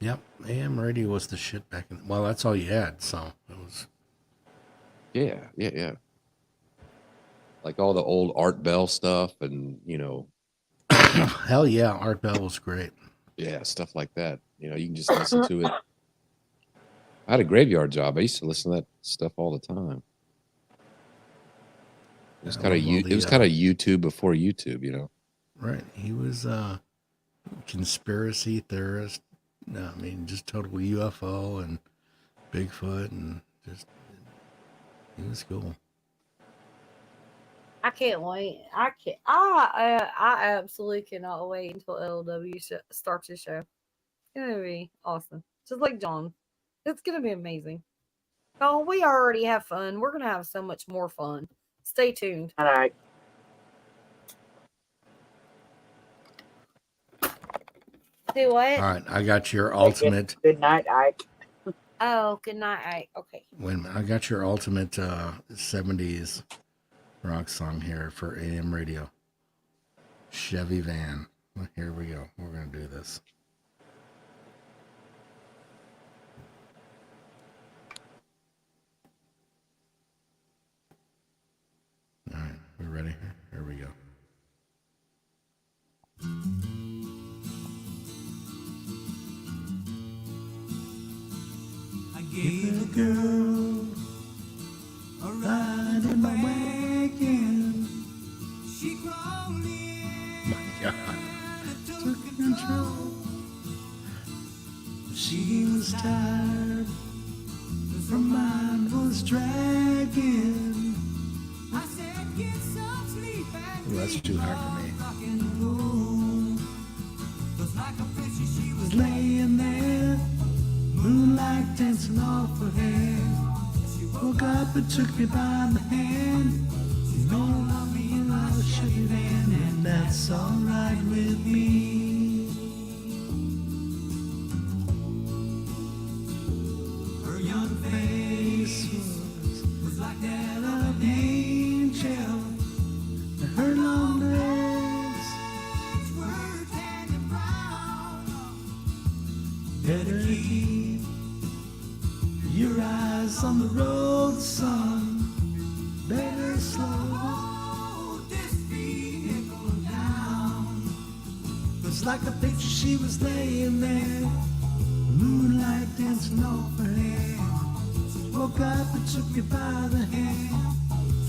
Yep, AM radio was the shit back in. Well, that's all you had, so it was. Yeah. Like all the old Art Bell stuff and Hell yeah, Art Bell was great. yeah, stuff like that. You can just listen to it. I had a graveyard job. I used to listen to that stuff all the time. It was kind of YouTube before YouTube, Right, he was a conspiracy theorist. No, I mean just total UFO and Bigfoot and just he was cool. I can't wait. I absolutely cannot wait until LW starts his show. It's gonna be awesome. Just like John, it's gonna be amazing. Oh, we already have fun. We're gonna have so much more fun. Stay tuned. All right. Do what? All right, I got your ultimate. Good night, Ike. Oh, good night. Okay. Wait a minute, I got your ultimate 70s rock song here for AM radio. Chevy Van. Well, here we go. We're gonna do this. All right, we ready? Here we go. I gave a girl a ride in my wagon. She crawled in My God. and took control. She was tired, her mind was dragging. I said, get some sleep and Ooh, that's too hard for me. rock and roll. 'Cause like a picture she was laying there, moonlight dancing off her head. She woke up and took me by the hand. She's gonna love me and I'll shut it in, and that's alright with me. Her young face was like that of an angel, and her long legs were tan and brown. Better keep your eyes on the road, son. Better slow this vehicle down. 'Cause like a picture she was laying there, moonlight dancing off her hair. She woke up and took me by the hand.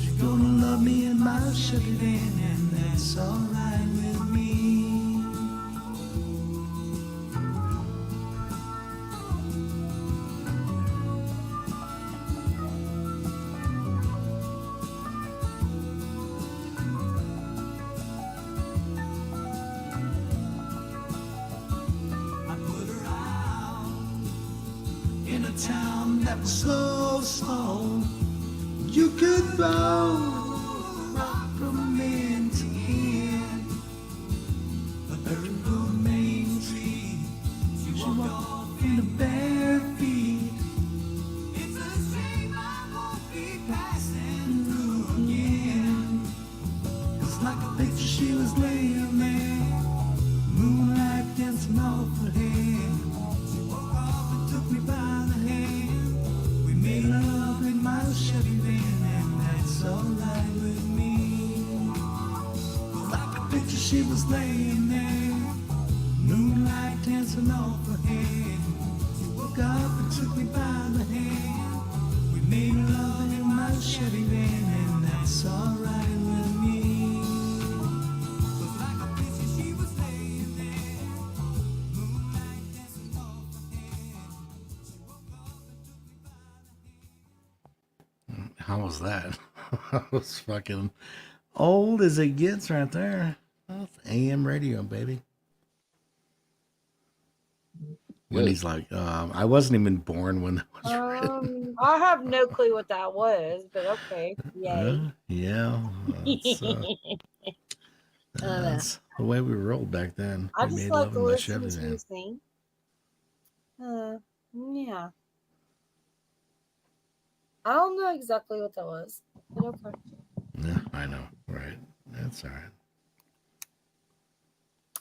She's gonna love me and I'll shut it in, and that's alright with me. I put her out in a town that was so slow. You could roll right from end to end. A purple Main Street, you walk in the bare feet. It's a shame I won't be passing through again. It's like a picture she was laying there, moonlight dancing off her head. She woke up and took me by the hand. We made love in my Chevy van, and that's alright with me. Like a picture she was laying there, moonlight dancing off her head. She woke up and took me by the hand. We made love in my Chevy van, and that's alright with me. Like a picture she was laying there, moonlight dancing off her head. She woke up and took me by the hand. How was that? That was fucking old as it gets right there. That's AM radio, baby. Wendy's like, I wasn't even born when that was written. I have no clue what that was, but okay. Yay. Yeah, that's the way we rolled back then. I We just made like love to in my listen Chevy to van. you sing. Yeah. I don't know exactly what that was, but okay. Yeah, I know, right? That's all right.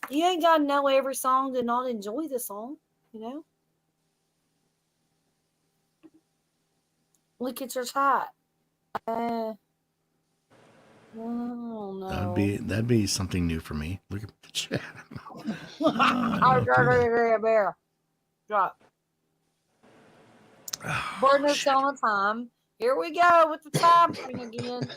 You ain't got to know every song to not enjoy the song, you know? Look at your chat. I don't know. That'd be something new for me. Look at the chat. Bear. Drop. Burn us on the time. Here we go with the time thing again.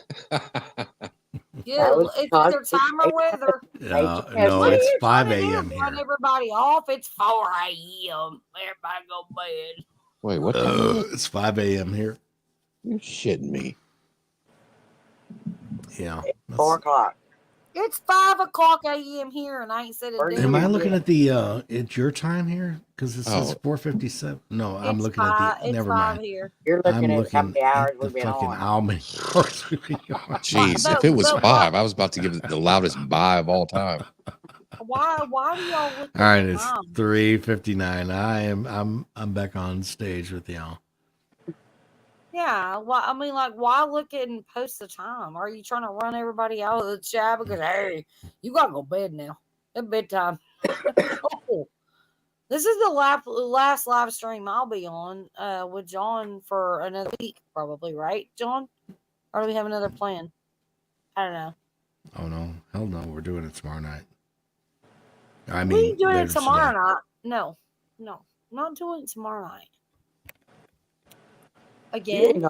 Yeah, was it's called- either time or weather. No, What it's is 5 Run a.m. here. everybody off. It's 4 a.m. Everybody go to bed. Wait, what time is it? It's 5 a.m. here. You're shitting me. Yeah. 4 o'clock. It's 5 o'clock a.m. here, and I ain't said a Are damn. Am I Yeah. looking at the it's your time here? Because it says Oh. 4:57. No, I'm It's looking five, at the it's never 5 mind. here. You're I'm looking at how looking many hours at the we've been fucking on. how many hours we've been on. Jeez, But- if it was but 5, I was about to give it the loudest bye of all time. Why do y'all look All right, at the it's time? 3:59. I'm back on stage with y'all. Yeah, well, I mean, like, why look and post the time? Are you trying to run everybody out of the chat because hey, you gotta go to bed now? It's bedtime. No. This is the last live stream I'll be on with John for another week, probably, right, John? Or do we have another plan? I don't know. Oh no, hell no, we're doing it tomorrow night. I We mean, ain't doing it later tomorrow today. night. No, not doing it tomorrow night. You Again? ain't gonna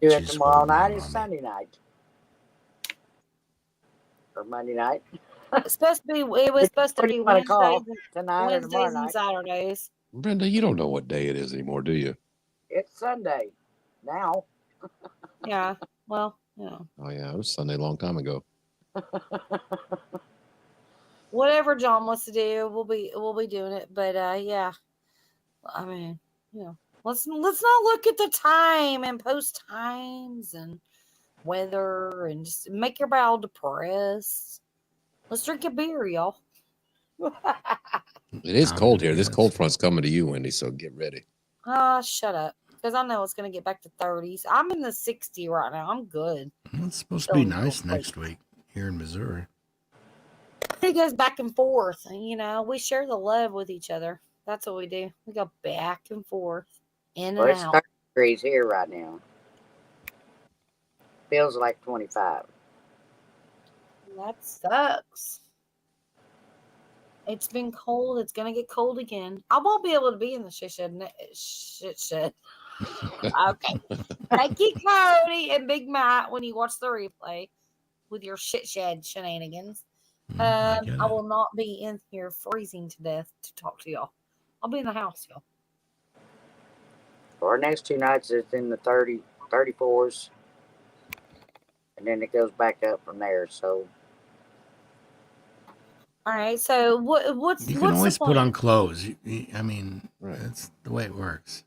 do it She's tomorrow holding night. out It's on me. Sunday night. Or Monday night. It's supposed to be. It was supposed to What do be you want to call? Wednesdays, Tonight or tomorrow and night? Saturdays. Brenda, you don't know what day it is anymore, do you? It's Sunday. Now. Yeah. Well, yeah. Oh yeah, it was Sunday a long time ago. Whatever John wants to do, we'll be doing it. But yeah. I mean, let's not look at the time and post times and weather and just make everybody all depressed. Let's drink a beer, y'all. It is I'm cold gonna here. This guess. cold front's coming to you, Wendy, so get ready. Shut up. Because I know it's going to get back to 30s. I'm in the 60 right now. I'm good. It's supposed to be Don't nice go next week here in Missouri. It goes back and forth. We share the love with each other. That's what we do. We go back and forth, in Well, and it's out. 30 degrees here right now. Feels like 25. That sucks. It's been cold. It's going to get cold again. I won't be able to be in the shit shed. Okay. Thank you, Cody and Big Matt, when you watch the replay with your shit shed shenanigans. I get I it. will not be in here freezing to death to talk to y'all. I'll be in the house, y'all. Our next 2 nights is in the 34s. And then it goes back up from there. So All right. So what's You can what's always the put plan? on clothes. I mean, Right. that's the way it works.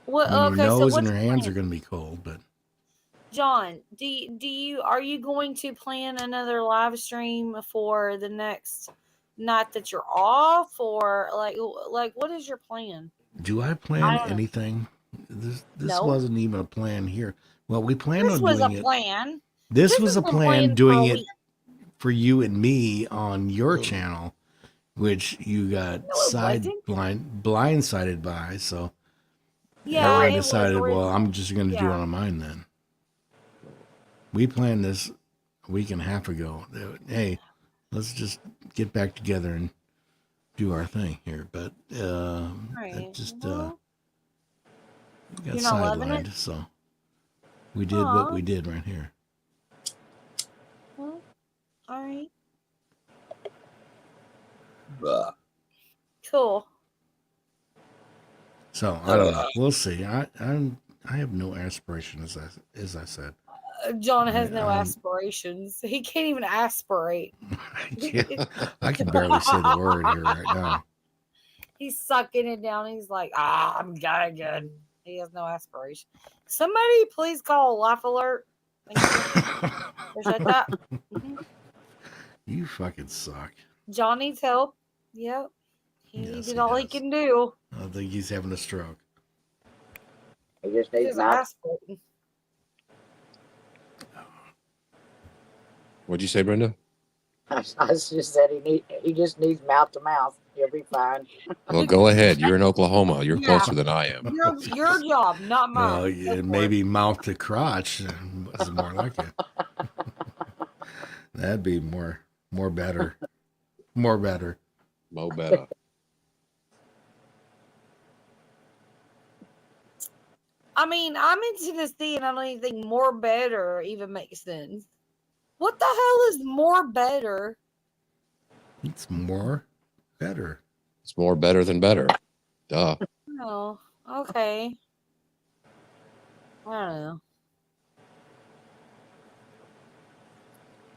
What? I mean, your Okay, so nose and what's your your hands are plan? going to be cold, but John, are you going to plan another live stream for the next night that you're off, or like what is your plan? do I I plan don't know. anything? This No, wasn't even a plan here. Well, we planned this on was a doing it. plan. This This was has a been plan planned for doing a it week. for you and me on your channel, which you got No, it wasn't. blindsided by. So Yeah, I it was decided, well, I'm originally. just going to do it Yeah. on mine then. We planned this a week and a half ago. Hey, let's just get back together and do our thing here. But Right. it just Well, got you're not loving it? sidelined. So we did what Aw. we did right here. Well, all right. Cool. So I don't know. We'll see. I have no aspiration, as I said. John has no I'm- aspirations. He can't even aspirate. I can barely say the word here right now. He's sucking it down. He's like, I'm good. He has no aspiration. Somebody please call Life Alert. Thank you. Appreciate that. Mhm. You fucking suck. John needs help. Yep. He Yes, did he all he does. can do. I think he's having a stroke. He just He needs was mouth. aspirating. What'd you say, Brenda? I just said he just needs mouth to mouth. He'll be fine. Well, go ahead. You're in Oklahoma. You're Yeah. closer than I am. Your job, not mine. Well, Go yeah, for maybe it. mouth to crotch is more like it. That'd be more better. More better. Mo better. I mean, I'm in Tennessee and I don't even think more better even makes sense. What the hell is more better? It's more better. It's more better than better. Duh. Oh, okay. I don't know.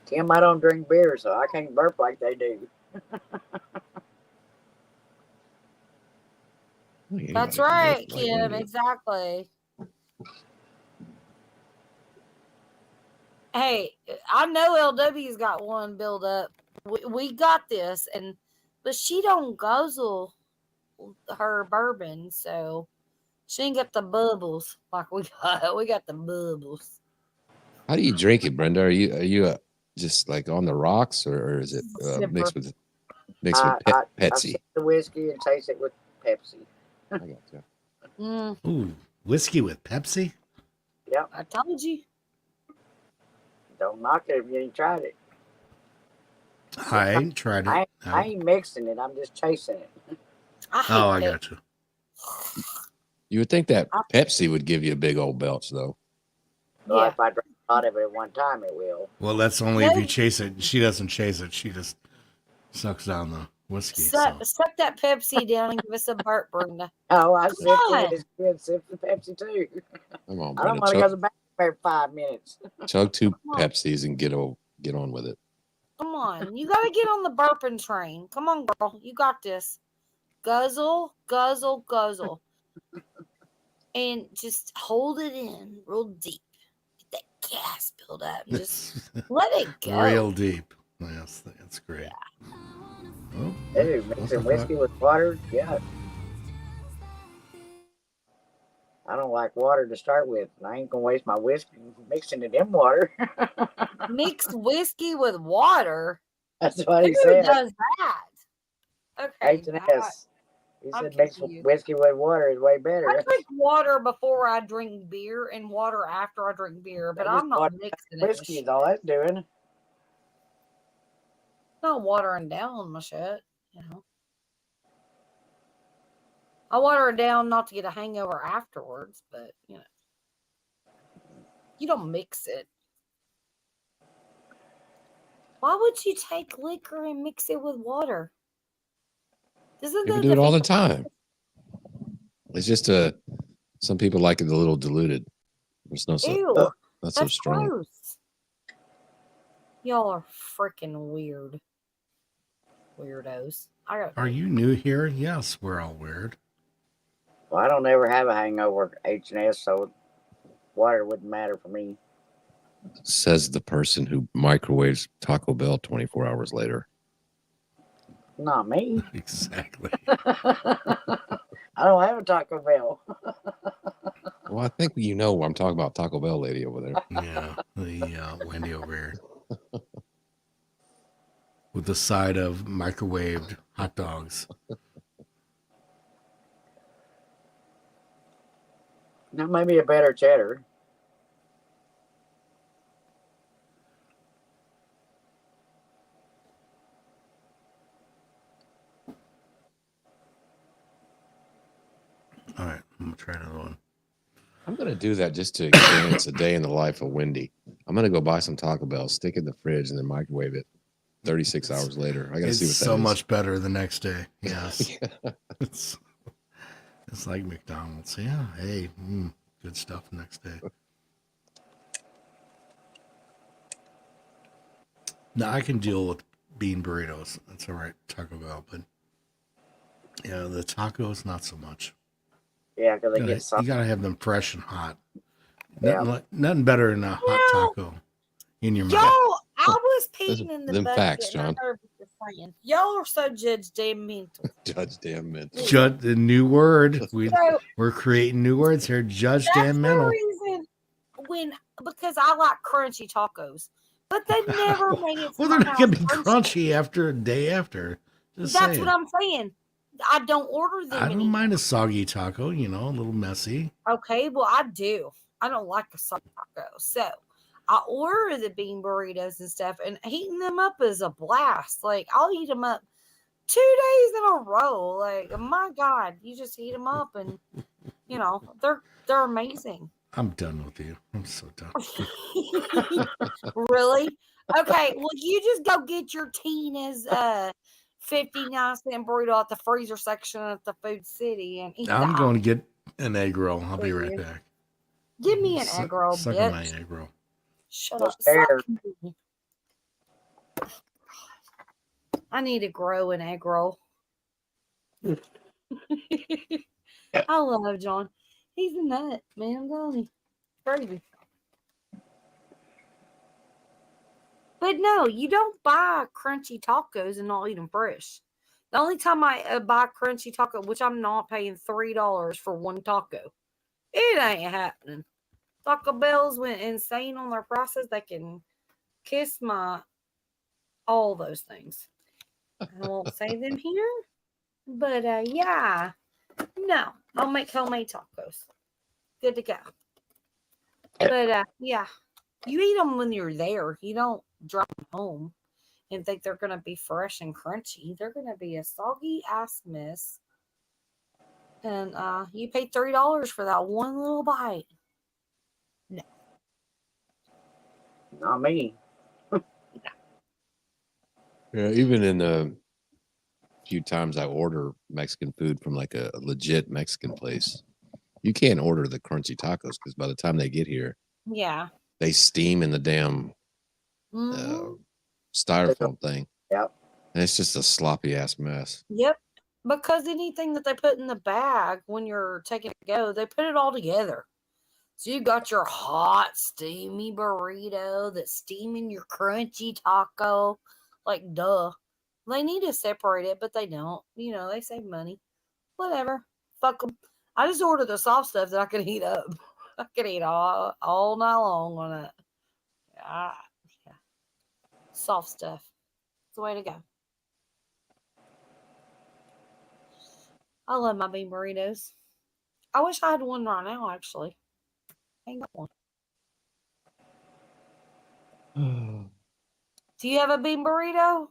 Tim, I don't drink beer, so I can't burp like they do. That's right, Kim. Exactly. Hey, I know LW's got one build up. We got this, but she don't guzzle her bourbon, so she ain't got the bubbles like we got. We got the bubbles. How do you drink it, Brenda? Are you just like on the rocks, or is it mixed with I Pepsi? sip the whiskey and taste it with Pepsi. I got you. Ooh, whiskey with Pepsi? Yep. I told you. Don't knock it if you ain't tried it. I ain't tried it. I ain't mixing it. I'm just chasing it. I got you. You would think that Pepsi would give you a big old belch, though. Well, if I drink a lot of it at one time, it will. Well, that's only if you chase it. She doesn't chase it. She just sucks down the whiskey. Suck that Pepsi down and give us a burp, Brenda. Oh, I sipped on. it. It's good. Sip the Pepsi too. Come on, I don't Brenda. want to go to the bathroom every 5 minutes. Chug 2 Pepsis and get on with it. Come on. You got to get on the burping train. Come on, girl. You got this. Guzzle, guzzle, guzzle. And just hold it in real deep. Get that gas build up. And just let it go. Real deep. Yes, that's great. Oh, Hey, what mixing the whiskey fuck? with water, yeah. I don't like water to start with. And I ain't gonna waste my whiskey mixing it in water. Mixed whiskey with water. That's what he Who said. does that? Okay. H&S. He I'm said mix confused. whiskey with water is way better. I drink water before I drink beer and water after I drink beer, but I'm not mixing it. Whiskey is all that's doing. Not watering down my shit, you know. I water it down not to get a hangover afterwards, but you know, you don't mix it. Why would you take liquor and mix it with water? Doesn't People that do it all the defeat time. It's just some people like it a little diluted. It's not Ew, not so that's strong. gross. Y'all are freaking weird. Weirdos. Are you new here? Yes, we're all weird. Well, I don't ever have a hangover at H&S, so water wouldn't matter for me. Says the person who microwaves Taco Bell 24 hours later. Not me. Exactly. I don't have a Taco Bell. Well, I think you know I'm talking about Taco Bell lady over there. Yeah, the Wendy over here. With the side of microwaved hot dogs. That may be a better cheddar. All right, I'm gonna try another one. I'm going to do that just to experience a day in the life of Wendy. I'm going to go buy some Taco Bell, stick it in the fridge, and then microwave it 36 hours later. I got to It's see what that so is. much better the next day. Yes. it's like McDonald's. Yeah. Hey, good stuff the next day. Now I can deal with bean burritos. That's all right, Taco Bell, but yeah, the tacos not so much. Yeah, because they You get gotta, soft. you gotta have them fresh and hot. Yeah. Nothing better than a hot Well, taco in your Y'all, mouth. I was peeing in the Them bucket facts, and I John. heard what you're saying. Y'all are so judgmental. Judge damn mental. Judge the new word. So We're creating new words here. Judge that's damn the mental. reason because I like crunchy tacos, but they never made it to Well, my they're not house gonna be crunchy. crunchy after a day after. Just That's saying. what I'm saying. I don't order them I don't anymore. mind a soggy taco. You know, a little messy. Okay, well I do. I don't like a soft taco, so I order the bean burritos and stuff, and heating them up is a blast. Like I'll eat them up 2 days in a row. Like my God, you just heat them up, and you know they're amazing. I'm done with you. I'm so done. Really? Okay, well you just go get your Tina's 59-cent burrito at the freezer section at the Food City and eat I'm that. going to get an egg roll. I'll be right back. Give me an egg roll, Suck on my bitch. egg roll. Shut What's up. there? Suck me. I need to grow an egg roll. I love John. He's a nut, man. I'm telling you. Crazy. But no, you don't buy crunchy tacos and not eat them fresh. The only time I buy crunchy taco, which I'm not paying $3 for one taco, it ain't happening. Taco Bell's went insane on their prices. They can kiss my all those things. I won't say them here, but yeah, no, I'll make homemade tacos. Good to go. But yeah, you eat them when you're there. You don't drop them home and think they're gonna be fresh and crunchy. They're gonna be a soggy ass mess. And you paid $3 for that one little bite. No, Not me. Yeah, even in the few times I order Mexican food from like a legit Mexican place, you can't order the crunchy tacos because by the time they get here, yeah. they steam in the damn Mhm. styrofoam thing. Yep. And it's just a sloppy ass mess. Yep. Because anything that they put in the bag when you're taking it to go, they put it all together. So you got your hot, steamy burrito that's steaming your crunchy taco. Like, duh. They need to separate it, but they don't. You know, they save money. Whatever. Fuck them. I just ordered the soft stuff that I can heat up. I can eat all night long on it. Yeah. Soft stuff. It's the way to go. I love my bean burritos. I wish I had one right now, actually. I ain't got one. Do you have a bean burrito?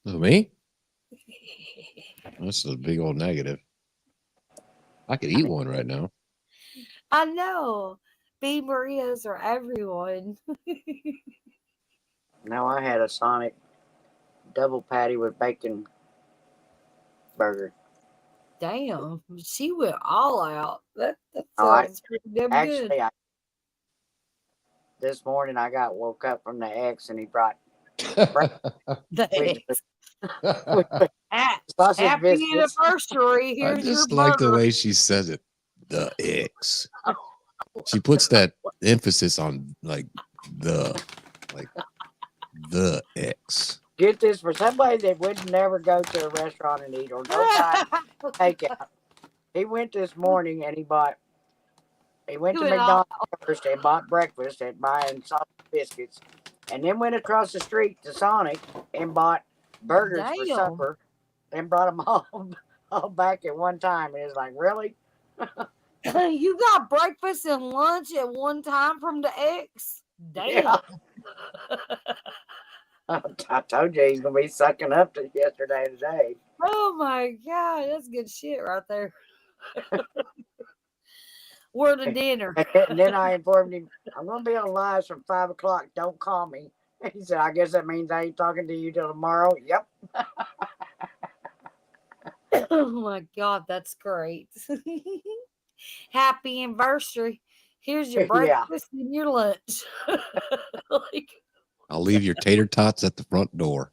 Oh, me? That's a big old negative. I could eat one right now. I know. Bean burritos are everyone. Now I had a Sonic double patty with bacon burger. Damn. She went all out. That Oh, I- sounds pretty damn good. Actually, this morning I got woke up from the ex and he brought The with, eggs. with Sausage Happy biscuits. anniversary. I Here's your just like the burger. way she says it. The X. She puts that emphasis on like the X. Get this, for somebody that would never go to a restaurant and eat or no time takeout. He went this morning and he went Do to it McDonald's first and bought breakfast and buying sausage biscuits, and then went across the street to Sonic and bought burgers for Damn. supper and brought them all back at one time. And it's like, really? You got breakfast and lunch at one time from the X? Damn. Yeah. I told you he's gonna be sucking up to yesterday and today. Oh my God. That's good shit right there. Where the dinner? And then I informed him, I'm gonna be on live from 5 o'clock. Don't call me. He said, I guess that means I ain't talking to you till tomorrow. Yep. Oh my God. That's great. Happy anniversary. Here's your Yeah. breakfast and your lunch. Like, I'll leave your tater tots at the front door.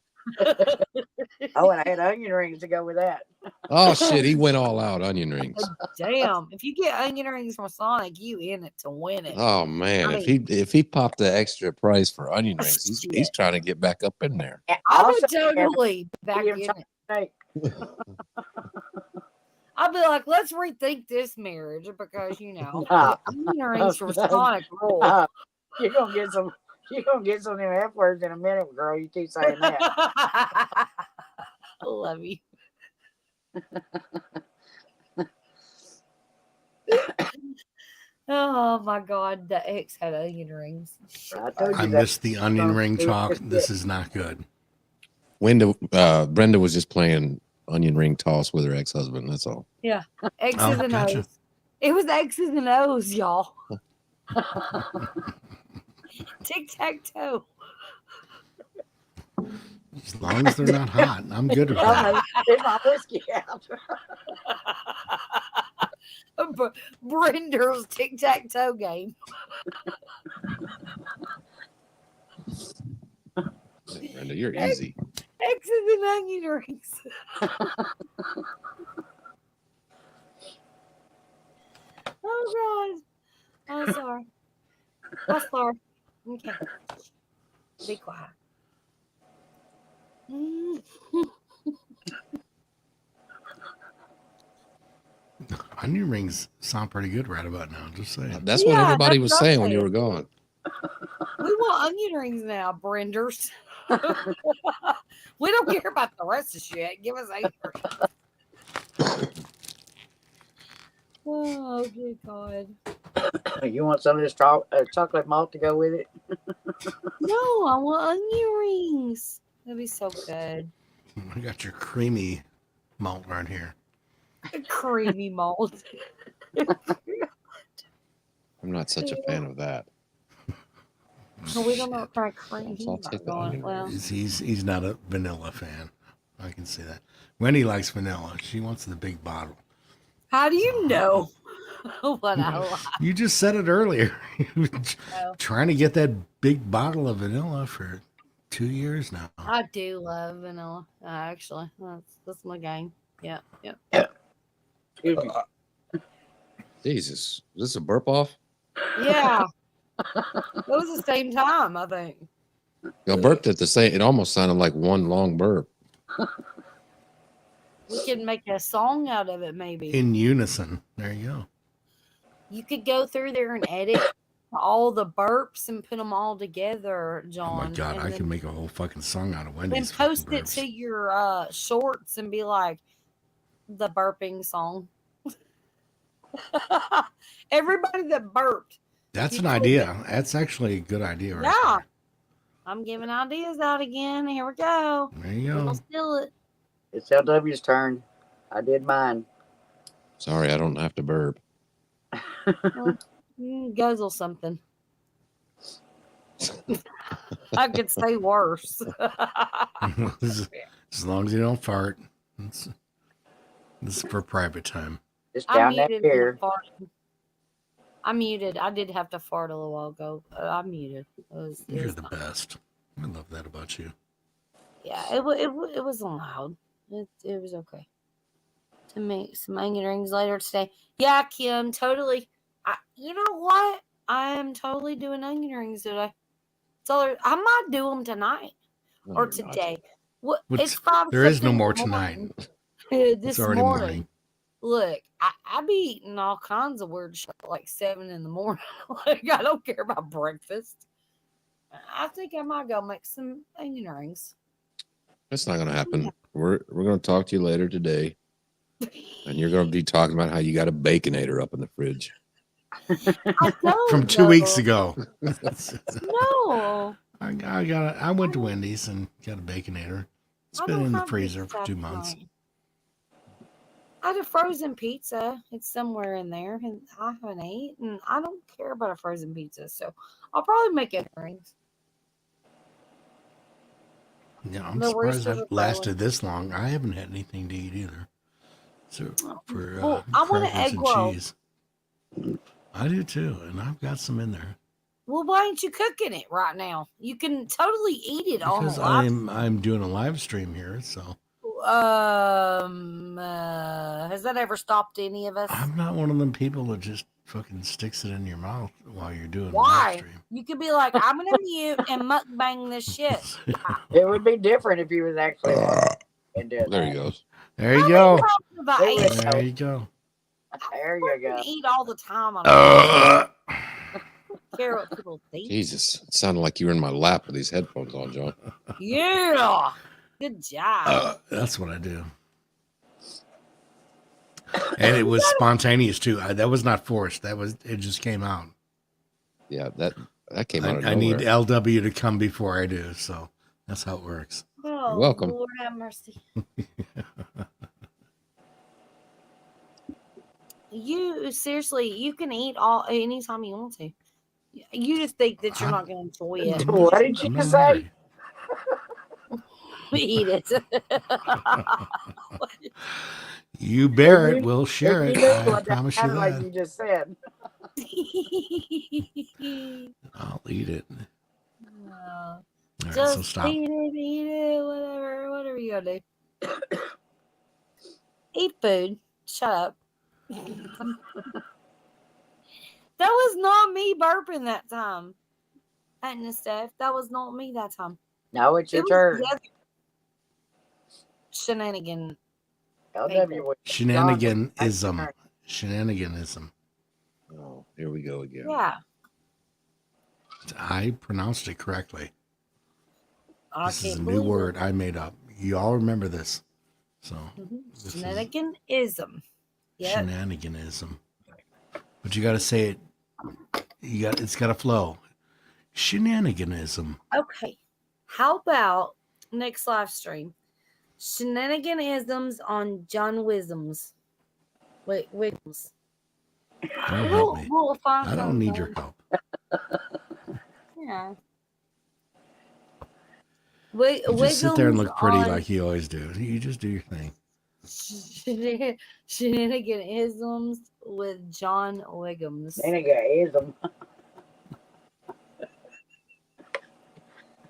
Oh, and I had onion rings to go with that. Oh shit, he went all out onion rings. damn. If you get onion rings from Sonic, you in it to win it. Oh man, I if he popped the extra price for onion rings, he's Shit. trying to get back up in there. And I also, would totally back in medium it. steak. I'd be like, let's rethink this marriage because No. onion rings from Sonic rule. You're gonna get some of them F words in a minute, girl. You keep saying that. I love you. Oh my God, the X had onion rings. I told you I that. missed the onion ring talk. This is not good. Brenda was just playing onion ring toss with her ex-husband. That's all. Yeah, X's Oh, and gotcha. O's. It was X's and O's, y'all. Tic tac toe. As long as they're not hot, I'm good with that. There's my whiskey out. Brender's tic tac toe game. Brenda, you're easy. X's and onion rings. Oh God. I'm sorry. I'm sorry. Okay. Be quiet. Onion rings sound pretty good right about now. Just saying. That's what Yeah, everybody that's was what I'm saying when you saying. were gone. We want onion rings now, Brenders. We don't care about the rest of shit. Give us onion rings. Oh, good God. You want some of this chocolate malt to go with it? No, I want onion rings. That'd be so good. I got your creamy malt right here. Creamy malt. I'm not such a fan of that. No, we don't know what kind of cream I'll he's take not the going. onion Well, He's not a vanilla fan. I can see that. Wendy likes vanilla. She wants the big bottle. how do you know what I like? You just said it earlier. Trying to get that big bottle of vanilla for 2 years now. I do love vanilla. Actually, that's my game. Yeah. Excuse me. Jesus, is this a burp off? Yeah. It was the same time, I think. You burped at the same. It almost sounded like one long burp. We could make a song out of it, maybe. In unison. There you go. You could go through there and edit all the burps and put them all together, John. Oh my God, and I then, can make a whole fucking song out of Wendy's. and fucking post it burps. to your shorts and be like the burping song. Everybody that burped. That's you an told idea. That's actually a good idea right Yeah. I'm giving ideas out again. Here we go. there. There you We're go. gonna steal it. It's LW's turn. I did mine. Sorry, I don't have to burp. Guzzle something. I could say worse. As long as you don't fart. This is for private time. Just I'm down that muted. when I'm here. farting. I'm muted. I did have to fart a little while ago. I'm muted. It You're was the fine. best. I love that about you. Yeah, it was loud. It was okay to make some onion rings later today. Yeah, Kim, totally. You know what? I am totally doing onion rings today. So I might do them tonight No, or you're not. today. What? What's- It's 5 there is no something in more the morning. tonight. This It's already morning. morning. Look, I be eating all kinds of weird shit like 7 in the morning. Like, I don't care about breakfast. I think I might go make some onion rings. That's not gonna happen. We're gonna talk to you later today, and you're gonna be talking about how you got a baconator up in the fridge. I don't From 2 weeks though. ago. No, I went to Wendy's and got a baconator. It's I been don't in the have freezer this for 2 stuff months. tonight. I had a frozen pizza. It's somewhere in there, and I haven't ate. And I don't care about a frozen pizza, so I'll probably make onion rings. Yeah, I'm The surprised roosters I've are lasted crowing. this long. I haven't had anything to eat either. So for Well, I want an crackers egg and roll. cheese. I do too, and I've got some in there. Well, why aren't you cooking it right now? You can totally eat it on the Because live. I'm doing a live stream here, so Has that ever stopped any of us? I'm not one of them people that just fucking sticks it in your mouth while you're doing the live Why? stream. You could be like, I'm gonna mute and mukbang this shit. It would be different if you was actually on and doing There that. he goes. There you How go. many times have I There ate? you There you go. There you go. I eat all the time. I don't care what people think. Jesus, it sounded like you were in my lap with these headphones on, John. Yeah, good job. That's what I do. And it was spontaneous too. That was not forced. It just came out. Yeah, that came out of I nowhere. need LW to come before I do, so that's how it works. Oh, welcome. Lord have mercy. You seriously, you can eat all anytime you want to. You just think that you're not going to enjoy it. What did I'm you not say? hungry. Eat it. You bear If it, you- we'll share if it. you knew I what that promise you sounded like that. you just said. I'll eat it. No. All right, Just so stop. eat it, whatever you gotta do. Eat food. Shut up. That was not me burping that time. And stuff. That was not me that time. No, it's your It was turn. the other shenanigan. LW was Shenaniganism. Shenaniganism. Oh, here we go again. Yeah. I pronounced it correctly. I This is a can't new believe word I made up. You all remember this. So it. this is Shenaniganism. Yep. shenaniganism. But you got to say it. It's got to flow. Shenaniganism. Okay. How about next live stream? Shenaniganisms on John Wisms. Wait, Wiggles. Don't help me. We'll find I don't need your something. help. Yeah. You just sit there and look pretty Wiggles like you always do. You just do your thing. on Shenaniganisms with John Wiggums. Nigga is them.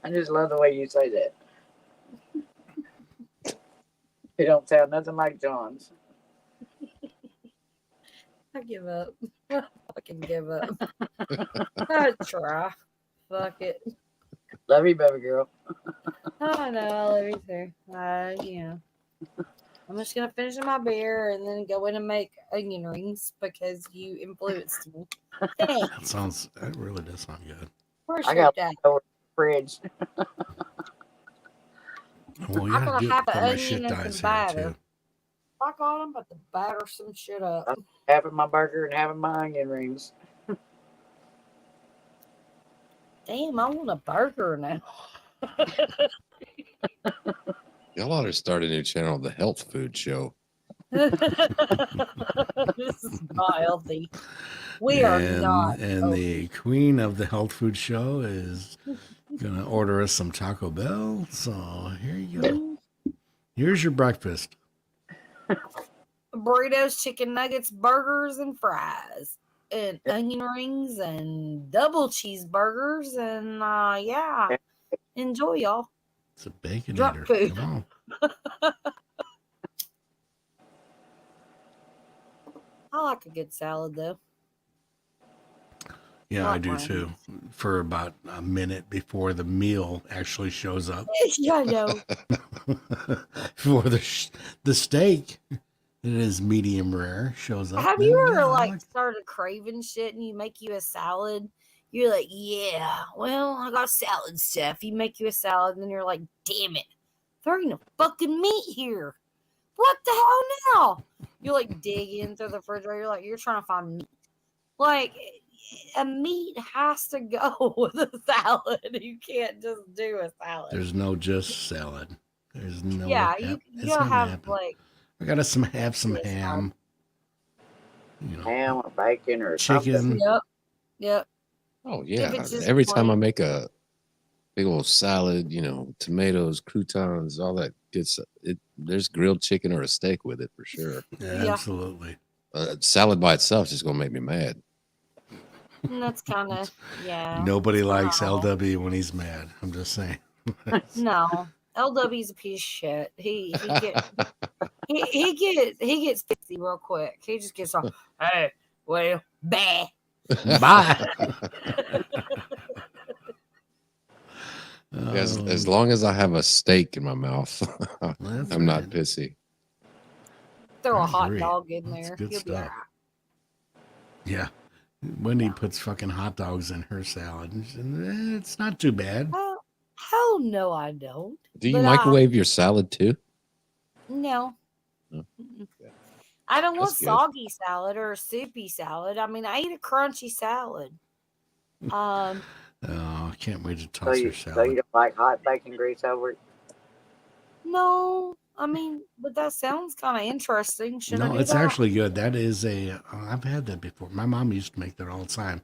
I just love the way you say that. It don't sound nothing like John's. I give up. I fucking give up. I try. Fuck it. Love you, baby girl. I know. I love you too. I'm just gonna finish my beer and then go in and make onion rings because you influenced me. Thanks. That really does sound good. Appreciate I got that. over the fridge. Well, you I got to gotta do it have before an my onion shit and dies some here batter. too. I got them, but the batter some shit up. Having my burger and having my onion rings. Damn, I want a burger now. Y'all ought to start a new channel, the Health Food Show. This is not healthy. We are not. And the queen of the health food show is gonna order us some Taco Bell. So here you go. Here's your breakfast. Burritos, chicken nuggets, burgers, and fries, and onion rings, and double cheeseburgers, and yeah, enjoy y'all. It's a baconator. Drunk food. Come on. I like a good salad though. Yeah, Not I do mine. too. For about a minute before the meal actually shows up. Yeah, I know. For the steak, it is medium rare, shows up. Have then, you ever yeah, I like like- started craving shit and you make you a salad? You're like, yeah, well, I got salad stuff. You make you a salad and then you're like, damn it, there ain't no fucking meat here. What the hell now? You like dig into the refrigerator, like you're trying to find meat. Like a meat has to go with a salad. You can't just do a salad. There's no just salad. There's no. Yeah, you you gotta have like I gotta have some Yes, ham. You know, Ham or bacon or chicken. something. yep. Oh yeah. it's just Every time I plain- make a big old salad, tomatoes, croutons, all that good stuff. There's grilled chicken or a steak with it for sure. Yeah, Yeah. absolutely. Salad by itself is just gonna make me mad. And that's kind of Nobody it's likes kinda all- LW when he's mad. I'm just saying. No, LW's a piece of shit. He gets pissy real quick. He just gets all, hey, well, bah. Bye. As long as I have a steak in my mouth, That's I'm not right. pissy. Throw a I hot agree. dog in That's there. good He'll be stuff. all right. Yeah. Wendy puts fucking hot dogs in her salad. And it's not too bad. Well, hell no, I don't. Do you But microwave your salad too? No. No. Mm-mm. I don't want That's good. soggy salad or a soupy salad. I mean, I eat a crunchy salad. Oh, I can't wait to So toss you, your so salad. you don't like hot bacon grease over it? No, I mean, but that sounds kind of interesting. Should I No, do it's that? actually good. That is I've had that before. My mom used to make that all the time.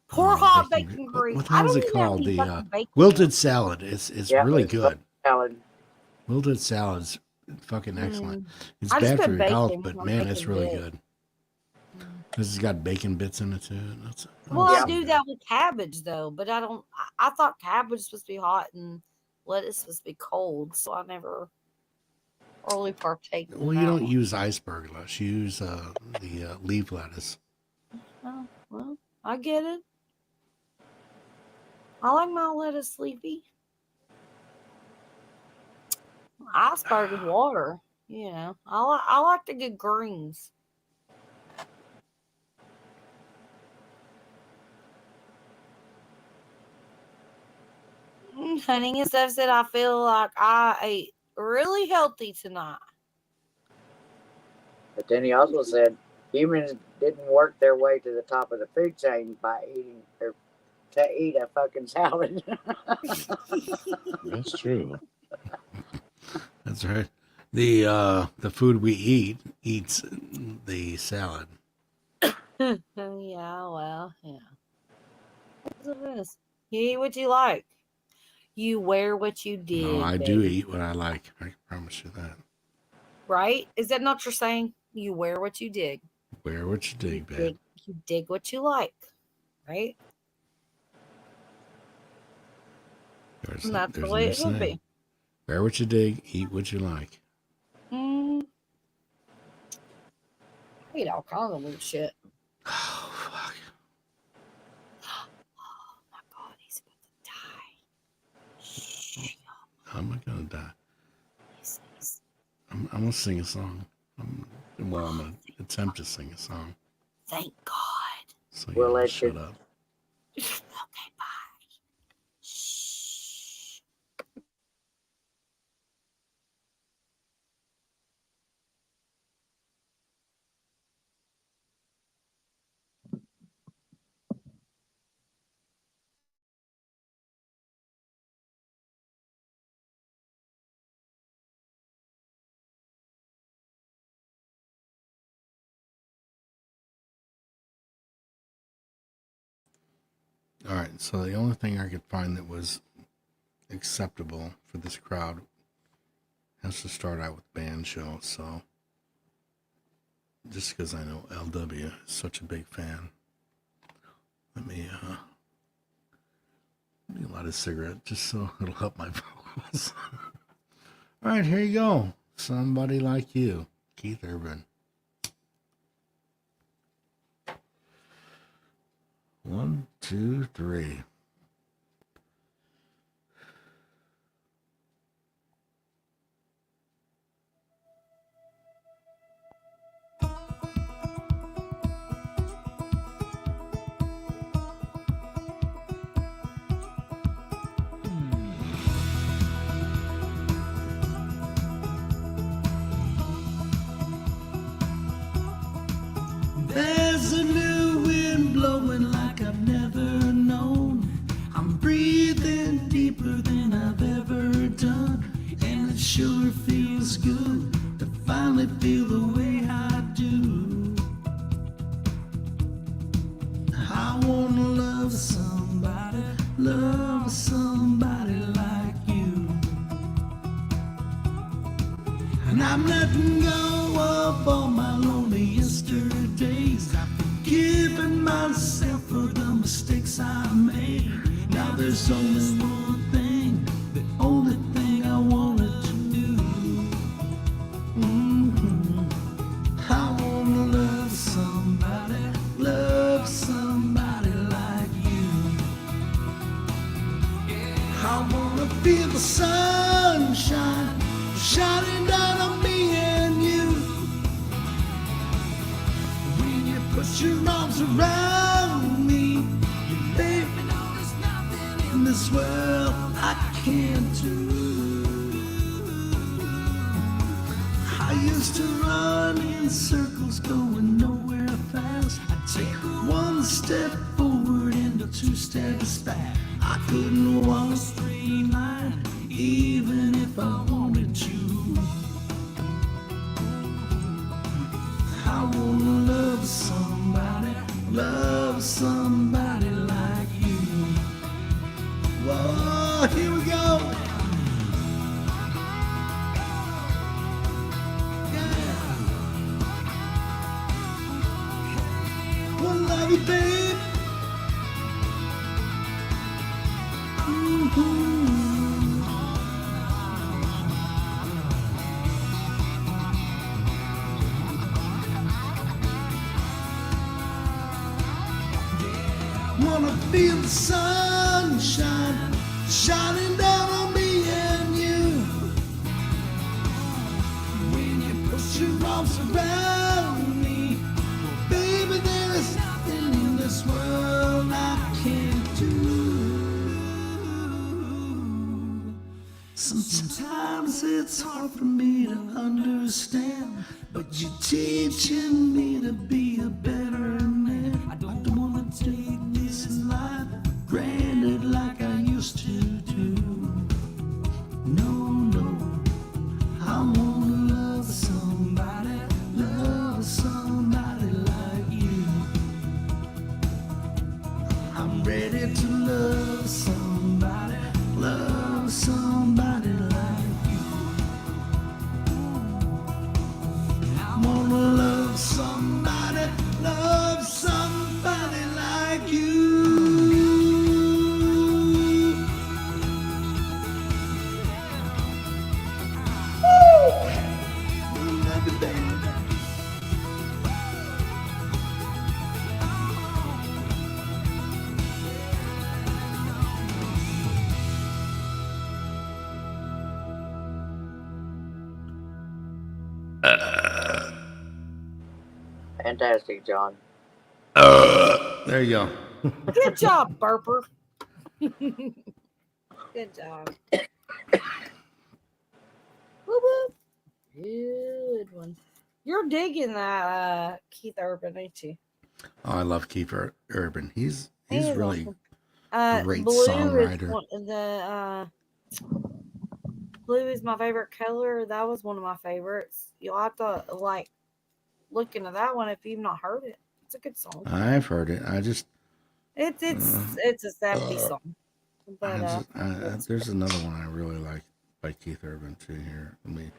Pour hot bacon bacon gre- grease. what the I hell is don't it even have called? any The fucking bacon wilted salad. It's Yeah, really it's good. salad. Wilted salad's fucking excellent. It's I just bad for put your health, bacon but on man, it's bacon really bits. good. This has got bacon bits in it too. Well, I Yeah. do that with cabbage though, but I don't. I thought cabbage was supposed to be hot and lettuce was supposed to be cold, so I never really partake. In Well, you that don't one. use iceberg lettuce. You use the leaf lettuce. Oh, well, I get it. I like my lettuce leafy. Iceberg is water. I like the good greens. Honey and stuff said I feel like I ate really healthy tonight. But then he also said humans didn't work their way to the top of the food chain by eating or to eat a fucking salad. That's true. That's right. The food we eat eats the salad. Yeah, well, yeah. That's what it is. You eat what you like. You wear what you did. No, I do baby. eat what I like. I can promise you that. Right? Is that not your saying? You wear what you dig. Wear what you dig, babe. You dig what you like. Right? And that's the way it should be. Wear what you dig, eat what you like. I eat all kinds of weird shit. Oh, fuck. Oh my god, he's about to die. Shh. I'm not gonna die. He's- I'm gonna sing a song. I'm gonna attempt to sing a song. Thank God. So you We'll all let shut you- up. Okay, bye. Shh. All right. So the only thing I could find that was acceptable for this crowd has to start out with band show. So just because I know LW is such a big fan, let me light a cigarette just so it'll help my vocals. All right, here you go. Somebody Like You, Keith Urban. 1, 2, 3. There's a new wind blowing like I've never known. I'm breathing deeper than I've ever done. And it sure feels good to finally feel the way I do. I wanna love somebody like you. And I'm letting go of all my lonely yesterdays. I've forgiven myself for the mistakes I made. Now there's only one thing, the only thing I wanted to do. I wanna love somebody like you. I wanna feel the sunshine shining down on me and you. When you put your arms around me, you make me know there's nothing in this world I can't do. I used to run in circles going nowhere fast. I'd take one step forward and 2 steps back. I couldn't walk a straight line even if I wanted to. I wanna love somebody like you. Whoa, here we go. Yeah. Wanna love you, babe. Wanna feel the sunshine shining down on me and you. When you put your arms around me, baby, there is nothing in this world I can't do. Sometimes it's hard for me to understand, but you're teaching me to be a better man. I don't wanna take this life for granted like I used to do. No, no, I wanna love somebody like you. I'm ready to love somebody like you. I wanna love somebody like you. Woo! Love you, baby. Fantastic, John. There you go. Good job, Burper. Good job. Woo woo. Good one. You're digging that Keith Urban, ain't you? Oh, I love Keith Urban. He's He is really awesome. great Blue songwriter. is one of the blue is my favorite color. That was one of my favorites. You'll have to like look into that one if you've not heard it. It's a good song. I've heard it. I just It's a 70s song. But there's another one I really like by Keith Urban too. Here, let me.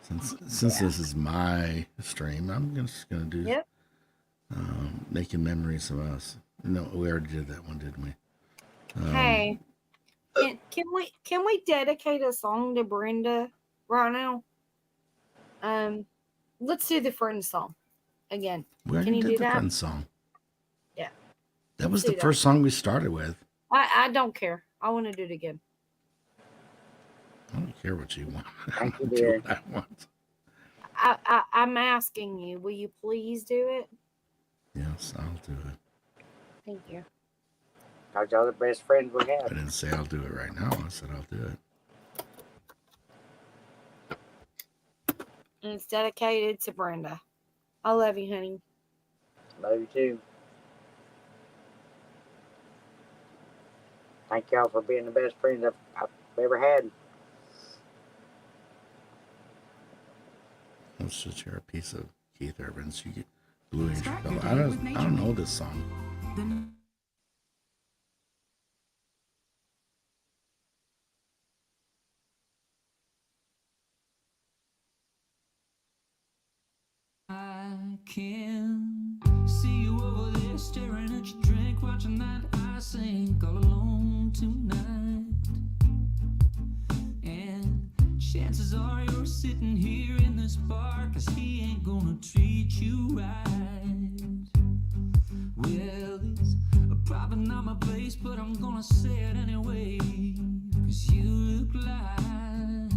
Since this is my stream, I'm just gonna do yep. Making Memories of Us. No, we already did that one, didn't we? Hey, can we dedicate a song to Brenda right now? Let's do the Friends song again. We already Can you did do the that? Friends song. Yeah. That was do the that. first song we started with. I don't care. I want to do it again. I don't care what you want. Thank you, Do dear. what I want. I'm asking you. Will you please do it? Yes, I'll do it. Thank you. Cause y'all the best friends we I have. didn't say I'll do it right now. I said I'll do it. And it's dedicated to Brenda. I love you, honey. Love you too. Thank y'all for being the best friends I've ever had. Let's just hear a piece of Keith Urban's "You Get Blue Angel Start Fellow." your I day with don't Nature know Made. this song. Then I can see you over there staring at your drink, watching that I sink all alone tonight. And chances are you're sitting here in this bar, 'cause he ain't gonna treat you right. Well, it's probably not my place, but I'm gonna say it anyway, 'cause you look like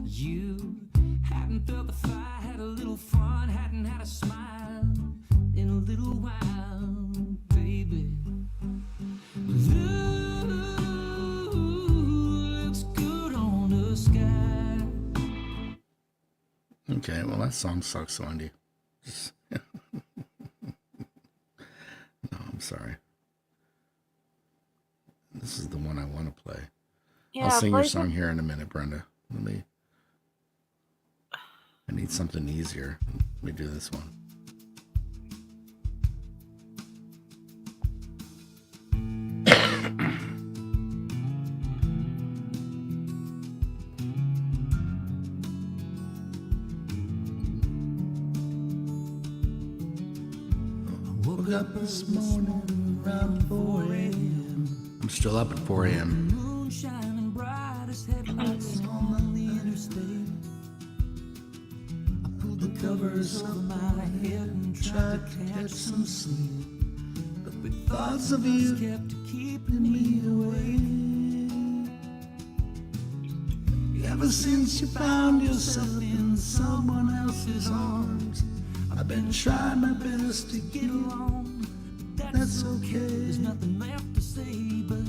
you hadn't felt the fire, had a little fun, hadn't had a smile in a little while, baby. Looks good on the sky. Okay, well that song sucks, Wendy. No, I'm sorry. This is the one I want to play. Yeah, I'll sing your play some- song here in a minute, Brenda. I need something easier. Let me do this one. Woke up this morning around 4 a.m. I'm still up at 4 a.m. Moon shining bright as headlights on the interstate. I pulled the covers over my head and tried to catch some sleep, but with thoughts of you kept keeping me awake. Ever since you found yourself in someone else's arms, I've been trying my best to get along, but that's okay. There's nothing left to say, but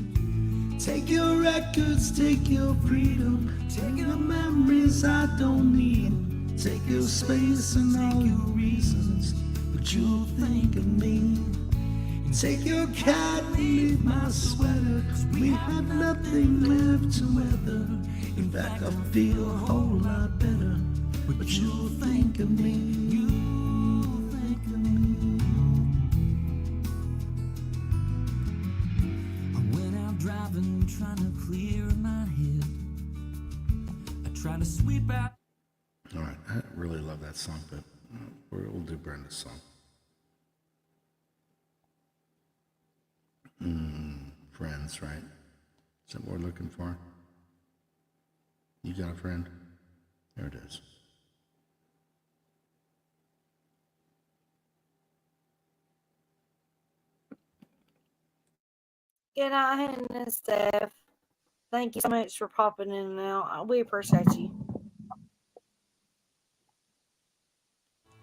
Take your records, take your freedom, take your memories I don't need. Take your space and all your reasons, but you'll think of me. Take your cat and leave my sweater, 'cause we have nothing left to weather. In fact, I feel a whole lot better, but you'll think of me. You'll think of me. I went out driving, trying to clear my head. I tried to sweep out. All right, I really love that song, but we'll do Brenda's song. Friends, right? Is that what we're looking for? You got a friend? There it is. Good night, Hannah and Steph. Thank you so much for popping in and out. We appreciate you.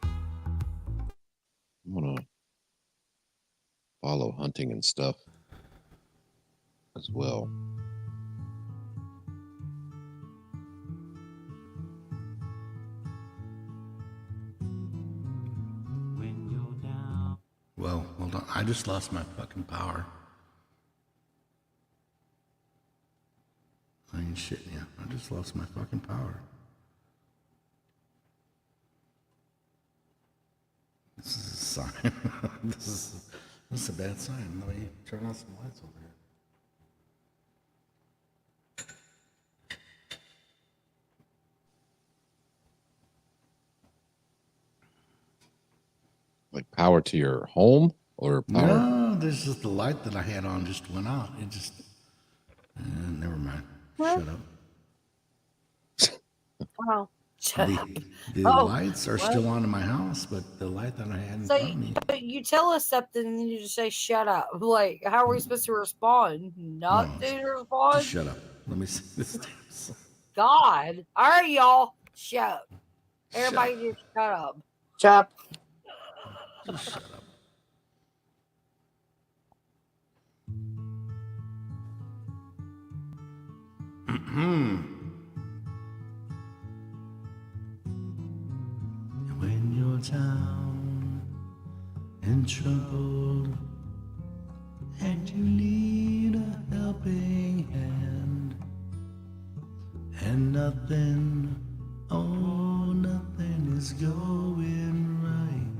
I'm gonna follow hunting and stuff as well. When you're down. Well, hold on. I just lost my fucking power. I ain't shitting you. I just lost my fucking power. This is a sign. this is a bad sign. Let me turn on some lights over here. Like power to your home or power? No, there's just the light that I had on just went out. It just never mind. What? Shut up. Wow. Shut up. The Oh, lights are what? still on in my house, but the light that I had in So front of me. you tell us something and then you just say shut up. Like, how are we supposed to respond? Not No, to respond? Just shut up. Let me see this. God. All right, y'all. Shut up. Shut Everybody up. just shut up. Chop. Just shut up. When you're down and troubled and you need a helping hand, and nothing, oh, nothing is going right.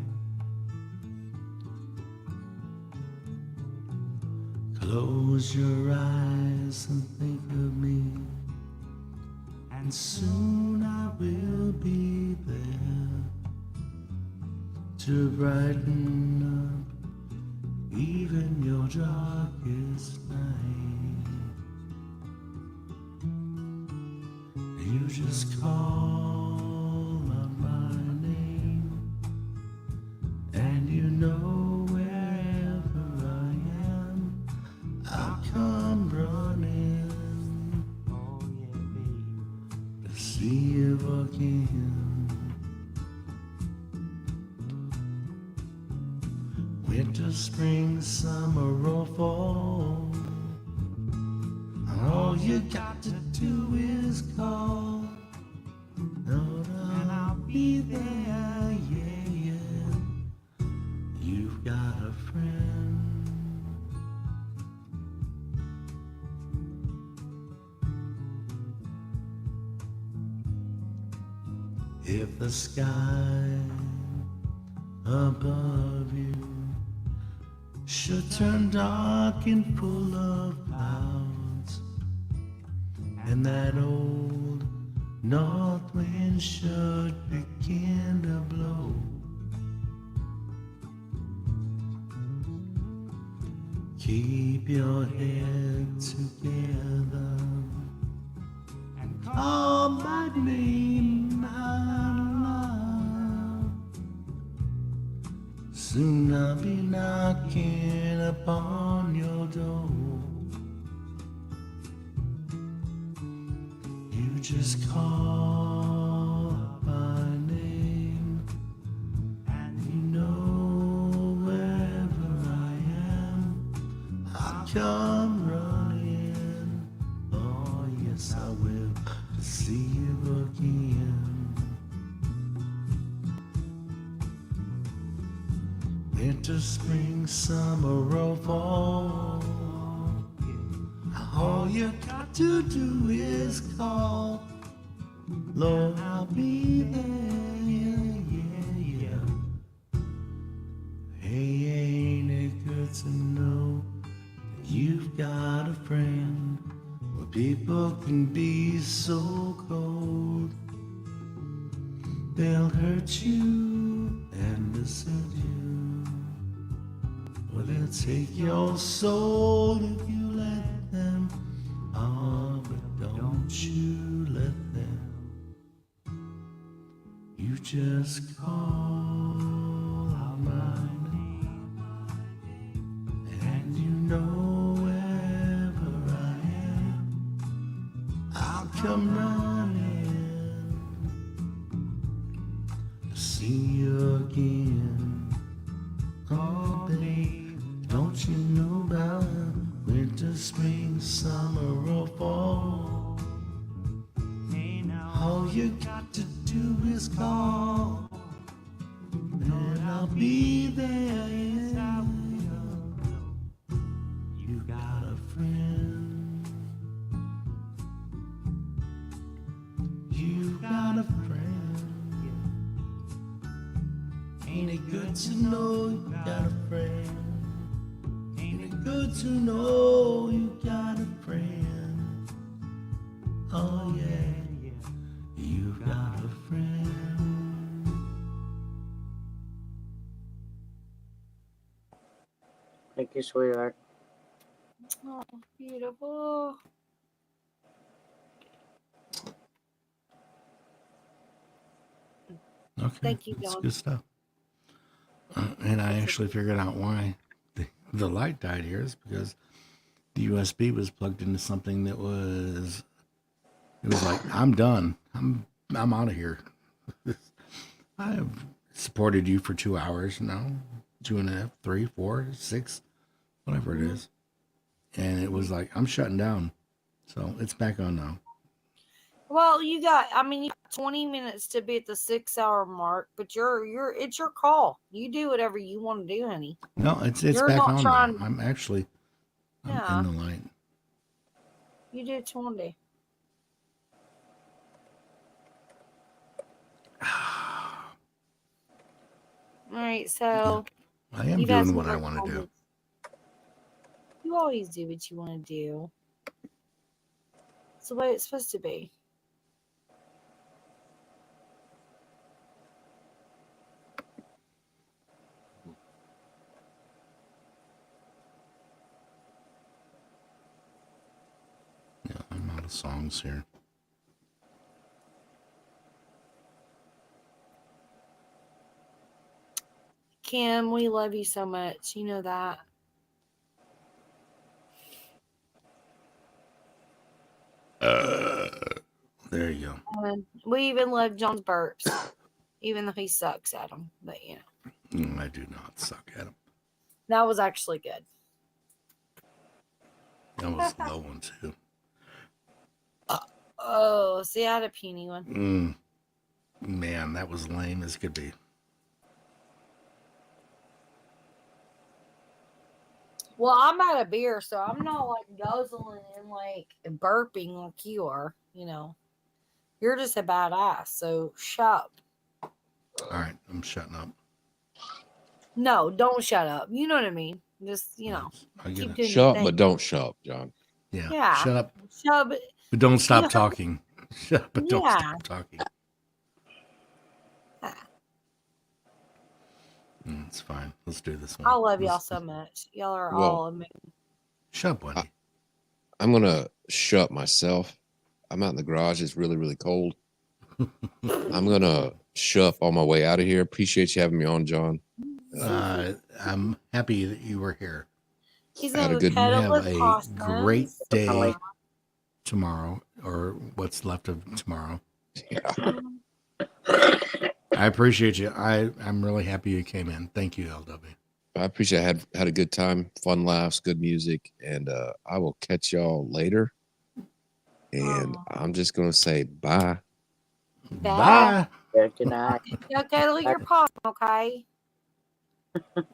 Close your eyes and think of me, and soon I will be there to brighten up even your darkest night. You just call out my name, and you know wherever I am, I'll come running. Oh yeah, babe, to see you again. Winter, spring, summer, or fall, all you got to do is call. And I'll be there, yeah, yeah. You've got a friend. If the sky above you should turn dark and full of clouds, and that old north wind should begin to blow, keep your head together and call my name, my love. Soon I'll be knocking upon your door. You just call out my name, and you know wherever I am, I'll come running. Oh yes, I will, to see you again. Winter, spring, summer, or fall, all you got to do is call. Lord, I'll be there, yeah, yeah. Hey, ain't it good to know that you've got a friend where people can be so cold? They'll hurt you and desert you, or they'll take your soul if you let them. Oh, but don't you let them. You just call out my name, and you know wherever I am, I'll come running to see you again. Oh, babe, don't you know about winter, spring, summer, or fall? All you got to do is call, and I'll be there. Yeah. You got a friend. You got a friend. Ain't it good to know you got a friend? Ain't it good to know you got a friend? Oh yeah. You've got a friend. Thank you, sweetheart. Oh, beautiful. Okay. Thank you, That's John. good stuff. And I actually figured out why the light died here is because the USB was plugged into something that was. It was like, I'm done. I'm out of here. I have supported you for 2 hours now, 2.5, 3, 4, 6, whatever it is. And it was like, I'm shutting down. So it's back on now. Well, you got 20 minutes to be at the 6-hour mark, but it's your call. You do whatever you want to do, honey. No, it's You're back not on trying- now. I'm Yeah. in the light. You do 20. All right, so I am you've had doing some what I great want to do. comments. You always do what you want to do. It's the way it's supposed to be. Yeah, I'm out of songs here. Kim, we love you so much. You know that. There you go. And we even love John's burps, even though he sucks at them. But I do not suck at them. that was actually good. That was a low one too. Oh, see, I had a puny one. Man, that was lame as could be. Well, I'm out of beer, so I'm not like guzzling and like burping like you are. You're just a badass. So shut up. All right, I'm shutting up. No, don't shut up. You know what I mean. Just I get keep it. doing Shut your up, thing. but don't shut up, John. Yeah. Shut up, Shut up. but don't stop talking. Shut up, but don't Yeah. stop talking. It's fine. Let's do this one. I love y'all so much. Y'all are Well, all amazing. Shut up, Wendy. I'm gonna shut myself. I'm out in the garage. It's really, really cold. I'm gonna shut on my way out of here. Appreciate you having me on, John. I'm happy that you were here. He's had a gonna good- cuddle You have with a possums. great day Definitely. tomorrow, or what's left of tomorrow. Yeah. I appreciate you. I'm really happy you came in. Thank you, LW. I appreciate it. Had a good time, fun laughs, good music, and I will catch y'all later. And I'm just gonna say bye. Bye. Good night. Go cuddle with your possum, okay?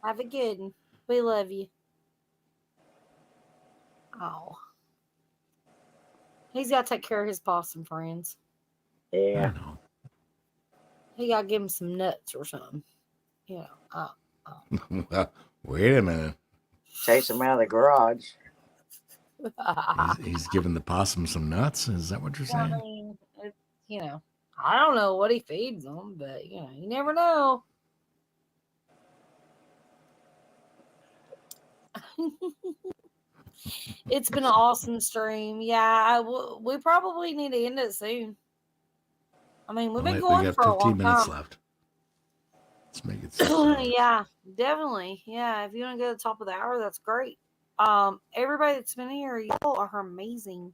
Have a good one. We love you. Oh. He's got to take care of his possum friends. I Yeah. know. He got to give him some nuts or something. Well, wait a minute. Chase him out of the garage. He's giving the possum some nuts. Is that what you're I saying? mean, I don't know what he feeds them, but you never know. It's been an awesome stream. Yeah, we probably need to end it soon. I mean, we've been We going got for a 15 long minutes time. left. Let's make it 6 hours. Yeah, definitely. Yeah, if you want to go to the top of the hour, that's great. Everybody that's been here, y'all are amazing.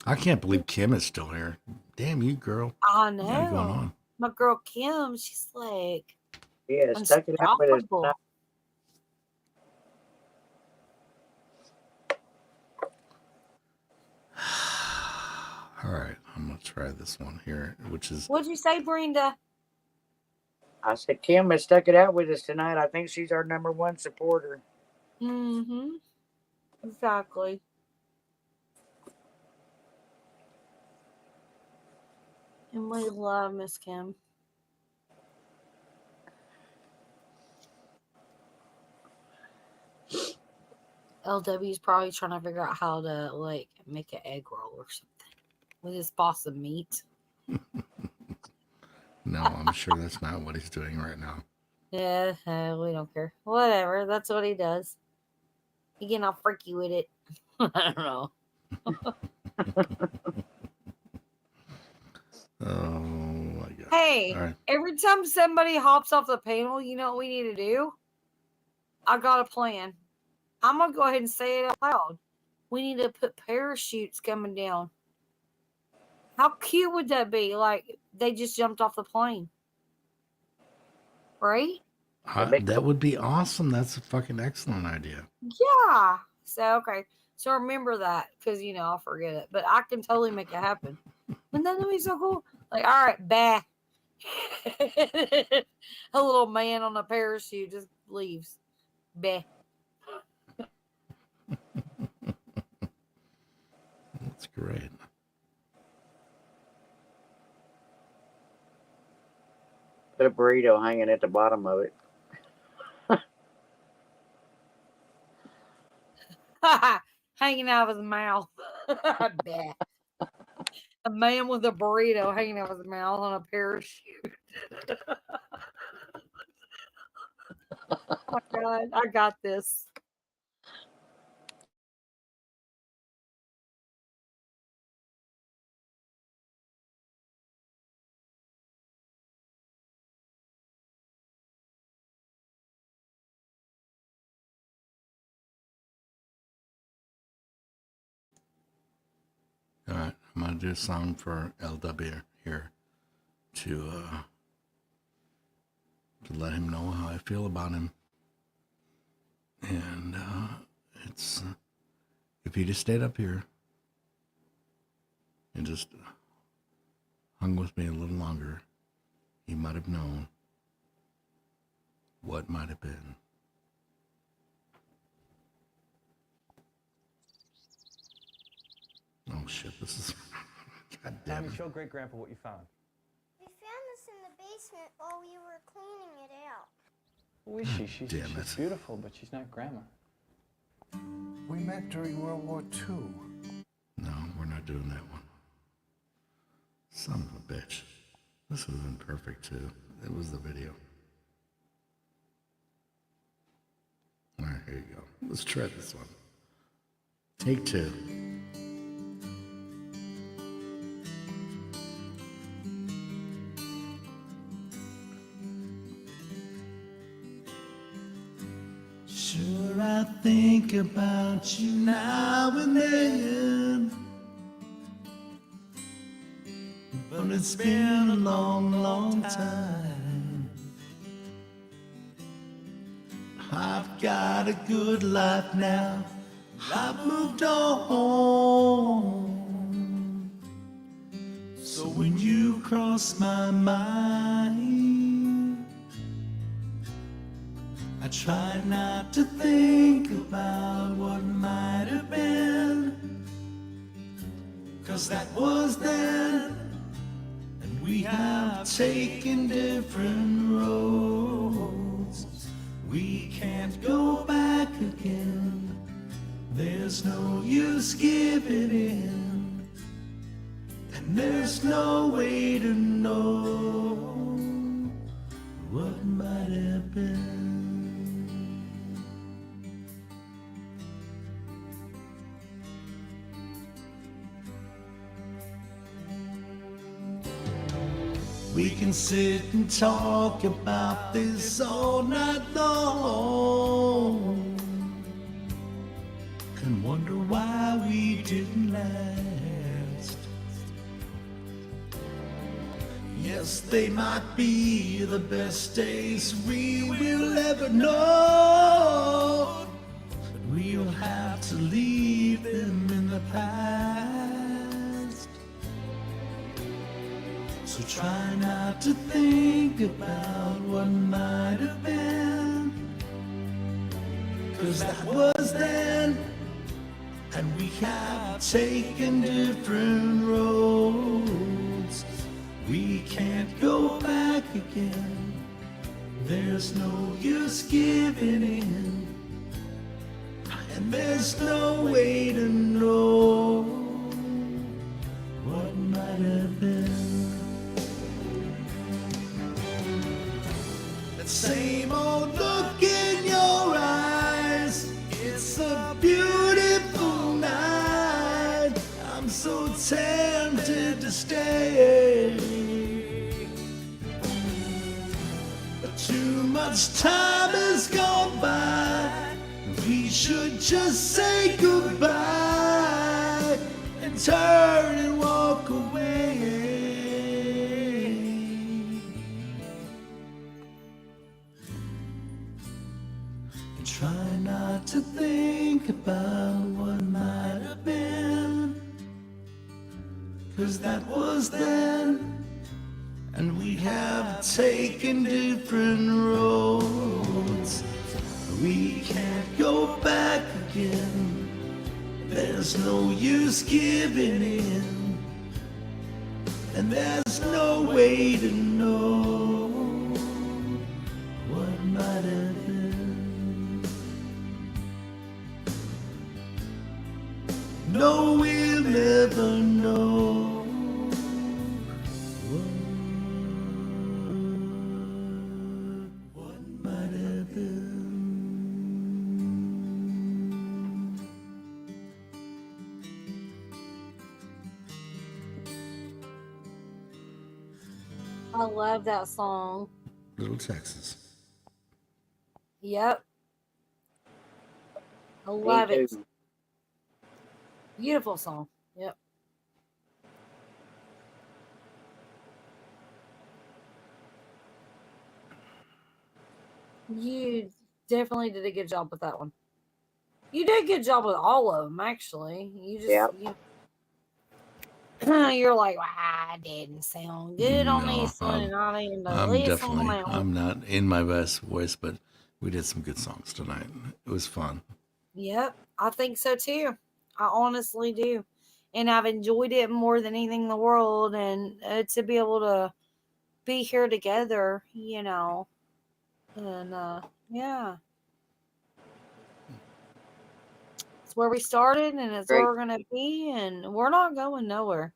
I can't believe Kim is still here. Damn you, girl. I What you got going know. on? My girl Kim, she's like Yeah, stuck it out with us. unstoppable. All right, I'm gonna try this one here, which is What'd you say, Brenda? I said, Kim has stuck it out with us tonight. I think she's our #1 supporter. Mm-hmm. Exactly. And we love Miss Kim. LW's probably trying to figure out how to make an egg roll or something with his possum meat. no. I'm sure that's not what he's doing right now. Yeah, we don't care. Whatever. That's what he does. He getting all freaky with it. I don't know. Oh my God. Hey, All right. every time somebody hops off the panel, you know what we need to do? I got a plan. I'm going to go ahead and say it out loud. We need to put parachutes coming down. How cute would that be? Like, they just jumped off the plane. Right? That would be awesome. That's a fucking excellent idea. Yeah. So, okay. So remember that because, you know, I'll forget it. But I can totally make it happen. Wouldn't that be so cool? Like, all right, bah. A little man on a parachute just leaves. Bah. That's great. Put a burrito hanging at the bottom of it. Hanging out of his mouth. Bah. A man with a burrito hanging out of his mouth on a parachute. Oh my God, I got this. All right, I'm gonna do a song for LW here to let him know how I feel about him. And it's if he just stayed up here and just hung with me a little longer, he might have known what might have been. Oh shit, this is God damn Tommy, it. show Great Grandpa what you found. We found this in the basement while we were cleaning it out. Who is she? She's damn it. beautiful, but she's not Grandma. We met during World War II. No, we're not doing that one. Son of a bitch. This would have been perfect too. It was the video. All right, here you go. Let's try this one. Take two. Sure, I think about you now and then, but it's been a long, long time. I've got a good life now, I've moved on. So when you cross my mind, I try not to think about what might have been, 'cause that was then, and we have taken different roads. We can't go back again, there's no use giving in, and there's no way to know what might have been. We can sit and talk about this all night long, and wonder why we didn't last. Yes, they might be the best days we will ever know, but we'll have to leave them in the past. So try not to think about what might have been, 'cause that was then, and we have taken different roads. We can't go back again, there's no use giving in, and there's no way to know what might have been. That same old look in your eyes, it's a beautiful night. I'm so tempted to stay, much time has gone by. We should just say goodbye and turn and walk away. And try not to think about what might have been, 'cause that was then, and we have taken different roads. We can't go back again. There's no use giving in, and there's no way to know what might have been. No, we'll never know what might have been. I love that song. Little Texas. Yep. I Me love it. too. Beautiful song. Yep. You definitely did a good job with that one. You did a good job with all of them, actually. You just, Yep. you're like, well, I didn't sound good on No, this one, and I didn't know I'm this definitely, on that one. I'm not in my best voice, but we did some good songs tonight. It was fun. Yep, I think so too. I honestly do. And I've enjoyed it more than anything in the world. And to be able to be here together, and yeah. It's where we started, and it's where Great. we're going to be. And we're not going nowhere,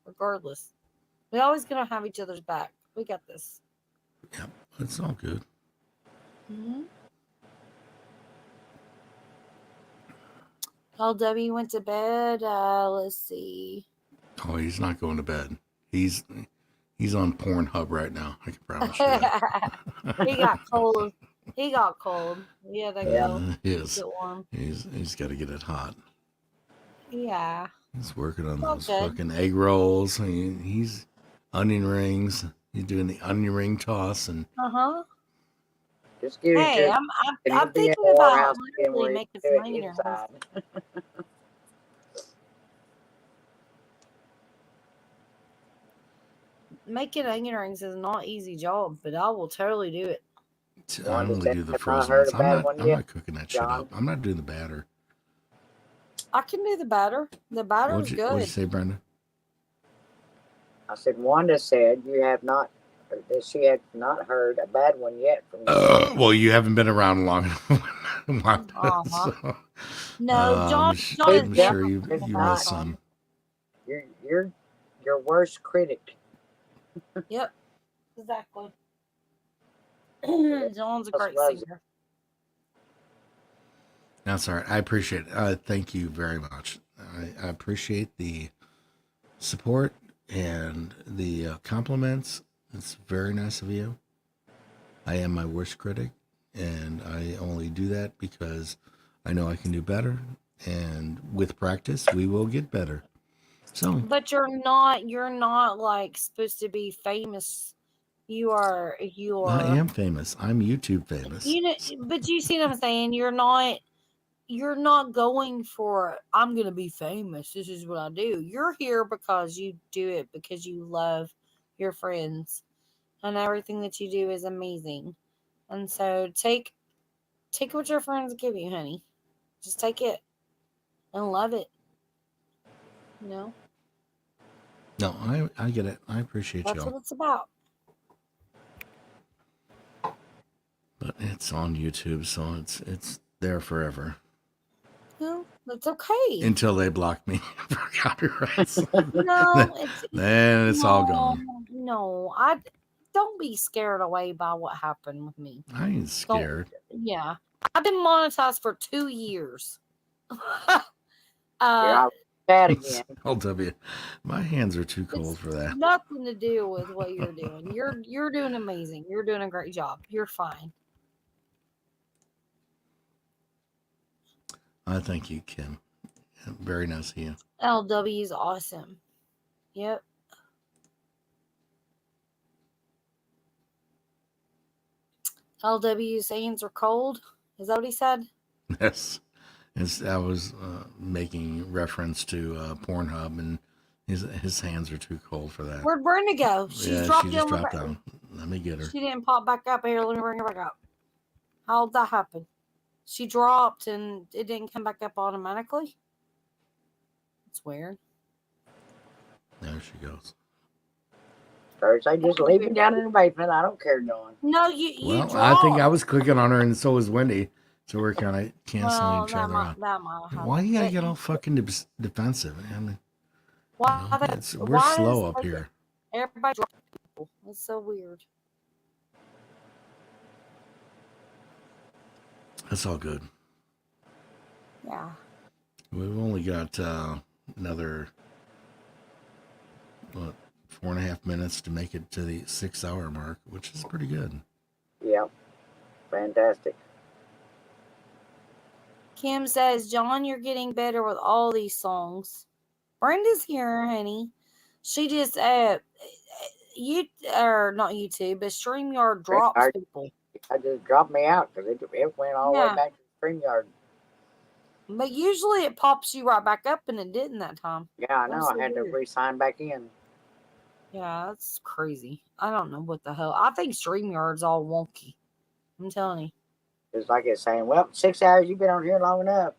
regardless. We're always going to have each other's back. We got this. Yep, it's all good. Mm-hmm. LW went to bed. Let's see. Oh, he's not going to bed. He's on Pornhub right now. I can promise you that. He got cold. He got cold. He had to go He keep is. it warm. He's got to get it hot. Yeah. He's working on All those good. fucking egg rolls. He's onion rings. He's doing the onion ring toss and Uh-huh. Just give it Hey, to I'm thinking the about warehouse again literally where you making do some it onion rings. inside. Making onion rings is not an easy job, but I will totally do it. I only do the Have not frozen heard ones. a bad one I'm yet, not cooking that shit John. up. I'm not doing the batter. I can do the batter. The batter is What'd good. you say, Brenda? I said Wanda said you have not, that she had not heard a bad one yet from you. Well, you haven't been around long enough. Uh-huh. No, I'm John is sure you definitely missed awesome. some. You're your worst critic. Yep, exactly. John's a great loves it. singer. That's all right. I appreciate it. Thank you very much. I appreciate the support and the compliments. It's very nice of you. I am my worst critic, and I only do that because I know I can do better. And with practice, we will get better. So, But you're not like supposed to be famous. You are. I am famous. I'm YouTube famous. But you see what I'm saying? You're not going for, I'm going to be famous. This is what I do. You're here because you do it because you love your friends, and everything that you do is amazing. And so take what your friends give you, honey. Just take it and love it. No, I get it. I appreciate That's y'all. what it's about. But it's on YouTube, so it's there forever. Well, that's okay. Until they block me for copyrights. No, then it's all gone. No, don't be scared away by what happened with me. I ain't scared. Yeah, I've been monetized for 2 years. You're bad again. LW, my hands are too cold for that. Nothing to do with what you're doing. You're doing amazing. You're doing a great job. You're fine. Thank you, Kim. Very nice of you. LW is awesome. Yep. LW's hands are cold. Is that what he said? Yes. I was making reference to Pornhub, and his hands are too cold for that. Where'd Brenda go? She's dropped she just down. dropped down. Let me get her. She didn't pop back up. Here, let me bring her back up. How'd that happen? She dropped and it didn't come back up automatically. It's weird. There she goes. First, I just leave me down in the basement. I don't care, Dawn. No, you Well, dropped. I think I was clicking on her, and so was Wendy. So we're kind of canceling each other out. That might happen. Why you gotta get all fucking defensive? I mean, Why we're slow up here. Everybody dropping people. It's so weird. That's all good. Yeah. We've only got another 4.5 minutes to make it to the 6-hour mark, which is pretty good. Yeah, fantastic. Kim says, John, you're getting better with all these songs. Brenda's here, honey. She just not YouTube, but StreamYard drops people. I just dropped me out because it went all the way back to the StreamYard. But usually it pops you right back up, and it didn't that time. Yeah, I know. I had to re-sign back in. Yeah, that's crazy. I don't know what the hell. I think StreamYard's all wonky. I'm telling you. It's like it's saying, well, 6 hours, you've been on here long enough.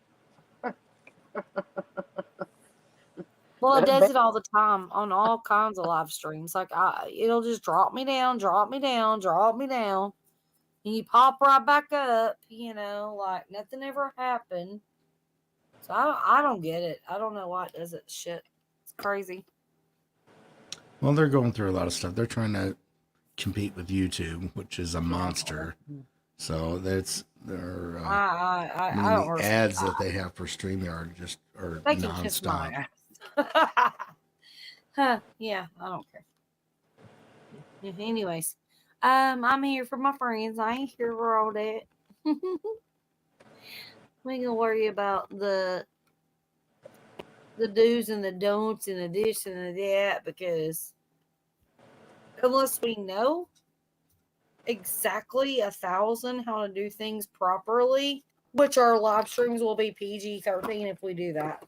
Well, it does it all the time on all kinds of live streams. Like, it'll just drop me down. And you pop right back up, like nothing ever happened. So I don't get it. I don't know why it does it. Shit. It's crazy. Well, they're going through a lot of stuff. They're trying to compete with YouTube, which is a monster. So that's their the ads that they have for StreamYard just are nonstop. Yeah, I don't care. Anyways, I'm here for my friends. I ain't here for all that. We ain't gonna worry about the do's and the don'ts and the this and the that, because unless we know exactly 1,000 how to do things properly, which our live streams will be PG-13 if we do that.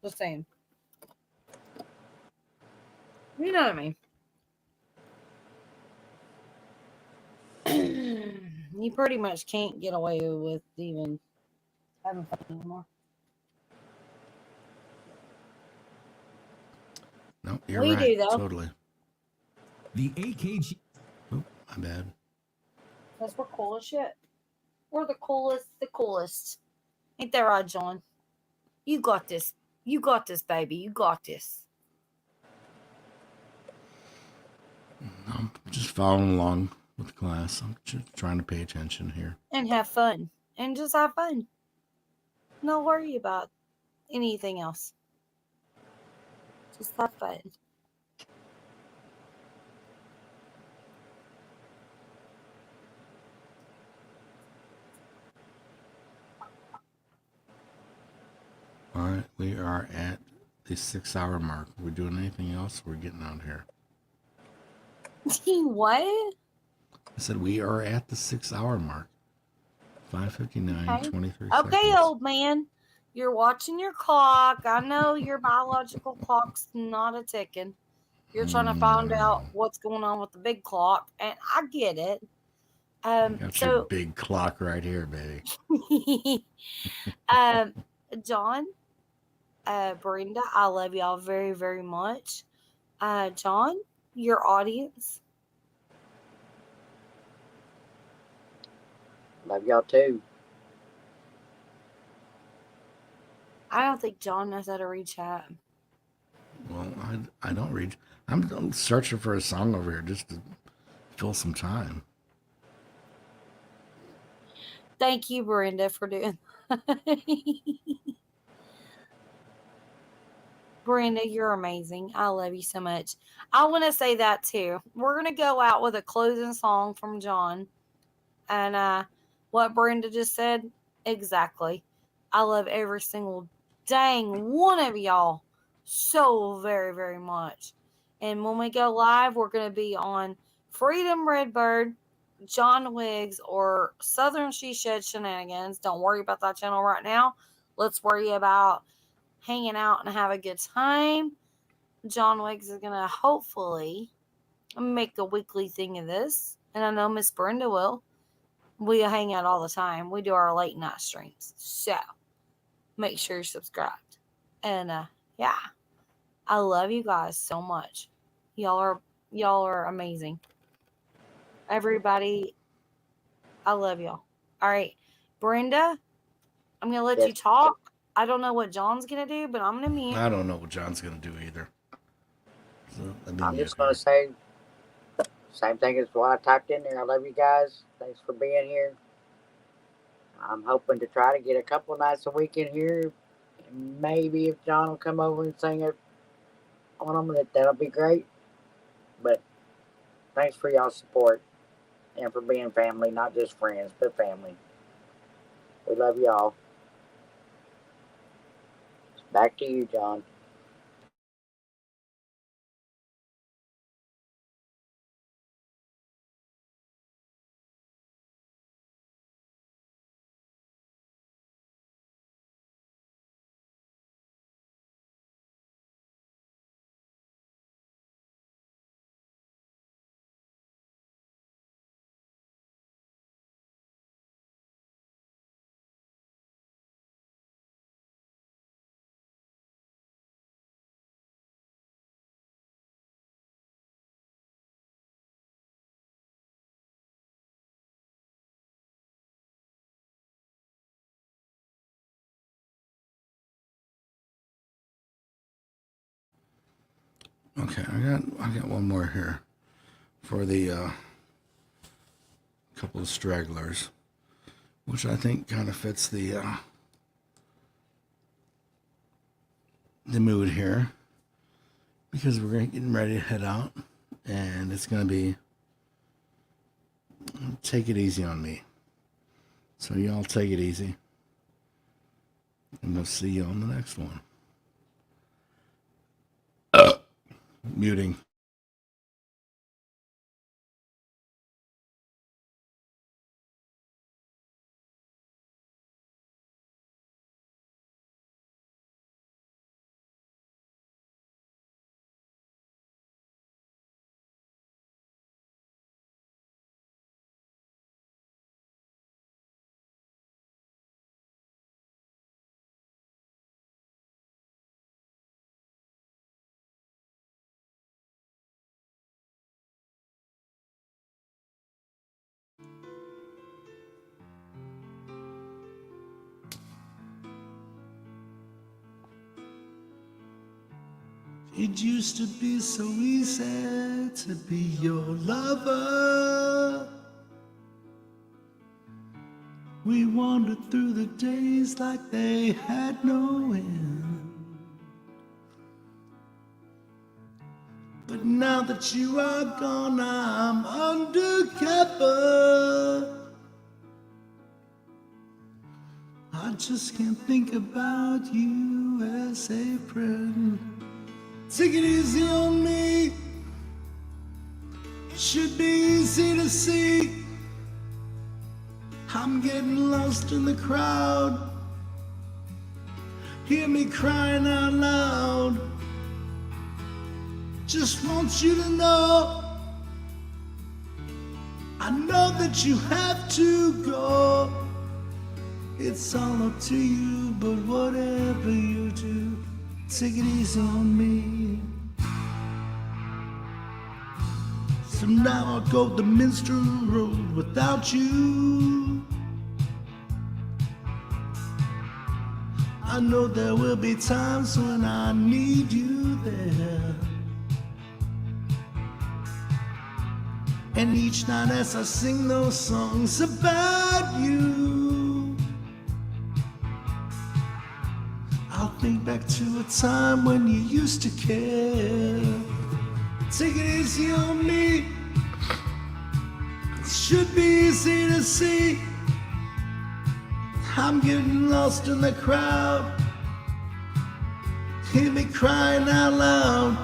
Just saying. You know what I mean? You pretty much can't get away with even having fun anymore. No, you're right. We do, though. Totally. The AKG. Oh, my bad. Because we're cool as shit. We're the coolest. Ain't that right, John? You got this. You got this, baby. You got this. I'm just following along with the class. I'm just trying to pay attention here. And have fun. And just have fun. Don't worry about anything else. Just have fun. All right, we are at the 6-hour mark. Are we doing anything else? We're getting out here. What? I said we are at the 6-hour mark. 5:59, 23 seconds. Okay, old man. You're watching your clock. I know your biological clock's not a ticking. You're trying to find out what's going on with the big clock, and I get it. Got your big clock right here, baby. John, Brenda, I love y'all very, very much. John, your audience. Love y'all too. I don't think John knows how to read chat. Well, I don't read. I'm searching for a song over here just to fill some time. Thank you, Brenda, for doing that. Brenda, you're amazing. I love you so much. I want to say that too. We're going to go out with a closing song from John. And what Brenda just said, exactly. I love every single dang one of y'all so very, very much. And when we go live, we're going to be on Freedom Redbird, John Wiggs, or Southern She Shed Shenanigans. Don't worry about that channel right now. Let's worry about hanging out and have a good time. John Wiggs is going to hopefully make a weekly thing of this. And I know Miss Brenda will. We hang out all the time. We do our late night streams. So make sure you're subscribed. And yeah, I love you guys so much. Y'all are amazing. Everybody, I love y'all. All right, Brenda, I'm gonna let you talk. I don't know what John's gonna do, but I'm gonna mute. I don't know what John's gonna do either. So, I'm just gonna say same thing as what I typed in there. I love you guys. Thanks for being here. I'm hoping to try to get a couple nights a week in here. And maybe if John will come over and sing it on them, that'll be great. But thanks for y'all's support and for being family, not just friends, but family. We love y'all. Back to you, John. Okay, I got one more here for the couple of stragglers, which I think kind of fits the mood here, because we're getting ready to head out, and it's gonna be Take It Easy on Me. So y'all take it easy, and we'll see you on the next one. Muting. It used to be so easy to be your lover. We wandered through the days like they had no end. But now that you are gone, I'm undercover. I just can't think about you as a friend. Take it easy on me. It should be easy to see. I'm getting lost in the crowd. Hear me crying out loud. Just want you to know, I know that you have to go. It's all up to you, but whatever you do, take it easy on me. So now I'll go the minstrel road without you. I know there will be times when I need you there. And each night as I sing those songs about you, I'll think back to a time when you used to care. Take it easy on me. It should be easy to see. I'm getting lost in the crowd. Hear me crying out loud.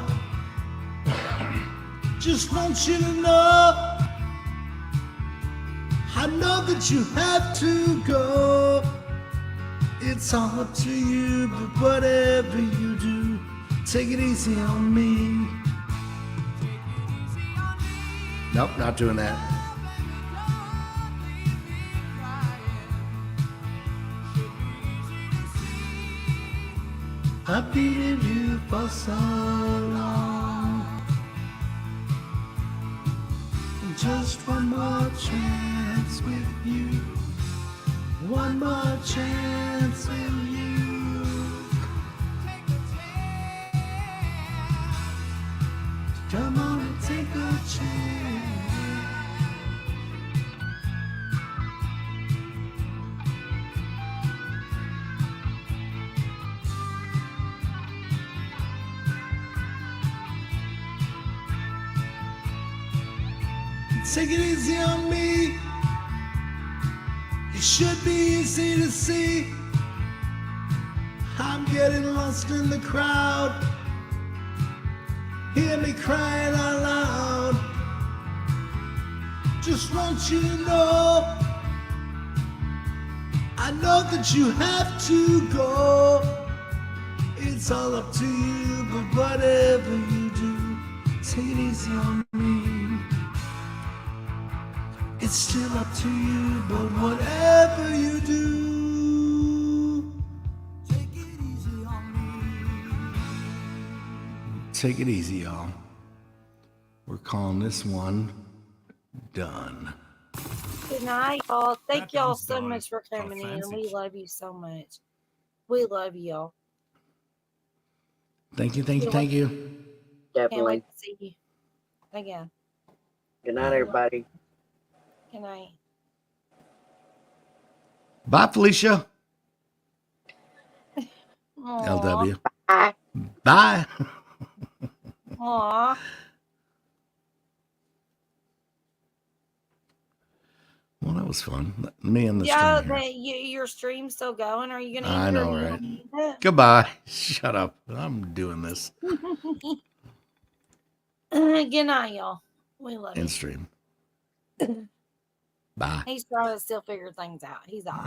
Just want you to know, I know that you have to go. It's all up to you, but whatever you do, take it easy on me. Nope, not doing that. I've needed you for so long. Just one more chance with you. One more chance with you. Come on and take a chance. Take it easy on me. It should be easy to see. I'm getting lost in the crowd. Hear me crying out loud. Just want you to know, I know that you have to go. It's all up to you, but whatever you do, take it easy on me. It's still up to you, but whatever you do, take it easy on me. Take it easy, y'all. We're calling this one done. Good night, y'all. Thank That y'all one's so done. much for Called coming in. fancy. We love you so much. We love y'all. Thank you, thank you, thank you. Can't Definitely. wait to see you again. Good night, everybody. Good night. Bye, Felicia. Aw. LW. Bye. Bye. Aw. Well, that was fun. Me and the Yeah, stream here. your stream's still going. Are you gonna I end it or know, you right? gonna end it? Goodbye. Shut up. I'm doing this Good night, y'all. We love in you. stream. Bye. He's trying to still figure things out. He's all right.